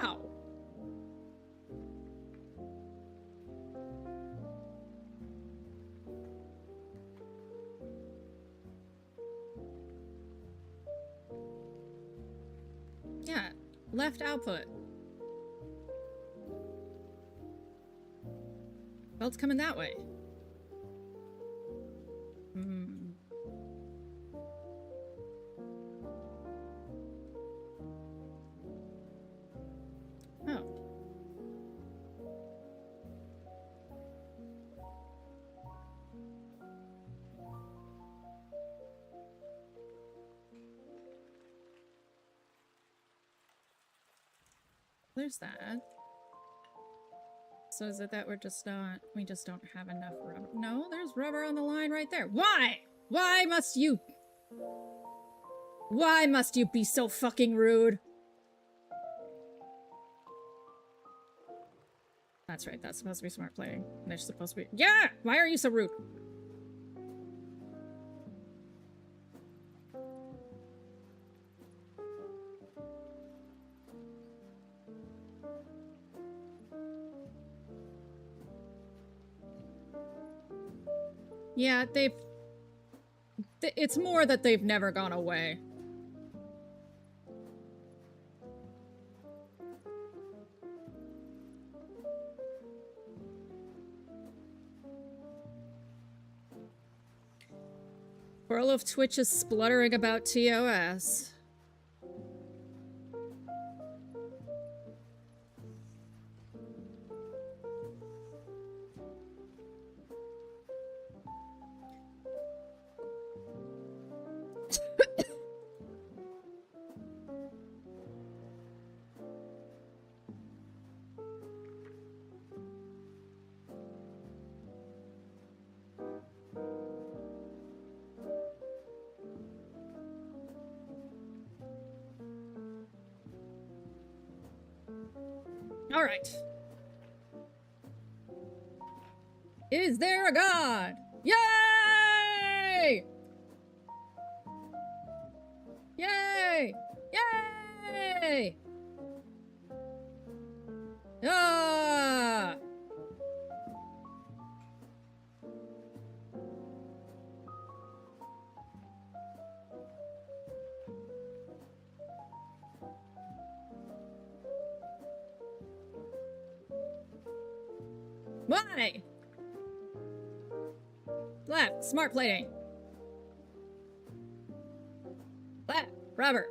Speaker 2: Ow. Yeah, left output. Belt's coming that way. Hmm. Oh. There's that. So is it that we just don't have enough rubber? No, there's rubber on the line right there. Why? Why must you be so fucking rude? That's right, that's supposed to be smart plating. They're supposed to be— yeah! Why are you so rude? Yeah, it's more that they've never gone away. For all of Twitch is spluttering about TOS. All right. Is there a god? Yay! Yay! Yay! Ah! Why? Left, smart plating. Left, rubber.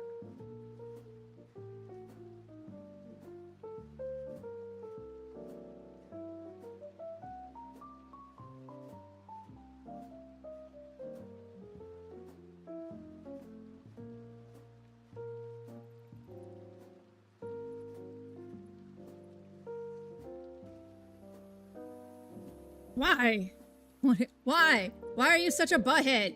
Speaker 2: Why? Why? Why are you such a butthead?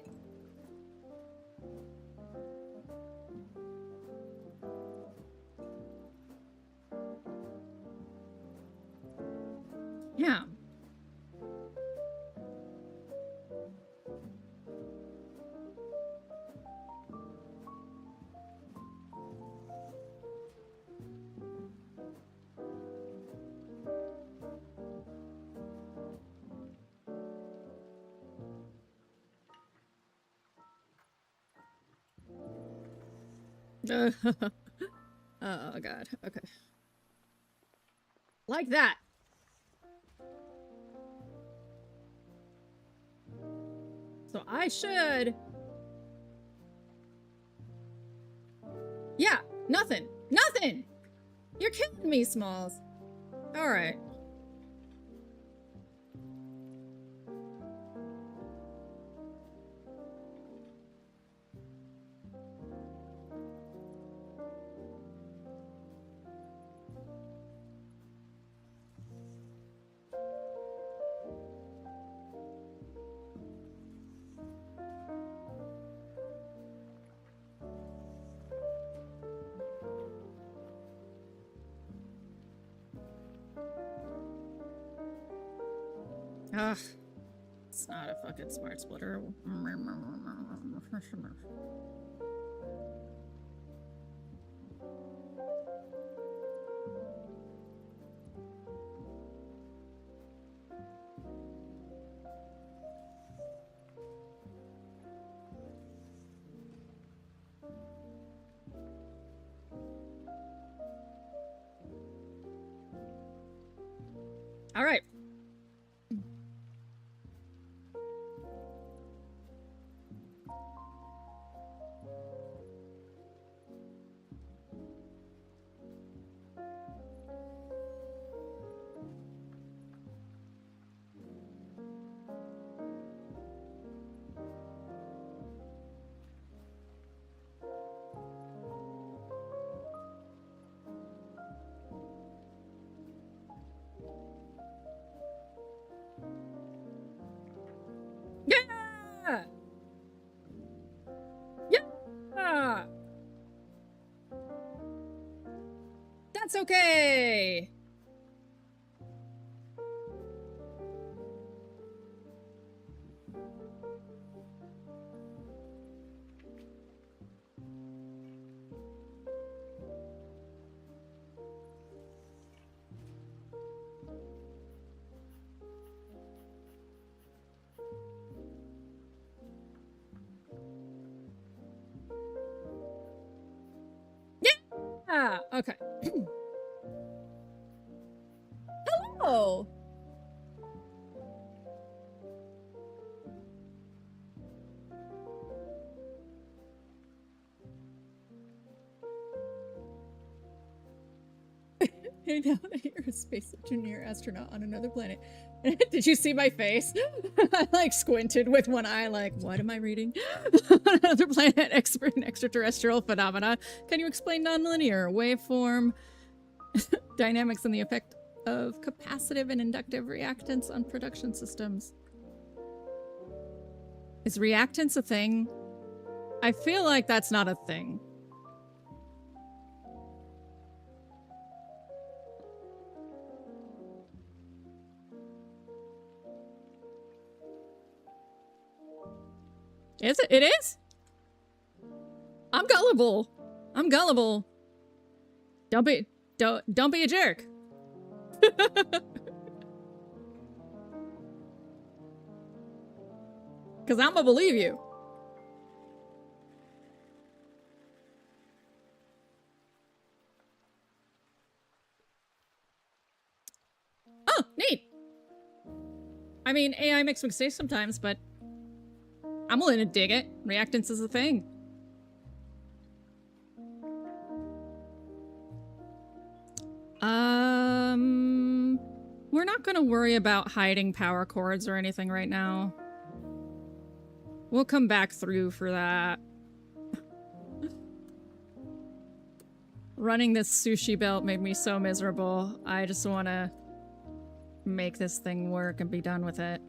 Speaker 2: Yeah. Oh god, okay. Like that. So I should... Yeah, nothing. Nothing! You're killing me, Smalls. Alright. Ugh. It's not a fucking smart splitter. All right. Yeah! Yeah! That's okay! Yeah! Okay. Hello! Hey, now that you're a space junior astronaut on another planet. Did you see my face? I like squinted with one eye, like, what am I reading? On another planet, expert in extraterrestrial phenomena. Can you explain nonlinear waveform dynamics and the effect of capacitive and inductive reactance on production systems? Is reactance a thing? I feel like that's not a thing. Is it? It is? I'm gullible. I'm gullible. Don't be a jerk. Cause I'm gonna believe you. Oh, neat. I mean, AI makes mistakes sometimes, but I'm willing to dig it. Reactance is a thing. We're not gonna worry about hiding power cords or anything right now. We'll come back through for that. Running this sushi belt made me so miserable. I just want to make this thing work and be done with it.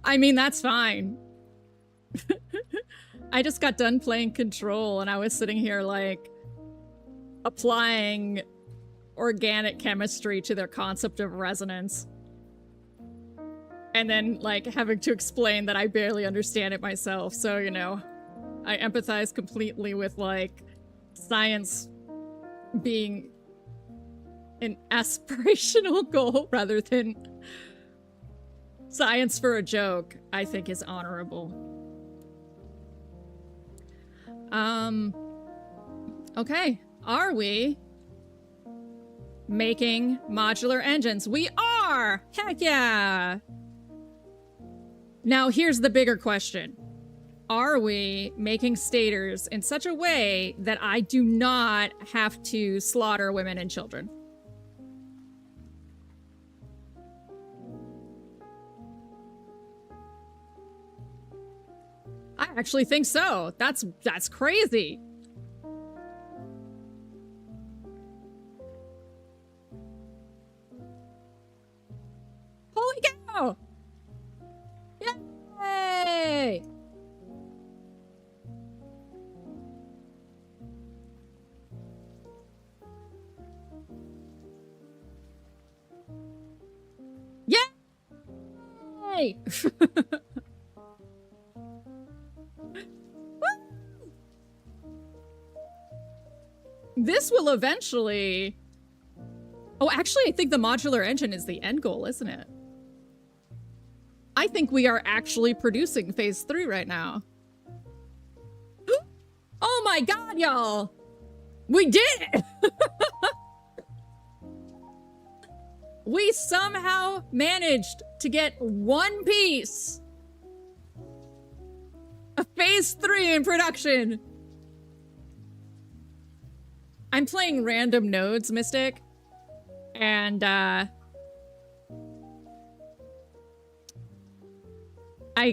Speaker 2: I mean, that's fine. I just got done playing Control and I was sitting here like applying organic chemistry to their concept of resonance. And then, like, having to explain that I barely understand it myself. So, you know, I empathize completely with, like, science being an aspirational goal rather than science for a joke, I think is honorable. Okay. Are we making modular engines? We are! Heck yeah! Now, here's the bigger question. Are we making stators in such a way that I do not have to slaughter women and children? I actually think so. That's crazy. Holy cow! Yay! Yay! This will eventually... Oh, actually, I think the modular engine is the end goal, isn't it? I think we are actually producing phase 3 right now. Oh my god, y'all! We did it! We somehow managed to get one piece of phase 3 in production. I'm playing random nodes, Mystic, and I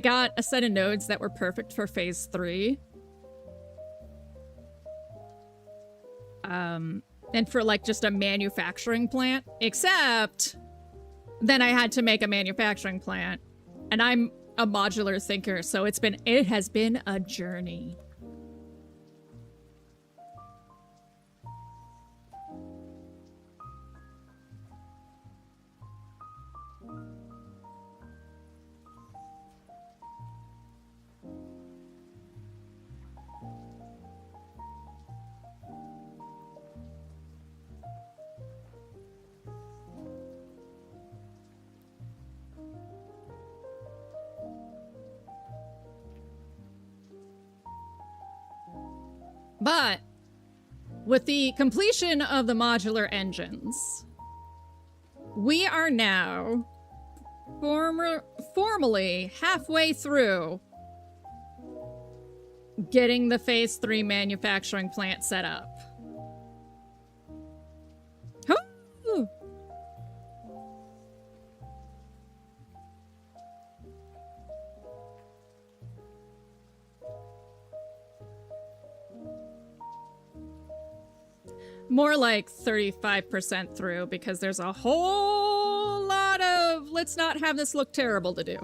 Speaker 2: got a set of nodes that were perfect for phase 3. And for like just a manufacturing plant, except then I had to make a manufacturing plant, and I'm a modular thinker, so it has been a journey. But with the completion of the modular engines, we are now formally halfway through getting the phase 3 manufacturing plant set up. Woo! More like 35% through, because there's a whole lot of let's not have this look terrible to do.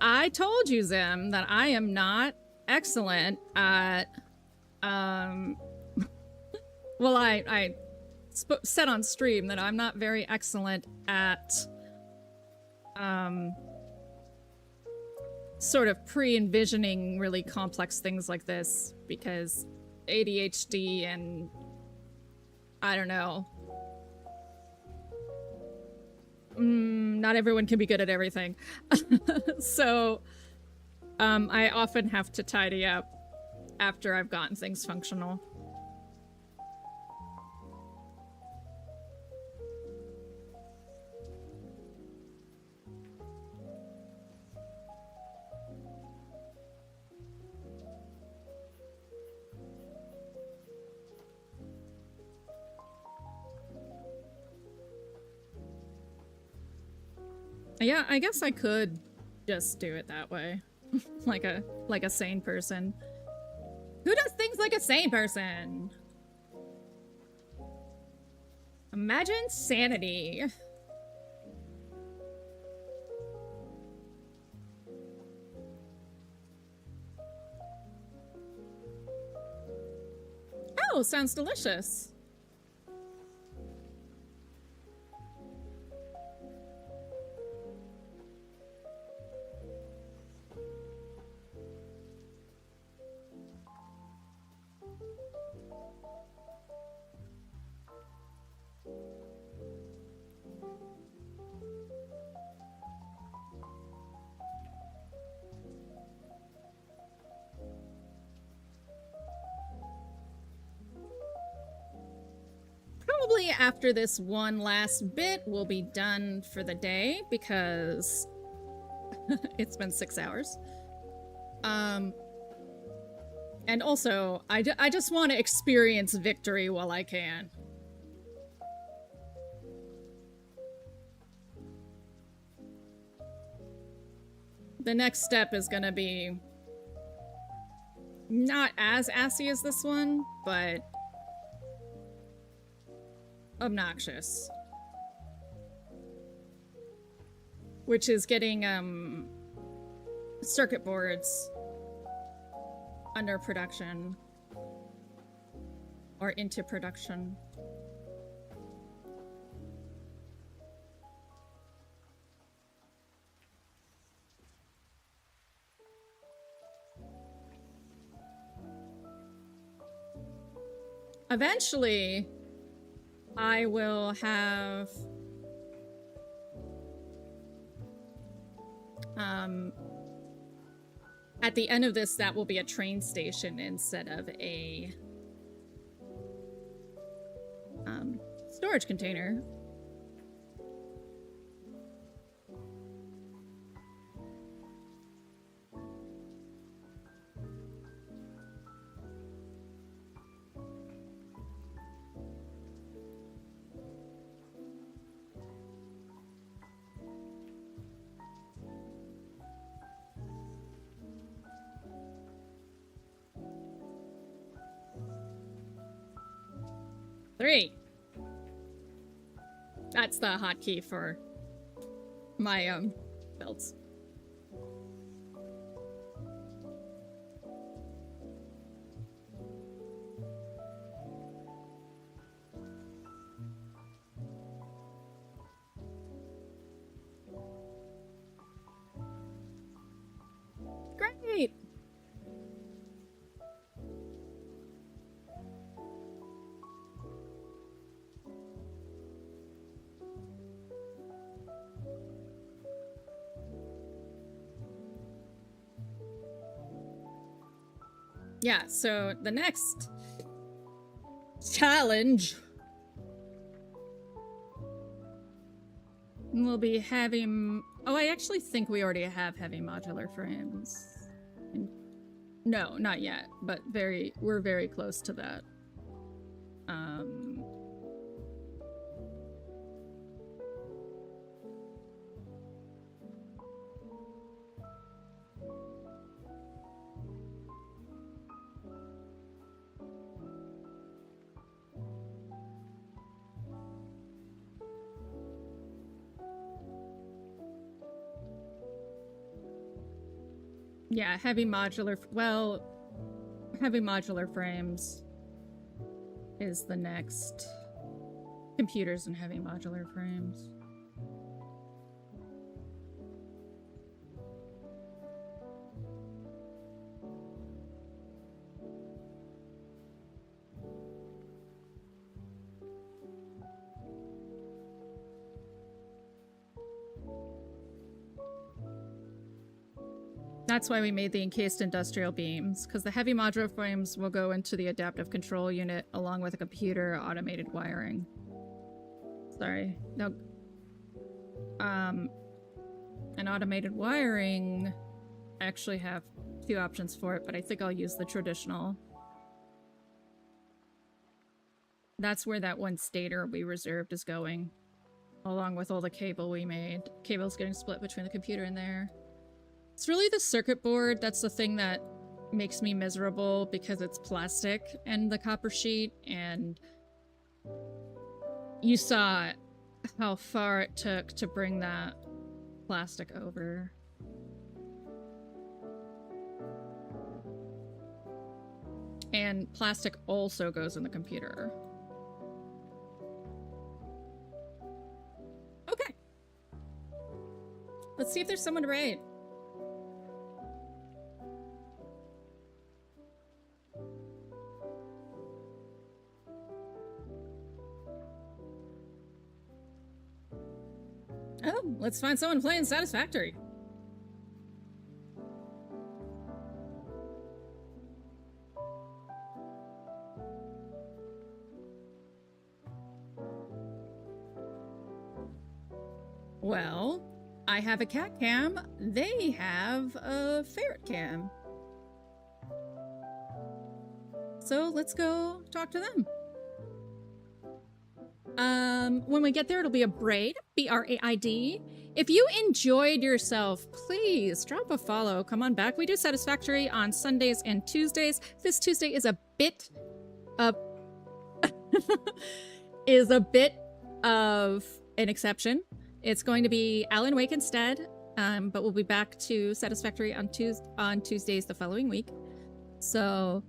Speaker 2: I told you, Zim, that I am not excellent at, well, I said on stream that I'm not very excellent at, sort of pre-envisioning really complex things like this, because ADHD and, I don't know, not everyone can be good at everything. So, I often have to tidy up after I've gotten things functional. Yeah, I guess I could just do it that way. like a sane person. Who does things like a sane person? Imagine sanity. Oh, sounds delicious. Probably after this one last bit, we'll be done for the day because it's been 6 hours. And also, I just want to experience victory while I can. The next step is gonna be not as assy as this one, but obnoxious. Which is getting circuit boards under production or into production. Eventually, I will have at the end of this, that will be a train station instead of a storage container. Three. That's the hotkey for my belts. Great. Yeah, so the next challenge will be heavy. Oh, I actually think we already have heavy modular frames. No, not yet, but we're very close to that. Yeah, heavy modular frames is the next. Computers and heavy modular frames. That's why we made the encased industrial beams, because the heavy modular frames will go into the adaptive control unit along with a computer automated wiring. Sorry. No. An automated wiring, I actually have 2 options for it, but I think I'll use the traditional. That's where that one stator we reserved is going, along with all the cable we made. Cable's getting split between the computer and there. It's really the circuit board that's the thing that makes me miserable, because it's plastic and the copper sheet, and You saw how far it took to bring that plastic over. And plastic also goes in the computer. Okay. Let's see if there's someone to raid. Oh, let's find someone playing Satisfactory. Well, I have a cat cam. They have a ferret cam. So let's go talk to them. When we get there, it'll be a braid, B-R-A-I-D. If you enjoyed yourself, please drop a follow. Come on back. We do Satisfactory on Sundays and Tuesdays. This Tuesday is a bit of an exception. It's going to be Alan Wake instead, but we'll be back to Satisfactory on Tuesdays the following week. So,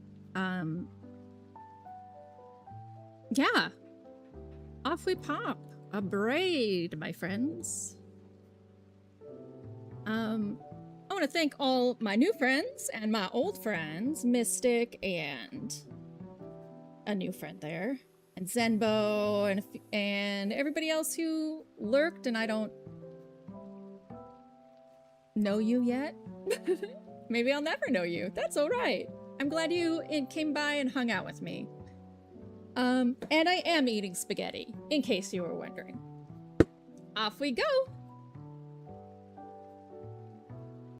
Speaker 2: yeah. Off we pop. A braid, my friends. I want to thank all my new friends and my old friends, Mystic and a new friend there, and Zenbo, and everybody else who lurked and I don't know you yet. Maybe I'll never know you. That's all right. I'm glad you came by and hung out with me. And I am eating spaghetti, in case you were wondering. Off we go!